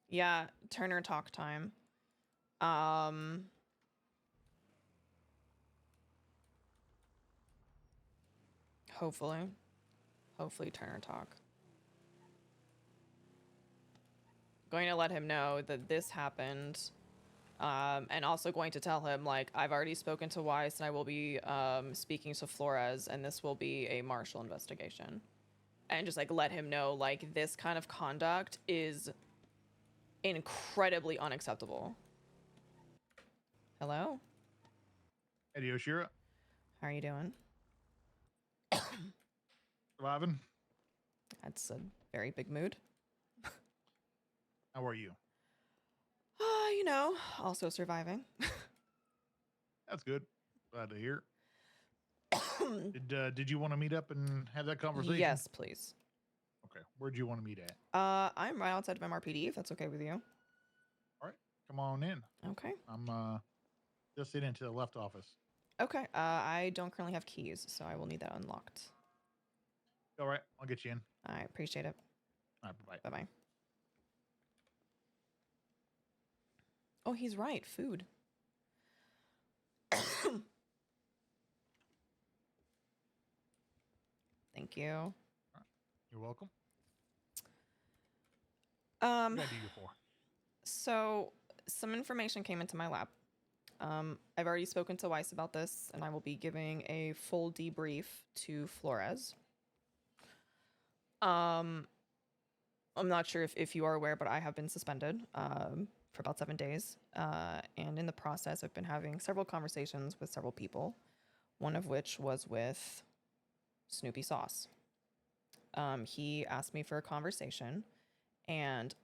Yeah, Turner talk time. Hopefully. Hopefully Turner talk. Going to let him know that this happened. And also going to tell him, like, I've already spoken to Weiss and I will be speaking to Flores, and this will be a martial investigation. And just, like, let him know, like, this kind of conduct is incredibly unacceptable. Hello? Eddie Oshiera. How are you doing? Surviving. That's a very big mood. How are you? You know, also surviving. That's good. Glad to hear. Did you want to meet up and have that conversation? Yes, please. Okay. Where'd you want to meet at? I'm right outside of MRPD, if that's okay with you. All right. Come on in. Okay. I'm just in into the left office. Okay. I don't currently have keys, so I will need that unlocked. All right. I'll get you in. I appreciate it. All right. Bye-bye. Bye-bye. Oh, he's right. Food. Thank you. You're welcome. What can I do you for? So some information came into my lab. I've already spoken to Weiss about this, and I will be giving a full debrief to Flores. I'm not sure if you are aware, but I have been suspended for about 7 days. And in the process, I've been having several conversations with several people, one of which was with Snoopy Sauce. He asked me for a conversation and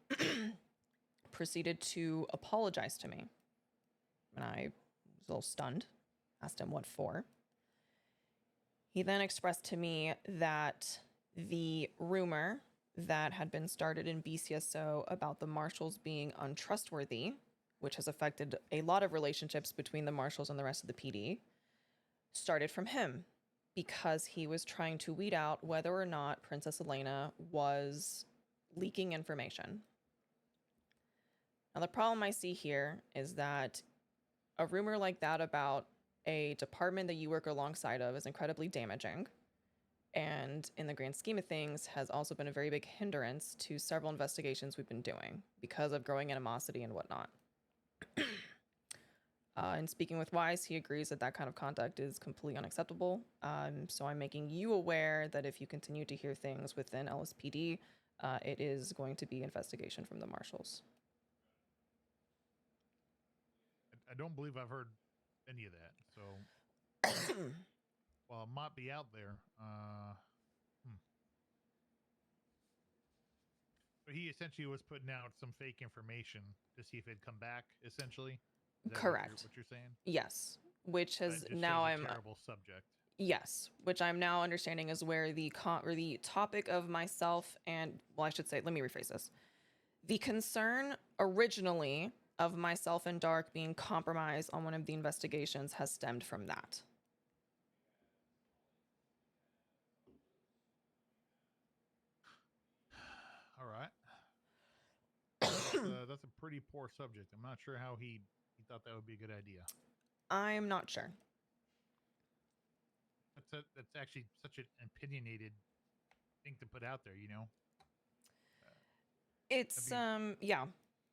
proceeded to apologize to me. And I was a little stunned, asked him what for. He then expressed to me that the rumor that had been started in BCSO about the marshals being untrustworthy, which has affected a lot of relationships between the marshals and the rest of the PD, started from him because he was trying to weed out whether or not Princess Elena was leaking information. Now, the problem I see here is that a rumor like that about a department that you work alongside of is incredibly damaging, and in the grand scheme of things has also been a very big hindrance to several investigations we've been doing because of growing animosity and whatnot. And speaking with Weiss, he agrees that that kind of conduct is completely unacceptable. So I'm making you aware that if you continue to hear things within LSPD, it is going to be investigation from the marshals. I don't believe I've heard any of that. So, while it might be out there, So he essentially was putting out some fake information to see if it'd come back. Essentially, is that correct. What you're saying? Yes, which has Just now shows a I'm terrible subject. Yes, which I'm now understanding is where the topic of myself and, well, I should say, let me rephrase this. The concern originally of myself and Dark being compromised on one of the investigations has stemmed from that. All right. That's a pretty poor subject. I'm not sure how he thought that would be a good idea. I'm not sure. That's actually such an opinionated thing to put out there, you know? It's, yeah.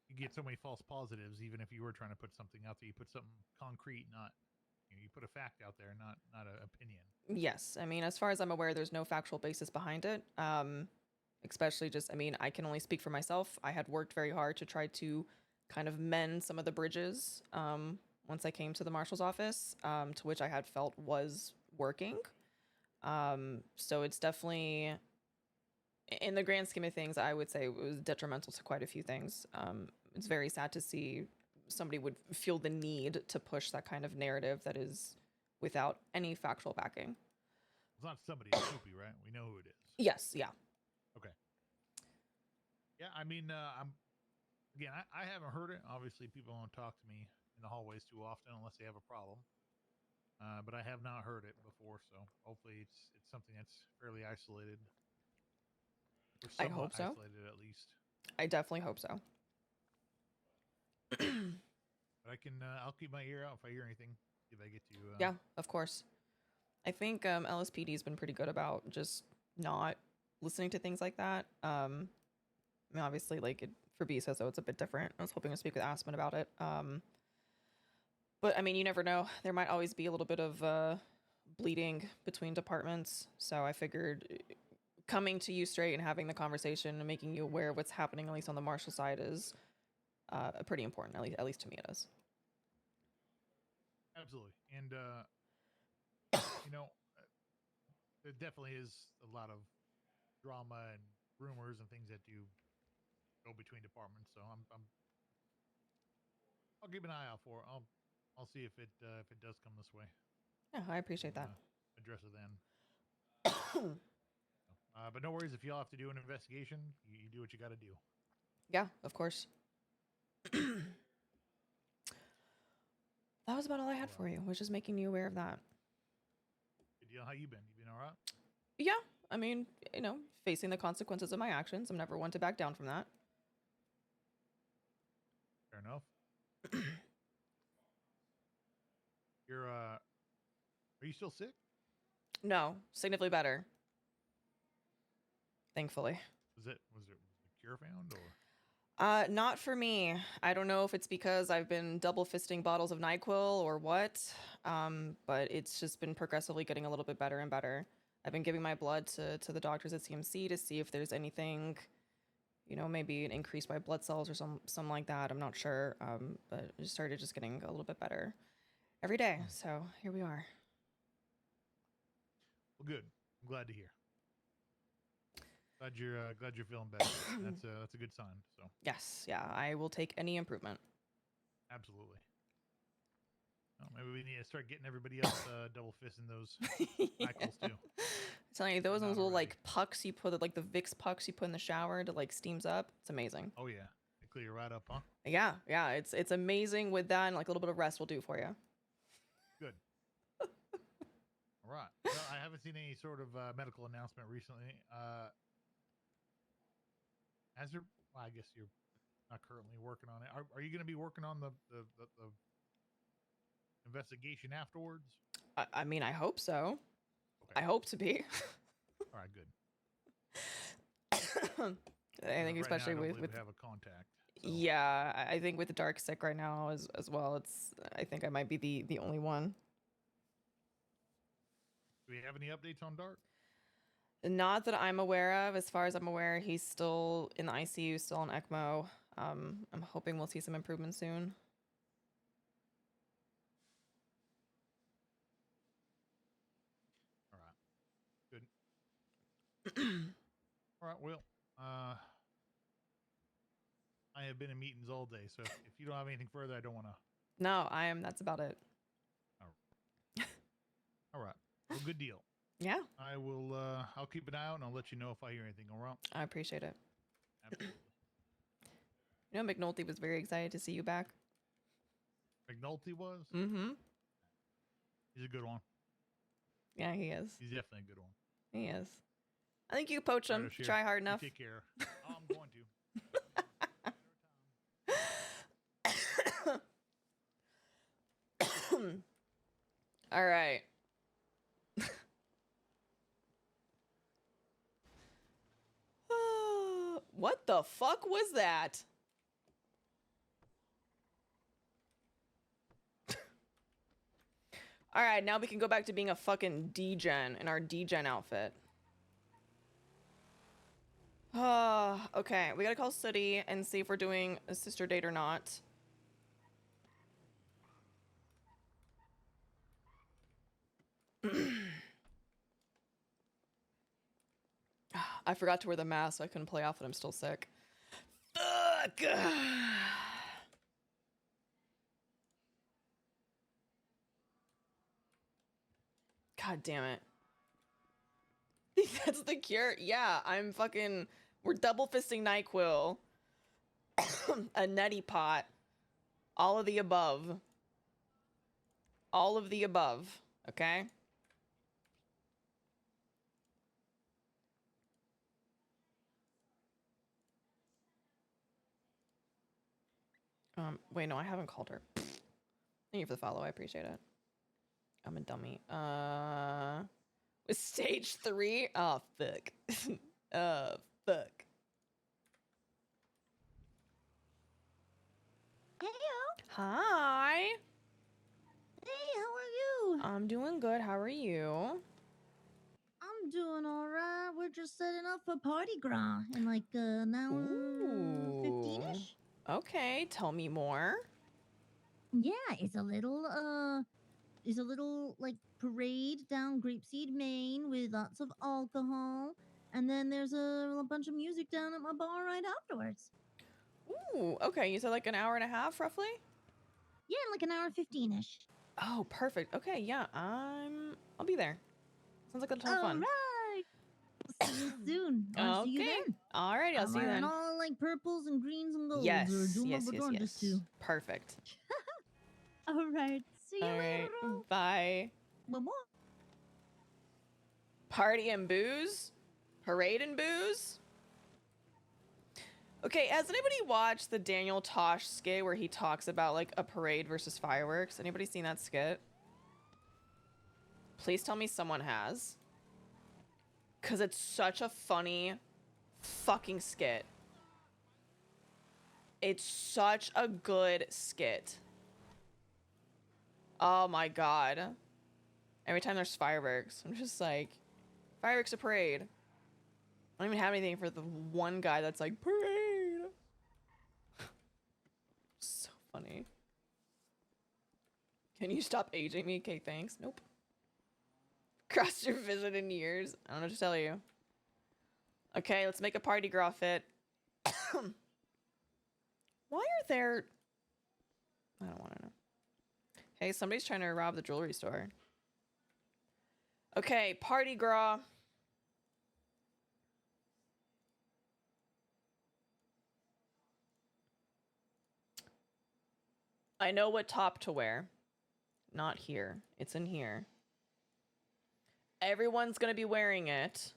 You get so many false positives, even if you were trying to put something out there. You put something concrete, not, you put a fact out there, not an opinion. Yes. I mean, as far as I'm aware, there's no factual basis behind it. Especially just, I mean, I can only speak for myself. I had worked very hard to try to kind of mend some of the bridges once I came to the marshal's office, to which I had felt was working. So it's definitely, in the grand scheme of things, I would say it was detrimental to quite a few things. It's very sad to see somebody would feel the need to push that kind of narrative that is without any factual backing. It's not somebody, it's Snoopy, right? We know who it is. Yes, yeah. Okay. Yeah, I mean, I haven't heard it. Obviously, people don't talk to me in the hallways too often unless they have a problem. But I have not heard it before, so hopefully it's something that's fairly isolated. Or I hope so. Isolated, at least. I definitely hope so. But I can, I'll keep my ear out if I hear anything. If I get to. Yeah, of course. I think LSPD's been pretty good about just not listening to things like that. I mean, obviously, like for BSO, so it's a bit different. I was hoping to speak with Aspen about it. But I mean, you never know. There might always be a little bit of bleeding between departments. So I figured coming to you straight and having the conversation and making you aware of what's happening, at least on the Marshall side, is pretty important. At least to me, it is. Absolutely. And, you know, there definitely is a lot of drama and rumors and things that do go between departments. So I'll keep an eye out for it. I'll see if it does come this way. Yeah, I appreciate that. Address it then. But no worries. If you'll have to do an investigation, you do what you got to do. Yeah, of course. That was about all I had for you, was just making you aware of that. Good deal. How you been? You been all right? Yeah, I mean, you know, facing the consequences of my actions. I'm never one to back down from that. Fair enough. You're are you still sick? No, significantly better. Thankfully. Was the cure found or? Not for me. I don't know if it's because I've been double fisting bottles of NyQuil or what, but it's just been progressively getting a little bit better and better. I've been giving my blood to the doctors at CMC to see if there's anything, you know, maybe an increased by blood cells or something like that. I'm not sure, but it started just getting a little bit better every day. So here we are. Well, good. I'm glad to hear. Glad you're feeling better. That's a good sign. So Yes, yeah, I will take any improvement. absolutely. Well, maybe we need to start getting everybody else double fisting those cycles too. I'm telling you, those little like pucks you put, like the Vicks pucks you put in the shower to like steams up. It's amazing. Oh yeah, they clear you right up, huh? Yeah, yeah, it's amazing with that, and like a little bit of rest will do for you. Good. All right. Well, I haven't seen any sort of medical announcement recently. Well, I guess you're not currently working on it. Are you going to be working on the investigation afterwards? I mean, I hope so. Okay. I hope to be. All right, good. I think Right especially now, I don't with believe we have a contact. So. Yeah, I think with the dark sick right now as well. I think I might be the only one. Do we have any updates on Dark? Not that I'm aware of. As far as I'm aware, he's still in the ICU, still on ECMO. I'm hoping we'll see some improvement soon. All right. Good. All right. Well, I have been in meetings all day, so if you don't have anything further, I don't want to. No, I am. That's about it. All right. Well, good deal. Yeah. I will. I'll keep an eye out, and I'll let you know if I hear anything. All right. I appreciate it. Absolutely. You know, McNulty was very excited to see you back. McNulty was. Mm-hmm. He's a good one. Yeah, he is. He's definitely a good one. He is. I think you can poach him. Right, Try hard enough. Take care. Oh, I'm going to. All right. What the fuck was that? All right, now we can go back to being a fucking D-gen in our D-gen outfit. Okay, we gotta call Sooty and see if we're doing a sister date or not. I forgot to wear the mask, so I couldn't play off that I'm still sick. Fuck! God damn it. That's the cure? Yeah, I'm fucking... We're double fisting NyQuil. A neti pot. All of the above. All of the above. Okay? Wait, no, I haven't called her. Thank you for the follow. I appreciate it. I'm a dummy. With stage 3? Oh, fuck. Oh, fuck. Heyo. Hi. Hey, how are you? I'm doing good. How are you? I'm doing all right. We're just setting up for Party Gras in like an hour 15ish. Okay, tell me more. Yeah, it's a little like parade down Grapeseed, Maine with lots of alcohol, and then there's a bunch of music down at my bar right afterwards. Ooh, okay. You said like an hour and a half, roughly? Yeah, like an hour 15ish. Oh, perfect. Okay, yeah, I'll be there. Sounds like a ton of All fun. right. See you soon. I'll see you Okay. then. Alrighty, I'll I'm see you wearing then. all like purples and greens and golds. Yes, Or doing yes, my yes, darndest yes. to. Perfect. All right. See you All later. right, bye. Bye-bye. Party and booze? Parade and booze? Okay, has anybody watched the Daniel Tosh skit where he talks about like a parade versus fireworks? Anybody seen that skit? Please tell me someone has. Cause it's such a funny fucking skit. It's such a good skit. Oh my god. Every time there's fireworks, I'm just like, fireworks a parade. I don't even have anything for the one guy that's like, parade. So funny. Can you stop aging me? Okay, thanks. Nope. Crossed your visit in years. I don't know what to tell you. Okay, let's make a party gras fit. Why are there... I don't want to know. Hey, somebody's trying to rob the jewelry store. Okay, party gras. I know what top to wear. Not here. It's in here. Everyone's gonna be wearing it.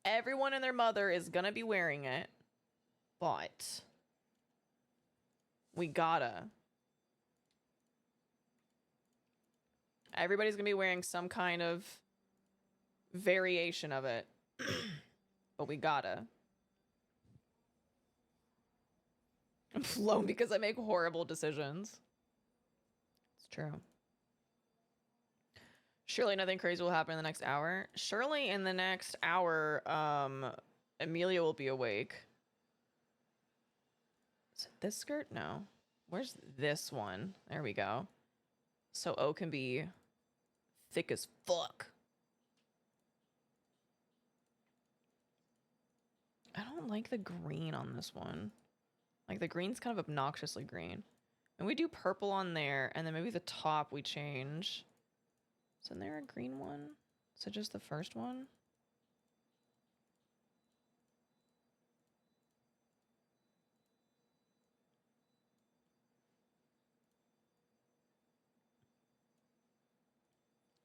Everyone and their mother is gonna be wearing it. But we gotta. Everybody's gonna be wearing some kind of variation of it. But we gotta. I'm flown because I make horrible decisions. It's true. Surely nothing crazy will happen in the next hour. Surely in the next hour, Amelia will be awake. Is it this skirt? No. Where's this one? There we go. So O can be thick as fuck. I don't like the green on this one. Like the green's kind of obnoxiously green. And we do purple on there, and then maybe the top we change. Isn't there a green one? Is it just the first one?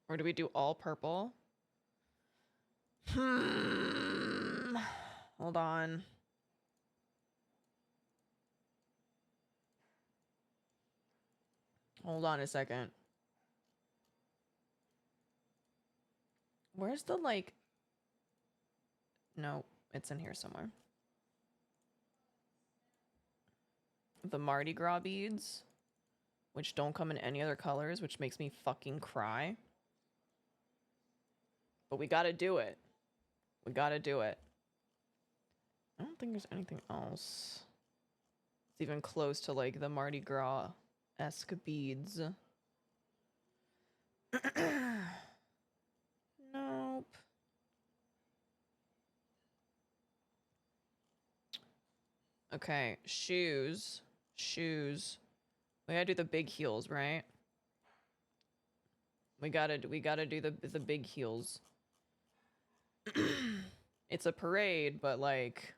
Or do we do all purple? Hold on. Hold on a second. Where's the, like... No, it's in here somewhere. The Mardi Gras beads, which don't come in any other colors, which makes me fucking cry. But we gotta do it. We gotta do it. I don't think there's anything else. It's even close to, like, the Mardi Gras-esque beads. Nope. Okay, shoes. Shoes. We gotta do the big heels, right? We gotta do the big heels. It's a parade, but like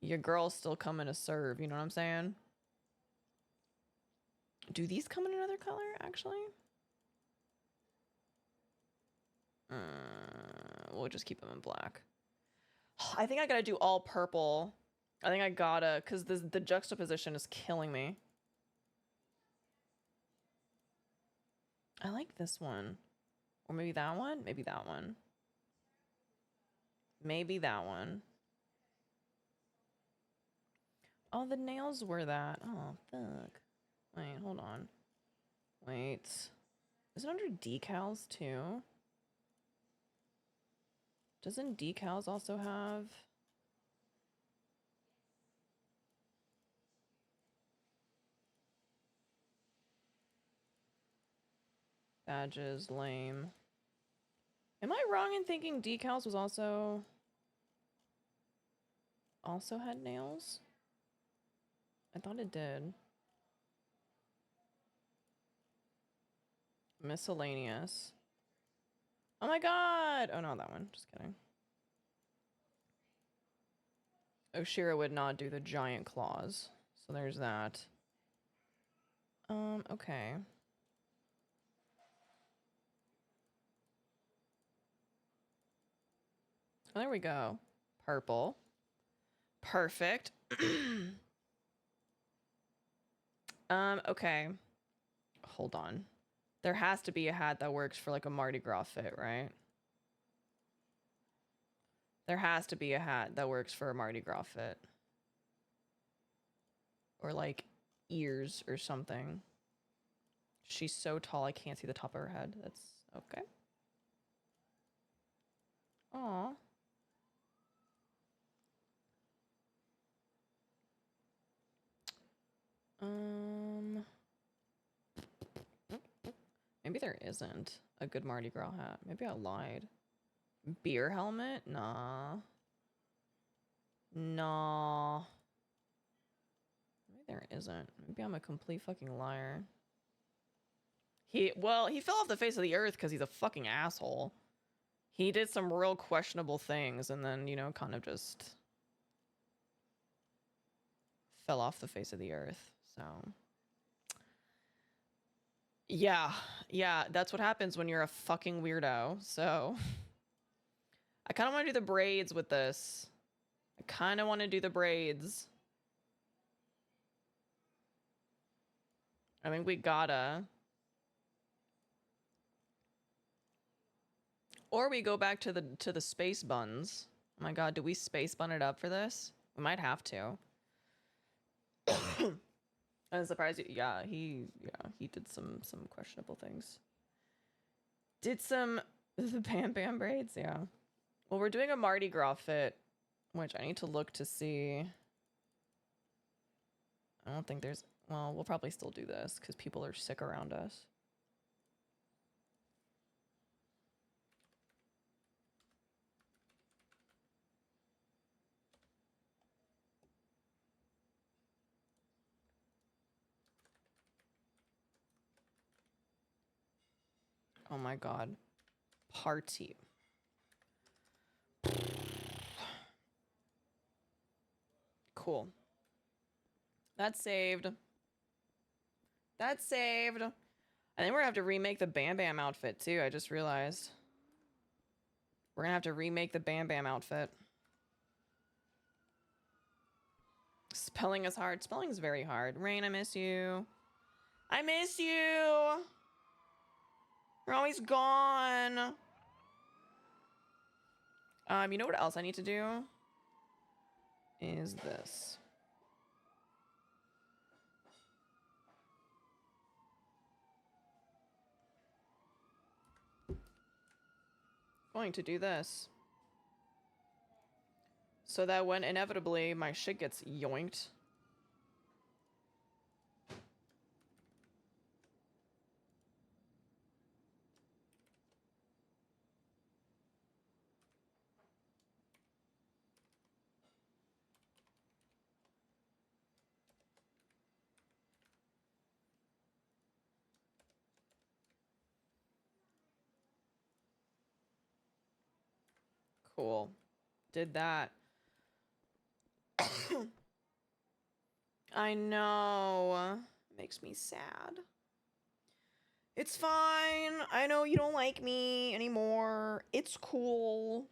your girl's still coming to serve, you know what I'm saying? Do these come in another color, actually? We'll just keep them in black. I think I gotta do all purple. I think I gotta, because the juxtaposition is killing me. I like this one. Or maybe that one? Maybe that one. Maybe that one. Oh, the nails were that. Oh, fuck. Wait, hold on. Wait. Is it under decals too? Doesn't decals also have... Badges, lame. Am I wrong in thinking decals was also had nails? I thought it did. Miscellaneous. Oh my god! Oh no, that one. Just kidding. Oshiera would not do the giant claws. So there's that. Okay. Oh, there we go. Purple. Perfect. Okay. Hold on. There has to be a hat that works for like a Mardi Gras fit, right? There has to be a hat that works for a Mardi Gras fit. Or like ears or something. She's so tall I can't see the top of her head. That's okay. Aw. Maybe there isn't a good Mardi Gras hat. Maybe I lied. Beer helmet? Nah. Nah. Maybe there isn't. Maybe I'm a complete fucking liar. He fell off the face of the earth because he's a fucking asshole. He did some real questionable things and then, you know, kind of just fell off the face of the earth. So yeah, that's what happens when you're a fucking weirdo. So I kind of want to do the braids with this. I kind of want to do the braids. I think we gotta. Or we go back to the space buns. Oh my god, do we space bun it up for this? We might have to. I'm surprised. Yeah, he did some questionable things. Did some the Bam Bam braids, yeah. Well, we're doing a Mardi Gras fit, which I need to look to see. I don't think there's... Well, we'll probably still do this because people are sick around us. Oh my god. Party. Cool. That's saved. That's saved. I think we're gonna have to remake the Bam Bam outfit too. I just realized. We're gonna have to remake the Bam Bam outfit. Spelling is hard. Spelling is very hard. Rain, I miss you. I miss you. You're always gone. You know what else I need to do? Is this. Going to do this. So that when inevitably my shit gets yoinked. Cool. Did that. I know. Makes me sad. It's fine. I know you don't like me anymore. It's cool.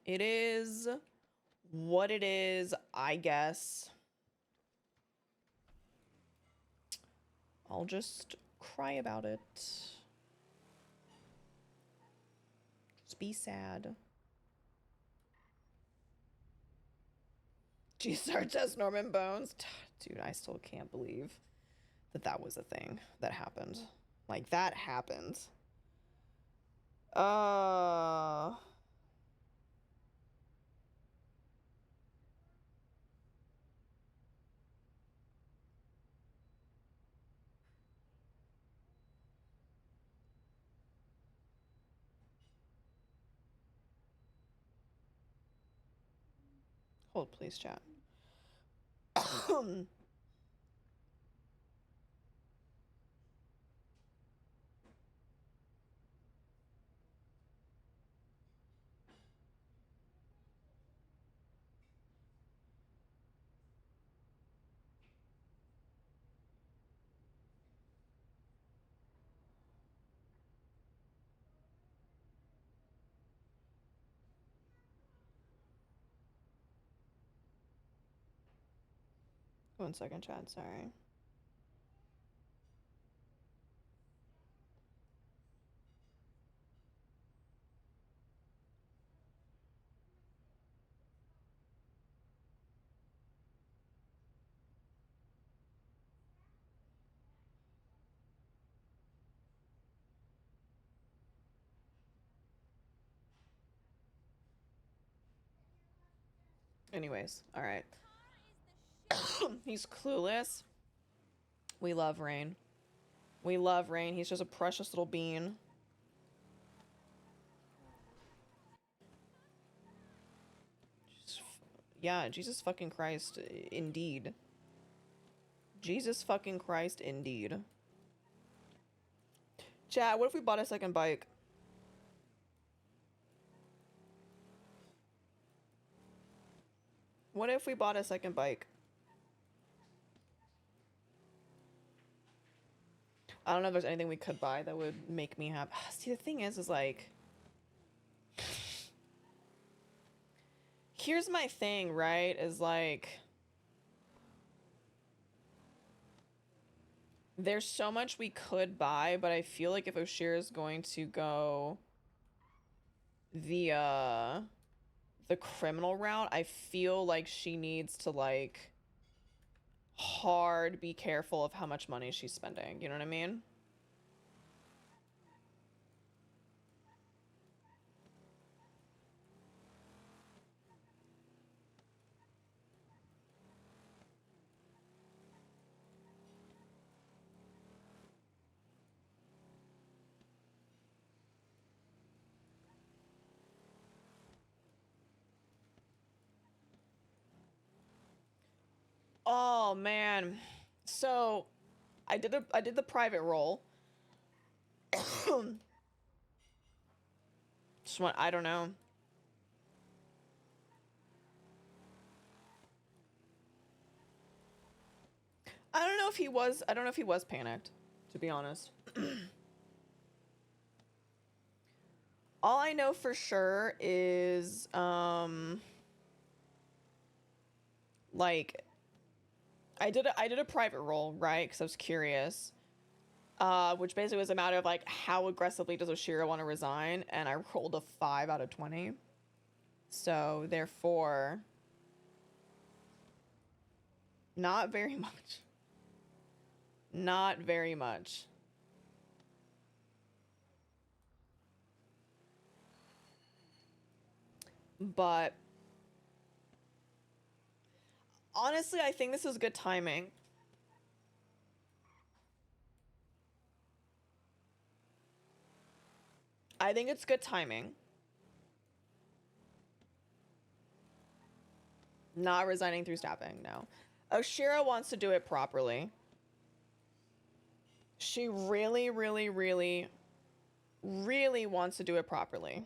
It is what it is, I guess. I'll just cry about it. Just be sad. G-Star test Norman Bones. Dude, I still can't believe that that was a thing that happened. Like, that happened. Hold, please, chat. 1 second, chat, sorry. Anyways, all right. He's clueless. We love Rain. We love Rain. He's just a precious little bean. Yeah, Jesus fucking Christ, indeed. Jesus fucking Christ, indeed. Chat, what if we bought a second bike? What if we bought a second bike? I don't know if there's anything we could buy that would make me happy. See, the thing is like... Here's my thing, right? Is like... There's so much we could buy, but I feel like if Oshiera is going to go the criminal route, I feel like she needs to, like, hard be careful of how much money she's spending. You know what I mean? Oh man, so I did the private roll. Just want, I don't know. I don't know if he was panicked, to be honest. All I know for sure is like I did a private roll, right? Because I was curious. Which basically was a matter of like how aggressively does Oshiera want to resign, and I rolled a 5 out of 20. So therefore, not very much. Not very much. But honestly, I think this is good timing. I think it's good timing. Not resigning through staffing, no. Oshiera wants to do it properly. She really, really, really, really wants to do it properly.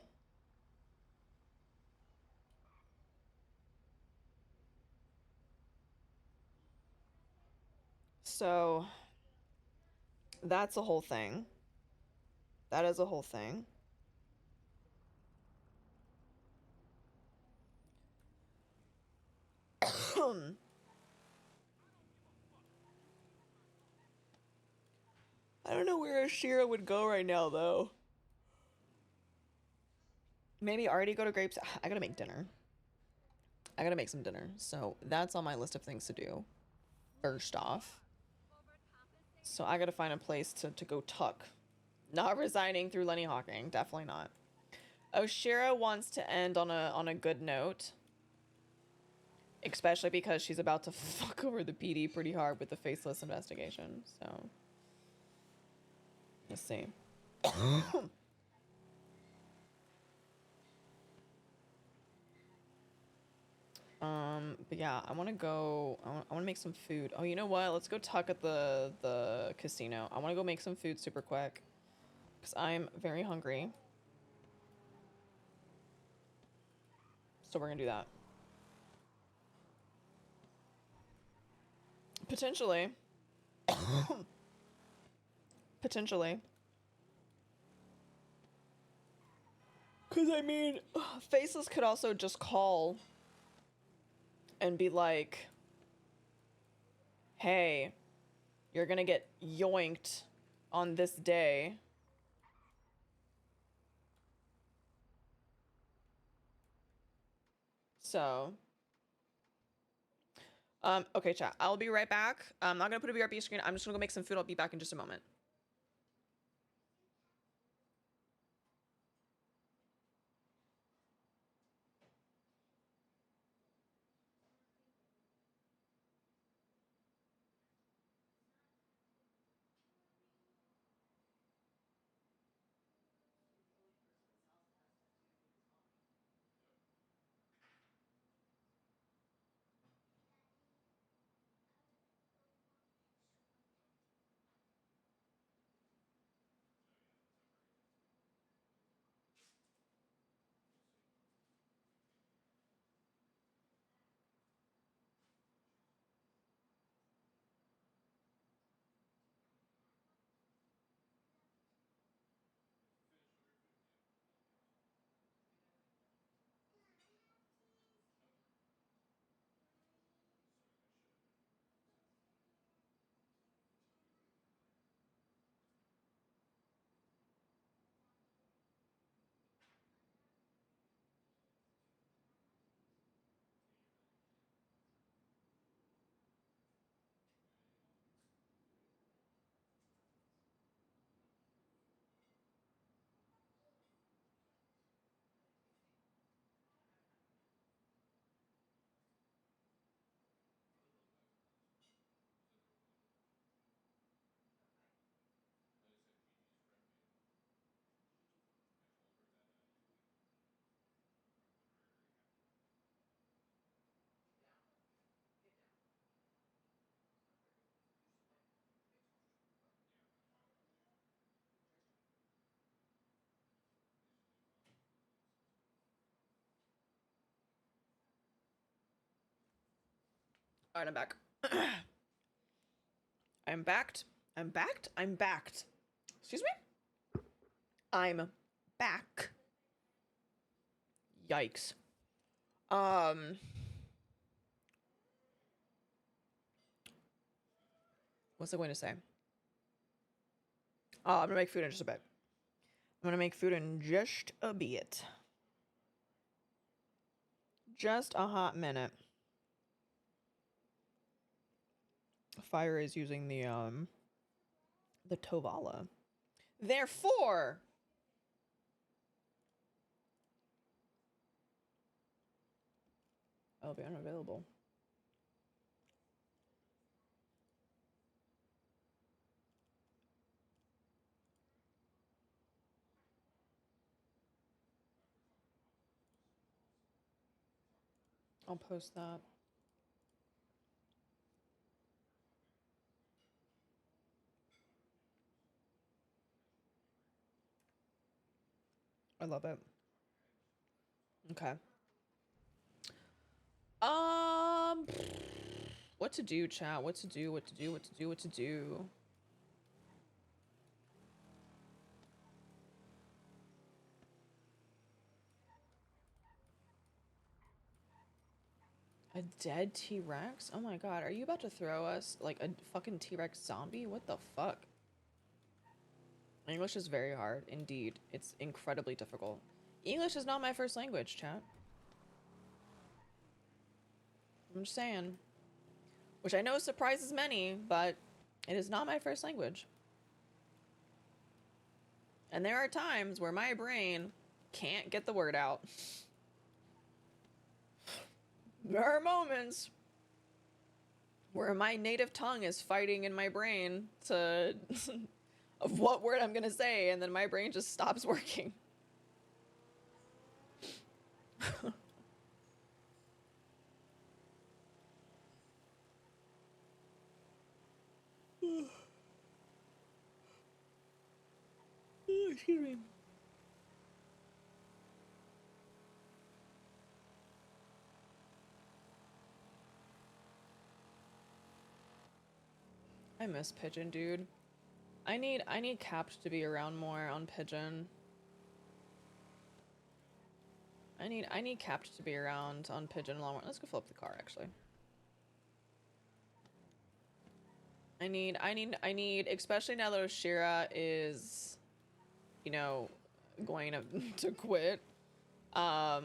So that's a whole thing. That is a whole thing. I don't know where Oshiera would go right now, though. Maybe already go to Grapes. I gotta make dinner. I gotta make some dinner. So that's on my list of things to do. First off. So I gotta find a place to go tuck. Not resigning through Lenny Hawking. Definitely not. Oshiera wants to end on a good note. Especially because she's about to fuck over the PD pretty hard with the faceless investigation. So let's see. But yeah, I want to go. I want to make some food. Oh, you know what? Let's go tuck at the casino. I want to go make some food super quick because I'm very hungry. So we're gonna do that. Potentially. Potentially. Because I mean, Faceless could also just call and be like, hey, you're gonna get yoinked on this day. So, okay, chat. I'll be right back. I'm not gonna put a BRB screen. I'm just gonna go make some food. I'll be back in just a moment. All right, I'm back. I'm backed. I'm backed. I'm backed. Excuse me? I'm back. Yikes. What's I going to say? Oh, I'm gonna make food in just a bit. I'm gonna make food in just a bit. Just a hot minute. Fire is using the Tovala. Therefore, I'll be unavailable. I'll post that. I love it. Okay. What to do, chat? What to do? What to do? What to do? What to do? A dead T-Rex? Oh my god, are you about to throw us like a fucking T-Rex zombie? What the fuck? English is very hard, indeed. It's incredibly difficult. English is not my first language, chat. I'm just saying. Which I know surprises many, but it is not my first language. And there are times where my brain can't get the word out. There are moments where my native tongue is fighting in my brain to of what word I'm gonna say, and then my brain just stops working. Excuse me. I miss Pigeon, dude. I need Capped to be around more on Pigeon. I need Capped to be around on Pigeon a lot more. Let's go fill up the car actually. I need, especially now that Oshiera is, you know, going to quit. I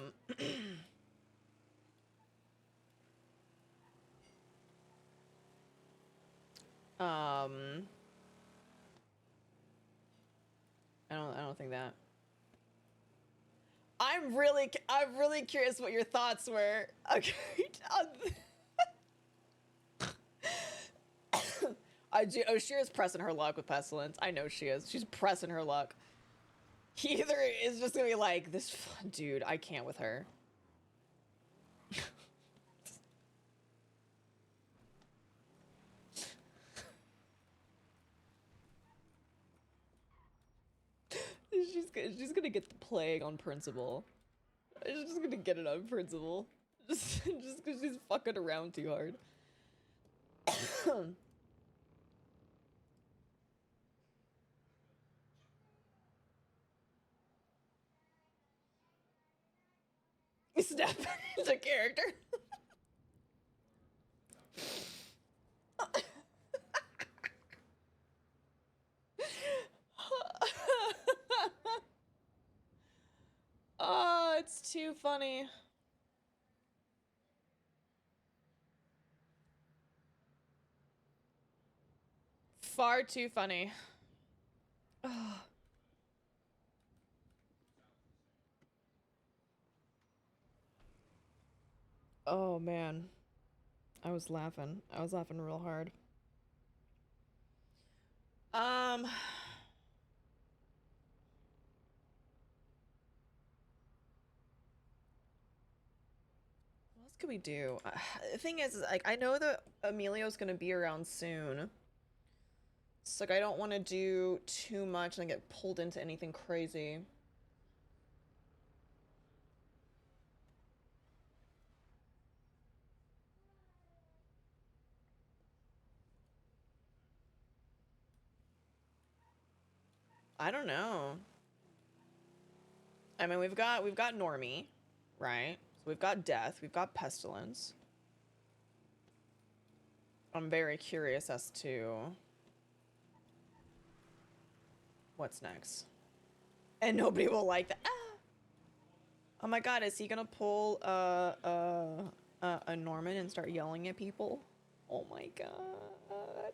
don't think that. I'm really curious what your thoughts were. Okay. Oshiera's pressing her luck with Pestilence. I know she is. She's pressing her luck. He either is just gonna be like, this dude, I can't with her. She's gonna get the plague on principle. She's just gonna get it on principle. Just because she's fucking around too hard. Snap into character. Oh, it's too funny. Far too funny. Oh. Oh man. I was laughing real hard. What else could we do? The thing is, like, I know that Emilio's gonna be around soon. So, like, I don't want to do too much and get pulled into anything crazy. I don't know. I mean, we've got Normie, right? So we've got Death, we've got Pestilence. I'm very curious as to what's next. And nobody will like that. Ah! Oh my god, is he gonna pull a Norman and start yelling at people? Oh my god.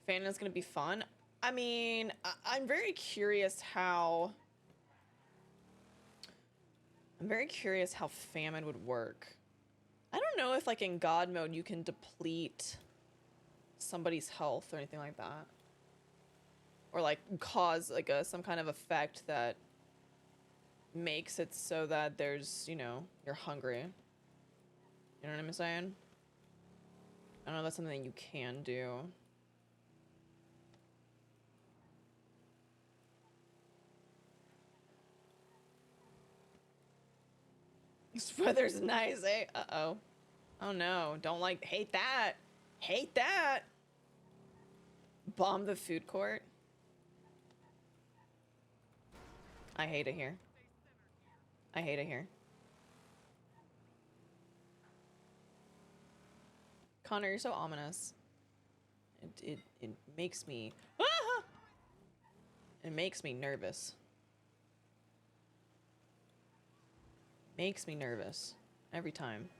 Fanon's gonna be fun. I mean, I'm very curious how famine would work. I don't know if, like, in God mode you can deplete somebody's health or anything like that. Or, like, cause, like, some kind of effect that makes it so that there's, you know, you're hungry. You know what I'm saying? I don't know if that's something you can do. This weather's nice, eh? Uh-oh. Oh no, hate that. Hate that. Bomb the food court. I hate it here. I hate it here. Connor, you're so ominous. It makes me... Ah! It makes me nervous. Makes me nervous every time.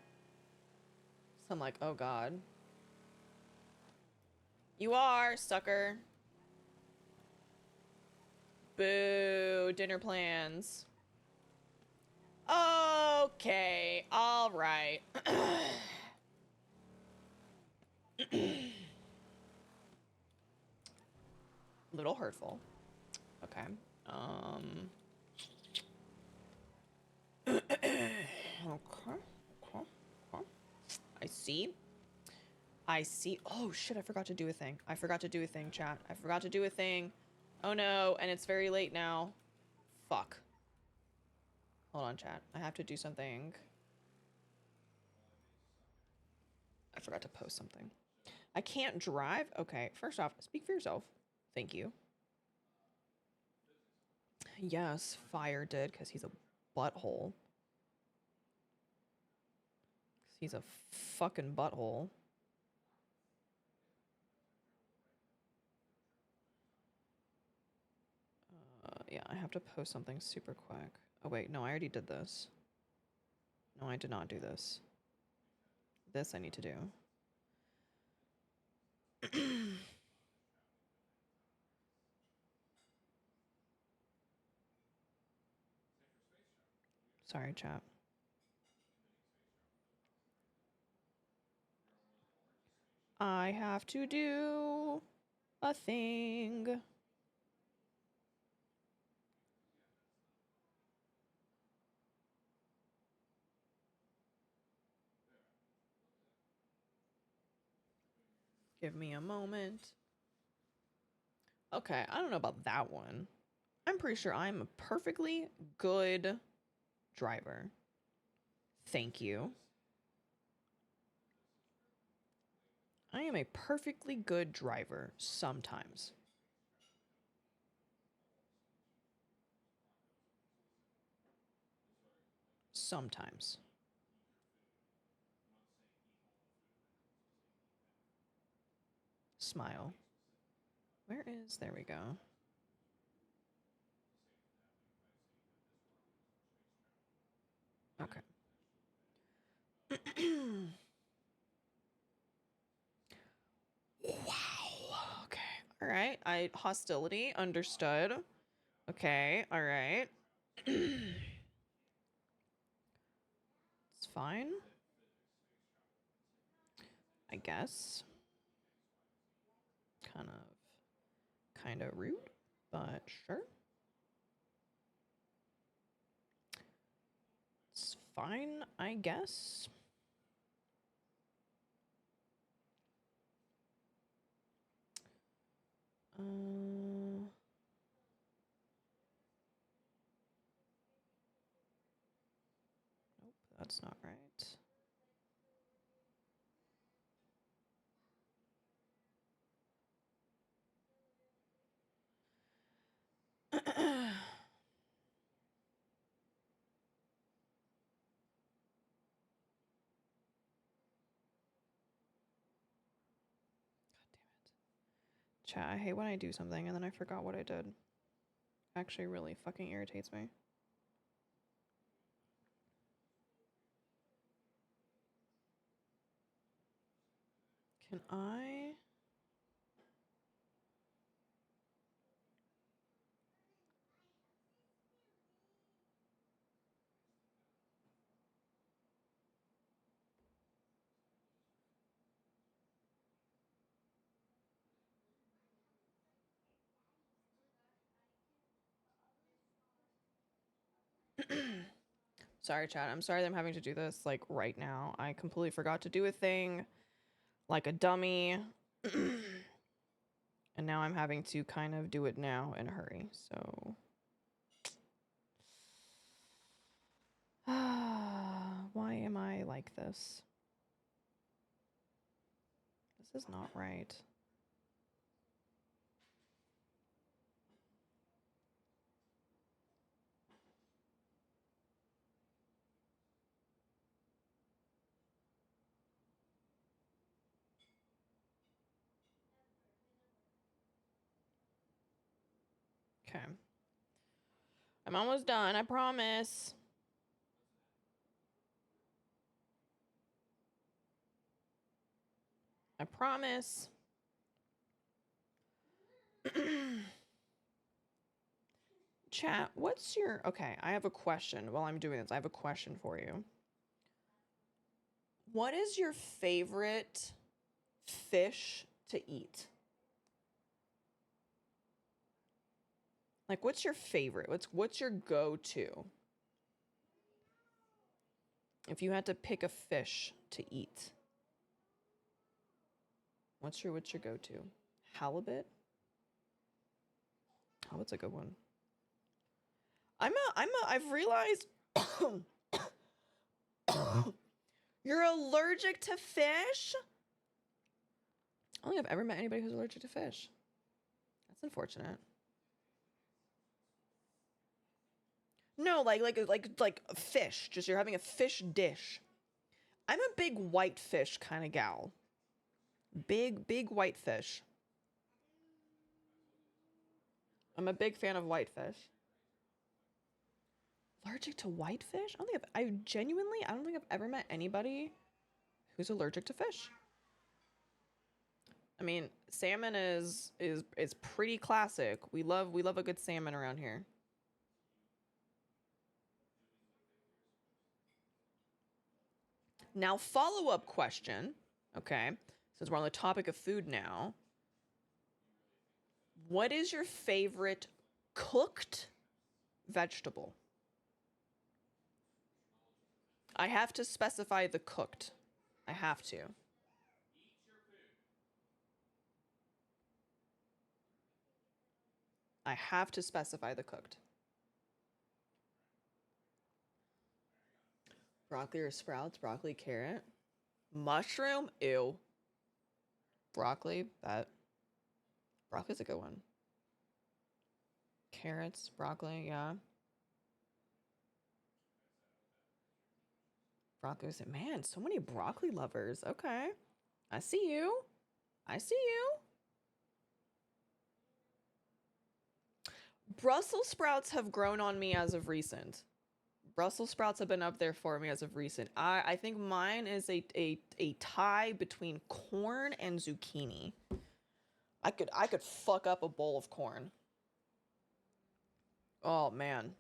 So I'm like, oh god. You are, sucker. Boo, dinner plans. Okay, all right. Little hurtful. Okay. Okay. I see. I see. Oh shit, I forgot to do a thing. I forgot to do a thing, chat. I forgot to do a thing. Oh no, and it's very late now. Fuck. Hold on, chat. I have to do something. I forgot to post something. I can't drive? Okay, first off, speak for yourself. Thank you. Yes, Fire did, because he's a butthole. He's a fucking butthole. Yeah, I have to post something super quick. Oh wait, no, I already did this. No, I did not do this. This I need to do. Sorry, chat. I have to do a thing. Give me a moment. Okay, I don't know about that one. I'm pretty sure I'm a perfectly good driver. Thank you. I am a perfectly good driver sometimes. Sometimes. Smile. Where is... There we go. Okay. Wow. Okay. All right. Hostility. Understood. Okay. All right. It's fine. I guess. Kind of rude, but sure. It's fine, I guess. Nope, that's not right. Chat, I hate when I do something and then I forgot what I did. Actually really fucking irritates me. Can I... Sorry, chat. I'm sorry that I'm having to do this, like, right now. I completely forgot to do a thing, like a dummy. And now I'm having to kind of do it now in a hurry, so... Why am I like this? This is not right. Okay. I'm almost done, I promise. I promise. Chat, what's your... Okay, I have a question. While I'm doing this, I have a question for you. What is your favorite fish to eat? Like, what's your favorite? What's your go-to? If you had to pick a fish to eat. What's your go-to? Halibut? Halibut's a good one. I've realized you're allergic to fish? I don't think I've ever met anybody who's allergic to fish. That's unfortunate. No, like fish. Just you're having a fish dish. I'm a big white fish kind of gal. Big white fish. I'm a big fan of white fish. Allergic to white fish? I don't think I've ever met anybody who's allergic to fish. I mean, salmon is pretty classic. We love a good salmon around here. Now, follow-up question, okay? Since we're on the topic of food now. What is your favorite cooked vegetable? I have to specify the cooked. I have to. I have to specify the cooked. Broccoli or sprouts? Broccoli, carrot. Mushroom? Ew. Broccoli? Broccoli's a good one. Carrots, broccoli, yeah. Broccoli, man, so many broccoli lovers. Okay. I see you. I see you. Brussels sprouts have grown on me as of recent. Brussels sprouts have been up there for me as of recent. I think mine is a tie between corn and zucchini. I could fuck up a bowl of corn. Oh man.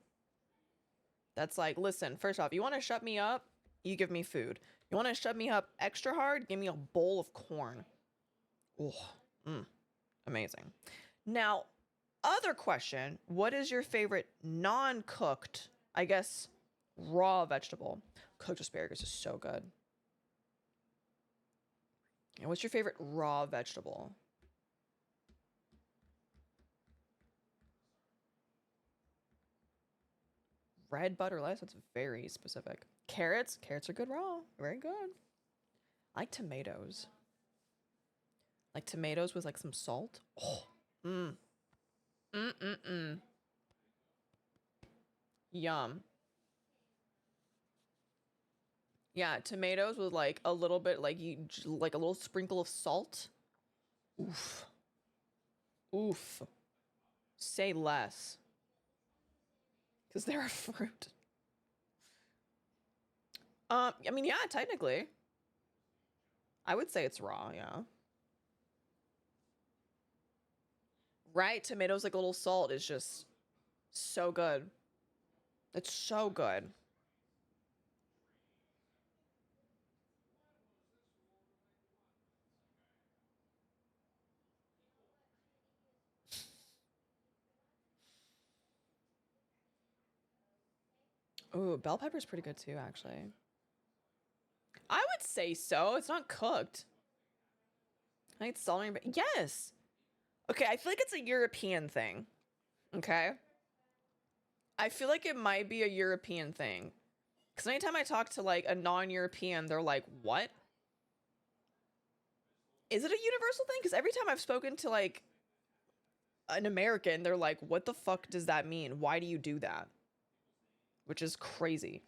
That's like, listen, first off, you want to shut me up? You give me food. You want to shut me up extra hard? Give me a bowl of corn. Oh, amazing. Now, other question, what is your favorite non-cooked, I guess, raw vegetable? Cooked asparagus is so good. And what's your favorite raw vegetable? Red butter lettuce, that's very specific. Carrots, carrots are good raw, very good. I like tomatoes. Like tomatoes with like some salt. Oh, Yum. Yeah, tomatoes with like a little bit, like like a little sprinkle of salt. Oof. Oof. Say less. Because they're a fruit. I mean, yeah, technically. I would say it's raw, yeah. Right? Tomatoes like a little salt is just so good. It's so good. Ooh, bell pepper's pretty good too, actually. I would say so. It's not cooked. I think it's salami, but yes. Okay, I feel like it's a European thing. Okay. I feel like it might be a European thing. Because anytime I talk to like a non-European, they're like, what? Is it a universal thing? Because every time I've spoken to like an American, they're like, what the fuck does that mean? Why do you do that? Which is crazy.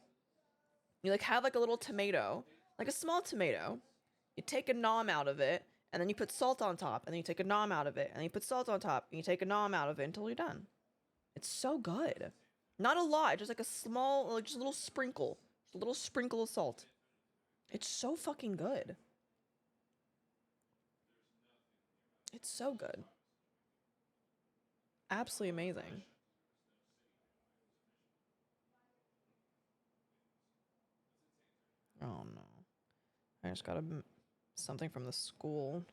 You like have like a little tomato, like a small tomato. You take a nom out of it, and then you put salt on top, and then you take a nom out of it, and then you put salt on top, and you take a nom out of it until you're done. It's so good. Not a lot, just like a small, like just a little sprinkle of salt. It's so fucking good. It's so good. Absolutely amazing. Oh no. I just got something from the school.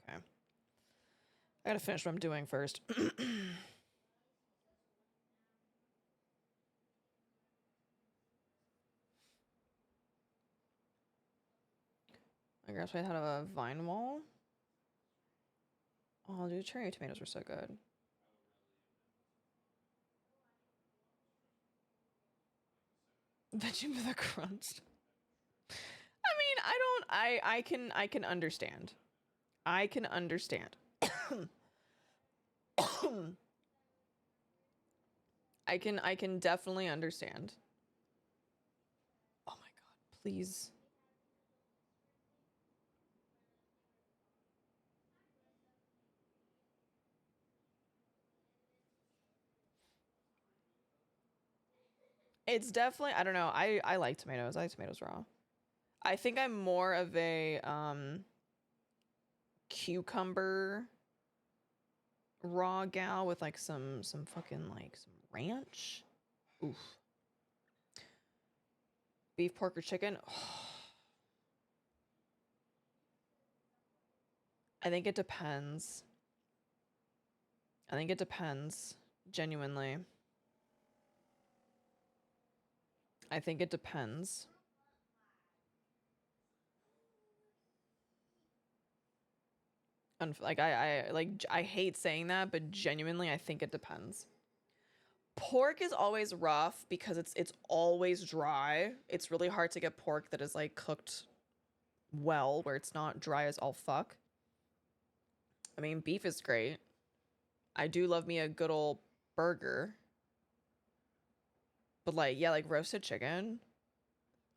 Okay. I gotta finish what I'm doing first. I guess I had a vine wall. Oh, dude, cherry tomatoes were so good. Veggie with a crunch. I mean, I can understand. I can understand. I can definitely understand. Oh my god, please. It's definitely, I don't know. I like tomatoes. I like tomatoes raw. I think I'm more of a cucumber raw gal with like some fucking like some ranch. Oof. Beef, pork, or chicken. I think it depends. I think it depends. Genuinely. I think it depends. Like I hate saying that, but genuinely I think it depends. Pork is always rough because it's always dry. It's really hard to get pork that is like cooked well, where it's not dry as all fuck. I mean, beef is great. I do love me a good old burger. But like, yeah, like roasted chicken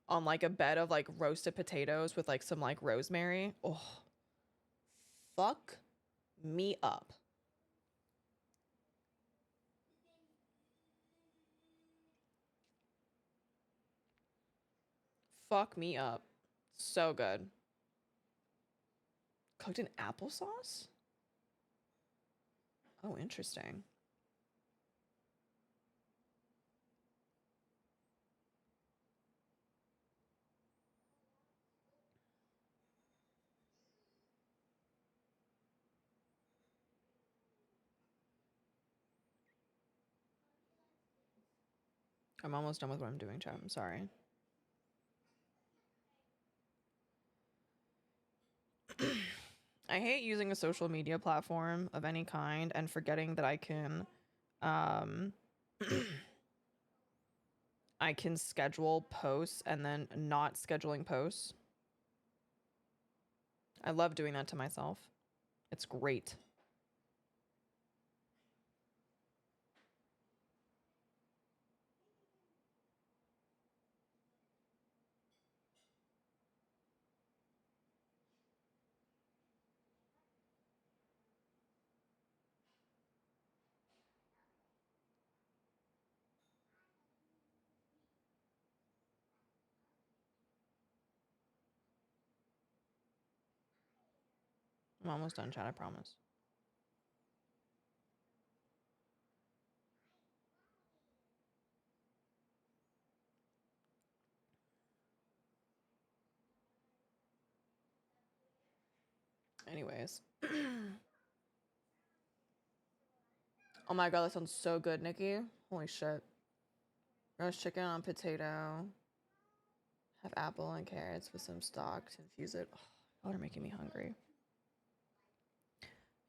on like a bed of like roasted potatoes with like some like rosemary. Oh, fuck me up. Fuck me up. So good. Cooked in applesauce? Oh, interesting. I'm almost done with what I'm doing, chat. I'm sorry. I hate using a social media platform of any kind and forgetting that I can I can schedule posts and then not scheduling posts. I love doing that to myself. It's great. I'm almost done, chat, I promise. Anyways. Oh my god, that sounds so good, Nikki. Holy shit. Roast chicken on potato. Have apple and carrots with some stock to infuse it. Oh, y'all are making me hungry.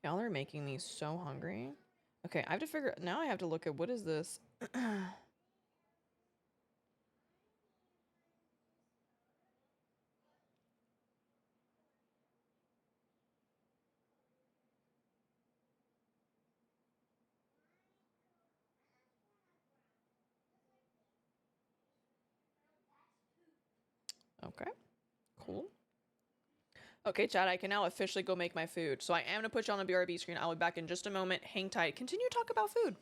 Y'all are making me so hungry. Okay, I have to figure... Now I have to look at... What is this? Okay, cool. Okay, chat, I can now officially go make my food. So I am going to put you on the BRB screen. I'll be back in just a moment. Hang tight. Continue to talk about food.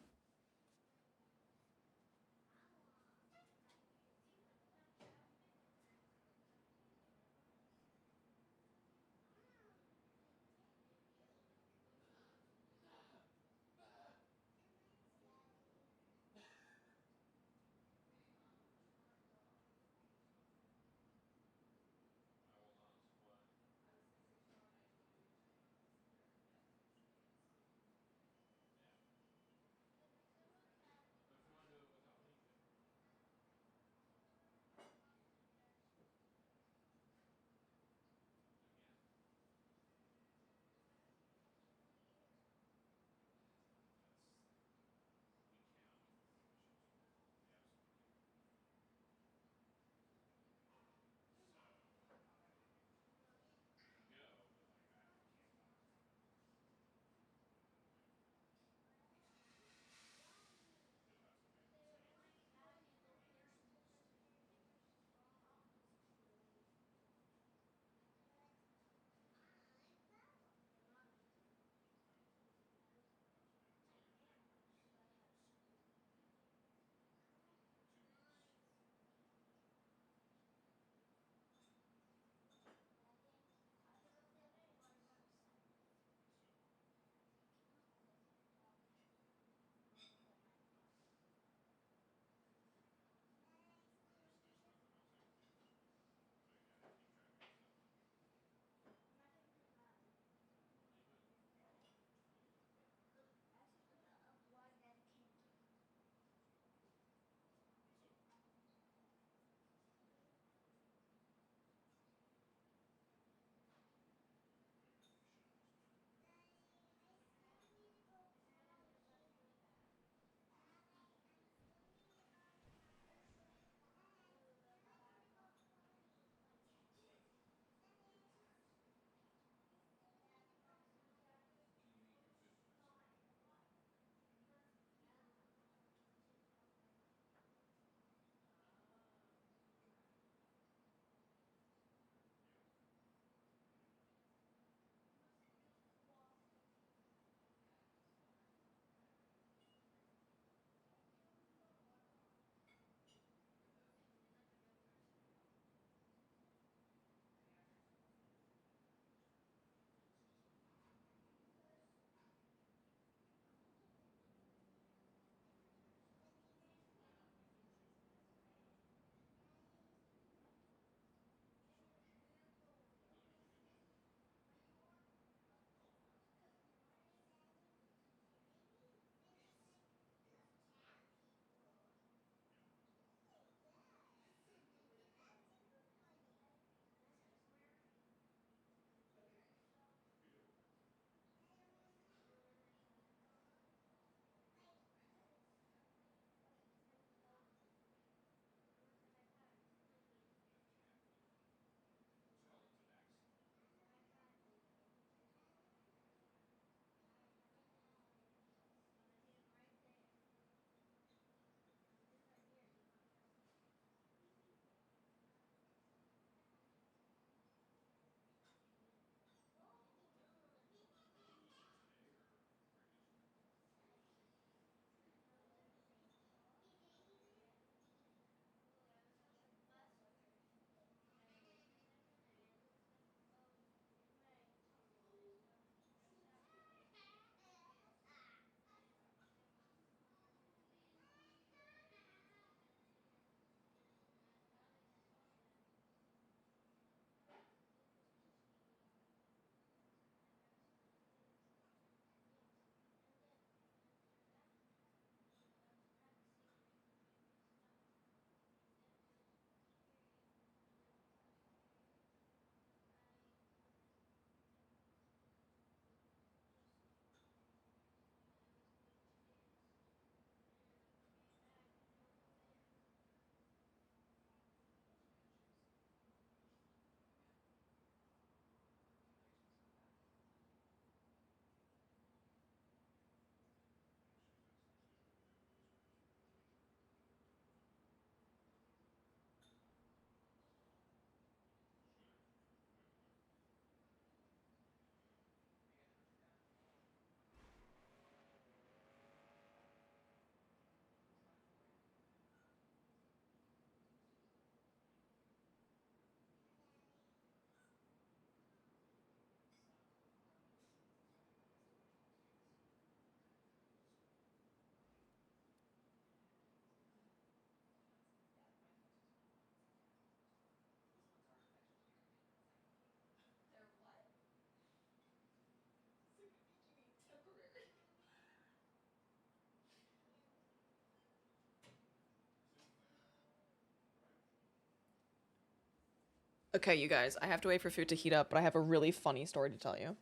Okay, you guys, I have to wait for food to heat up, but I have a really funny story to tell you.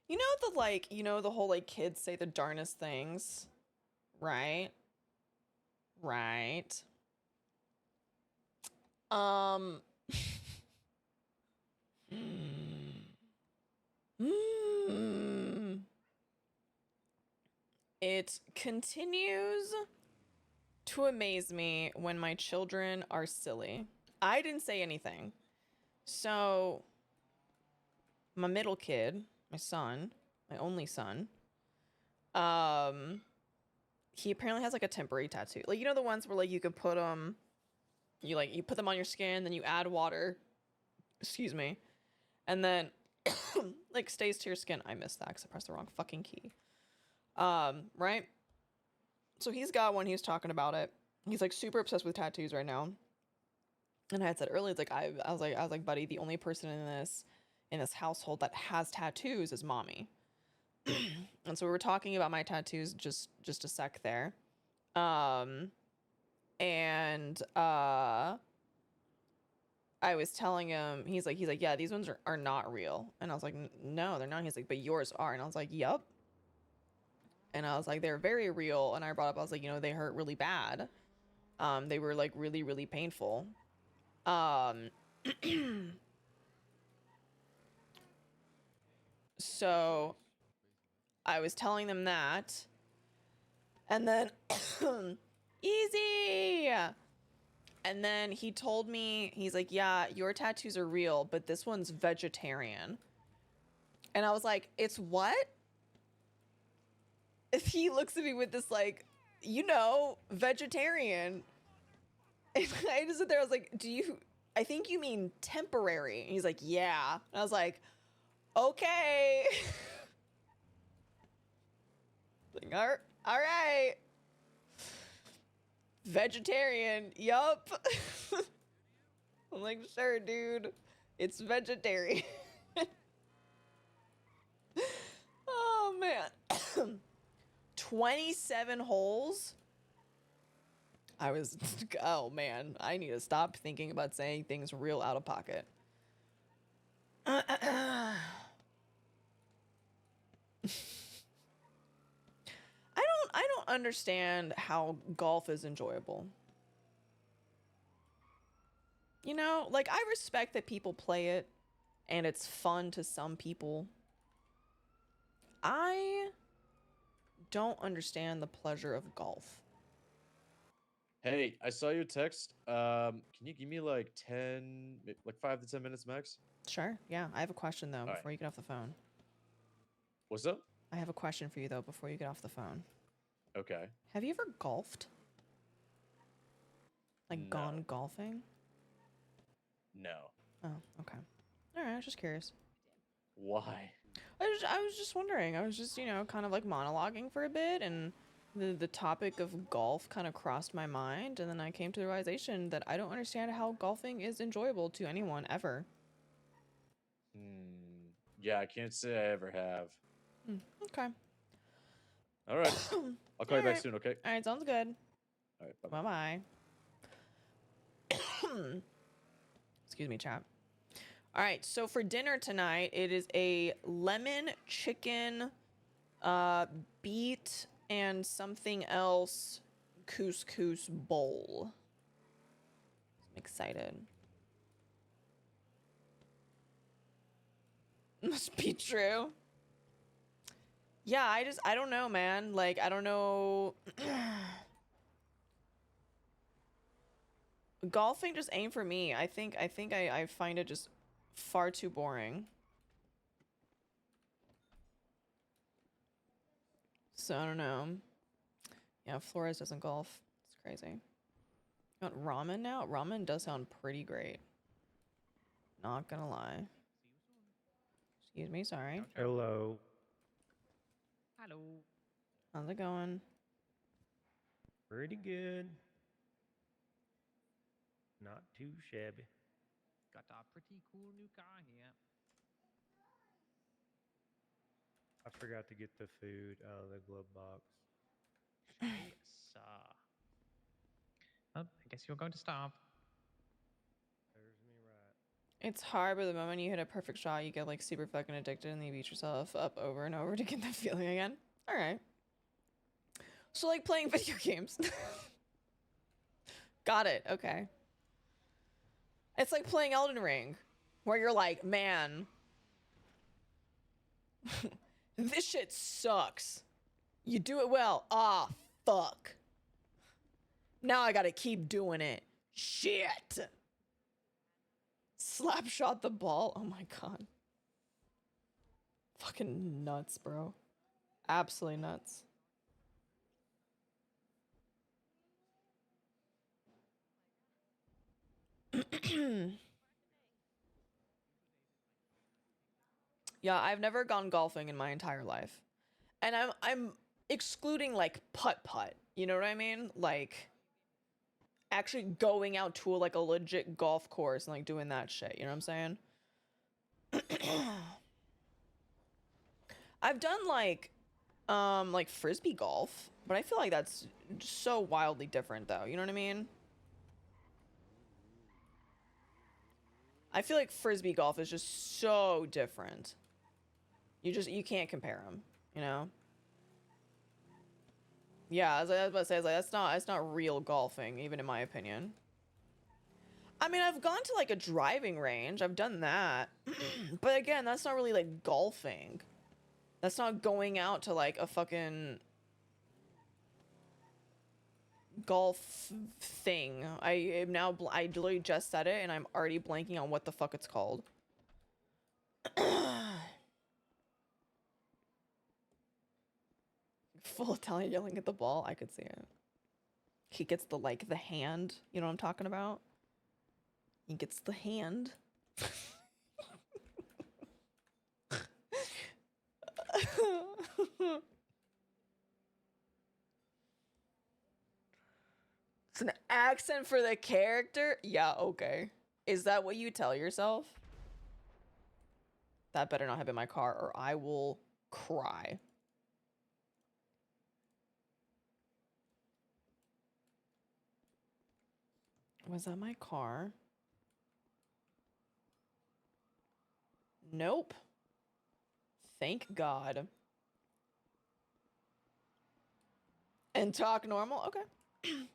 You know the the whole like kids say the darnest things, right? Right. Um It continues to amaze me when my children are silly. I didn't say anything. So, my middle kid, my son, my only son, he apparently has like a temporary tattoo. Like, you know the ones where like you could put them, you put them on your skin, then you add water, excuse me, and then like stays to your skin. I missed that because I pressed the wrong fucking key. Right? So he's got one, he was talking about it. He's like super obsessed with tattoos right now. And I had said earlier, it's like I was like, buddy, the only person in this household that has tattoos is mommy. And so we were talking about my tattoos just a sec there. I was telling him, he's like, yeah, these ones are not real. And I was like, no, they're not. He's like, but yours are. And I was like, yup. And I was like, they're very real. And I brought up, I was like, they hurt really bad. They were like really, really painful. So I was telling them that. And then, easy. And then he told me, he's like, yeah, your tattoos are real, but this one's vegetarian. And I was like, it's what? If he looks at me with this, like, vegetarian. And I just sit there, I was like, I think you mean temporary. And he's like, yeah. And I was like, okay. Like, all right. Vegetarian, yup. I'm like, sure, dude. It's vegetarian. Oh, man. 27 holes? Oh, man. I need to stop thinking about saying things real out of pocket. I don't understand how golf is enjoyable. Like, I respect that people play it and it's fun to some people. I don't understand the pleasure of golf. Hey, I saw your text. Can you give me like 5 to 10 minutes max? Sure. Yeah. I have a question though before right. you get off the phone. What's up? I have a question for you though before you get off the phone. Okay. Have you ever golfed? Like No. gone golfing? No. Oh, okay. All right. I was just curious. Why? I was just wondering. I was just, kind of like monologuing for a bit, and the topic of golf kind of crossed my mind, and then I came to the realization that I don't understand how golfing is enjoyable to anyone ever. Yeah, I can't say I ever have. Okay. All right. I'll call you back soon, okay? All right, sounds good. All right, bye-bye. Bye-bye. Excuse me, chat. All right, so for dinner tonight, it is a lemon chicken, beet and something else couscous bowl. I'm excited. Must be true. Yeah, I don't know, man. Like, I don't know. Golfing just ain't for me. I think I find it just far too boring. So I don't know. Yeah, Flores doesn't golf. It's crazy. You want ramen now? Ramen does sound pretty great. Not gonna lie. Excuse me, sorry. Hello. Hello. How's it going? Pretty good. Not too shabby. Got a pretty cool new car here. I forgot to get the food out of the glove box. Yes. Oh, I guess you're going to stop. It's hard, but the moment you hit a perfect shot, you get like super fucking addicted and you beat yourself up over and over to get that feeling again. All right. So like playing video games. Got it. Okay. It's like playing Elden Ring, where you're like, man, this shit sucks. You do it well. Ah, fuck. Now I gotta keep doing it. Shit. Slapshot the ball. Oh my god. Fucking nuts, bro. Absolutely nuts. Yeah, I've never gone golfing in my entire life. And I'm excluding like putt-putt. You know what I mean? Like actually going out to like a legit golf course and like doing that shit. You know what I'm saying? I've done like frisbee golf, but I feel like that's so wildly different though. You know what I mean? I feel like frisbee golf is just so different. You can't compare them, you know? Yeah, as I was about to say, I was like, that's not real golfing, even in my opinion. I mean, I've gone to like a driving range. I've done that. But again, that's not really like golfing. That's not going out to like a fucking golf thing. I literally just said it and I'm already blanking on what the fuck it's called. Full Italian yelling at the ball. I could see it. He gets the like the hand. You know what I'm talking about? He gets the hand. It's an accent for the character? Yeah, okay. Is that what you tell yourself? That better not have been my car or I will cry. Was that my car? Nope. Thank God. And talk normal? Okay.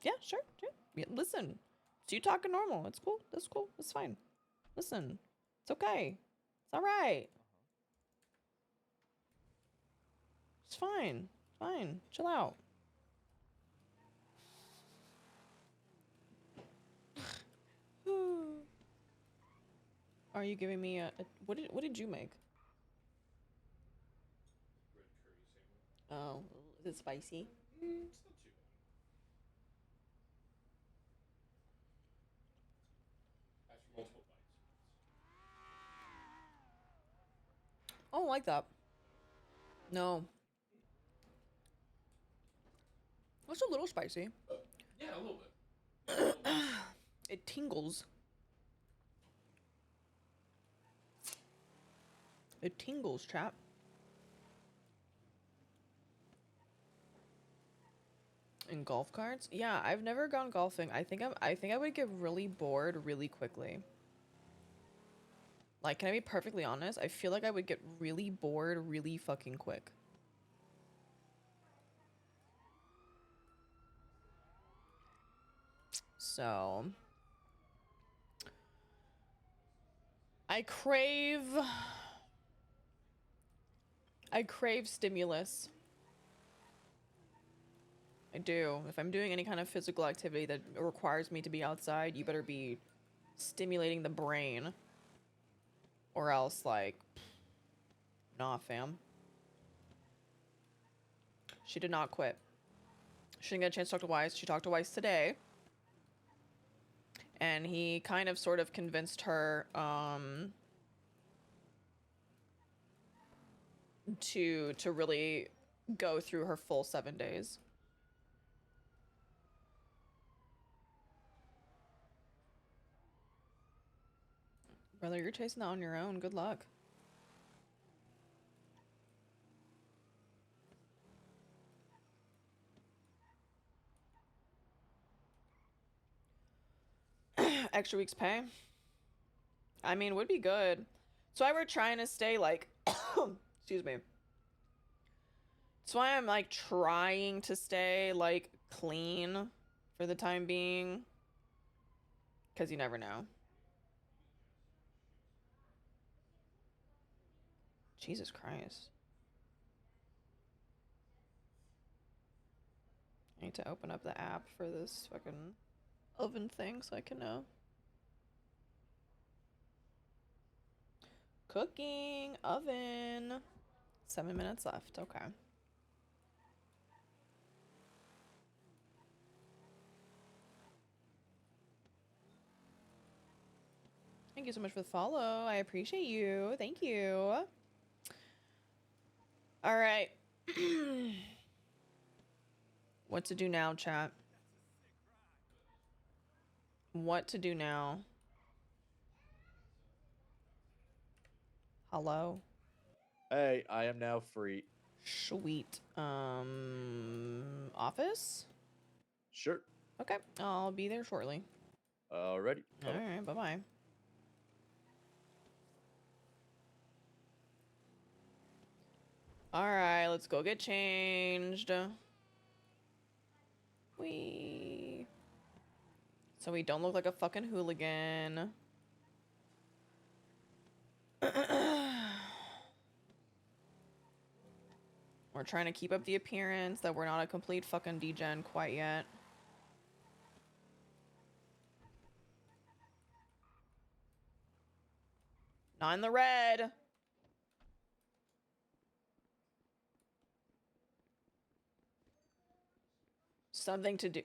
Yeah, sure. Yeah, listen. So you talking normal. It's cool. That's cool. That's fine. Listen. It's okay. It's alright. It's fine. Fine. Chill out. Are you giving me a what did you make? Oh, is it spicy? It's not too bad. After multiple bites. I don't like that. No. It's a little spicy. Yeah, a little bit. It tingles. It tingles, chap. In golf carts? Yeah, I've never gone golfing. I think I would get really bored really quickly. Like, can I be perfectly honest? I feel like I would get really bored really fucking quick. So I crave stimulus. I do. If I'm doing any kind of physical activity that requires me to be outside, you better be stimulating the brain. Or else, like, nah, fam. She did not quit. She didn't get a chance to talk to Weiss. She talked to Weiss today. And he kind of sort of convinced her to really go through her full 7 days. Brother, you're chasing that on your own. Good luck. Extra week's pay. I mean, would be good. So I were trying to stay like, excuse me. That's why I'm like trying to stay like clean for the time being. Because you never know. Jesus Christ. I need to open up the app for this fucking oven thing so I can know. Cooking oven. 7 minutes left. Okay. Thank you so much for the follow. I appreciate you. Thank you. All right. What to do now, chat? What to do now? Hello? Hey, I am now free. Sweet. Office? Sure. Okay, I'll be there shortly. Alrighty. All right, bye-bye. All right, let's go get changed. So we don't look like a fucking hooligan. We're trying to keep up the appearance that we're not a complete fucking degen quite yet. Not in the red. Something to do.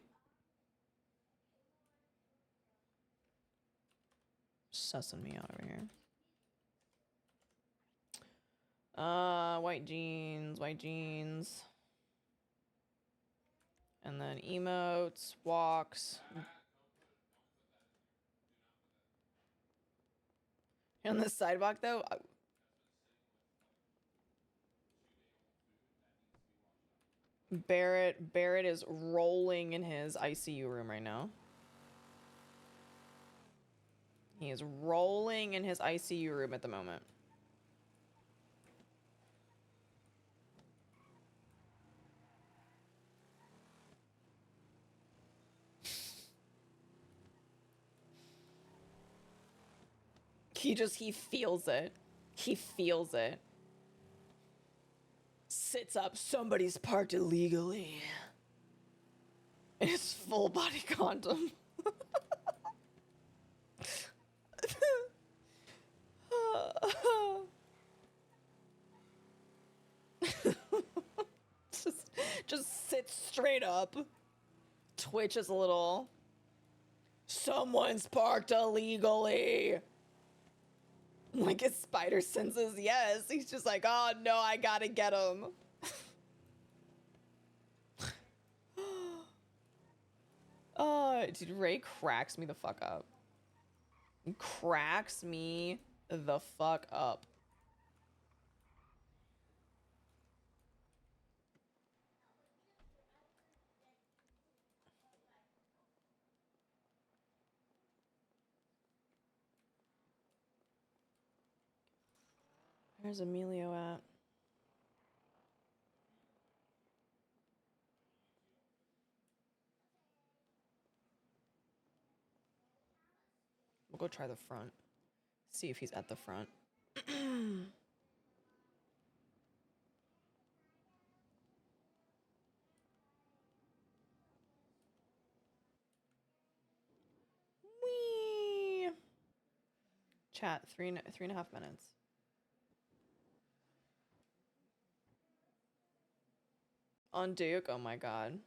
Sussing me out over here. White jeans, white jeans. And then emotes, walks. On the sidewalk though, Barrett is rolling in his ICU room right now. He is rolling in his ICU room at the moment. He feels it. He feels it. Sits up, somebody's parked illegally. In his full body condom. just sits straight up. Twitches a little. Someone's parked illegally. Like his spider senses, yes. He's just like, oh no, I gotta get him. Oh, dude, Ray cracks me the fuck up. He cracks me the fuck up. Where's Emilio at? We'll go try the front. See if he's at the front. Whee! Chat, three and a half minutes. On Duke, oh my god.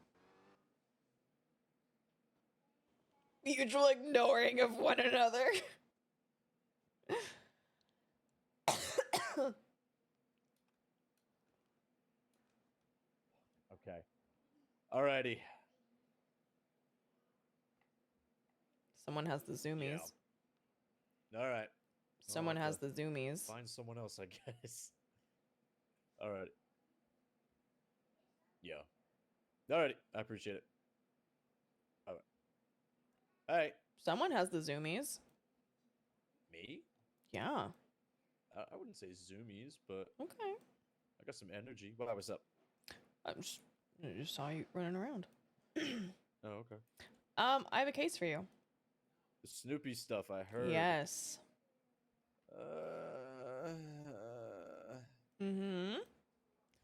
Mutual ignoring of one another. Okay. Alrighty. Someone has the zoomies. Yeah. All right. Someone has the zoomies. Find someone else, I guess. All right. Yeah. All right. I appreciate it. All right. All right. Someone has the zoomies. Me? Yeah. I wouldn't say zoomies, but Okay. I got some energy. Why? What's up? I just saw you running around. Oh, okay. I have a case for you. The Snoopy stuff I heard. Yes. Mm-hmm.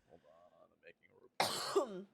Hold on, I'm making a report.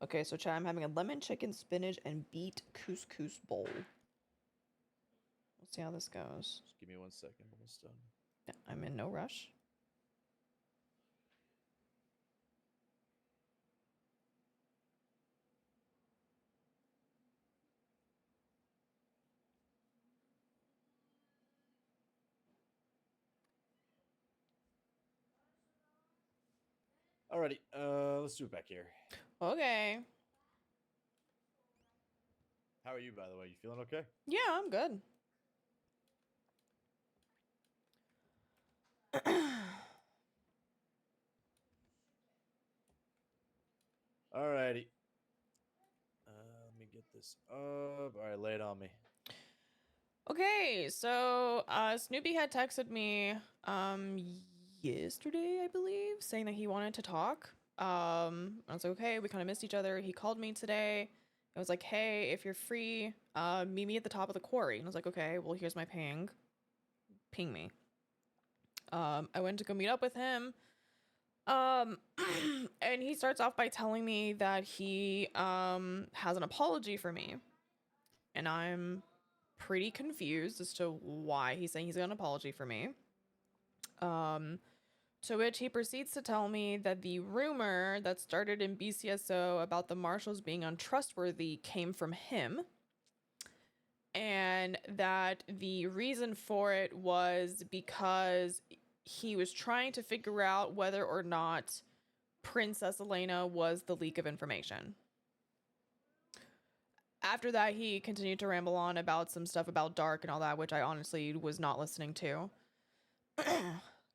Okay, so chat, I'm having a lemon chicken, spinach, and beet couscous bowl. Let's see how this goes. Just give me 1 second. Almost done. Yeah, I'm in no rush. Alrighty, let's do it back here. Okay. How are you, by the way? You feeling okay? Yeah, I'm good. Alrighty. Let me get this up. Alright, lay it on me. Okay, so Snoopy had texted me yesterday, I believe, saying that he wanted to talk. I was like, okay, we kind of missed each other. He called me today. I was like, hey, if you're free, meet me at the top of the quarry. And I was like, okay, well, here's my ping. Ping me. I went to go meet up with him. And he starts off by telling me that he has an apology for me. And I'm pretty confused as to why he's saying he's got an apology for me. To which he proceeds to tell me that the rumor that started in BCSO about the marshals being untrustworthy came from him. And that the reason for it was because he was trying to figure out whether or not Princess Elena was the leak of information. After that, he continued to ramble on about some stuff about Dark and all that, which I honestly was not listening to.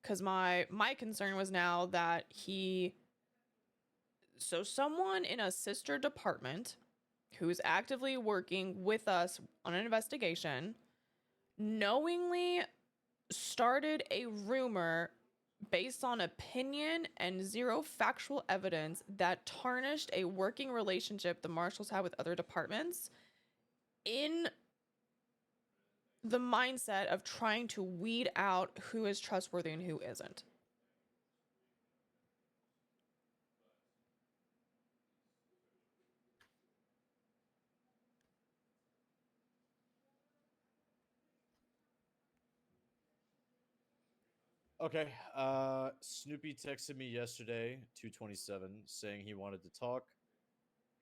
Because my concern was now that someone in a sister department who's actively working with us on an investigation knowingly started a rumor based on opinion and zero factual evidence that tarnished a working relationship the marshals had with other departments in the mindset of trying to weed out who is trustworthy and who isn't. Okay, Snoopy texted me yesterday, 2:27, saying he wanted to talk.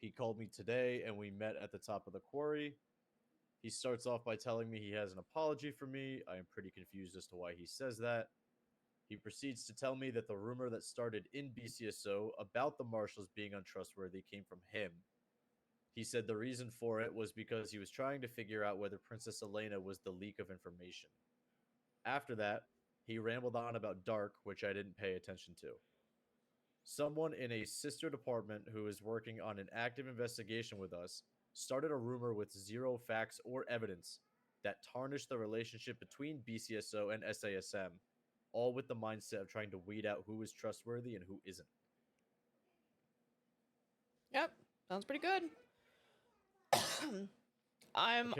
He called me today, and we met at the top of the quarry. He starts off by telling me he has an apology for me. I am pretty confused as to why he says that. He proceeds to tell me that the rumor that started in BCSO about the marshals being untrustworthy came from him. He said the reason for it was because he was trying to figure out whether Princess Elena was the leak of information. After that, he rambled on about Dark, which I didn't pay attention to. Someone in a sister department who is working on an active investigation with us started a rumor with zero facts or evidence that tarnished the relationship between BCSO and SASM, all with the mindset of trying to weed out who is trustworthy and who isn't. Yep, sounds pretty good. Okay. I mean,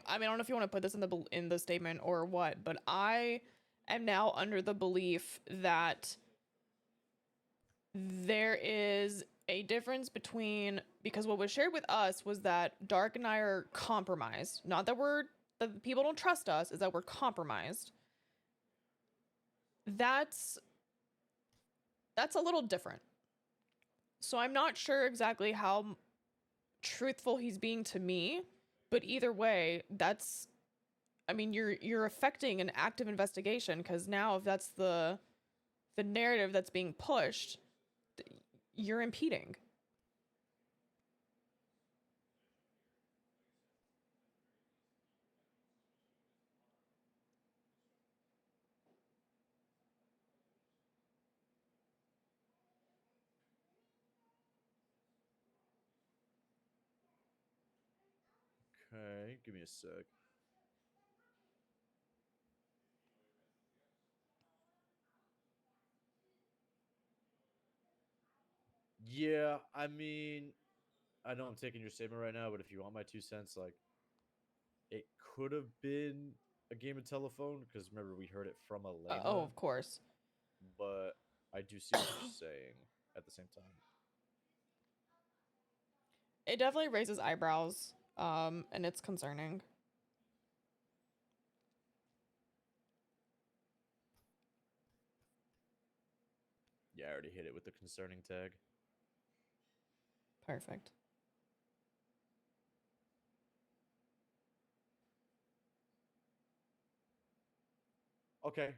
I don't know if you want to put this in the statement or what, but I am now under the belief that there is a difference between, because what was shared with us was that Dark and I are compromised. Not that that people don't trust us, is that we're compromised. That's a little different. So I'm not sure exactly how truthful he's being to me, but either way, I mean, you're affecting an active investigation, because now if that's the narrative that's being pushed, you're impeding. Okay, give me a sec. Yeah, I mean, I know I'm taking your statement right now, but if you want my 2 cents, like, it could have been a game of telephone, because remember, we heard it from Elena. Oh, of course. But I do see what you're saying at the same time. It definitely raises eyebrows, and it's concerning. Yeah, I already hit it with the concerning tag. Perfect. Okay.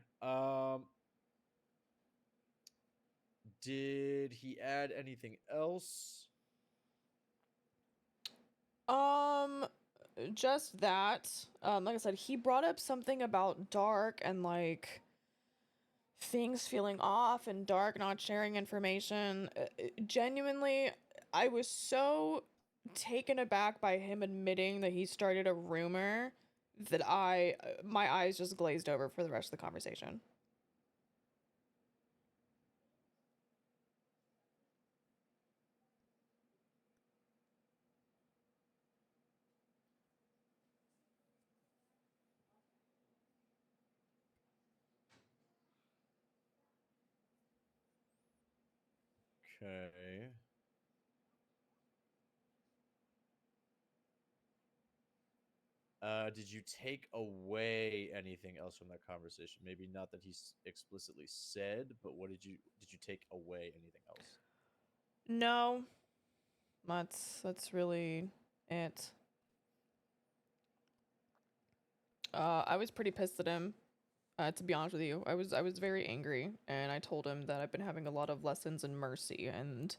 Did he add anything else? Just that. Like I said, he brought up something about Dark and like things feeling off and Dark not sharing information. Genuinely, I was so taken aback by him admitting that he started a rumor that my eyes just glazed over for the rest of the conversation. Okay. Did you take away anything else from that conversation? Maybe not that he explicitly said, but what did you take away anything else? No. That's really it. I was pretty pissed at him. To be honest with you, I was very angry, and I told him that I've been having a lot of lessons in mercy, and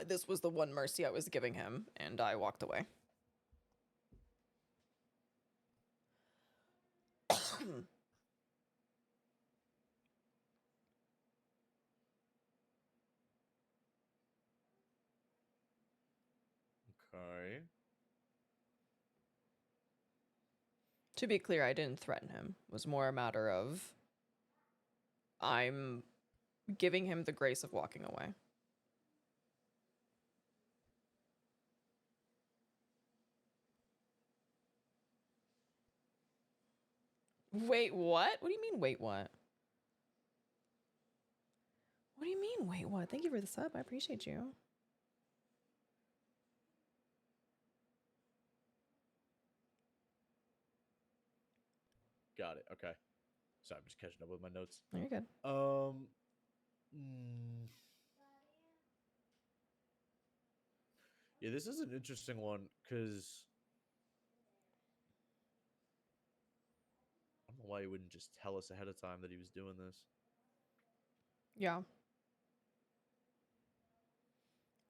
this was the one mercy I was giving him, and I walked away. Okay. To be clear, I didn't threaten him. It was more a matter of I'm giving him the grace of walking away. Wait, what? What do you mean, wait, what? What do you mean, wait, what? Thank you for the sub. I appreciate you. Got it. Okay. Sorry, I'm just catching up with my notes. You're good. Yeah, this is an interesting one because I don't know why he wouldn't just tell us ahead of time that he was doing this. Yeah.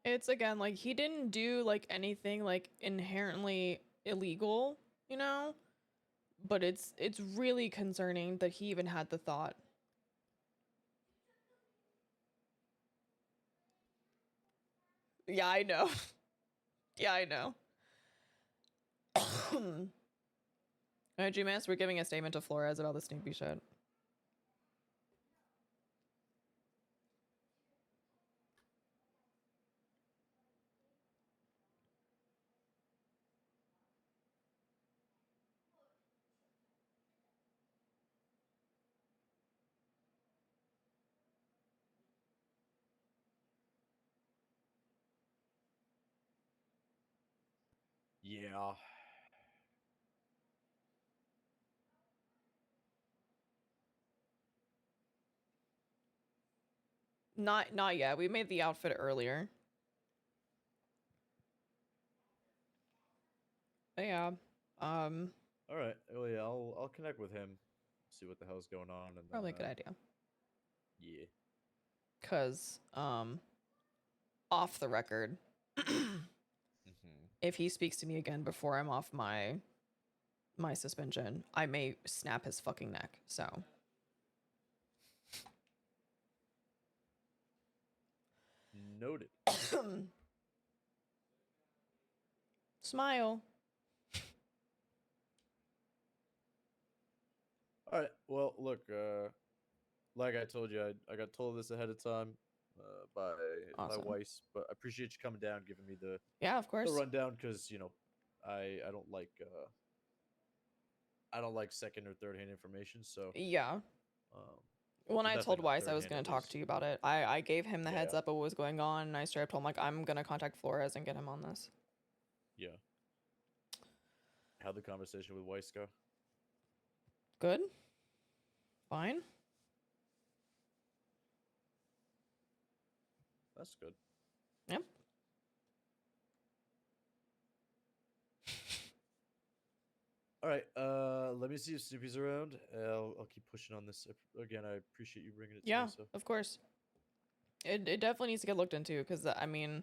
It's again like he didn't do like anything like inherently illegal, you know? But it's really concerning that he even had the thought. Yeah, I know. Yeah, I know. Alright, GMS, we're giving a statement to Flores about the Snoopy shit. Yeah. Not yet. We made the outfit earlier. But yeah. All right. Well, yeah, I'll connect with him, see what the hell's going on, and Probably a then, good idea. Yeah. Cause off the record, if he speaks to me again before I'm off my suspension, I may snap his fucking neck. So Noted. smile. All right. Well, look. Like I told you, I got told this ahead of time by Awesome. my wife, but I appreciate you coming down, giving me the Yeah, of course. the rundown, because I don't like second or third hand information. So Yeah. When well, I told definitely not Weiss I third was hand, going at to talk least. to you about it, I gave him the heads Yeah. up of what was going on, and I straight up told him, like, I'm going to contact Flores and get him on this. Yeah. How'd the conversation with Weiss go? Good. Fine. That's good. Yep. All right. Let me see if Snoopy's around. I'll keep pushing on this. Again, I appreciate you bringing it to Yeah, me. So. of course. It definitely needs to get looked into, because, I mean,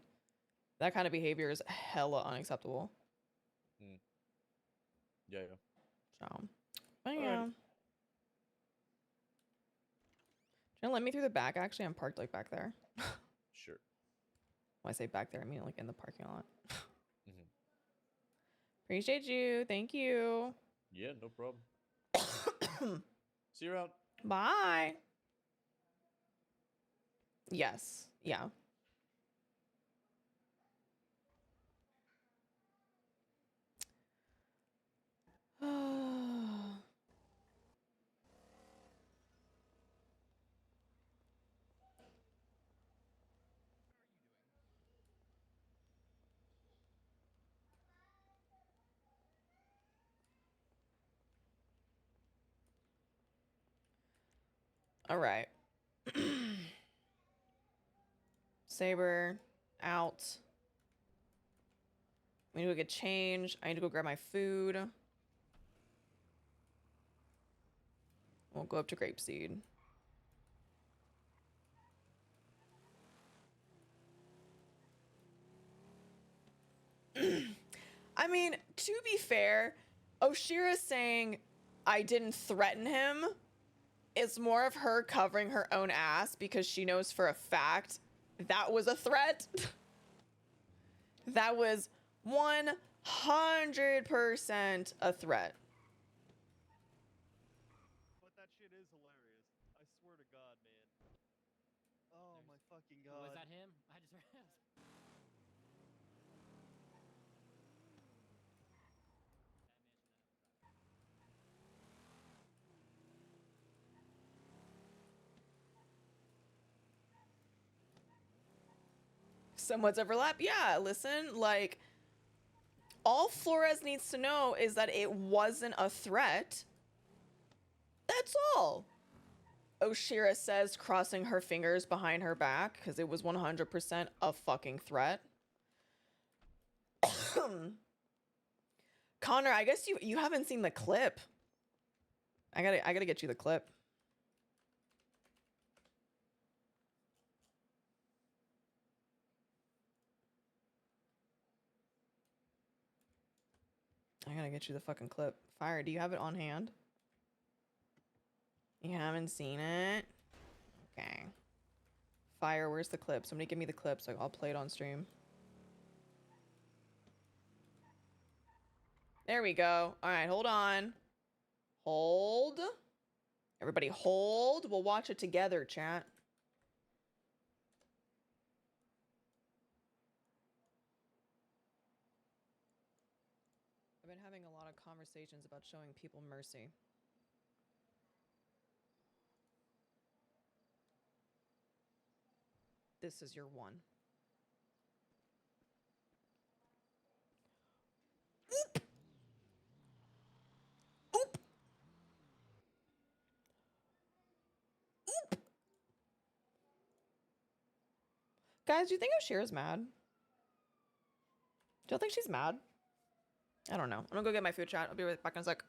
that kind of behavior is hella unacceptable. Yeah. So, but Alrighty. yeah. Do you want to let me through the back? Actually, I'm parked, like, back there. Sure. When I say back there, I mean, like, in the parking lot. Mhm. Appreciate you. Thank you. Yeah, no problem. See you around. Bye. Yes. Yeah. All right. Saber out. I need to go get change. I need to go grab my food. We'll go up to Grapeseed. I mean, to be fair, Oshiera saying I didn't threaten him is more of her covering her own ass, because she knows for a fact that was a threat. That was 100% a threat. But that shit is hilarious. I swear to God, man. Oh my fucking God. Was that him? I just realized. Somewhat overlap. Yeah, listen, like, all Flores needs to know is that it wasn't a threat. That's all. Oshiera says, crossing her fingers behind her back, because it was 100% a fucking threat. Connor, I guess you haven't seen the clip. I gotta get you the clip. I gotta get you the fucking clip. Fire, do you have it on hand? You haven't seen it? Okay. Fire, where's the clip? Somebody give me the clip so I'll play it on stream. There we go. All right, hold on. Hold. Everybody hold. We'll watch it together, chat. I've been having a lot of conversations about showing people mercy. This is your one. Oop. Oop. Oop. Guys, do you think Oshiera's mad? Do you think she's mad? I don't know. I'm gonna go get my food, chat. I'll be right back in a sec.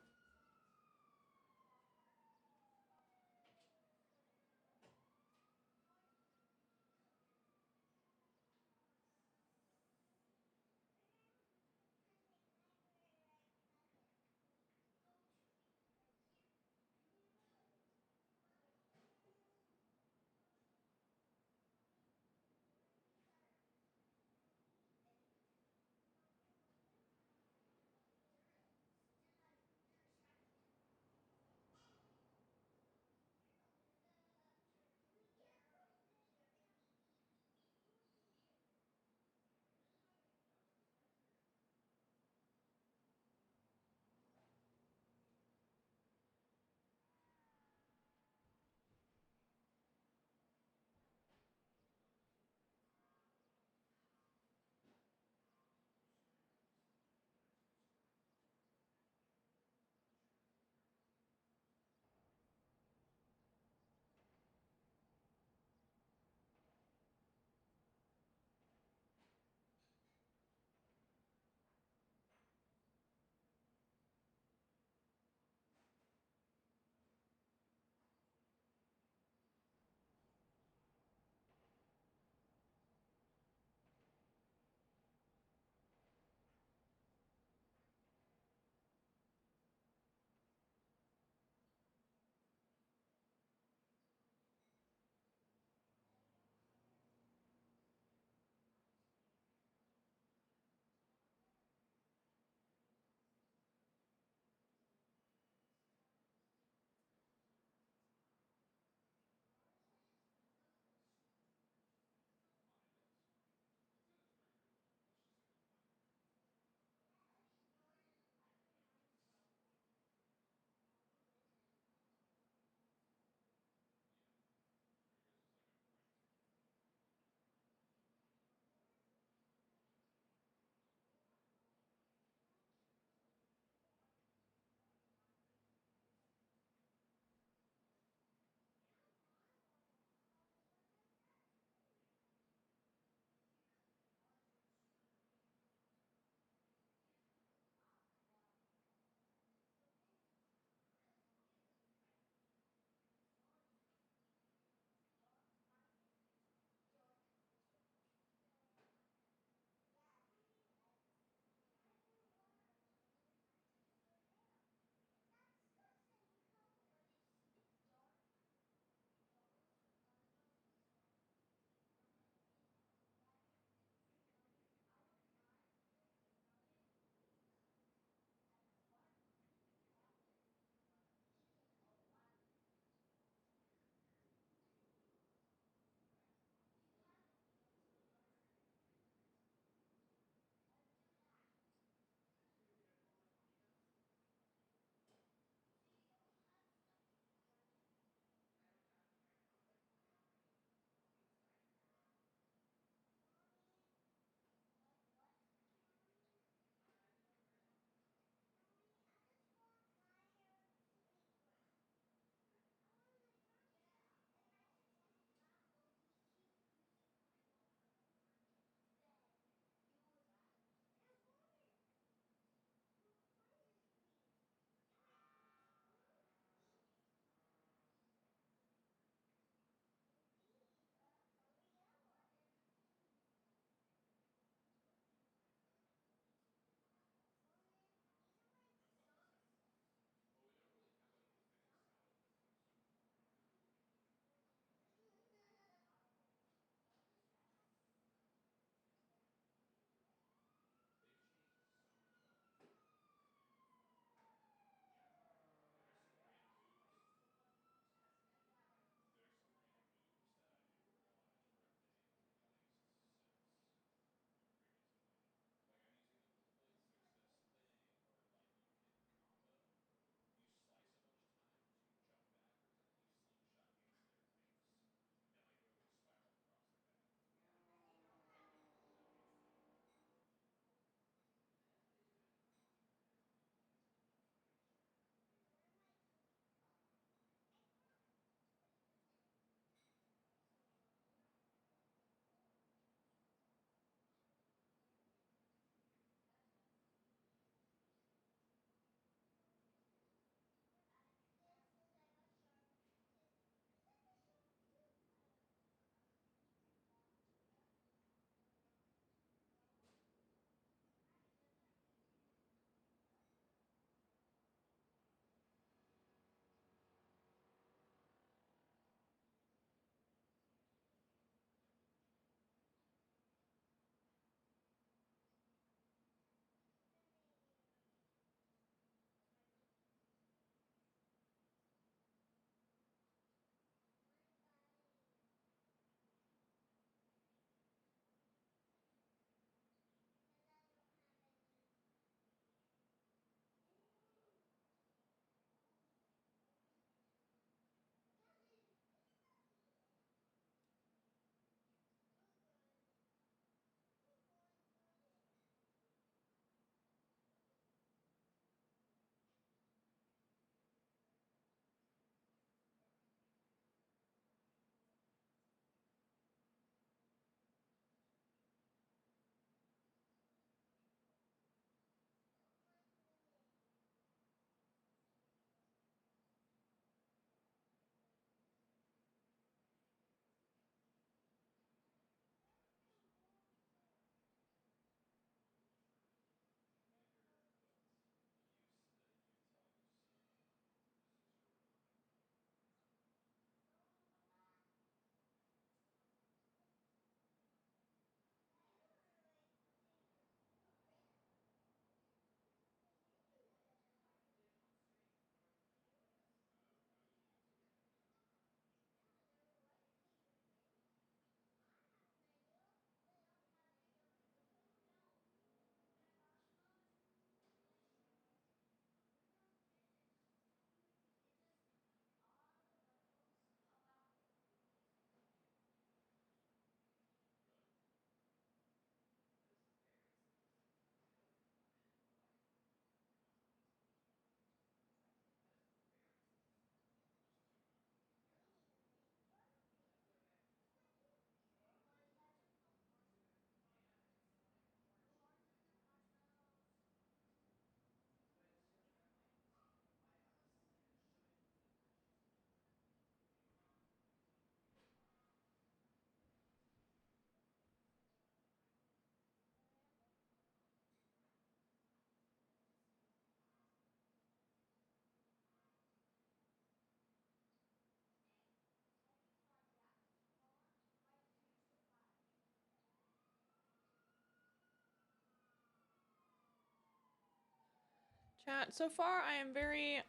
Chat, so far I am very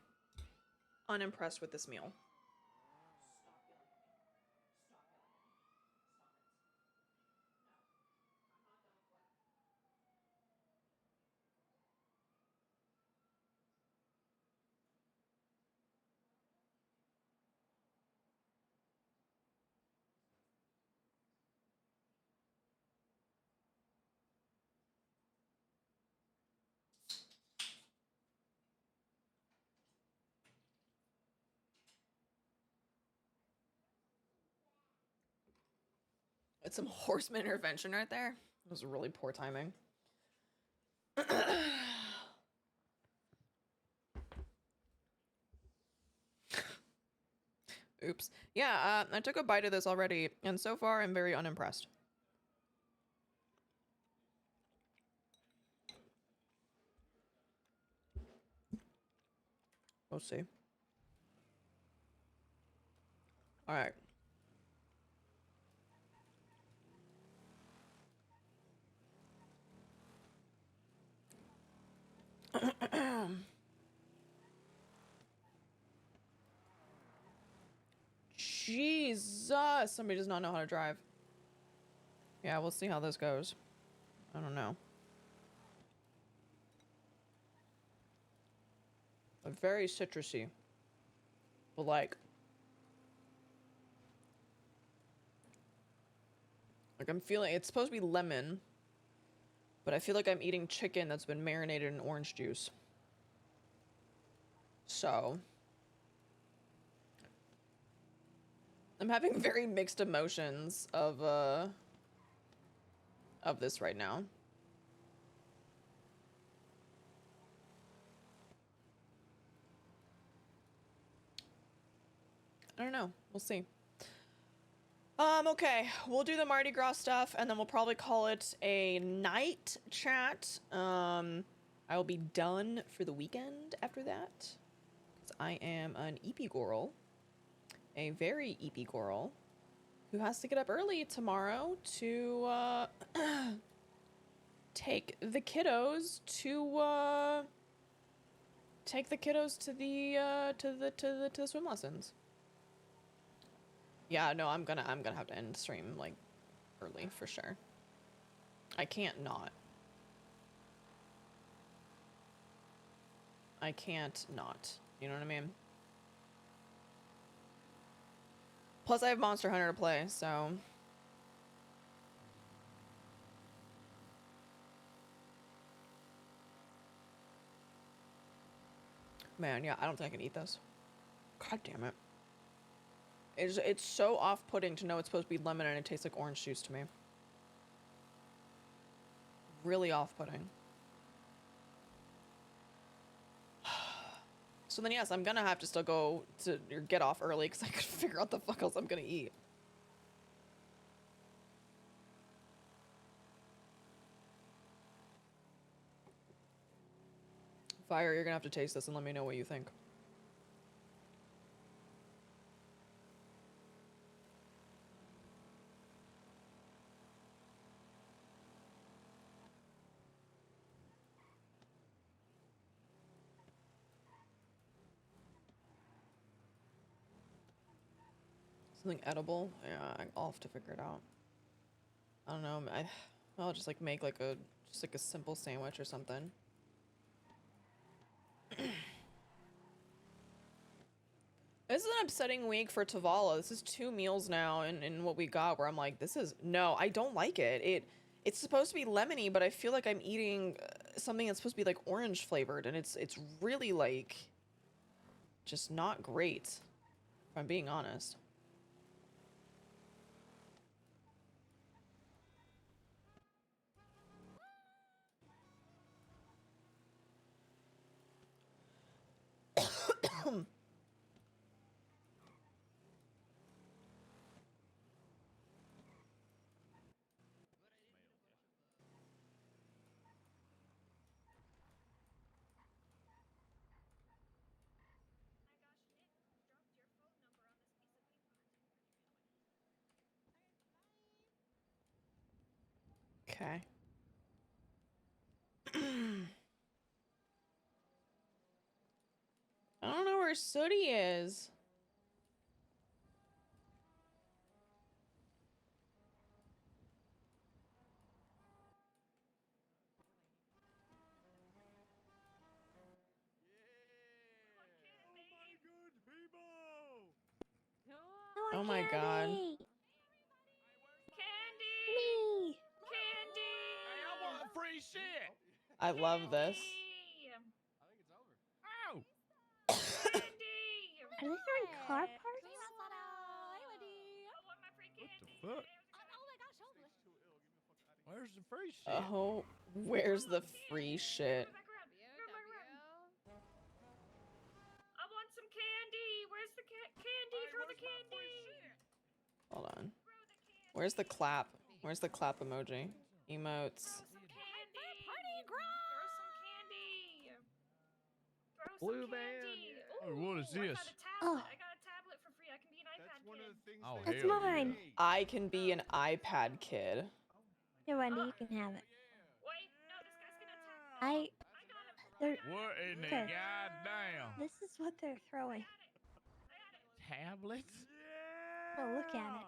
unimpressed with this meal. It's some horseman intervention right there. It was really poor timing. Oops. Yeah, I took a bite of this already, and so far I'm very unimpressed. We'll see. All right. Jesus! Somebody does not know how to drive. Yeah, we'll see how this goes. I don't know. Very citrusy. But like I'm feeling, it's supposed to be lemon, but I feel like I'm eating chicken that's been marinated in orange juice. So I'm having very mixed emotions of this right now. I don't know. We'll see. Okay. We'll do the Mardi Gras stuff, and then we'll probably call it a night chat. I will be done for the weekend after that. Because I am an EP girl. A very EP girl. Who has to get up early tomorrow to, take the kiddos to, to the swim lessons. Yeah, no, I'm gonna have to end the stream like early for sure. I can't not. I can't not. You know what I mean? Plus I have Monster Hunter to play, so man, yeah, I don't think I can eat this. God damn it. It's so off-putting to know it's supposed to be lemon and it tastes like orange juice to me. Really off-putting. So then yes, I'm gonna have to still go to or get off early because I couldn't figure out the fuck else I'm gonna eat. Fire, you're gonna have to taste this and let me know what you think. Something edible? Yeah, I'll have to figure it out. I don't know. I'll just like make like a simple sandwich or something. This is an upsetting week for Tavala. This is 2 meals now in what we got where I'm like, this is no, I don't like it. It's supposed to be lemony, but I feel like I'm eating something that's supposed to be like orange flavored, and it's really like just not great, if I'm being honest. Okay. where Sooty is. Oh my god. Me. Me. I want free shit. I love this. Ow. Are they throwing car parts? What the fuck? Where's the free shit? Oh, where's the free shit? I want some candy. Where's the candy? Throw the candy. Hold on. Where's the clap? Where's the clap emoji? Emotes. Blue van. Oh, what is this? Oh, I got a tablet for free. I can be an iPad kid. Oh, that's hell yeah. mine. I can be an iPad kid. Here, Wendy, you can have it. Wait, no, this guy's gonna I. They're, What in the okay. goddamn? This is what they're throwing. Tablets? Oh, look at it.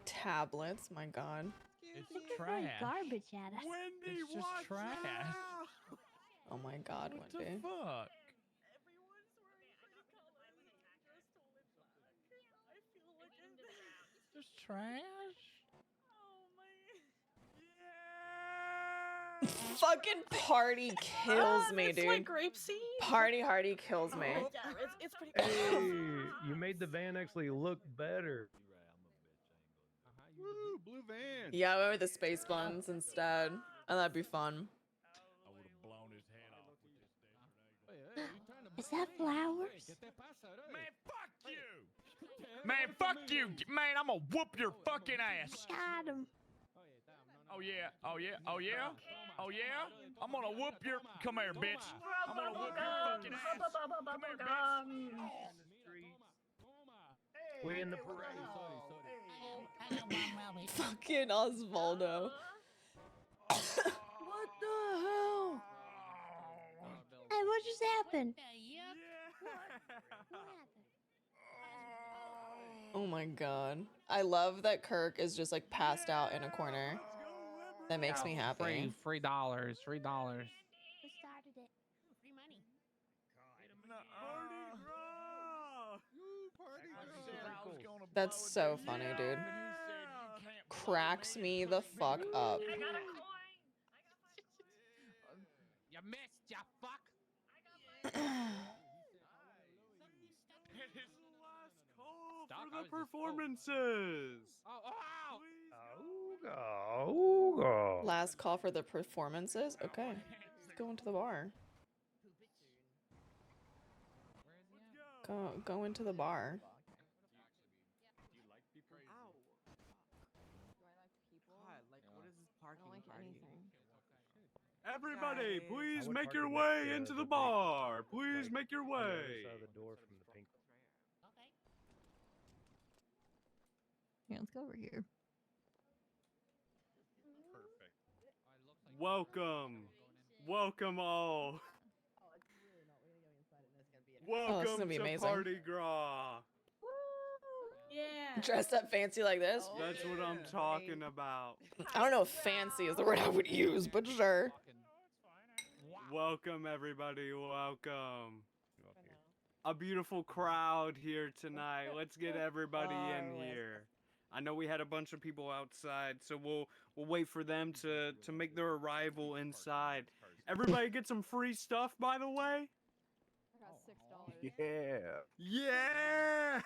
Tablets, my god. It's They're throwing trash. garbage at us. Wendy, it's just trash. Oh my god, What Wendy. the fuck? Just trash? Fucking Party kills me, it's dude. like grapeseed. Party Hardy kills me. Oh, it's pretty Hey, good. you made the van actually look better. Woo, blue van. Yeah, I went with the space buns instead. And that'd be fun. I would have blown his head off with this thing. Is that flowers? Man, fuck you! Man, fuck you! Man, I'm gonna whoop your fucking ass! Got him. Oh yeah, oh yeah, oh yeah, oh yeah! I'm gonna whoop your... Come here, bitch! I'm gonna whoop your fucking ass! Come here, bitch! We in the parade. Fucking Osvaldo. What the hell? Hey, what just happened? Oh my god. I love that Kirk is just like passed out in a corner. That makes me happy. $3. $3. Who started it? Free money. That's so funny, dude. Cracks me the fuck up. I got a coin. You missed, you fuck! For the performances. Last call for the performances? Okay. Let's go into the bar. Go into the bar. Everybody, please make your way into the bar. Please make your way. Here, let's go over here. Welcome. Welcome all. Oh, this is Welcome gonna be to amazing. Party Gras. Yeah. Dressed up fancy like this? That's what I'm talking about. I don't know if fancy is the word I would use, but sure. Welcome, everybody. Welcome. A beautiful crowd here tonight. Let's get everybody in here. I know we had a bunch of people outside, so we'll wait for them to make their arrival inside. Everybody get some free stuff, by the way. Yeah. Yeah.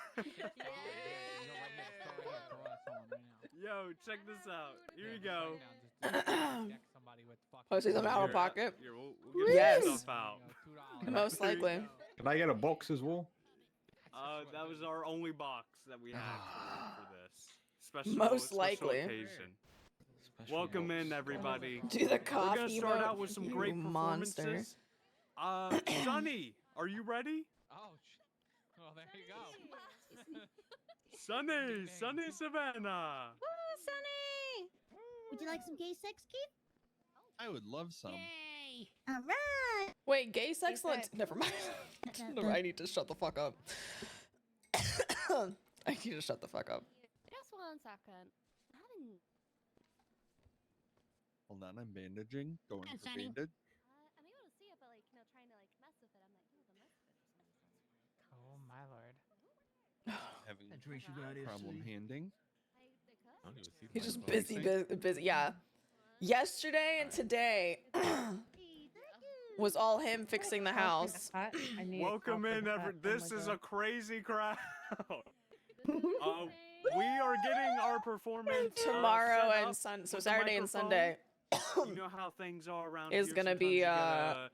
Yo, check this out. Here you go. Oh, see something out of pocket? Here, we'll get Yes. some stuff out. Most likely. Can I get a box as well? That was our only box that we had for this special, Most special likely. occasion. Welcome in, everybody. Do the We're cough gonna start emote, out with some you great monster. performances. Sunny, are you ready? Oh, well, there you go. Sunny Savannah. Woo, Sunny! Would you like some gay sex, Keith? I would love some. Yay! Hey. All right. Wait, gay sex? sex. Never mind. No, I need to shut the fuck up. I need to shut the fuck up. Just 1 second. I haven't. Hold on, I'm bandaging. Going Yeah, for Sonny. bandage. I'm able to see it, but like, trying to like mess with it. I'm like, no, the mess with it or something. Oh my lord. Having That's where she got it, problem sweetie. handing. He's just busy. Yeah. Yesterday and today was all him fixing the house. Welcome in, this is a crazy crowd. We are getting our performance Tomorrow set and up so with the Saturday and microphone. Sunday You know how things are around is here. gonna Sometimes be you gotta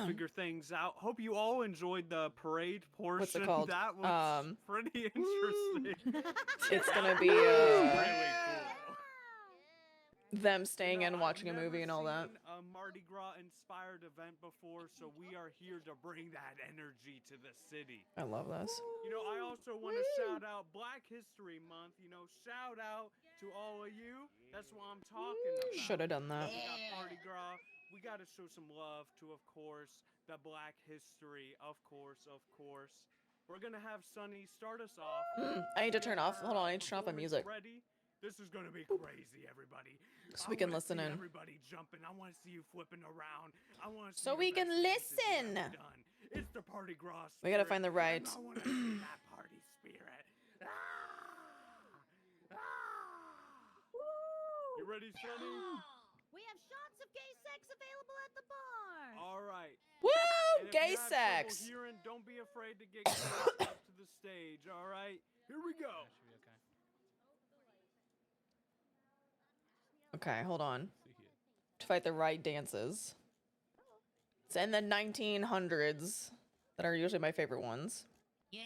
figure things out. Hope you all enjoyed the parade portion. what's it called? That was pretty interesting. It's gonna be really cool. them staying in, watching a movie and all that. A Mardi Gras inspired event before, so we are here to bring that energy to the city. I love this. You know, I also want to shout out Black History Month. You know, shout out to all of you. That's what I'm talking about. Should have done that. We got Mardi Gras. We got to show some love to, of course, the Black history. Of course. We're gonna have Sunny start us off. I need to turn off. Hold on, I need to turn off my music Ready? This is gonna be crazy, everybody. so we can wanna listen see in. Everybody jumping. I want to see you flipping around. I want to. So we can listen. It's the Party Gras. We gotta find the right. I want to see that party spirit. You ready, Sunny? We have shots of gay sex available at the bar. All right. Woo! And if Gay you have trouble sex. Hearing, don't be afraid to get close up to the stage. All right. Here we go. Okay, hold on. To fight the right dances. It's in the 1900s that are usually my favorite ones. Yeah.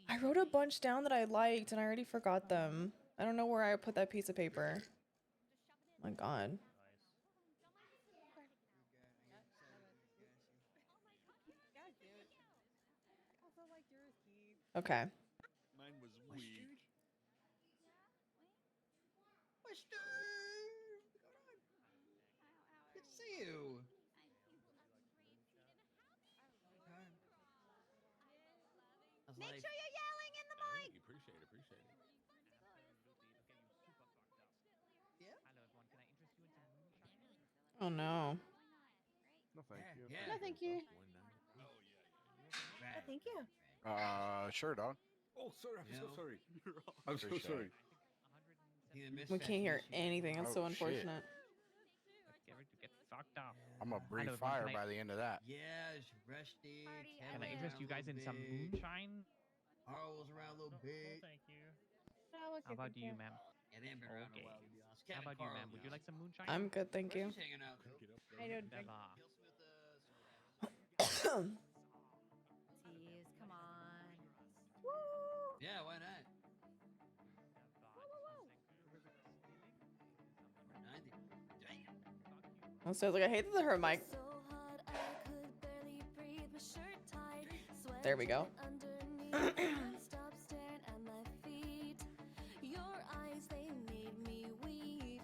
I wrote a bunch down that I liked and I already forgot them. I don't know where I put that piece of paper. Oh my god. Okay. Mine was weak. Good to see you. Make sure you're yelling in the mic. Appreciate it. Oh no. No, thank you. No, thank you. No, thank you. Sure, dog. Oh, sorry. I'm so sorry. I'm I'm so Appreciate sorry. We can't hear anything. That's so Oh, shit. unfortunate. Get fucked up. I'm gonna breathe Hello, fire can I- by the end of that. Yes, Rusty. Can I interest you guys in some moonshine? Rolls around a little bit. Thank you. Oh, How about you, ma'am? Yeah, they haven't been around in a Okay. while, to be honest. How Kevin about you, Carl, ma'am? to Would be you like honest. some moonshine? I'm good, thank you. Rusty's hanging out. I don't drink. Never. Tease, come on. Yeah, why not? 90. Damn. So I was like, I hate that her mic. There we go. Stop staring at my feet. Your eyes, they made me weak.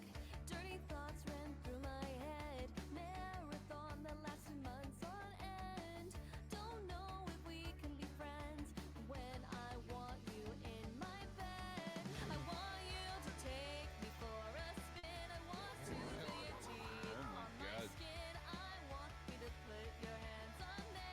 Dirty thoughts ran through my head. Marathon that lasted months on end. Don't know if we can be friends when I want you in my bed. I want you to take me for a spin. I want to feel your teeth on my skin. I want you to put your hands on me.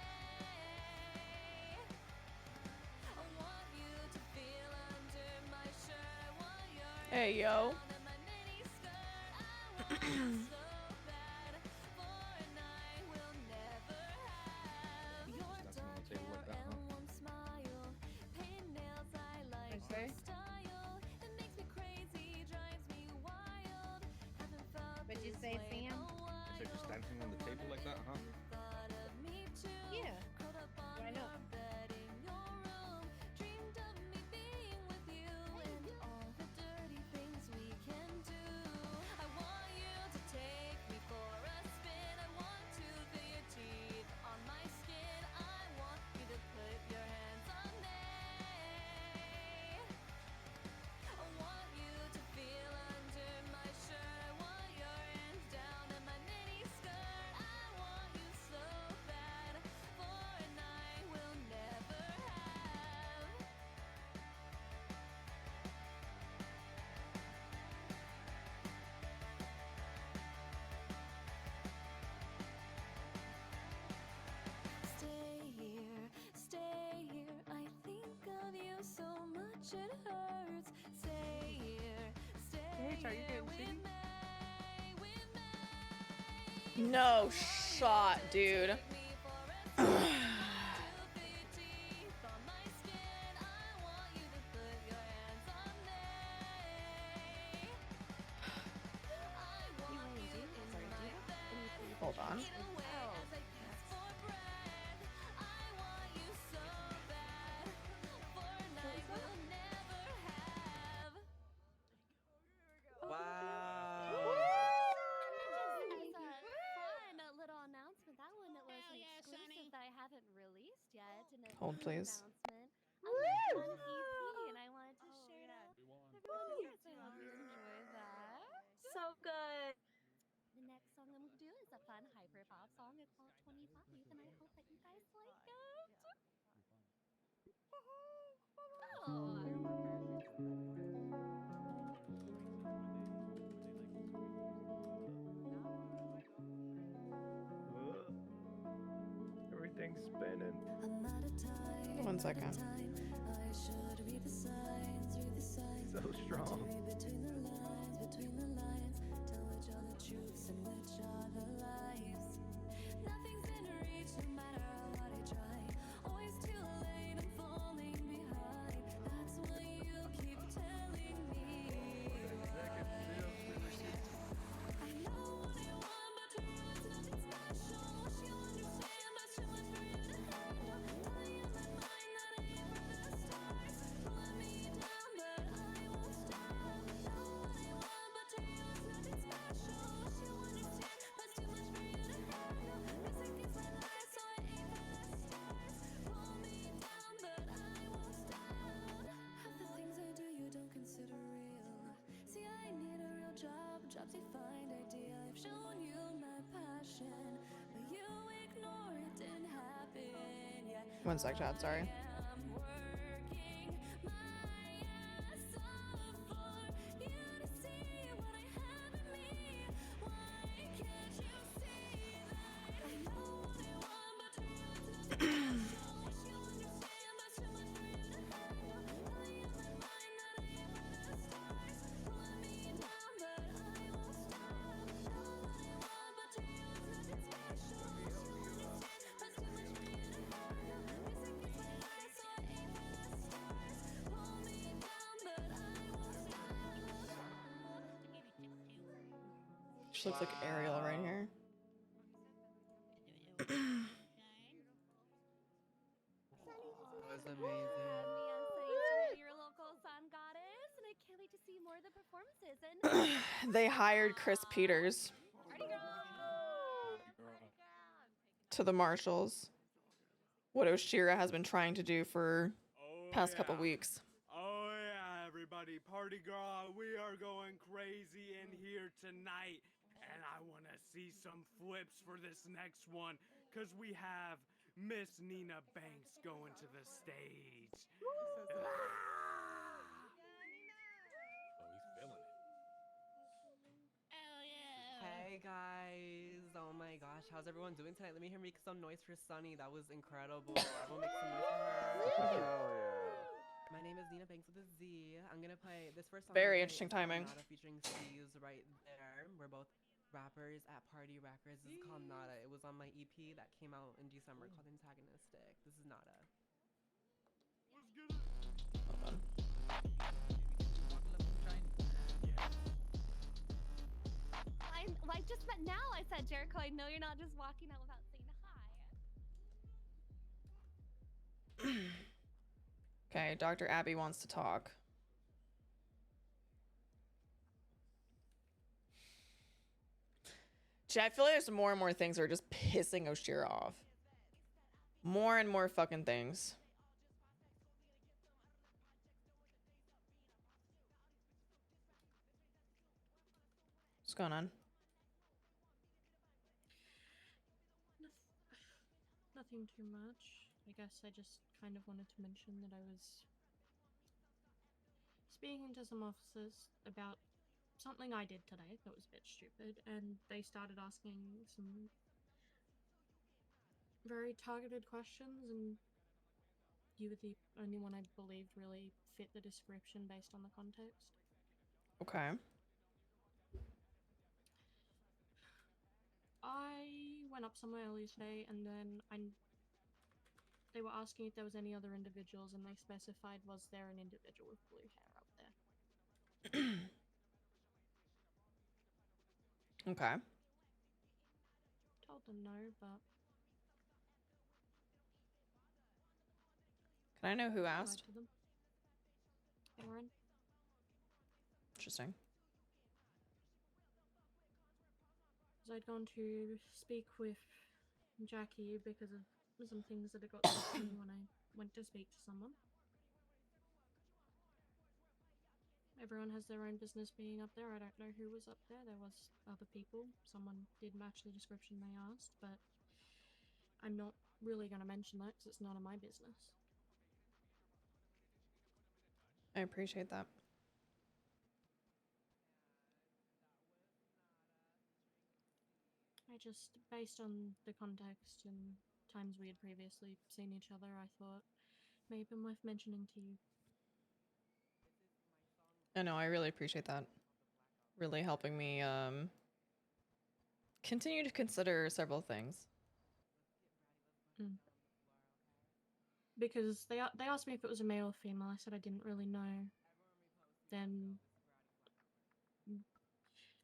I want you to feel under my shirt. I want your Hey, yo. under my mini skirt. I want it so bad. For a night we'll never have. Your dark hair and warm smile. Paint nails, I like your style. It makes me crazy, drives me wild. Haven't felt What'd you this say, way in Sam? a while. So just dancing on the table like that, huh? Thought of me too. Yeah. Curled up on Why not? your bed in your room. Dreamed of me being with you and all the dirty things we can do. I want you to take No shot, dude. Hold on. Wow. Fun little announcement. That one was an exclusive that I haven't released yet. And a Hold, new please. announcement. I'm working on an EP, and I wanted to share that with everyone here. So I hope you enjoy that. So good. The next song I'm gonna do is a fun hyper pop song. I call it 25, and I hope that you guys like it. Everything's spinning. One second. So strong. One sec, chat, sorry. She looks like Ariel right here. That was amazing. Sunny, your local sun goddess, and I can't wait to see more of the performances. And They hired Chris Peters to the Marshals. What Oshiera has been trying to do for past couple weeks. Oh yeah, everybody, party girl, we are going crazy in here tonight. And I want to see some flips for this next one, because we have Miss Nina Banks going to the stage. Oh, he's feeling it. Hey guys! Oh my gosh, how's everyone doing tonight? Let me make some noise for Sunny. That was incredible. Everyone make some noise for her. Hell yeah. My name is Nina Banks with a Z. I'm gonna play this first song. Very interesting timing. Nada featuring Steve's right there. We're both rappers at Party Records. This is called Nada. It was on my EP that came out in December called Antagonistic. This is Nada. Hold on. I just met now. I said, Jericho, I know you're not just walking out without saying hi. Okay, Dr. Abby wants to talk. I feel like there's more and more things that are just pissing Oshiera off. More and more fucking things. What's going on? Nothing too much. I guess I just kind of wanted to mention that I was speaking to some officers about something I did today that was a bit stupid, and they started asking some very targeted questions, and you were the only one I believed really fit the description based on the context. Okay. I went up somewhere earlier today, and then they were asking if there was any other individuals, and they specified was there an individual with blue hair up there. Okay. Told them no, but Can I know who I lied asked? to them. Aaron. Interesting. Because I'd gone to speak with Jackie because of some things that had got said to me when I went to speak to someone. Everyone has their own business being up there. I don't know who was up there. There was other people. Someone did match the description they asked, but I'm not really going to mention that because it's none of my business. I appreciate that. I just, based on the context and times we had previously seen each other, I thought maybe worth mentioning to you. I know, I really appreciate that. Really helping me continue to consider several things. Because they asked me if it was a male or female. I said I didn't really know. Then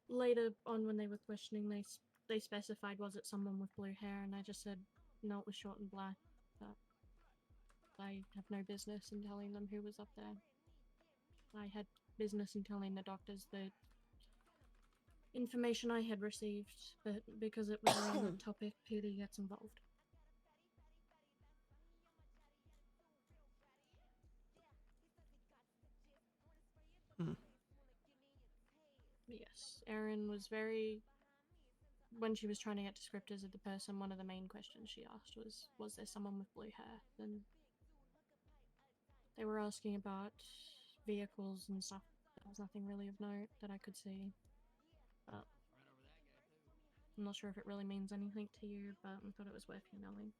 later on, when they were questioning, they specified was it someone with blue hair, and I just said no, it was short and black. But I have no business in telling them who was up there. I had business in telling the doctors the information I had received, but because it was around that topic, PD gets involved. Yes, Erin was very... When she was trying to get descriptors of the person, one of the main questions she asked was there someone with blue hair? Then they were asking about vehicles and stuff. There was nothing really of note that I could see. But I'm not sure if it really means anything to you, but I thought it was worth you knowing.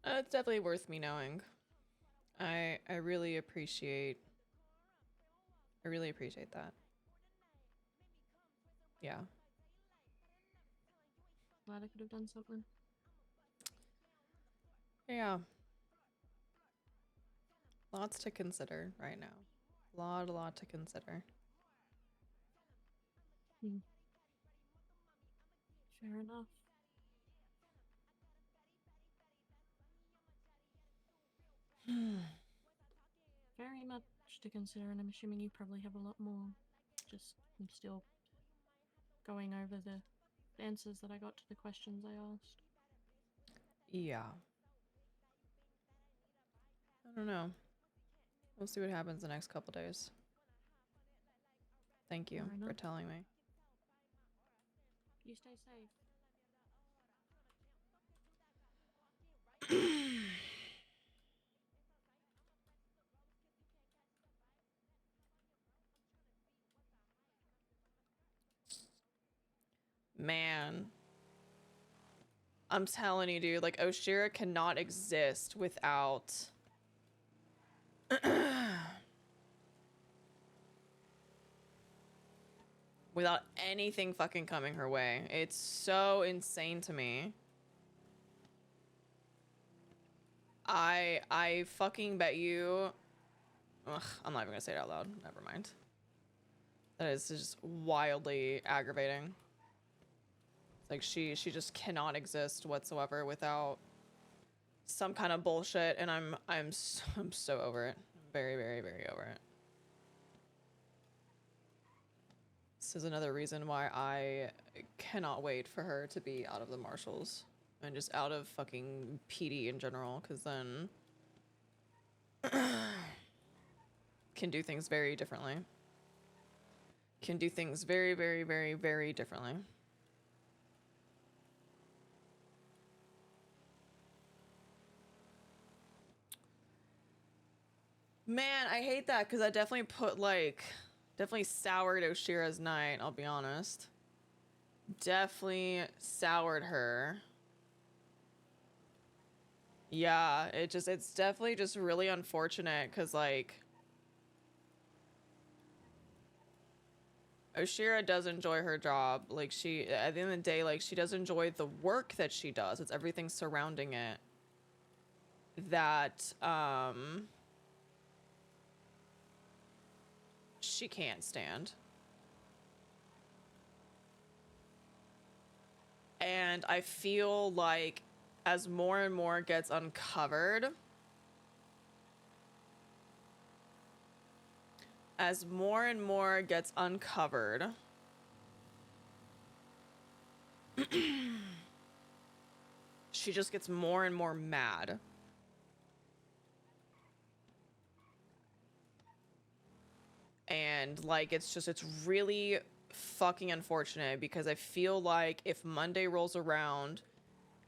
It's definitely worth me knowing. I really appreciate that. Yeah. Glad I could have done something. Yeah. Lots to consider right now. A lot to consider. Fair enough. Very much to consider, and I'm assuming you probably have a lot more. Just, I'm still going over the answers that I got to the questions I asked. Yeah. I don't know. We'll see what happens the next couple days. Thank you for telling me. You stay safe. Man. I'm telling you, dude, like, Oshiera cannot exist without... without anything fucking coming her way. It's so insane to me. I fucking bet you... Ugh, I'm not even gonna say it out loud. Never mind. That is just wildly aggravating. Like, she just cannot exist whatsoever without some kind of bullshit, and I'm so over it. Very, very, very over it. This is another reason why I cannot wait for her to be out of the marshals and just out of fucking PD in general, because then can do things very differently. Can do things very, very, very, very differently. Man, I hate that because I definitely put, like, definitely soured Oshiera's night, I'll be honest. Definitely soured her. Yeah, it's definitely just really unfortunate because, like, Oshiera does enjoy her job. Like, she, at the end of the day, like, she does enjoy the work that she does. It's everything surrounding it that, she can't stand. And I feel like as more and more gets uncovered, she just gets more and more mad. And like, it's really fucking unfortunate because I feel like if Monday rolls around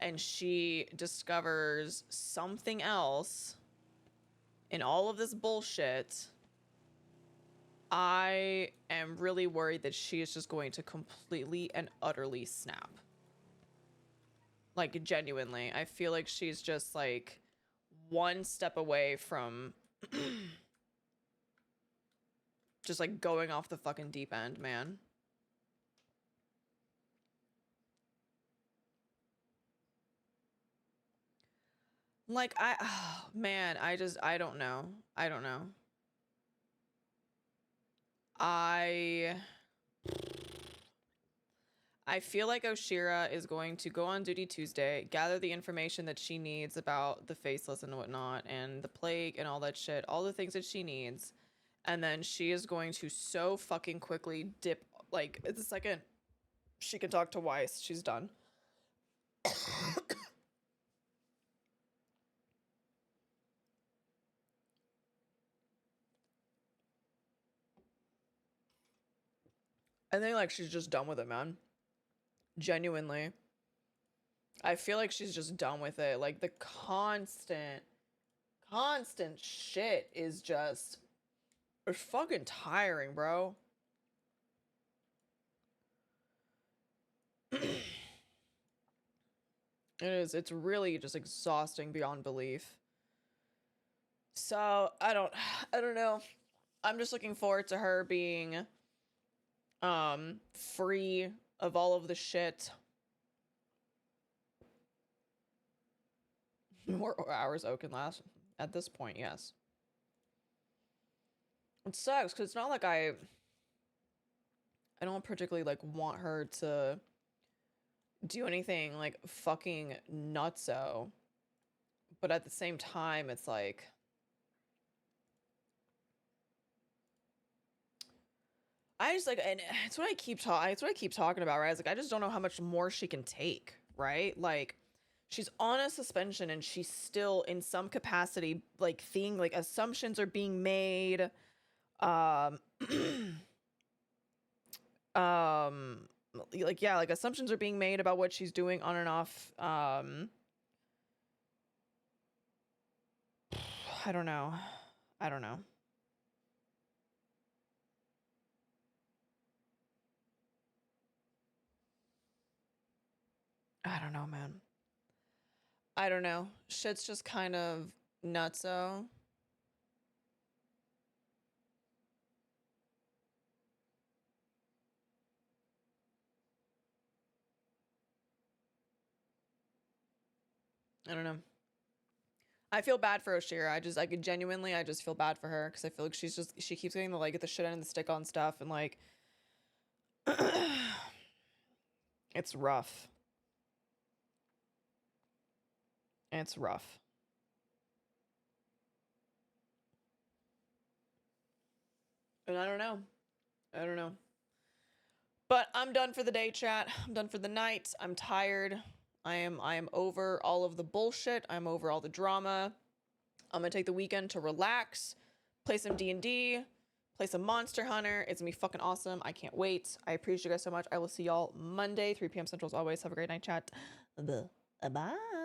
and she discovers something else in all of this bullshit, I am really worried that she is just going to completely and utterly snap. Like, genuinely. I feel like she's just like one step away from just like going off the fucking deep end, man. Like, oh, man, I don't know. I don't know. I feel like Oshiera is going to go on duty Tuesday, gather the information that she needs about the faceless and whatnot, and the plague and all that shit, all the things that she needs, and then she is going to so fucking quickly dip, like, the second she can talk to Weiss, she's done. I think, like, she's just done with it, man. Genuinely. I feel like she's just done with it. Like, the constant shit is just... It's fucking tiring, bro. It is. It's really just exhausting beyond belief. So, I don't know. I'm just looking forward to her being... free of all of the shit. More hours Oak can last at this point, yes. It sucks because it's not like I don't particularly like want her to do anything like fucking nutso, but at the same time it's like I just like, and it's what I keep talking about, right? It's like I just don't know how much more she can take, right? Like, she's on a suspension and she's still in some capacity like like assumptions are being made. Like, yeah, like assumptions are being made about what she's doing on and off. I don't know. I don't know. I don't know, man. I don't know. Shit's just kind of nutso. I don't know. I feel bad for Oshiera. I genuinely, I just feel bad for her because I feel like she keeps getting the shit end of the stick on stuff and like, it's rough. It's rough. And I don't know. But I'm done for the day, chat. I'm done for the night. I'm tired. I am over all of the bullshit. I'm over all the drama. I'm gonna take the weekend to relax, play some D&D, play some Monster Hunter. It's gonna be fucking awesome. I can't wait. I appreciate you guys so much. I will see y'all Monday, 3 p.m. Central as always. Have a great night, chat. Bye.